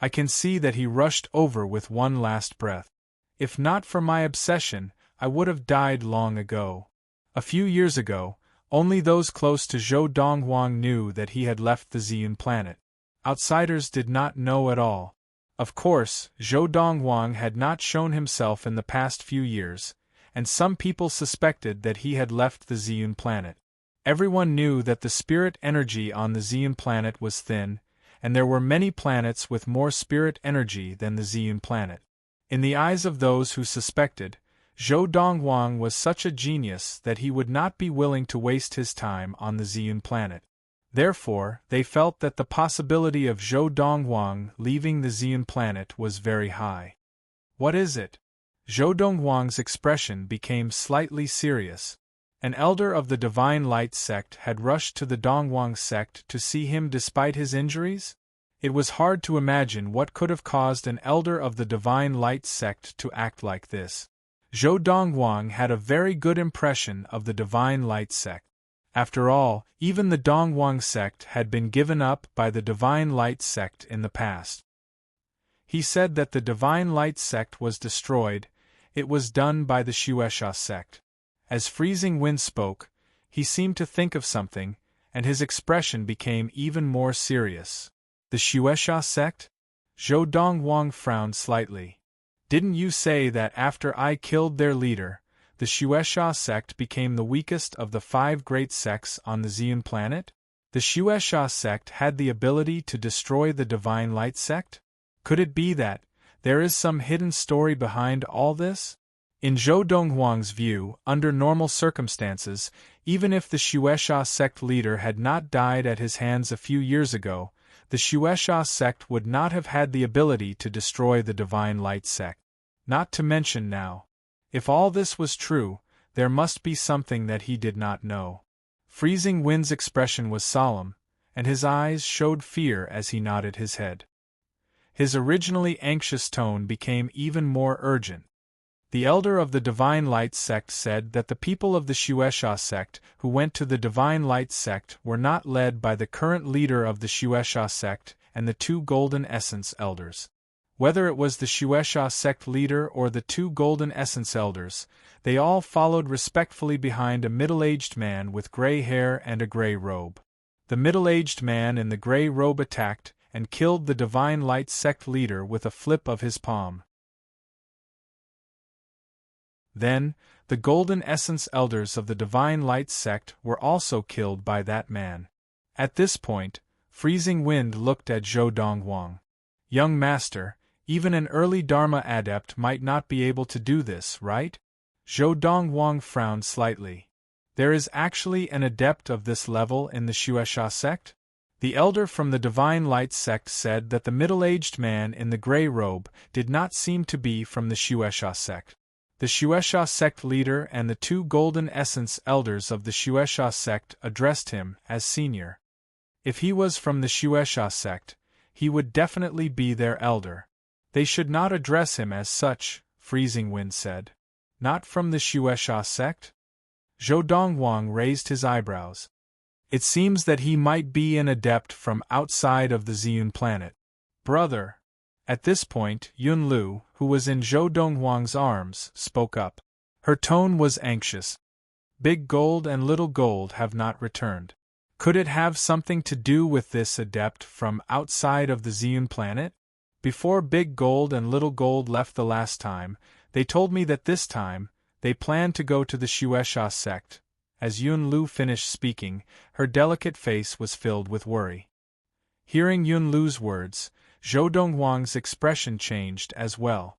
I can see that he rushed over with one last breath. If not for my obsession, I would have died long ago. A few years ago, only those close to Zhou Dongwang knew that he had left the Ziyun planet. Outsiders did not know at all. Of course, Zhou Dongwang had not shown himself in the past few years, and some people suspected that he had left the Ziyun planet. Everyone knew that the spirit energy on the Ziyun planet was thin, and there were many planets with more spirit energy than the Ziyun planet. In the eyes of those who suspected, Zhou Dongwang was such a genius that he would not be willing to waste his time on the Ziyun planet. Therefore, they felt that the possibility of Zhou Dongwang leaving the Ziyun planet was very high. What is it? Zhou Dongwang's expression became slightly serious. An elder of the Divine Light sect had rushed to the Dongwang sect to see him despite his injuries? It was hard to imagine what could have caused an elder of the Divine Light sect to act like this. Zhou Dongwang had a very good impression of the Divine Light sect. After all, even the Dongwang sect had been given up by the Divine Light sect in the past. He said that the Divine Light sect was destroyed. It was done by the Xuesha sect. As Freezing Wind spoke, he seemed to think of something, and his expression became even more serious. The Xuesha sect? Zhou Dongwang frowned slightly. Didn't you say that after I killed their leader, the Xuesha sect became the weakest of the 5 great sects on the Ziyun planet? The Xuesha sect had the ability to destroy the Divine Light sect? Could it be that there is some hidden story behind all this? In Zhou Donghuang's view, under normal circumstances, even if the Xuesha sect leader had not died at his hands a few years ago, the Xuesha sect would not have had the ability to destroy the Divine Light sect. Not to mention now. If all this was true, there must be something that he did not know. Freezing Wind's expression was solemn, and his eyes showed fear as he nodded his head. His originally anxious tone became even more urgent. The elder of the Divine Light sect said that the people of the Xuesha sect who went to the Divine Light sect were not led by the current leader of the Xuesha sect and the 2 Golden Essence elders. Whether it was the Xuesha sect leader or the 2 Golden Essence elders, they all followed respectfully behind a middle-aged man with gray hair and a gray robe. The middle-aged man in the gray robe attacked and killed the Divine Light sect leader with a flip of his palm. Then, the Golden Essence elders of the Divine Light sect were also killed by that man. At this point, Freezing Wind looked at Zhou Donghuang. Young master, even an early Dharma adept might not be able to do this, right? Zhou Donghuang frowned slightly. There is actually an adept of this level in the Xuesha sect? The elder from the Divine Light sect said that the middle-aged man in the gray robe did not seem to be from the Xuesha sect. The Xuesha sect leader and the 2 Golden Essence elders of the Xuesha sect addressed him as senior. If he was from the Xuesha sect, he would definitely be their elder. They should not address him as such, Freezing Wind said. Not from the Xuesha sect? Zhou Donghuang raised his eyebrows. It seems that he might be an adept from outside of the Ziyun planet. Brother. At this point, Yun Lu, who was in Zhou Donghuang's arms, spoke up. Her tone was anxious. Big Gold and Little Gold have not returned. Could it have something to do with this adept from outside of the Ziyun planet? Before Big Gold and Little Gold left the last time, they told me that this time, they planned to go to the Xuesha sect. As Yun Lu finished speaking, her delicate face was filled with worry. Hearing Yun Lu's words, Zhou Donghuang's expression changed as well.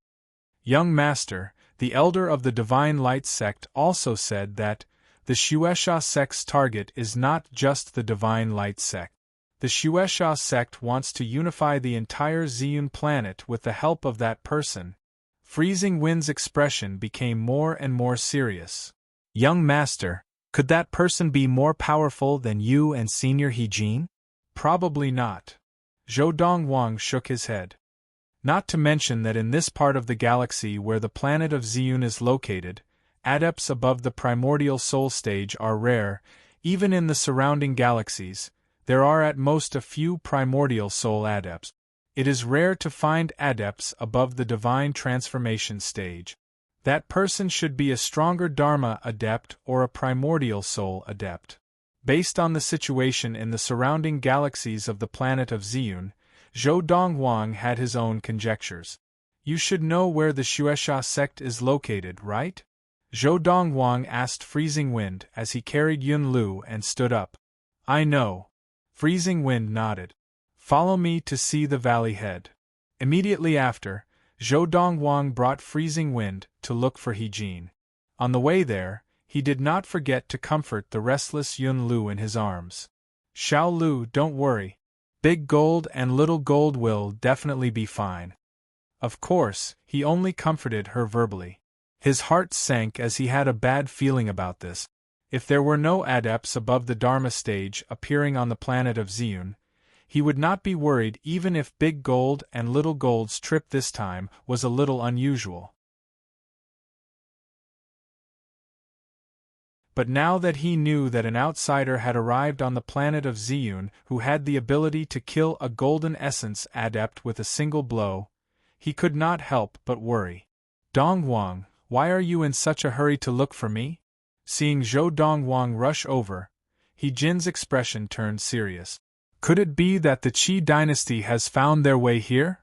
Young master, the elder of the Divine Light sect also said that the Xuesha sect's target is not just the Divine Light sect. The Xuesha sect wants to unify the entire Ziyun planet with the help of that person. Freezing Wind's expression became more and more serious. Young master, could that person be more powerful than you and Senior Hijin? Probably not. Zhou Donghuang shook his head. Not to mention that in this part of the galaxy where the planet of Ziyun is located, adepts above the primordial soul stage are rare. Even in the surrounding galaxies, there are at most a few primordial soul adepts. It is rare to find adepts above the divine transformation stage. That person should be a stronger Dharma adept or a primordial soul adept. Based on the situation in the surrounding galaxies of the planet of Ziyun, Zhou Donghuang had his own conjectures. You should know where the Xuesha sect is located, right? Zhou Donghuang asked Freezing Wind as he carried Yun Lu and stood up. I know. Freezing Wind nodded. Follow me to see the valley head. Immediately after, Zhou Donghuang brought Freezing Wind to look for Hijin. On the way there, he did not forget to comfort the restless Yun Lu in his arms. Xiao Lu, don't worry. Big Gold and Little Gold will definitely be fine. Of course, he only comforted her verbally. His heart sank as he had a bad feeling about this. If there were no adepts above the Dharma stage appearing on the planet of Ziyun, he would not be worried even if Big Gold and Little Gold's trip this time was a little unusual. But now that he knew that an outsider had arrived on the planet of Ziyun who had the ability to kill a golden essence adept with a single blow, he could not help but worry. Dongwang, why are you in such a hurry to look for me? Seeing Zhou Dongwang rush over, He Jin's expression turned serious. Could it be that the Qi dynasty has found their way here?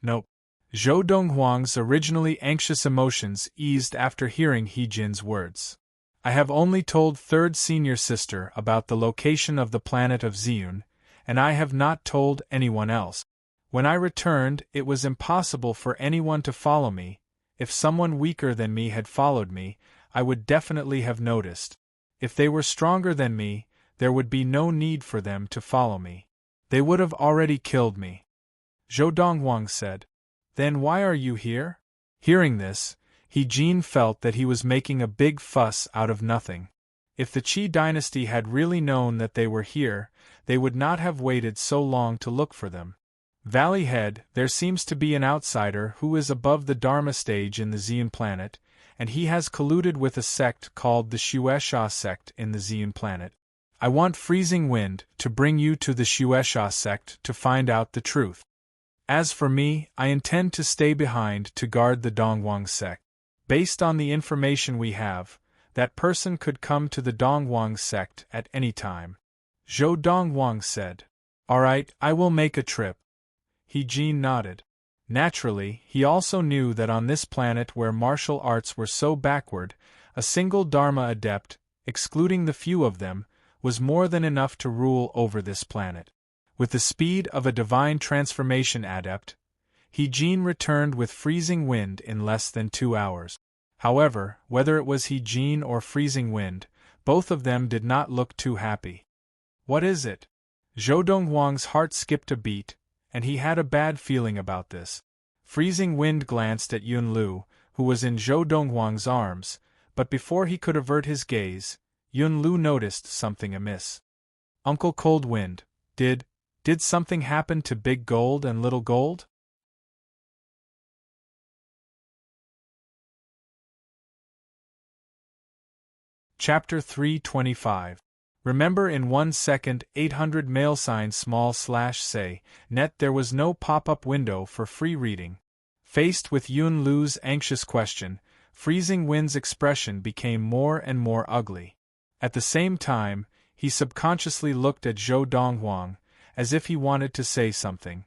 Nope. Zhou Donghuang's originally anxious emotions eased after hearing He Jin's words. I have only told third senior sister about the location of the planet of Ziyun, and I have not told anyone else. When I returned, it was impossible for anyone to follow me. If someone weaker than me had followed me, I would definitely have noticed. If they were stronger than me, there would be no need for them to follow me. They would have already killed me. Zhou Donghuang said. Then why are you here? Hearing this, He Jin felt that he was making a big fuss out of nothing. If the Qi dynasty had really known that they were here, they would not have waited so long to look for them. Valley Head, there seems to be an outsider who is above the Dharma stage in the Ziyun planet, and he has colluded with a sect called the Xuesha sect in the Ziyun planet. I want Freezing Wind to bring you to the Xuesha sect to find out the truth. As for me, I intend to stay behind to guard the Dongwang sect. Based on the information we have, that person could come to the Dongwang sect at any time. Zhou Dongwang said. All right, I will make a trip. He Jin nodded. Naturally, he also knew that on this planet where martial arts were so backward, a single Dharma adept, excluding the few of them, was more than enough to rule over this planet. With the speed of a divine transformation adept, He Jin returned with Freezing Wind in less than 2 hours. However, whether it was He Jin or Freezing Wind, both of them did not look too happy. What is it? Zhou Donghuang's heart skipped a beat, and he had a bad feeling about this. Freezing Wind glanced at Yun Lu, who was in Zhou Donghuang's arms, but before he could avert his gaze, Yun Lu noticed something amiss. Uncle Cold Wind, did something happen to Big Gold and Little Gold? Chapter 325. Remember in 1 second 800 $say, net there was no pop-up window for free reading. Faced with Yun Lu's anxious question, Freezing Wind's expression became more and more ugly. At the same time, he subconsciously looked at Zhou Donghuang, as if he wanted to say something.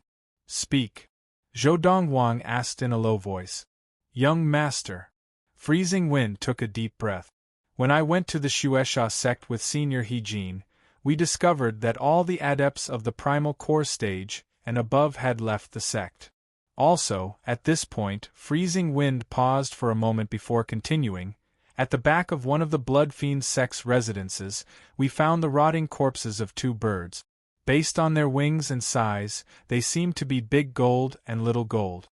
Speak. Zhou Donghuang asked in a low voice. Young master. Freezing Wind took a deep breath. When I went to the Xuesha sect with Senior He Jin, we discovered that all the adepts of the primal core stage and above had left the sect. Also, at this point, Freezing Wind paused for a moment before continuing. At the back of one of the Blood Fiend sect's residences, we found the rotting corpses of 2 birds. Based on their wings and size, they seemed to be Big Gold and Little Gold.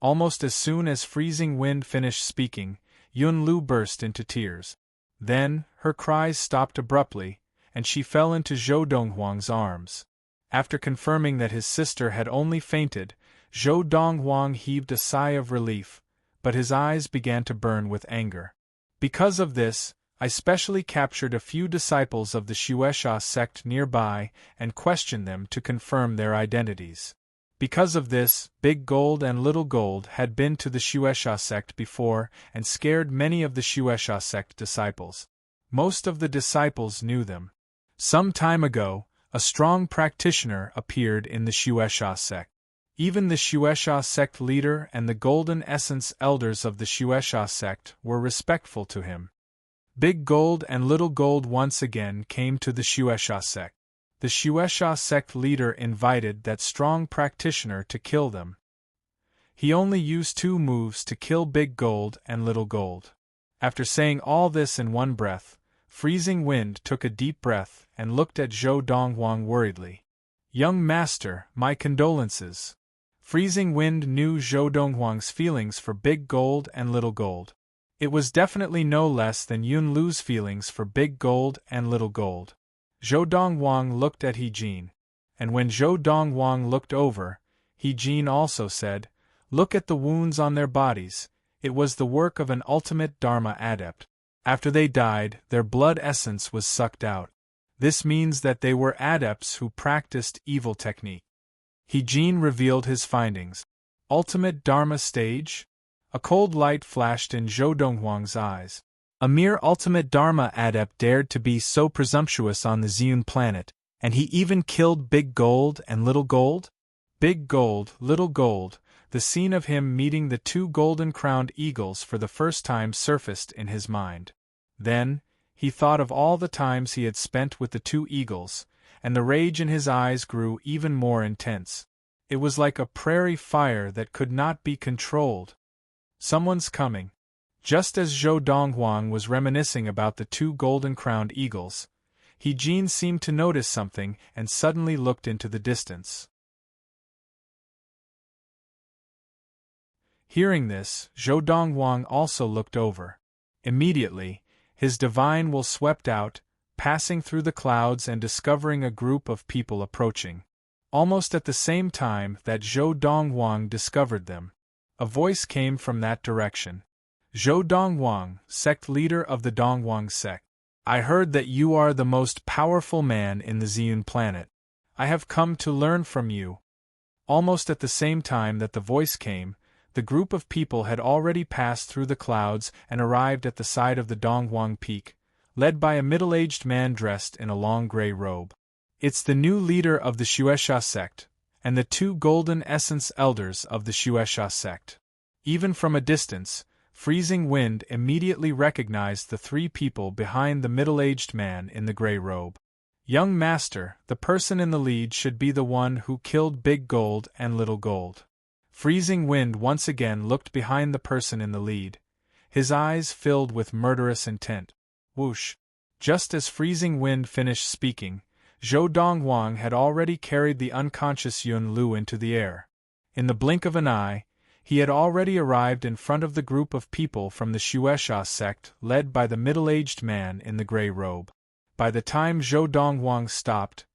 Almost as soon as Freezing Wind finished speaking, Yun Lu burst into tears. Then, her cries stopped abruptly, and she fell into Zhou Donghuang's arms. After confirming that his sister had only fainted, Zhou Donghuang heaved a sigh of relief, but his eyes began to burn with anger. Because of this, I specially captured a few disciples of the Xuesha sect nearby and questioned them to confirm their identities. Because of this, Big Gold and Little Gold had been to the Xuesha sect before and scared many of the Xuesha sect disciples. Most of the disciples knew them. Some time ago, a strong practitioner appeared in the Xuesha sect. Even the Xuesha sect leader and the Golden Essence elders of the Xuesha sect were respectful to him. Big Gold and Little Gold once again came to the Xuesha sect. The Xuesha sect leader invited that strong practitioner to kill them. He only used 2 moves to kill Big Gold and Little Gold. After saying all this in one breath, Freezing Wind took a deep breath and looked at Zhou Donghuang worriedly. Young master, my condolences. Freezing Wind knew Zhou Donghuang's feelings for Big Gold and Little Gold. It was definitely no less than Yun Lu's feelings for Big Gold and Little Gold. Zhou Dongwang looked at He Jin, and when Zhou Dongwang looked over, He Jin also said, "Look at the wounds on their bodies, it was the work of an ultimate Dharma adept. After they died, their blood essence was sucked out. This means that they were adepts who practiced evil technique." He Jin revealed his findings. Ultimate Dharma stage? A cold light flashed in Zhou Dongwang's eyes. A mere ultimate Dharma adept dared to be so presumptuous on the Ziyun planet, and he even killed Big Gold and Little Gold? Big Gold, Little Gold, the scene of him meeting the two golden-crowned eagles for the first time surfaced in his mind. Then, he thought of all the times he had spent with the two eagles, and the rage in his eyes grew even more intense. It was like a prairie fire that could not be controlled. Someone's coming. Just as Zhou Donghuang was reminiscing about the two golden-crowned eagles, He Jin seemed to notice something and suddenly looked into the distance. Hearing this, Zhou Donghuang also looked over. Immediately, his divine will swept out, passing through the clouds and discovering a group of people approaching. Almost at the same time that Zhou Donghuang discovered them, a voice came from that direction. "Zhou Donghuang, sect leader of the Donghuang sect. I heard that you are the most powerful man in the Ziyun planet. I have come to learn from you." Almost at the same time that the voice came, the group of people had already passed through the clouds and arrived at the side of the Donghuang Peak, led by a middle-aged man dressed in a long gray robe. "It's the new leader of the Xuesha sect, and the two golden essence elders of the Xuesha sect." Even from a distance, Freezing Wind immediately recognized the three people behind the middle-aged man in the gray robe. "Young master, the person in the lead should be the one who killed Big Gold and Little Gold." Freezing Wind once again looked behind the person in the lead, his eyes filled with murderous intent. Whoosh! Just as Freezing Wind finished speaking, Zhou Donghuang had already carried the unconscious Yun Lu into the air. In the blink of an eye, he had already arrived in front of the group of people from the Xuesha sect led by the middle-aged man in the gray robe. By the time Zhou Donghuang stopped,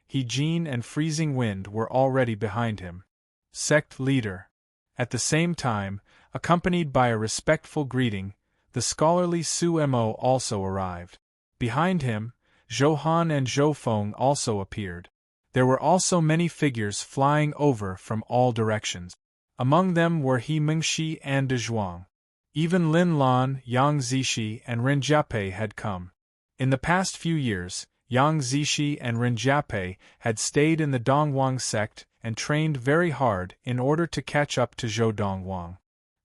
He Jin and Freezing Wind were already behind him. Sect leader. At the same time, accompanied by a respectful greeting, the scholarly Su Mo also arrived. Behind him, Zhou Han and Zhou Feng also appeared. There were also many figures flying over from all directions. Among them were He Mingxi and De Zhuang. Even Lin Lan, Yang Zishi, and Ren Jiape had come. In the past few years, Yang Zishi and Ren Jiape had stayed in the Donghuang sect and trained very hard in order to catch up to Zhou Donghuang.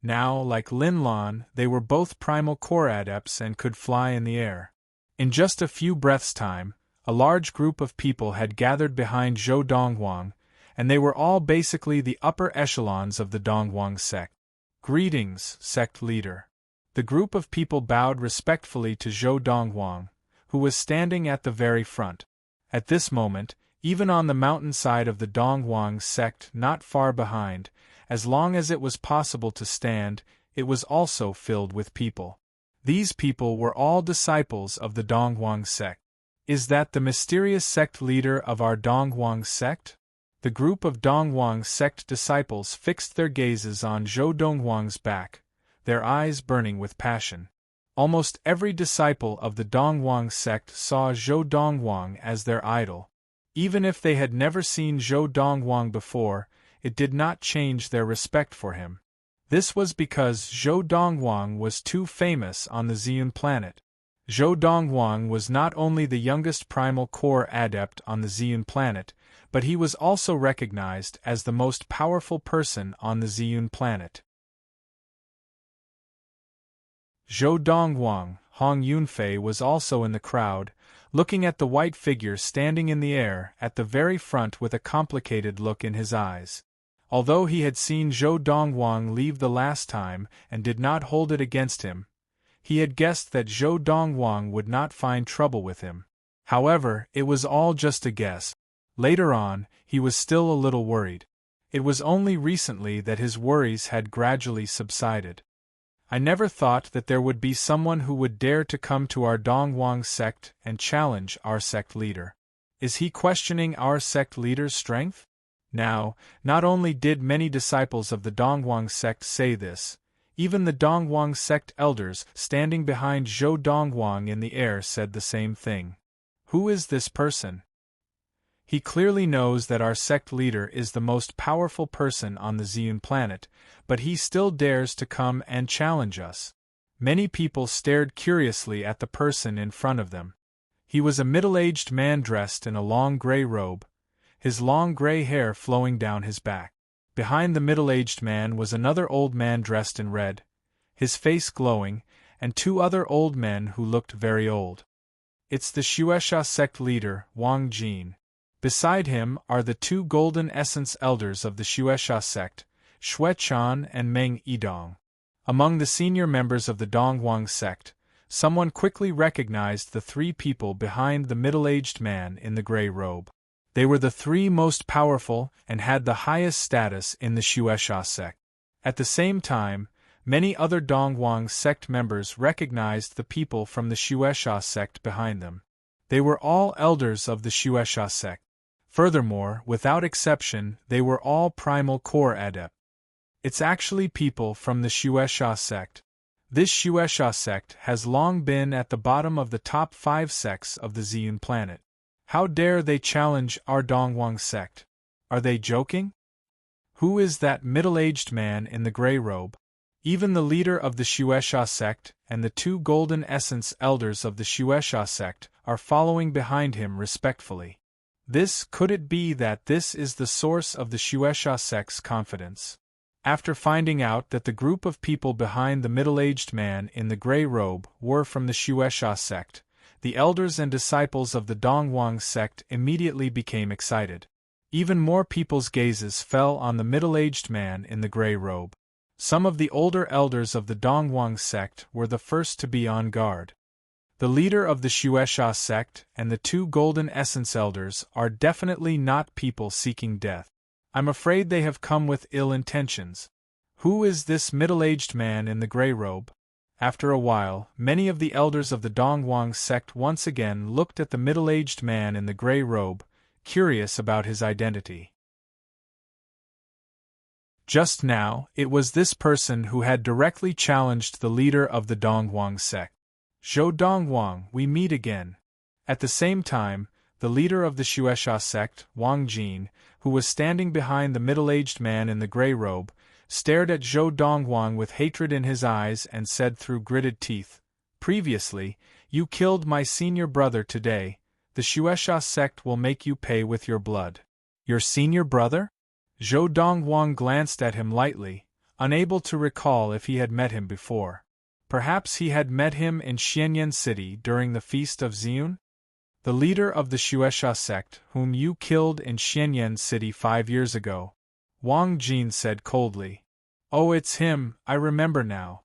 Now, like Lin Lan, they were both primal core adepts and could fly in the air. In just a few breaths' time, a large group of people had gathered behind Zhou Donghuang, and they were all basically the upper echelons of the Donghuang sect. "Greetings, sect leader." The group of people bowed respectfully to Zhou Donghuang, who was standing at the very front. At this moment, even on the mountainside of the Donghuang sect not far behind, as long as it was possible to stand, it was also filled with people. These people were all disciples of the Donghuang sect. Is that the mysterious sect leader of our Donghuang sect? The group of Donghuang sect disciples fixed their gazes on Zhou Donghuang's back, their eyes burning with passion. Almost every disciple of the Donghuang sect saw Zhou Donghuang as their idol. Even if they had never seen Zhou Donghuang before, it did not change their respect for him. This was because Zhou Donghuang was too famous on the Ziyun planet. Zhou Donghuang was not only the youngest primal core adept on the Ziyun planet, but he was also recognized as the most powerful person on the Ziyun planet. Zhou Donghuang, Hong Yunfei was also in the crowd, looking at the white figure standing in the air at the very front with a complicated look in his eyes. Although he had seen Zhou Donghuang leave the last time and did not hold it against him, he had guessed that Zhou Donghuang would not find trouble with him. However, it was all just a guess. Later on, he was still a little worried. It was only recently that his worries had gradually subsided. I never thought that there would be someone who would dare to come to our Dongwang sect and challenge our sect leader. Is he questioning our sect leader's strength? Now, not only did many disciples of the Dongwang sect say this, even the Dongwang sect elders standing behind Zhou Dongwang in the air said the same thing. Who is this person? He clearly knows that our sect leader is the most powerful person on the Ziyun planet, but he still dares to come and challenge us. Many people stared curiously at the person in front of them. He was a middle-aged man dressed in a long gray robe, his long gray hair flowing down his back. Behind the middle-aged man was another old man dressed in red, his face glowing, and two other old men who looked very old. It's the Xuesha sect leader, Wang Jin. Beside him are the two golden essence elders of the Xuesha sect, Xuechan and Meng Yidong. Among the senior members of the Dongwang sect, someone quickly recognized the three people behind the middle-aged man in the gray robe. They were the three most powerful and had the highest status in the Xuesha sect. At the same time, many other Dongwang sect members recognized the people from the Xuesha sect behind them. They were all elders of the Xuesha sect. Furthermore, without exception, they were all primal core adepts. It's actually people from the Xuesha sect. This Xuesha sect has long been at the bottom of the top 5 sects of the Ziyun planet. How dare they challenge our Dongwang sect? Are they joking? Who is that middle-aged man in the gray robe? Even the leader of the Xuesha sect and the two golden essence elders of the Xuesha sect are following behind him respectfully. Could it be that this is the source of the Xuesha sect's confidence? After finding out that the group of people behind the middle-aged man in the gray robe were from the Xuesha sect, the elders and disciples of the Dongwang sect immediately became excited. Even more people's gazes fell on the middle-aged man in the gray robe. Some of the older elders of the Dongwang sect were the first to be on guard. The leader of the Xuesha sect and the two golden essence elders are definitely not people seeking death. I'm afraid they have come with ill intentions. Who is this middle-aged man in the gray robe? After a while, many of the elders of the Dongwang sect once again looked at the middle-aged man in the gray robe, curious about his identity. Just now, it was this person who had directly challenged the leader of the Dongwang sect. Zhou Dongwang, we meet again. At the same time, the leader of the Xuesha sect, Wang Jin, who was standing behind the middle-aged man in the gray robe, stared at Zhou Dongwang with hatred in his eyes and said through gritted teeth, "Previously, you killed my senior brother today. The Xuesha sect will make you pay with your blood." Your senior brother? Zhou Dongwang glanced at him lightly, unable to recall if he had met him before. Perhaps he had met him in Xianyan City during the Feast of Ziyun? The leader of the Xuesha sect, whom you killed in Xianyan City 5 years ago, Wang Jin said coldly. Oh, it's him, I remember now.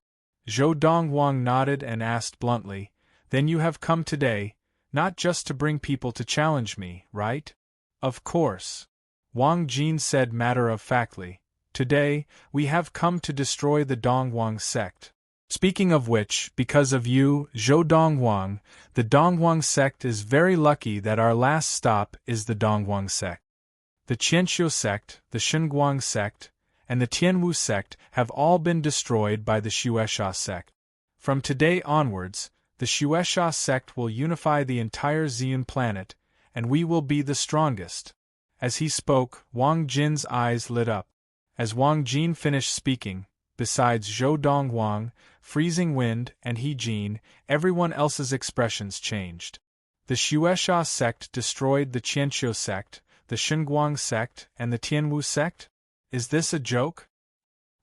Zhou Dongwang nodded and asked bluntly, Then you have come today, not just to bring people to challenge me, right? Of course. Wang Jin said matter-of-factly, Today, we have come to destroy the Dongwang sect. Speaking of which, because of you, Zhou Dongwang, the Dongwang sect is very lucky that our last stop is the Dongwang sect. The Qianqiu sect, the Shengguang sect, and the Tianwu sect have all been destroyed by the Xuesha sect. From today onwards, the Xuesha sect will unify the entire Ziyun planet, and we will be the strongest. As he spoke, Wang Jin's eyes lit up. As Wang Jin finished speaking, besides Zhou Dongwang, Freezing Wind, and He Jin, everyone else's expressions changed. The Xuesha sect destroyed the Qianqiu sect, the Shengguang sect, and the Tianwu sect? Is this a joke?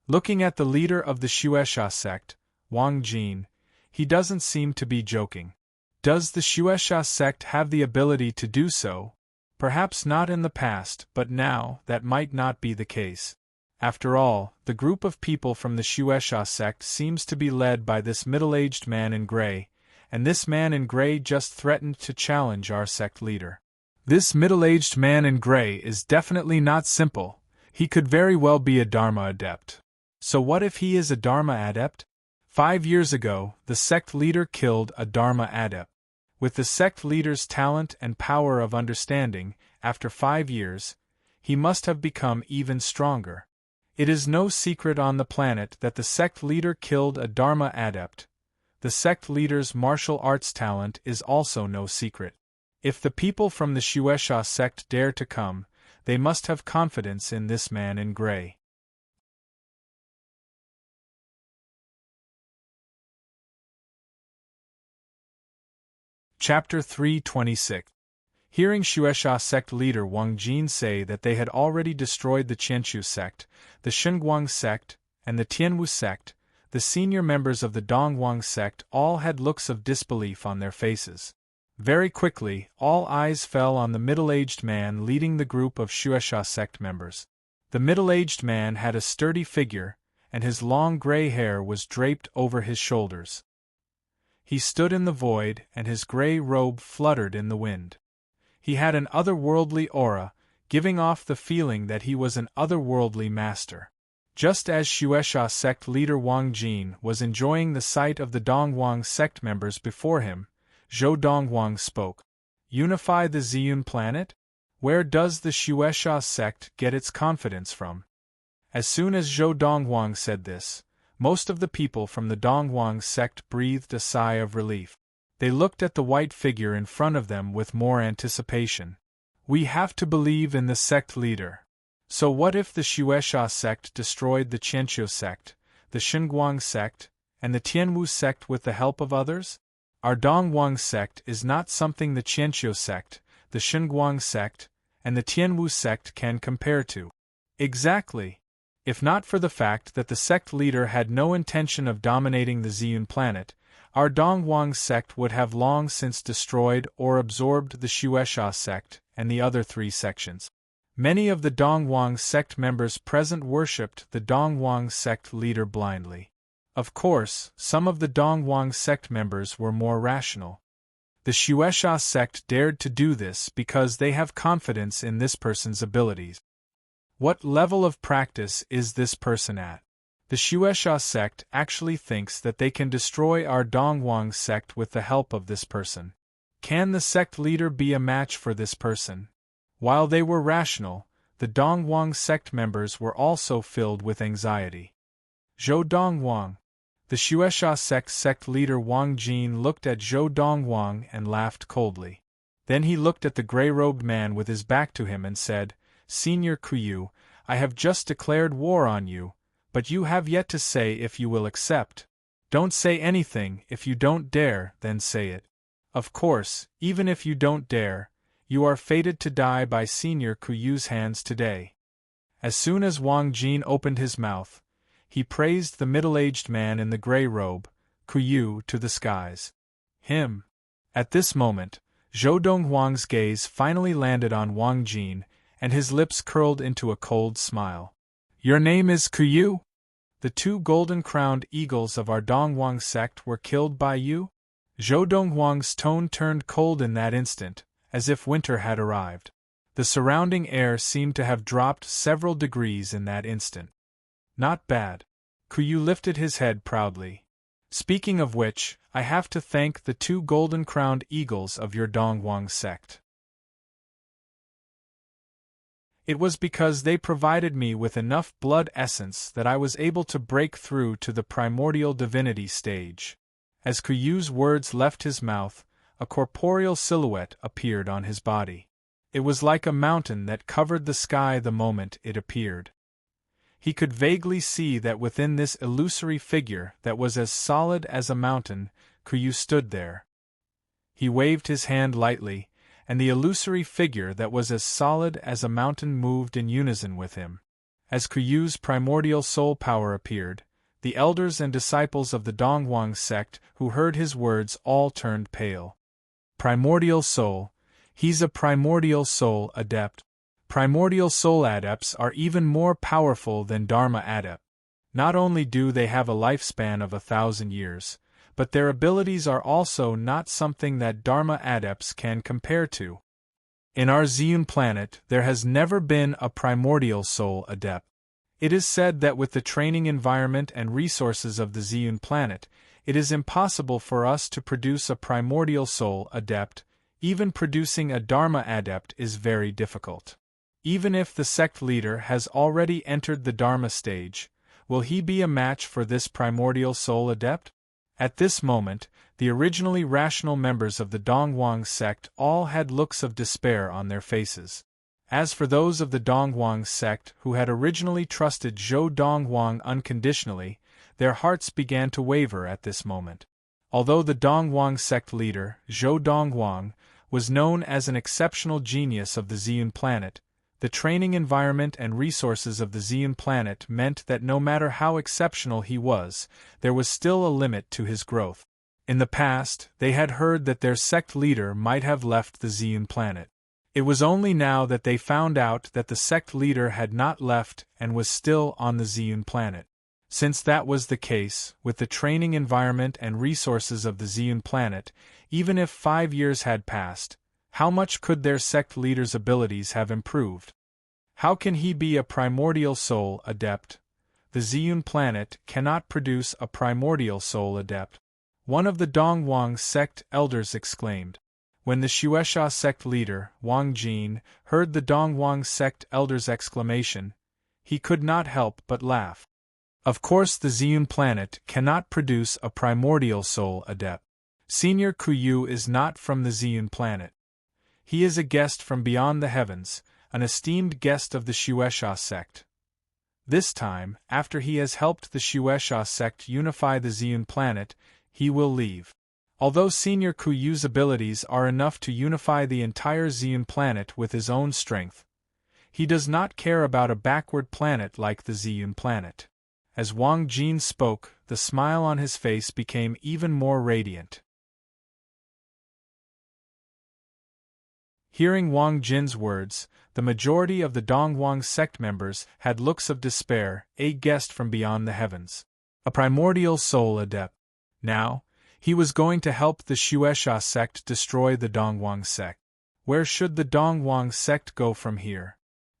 Looking at the leader of the Xuesha sect, Wang Jin, he doesn't seem to be joking. Does the Xuesha sect have the ability to do so? Perhaps not in the past, but now, that might not be the case. After all, the group of people from the Xuesha sect seems to be led by this middle-aged man in gray, and this man in gray just threatened to challenge our sect leader. This middle-aged man in gray is definitely not simple. He could very well be a Dharma adept. So what if he is a Dharma adept? 5 years ago, the sect leader killed a Dharma adept. With the sect leader's talent and power of understanding, after 5 years, he must have become even stronger. It is no secret on the planet that the sect leader killed a Dharma adept. The sect leader's martial arts talent is also no secret. If the people from the Shueisha sect dare to come, they must have confidence in this man in gray. Chapter 326. Hearing Shueisha sect leader Wang Jin say that they had already destroyed the Qianqiu sect, the Shengguang sect, and the Tianwu sect, the senior members of the Dongguang sect all had looks of disbelief on their faces. Very quickly, all eyes fell on the middle-aged man leading the group of Shueisha sect members. The middle-aged man had a sturdy figure, and his long gray hair was draped over his shoulders. He stood in the void, and his gray robe fluttered in the wind. He had an otherworldly aura, giving off the feeling that he was an otherworldly master. Just as Shueisha sect leader Wang Jin was enjoying the sight of the Dongguang sect members before him, Zhou Dongguang spoke. Unify the Ziyun planet? Where does the Shueisha sect get its confidence from? As soon as Zhou Dongguang said this, most of the people from the Dongguang sect breathed a sigh of relief. They looked at the white figure in front of them with more anticipation. We have to believe in the sect leader. So what if the Shueisha sect destroyed the Qianqiu sect, the Shengguang sect, and the Tianwu sect with the help of others? Our Dongguang sect is not something the Qianqiu sect, the Shengguang sect, and the Tianwu sect can compare to. Exactly. If not for the fact that the sect leader had no intention of dominating the Ziyun planet, our Dongguang sect would have long since destroyed or absorbed the Shueisha sect and the other 3 sections. Many of the Dongguang sect members present worshipped the Dongguang sect leader blindly. Of course, some of the Dongguang sect members were more rational. The Shueisha sect dared to do this because they have confidence in this person's abilities. What level of practice is this person at? The Shueisha sect actually thinks that they can destroy our Dongguang sect with the help of this person. Can the sect leader be a match for this person? While they were rational, the Dongguang sect members were also filled with anxiety. Zhou Dongguang. The Shueisha sect leader Wang Jin looked at Zhou Dongguang and laughed coldly. Then he looked at the gray-robed man with his back to him and said, Senior Kuyu, I have just declared war on you, but you have yet to say if you will accept. Don't say anything. If you don't dare, then say it. Of course, even if you don't dare, you are fated to die by Senior Kuyu's hands today. As soon as Wang Jin opened his mouth, he praised the middle-aged man in the gray robe, Kuyu, to the skies. Him. At this moment, Zhou Dongguang's gaze finally landed on Wang Jin, and his lips curled into a cold smile. Your name is Kuyu? The 2 golden-crowned eagles of our Dongguang sect were killed by you? Zhou Dongguang's tone turned cold in that instant, as if winter had arrived. The surrounding air seemed to have dropped several degrees in that instant. Not bad. Kuyu lifted his head proudly. Speaking of which, I have to thank the 2 golden-crowned eagles of your Dongguang sect. It was because they provided me with enough blood essence that I was able to break through to the primordial divinity stage. As Kuyu's words left his mouth, a corporeal silhouette appeared on his body. It was like a mountain that covered the sky the moment it appeared. He could vaguely see that within this illusory figure that was as solid as a mountain, Kuyu stood there. He waved his hand lightly, and the illusory figure that was as solid as a mountain moved in unison with him. As Kuyu's primordial soul power appeared, the elders and disciples of the Dongguang sect who heard his words all turned pale. Primordial soul. He's a primordial soul adept. Primordial soul adepts are even more powerful than Dharma adept. Not only do they have a lifespan of 1,000 years, but their abilities are also not something that Dharma adepts can compare to. In our Ziyun planet, there has never been a primordial soul adept. It is said that with the training environment and resources of the Ziyun planet, it is impossible for us to produce a primordial soul adept. Even producing a Dharma adept is very difficult. Even if the sect leader has already entered the Dharma stage, will he be a match for this primordial soul adept? At this moment, the originally rational members of the Dongwang sect all had looks of despair on their faces. As for those of the Dongwang sect who had originally trusted Zhou Dongwang unconditionally, their hearts began to waver at this moment. Although the Dongwang sect leader, Zhou Dongwang, was known as an exceptional genius of the Ziyun planet, the training environment and resources of the Ziyun planet meant that no matter how exceptional he was, there was still a limit to his growth. In the past, they had heard that their sect leader might have left the Ziyun planet. It was only now that they found out that the sect leader had not left and was still on the Ziyun planet. Since that was the case, with the training environment and resources of the Ziyun planet, even if 5 years had passed, how much could their sect leader's abilities have improved? How can he be a primordial soul adept? The Ziyun planet cannot produce a primordial soul adept. One of the Dongwang sect elders exclaimed. When the Xuesha sect leader, Wang Jin, heard the Dongwang sect elder's exclamation, he could not help but laugh. Of course the Ziyun planet cannot produce a primordial soul adept. Senior Kuyu is not from the Ziyun planet. He is a guest from beyond the heavens, an esteemed guest of the Xuesha sect. This time, after he has helped the Xuesha sect unify the Ziyun planet, he will leave. Although Senior Kuyu's abilities are enough to unify the entire Ziyun planet with his own strength, he does not care about a backward planet like the Ziyun planet. As Wang Jin spoke, the smile on his face became even more radiant. Hearing Wang Jin's words, the majority of the Dongwang sect members had looks of despair. A guest from beyond the heavens. A primordial soul adept. Now, he was going to help the Xuesha sect destroy the Dongwang sect. Where should the Dongwang sect go from here?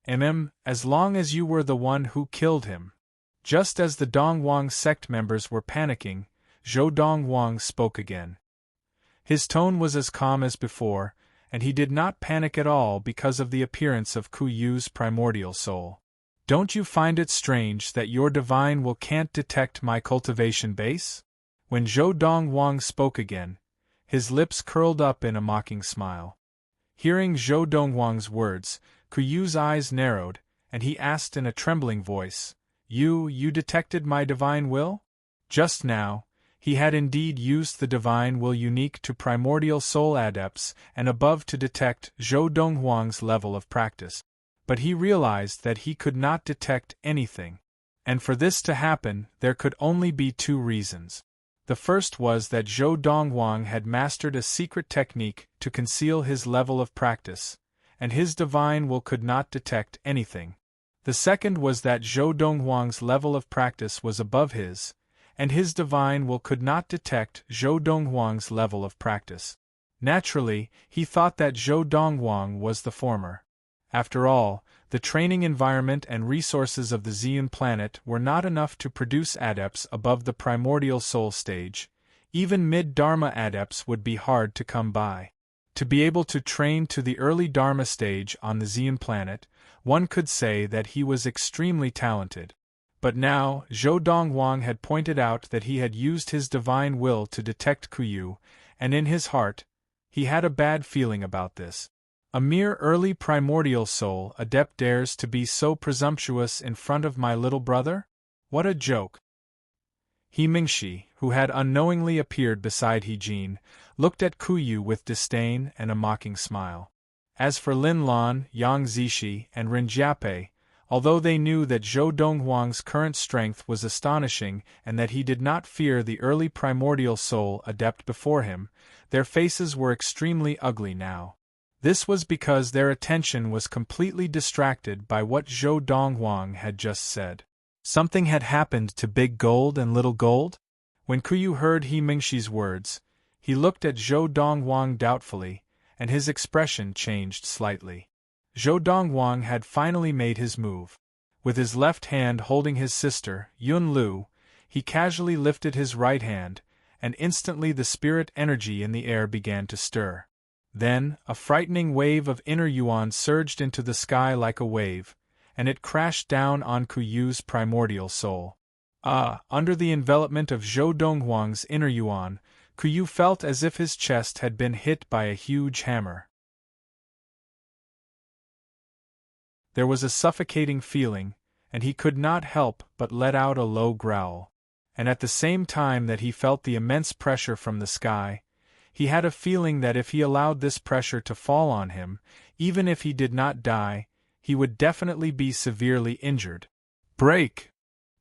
As long as you were the one who killed him. Just as the Dongwang sect members were panicking, Zhou Dongwang spoke again. His tone was as calm as before, and he did not panic at all because of the appearance of Kuyu's primordial soul. Don't you find it strange that your divine will can't detect my cultivation base? When Zhou Dongwang spoke again, his lips curled up in a mocking smile. Hearing Zhou Dongwang's words, Kuyu's eyes narrowed, and he asked in a trembling voice, You detected my divine will? Just now, he had indeed used the divine will unique to primordial soul adepts and above to detect Zhou Donghuang's level of practice. But he realized that he could not detect anything. And for this to happen, there could only be 2 reasons. The first was that Zhou Donghuang had mastered a secret technique to conceal his level of practice, and his divine will could not detect anything. The second was that Zhou Donghuang's level of practice was above his, and his divine will could not detect Zhou Donghuang's level of practice. Naturally, he thought that Zhou Donghuang was the former. After all, the training environment and resources of the Ziyun planet were not enough to produce adepts above the primordial soul stage. Even mid-Dharma adepts would be hard to come by. To be able to train to the early Dharma stage on the Ziyun planet, one could say that he was extremely talented. But now, Zhou Donghuang had pointed out that he had used his divine will to detect Kuyu, and in his heart, he had a bad feeling about this. A mere early primordial soul adept dares to be so presumptuous in front of my little brother? What a joke! He Mingxi, who had unknowingly appeared beside He Jin, looked at Kuyu with disdain and a mocking smile. As for Lin Lan, Yang Zishi, and Ren Jiape, although they knew that Zhou Donghuang's current strength was astonishing and that he did not fear the early primordial soul adept before him, their faces were extremely ugly now. This was because their attention was completely distracted by what Zhou Donghuang had just said. Something had happened to Big Gold and Little Gold? When Kuyu heard He Mingxi's words, he looked at Zhou Donghuang doubtfully, and his expression changed slightly. Zhou Donghuang had finally made his move. With his left hand holding his sister, Yun Lu, he casually lifted his right hand, and instantly the spirit energy in the air began to stir. Then, a frightening wave of inner yuan surged into the sky like a wave, and it crashed down on Kuyu's primordial soul. Under the envelopment of Zhou Donghuang's inner yuan, Kuyu felt as if his chest had been hit by a huge hammer. There was a suffocating feeling, and he could not help but let out a low growl. And at the same time that he felt the immense pressure from the sky, he had a feeling that if he allowed this pressure to fall on him, even if he did not die, he would definitely be severely injured. Break!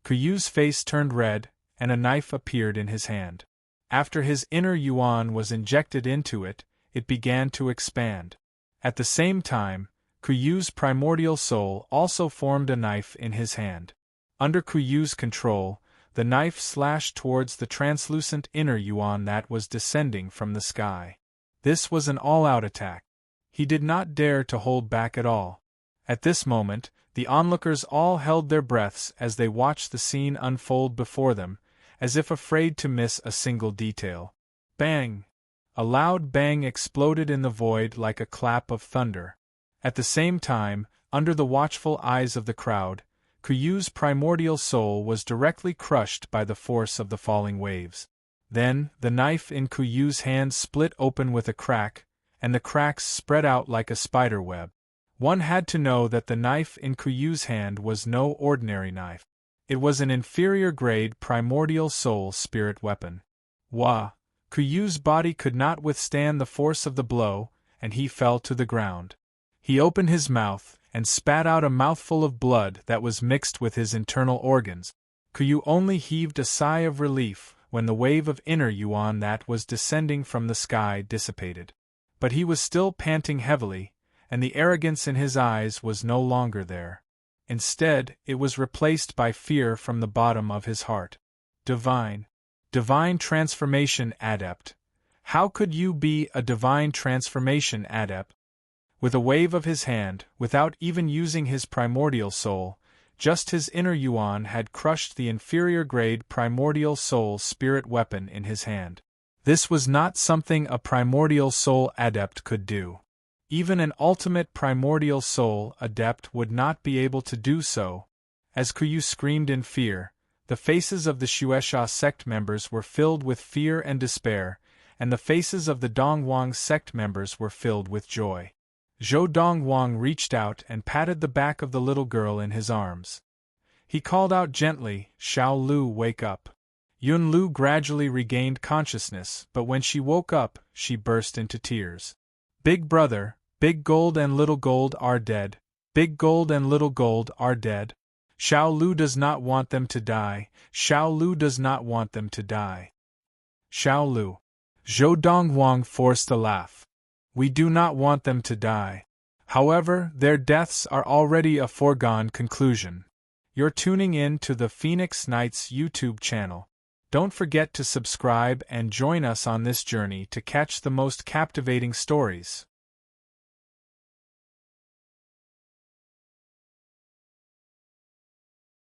Kuyu's face turned red, and a knife appeared in his hand. After his inner yuan was injected into it, it began to expand. At the same time, Kuyu's primordial soul also formed a knife in his hand. Under Kuyu's control, the knife slashed towards the translucent inner yuan that was descending from the sky. This was an all-out attack. He did not dare to hold back at all. At this moment, the onlookers all held their breaths as they watched the scene unfold before them, as if afraid to miss a single detail. Bang! A loud bang exploded in the void like a clap of thunder. At the same time, under the watchful eyes of the crowd, Kuyu's primordial soul was directly crushed by the force of the falling waves. Then, the knife in Kuyu's hand split open with a crack, and the cracks spread out like a spider web. One had to know that the knife in Kuyu's hand was no ordinary knife. It was an inferior-grade primordial soul spirit weapon. Wah! Kuyu's body could not withstand the force of the blow, and he fell to the ground. He opened his mouth, and spat out a mouthful of blood that was mixed with his internal organs. Kuyu only heaved a sigh of relief when the wave of inner yuan that was descending from the sky dissipated. But he was still panting heavily, and the arrogance in his eyes was no longer there. Instead, it was replaced by fear from the bottom of his heart. Divine transformation adept. How could you be a divine transformation adept? With a wave of his hand, without even using his primordial soul, just his inner yuan had crushed the inferior-grade primordial soul spirit weapon in his hand. This was not something a primordial soul adept could do. Even an ultimate primordial soul adept would not be able to do so. As Kuyu screamed in fear, the faces of the Xuesha sect members were filled with fear and despair, and the faces of the Donghuang sect members were filled with joy. Zhou Donghuang reached out and patted the back of the little girl in his arms. He called out gently, "Xiao Lu, wake up." Yun Lu gradually regained consciousness, but when she woke up, she burst into tears. "Big brother, Big Gold and Little Gold are dead. Big Gold and Little Gold are dead. Xiao Lu does not want them to die. Xiao Lu does not want them to die. Xiao Lu." Zhou Donghuang forced a laugh. "We do not want them to die. However, their deaths are already a foregone conclusion." You're tuning in to the Phoenix Knights YouTube channel. Don't forget to subscribe and join us on this journey to catch the most captivating stories.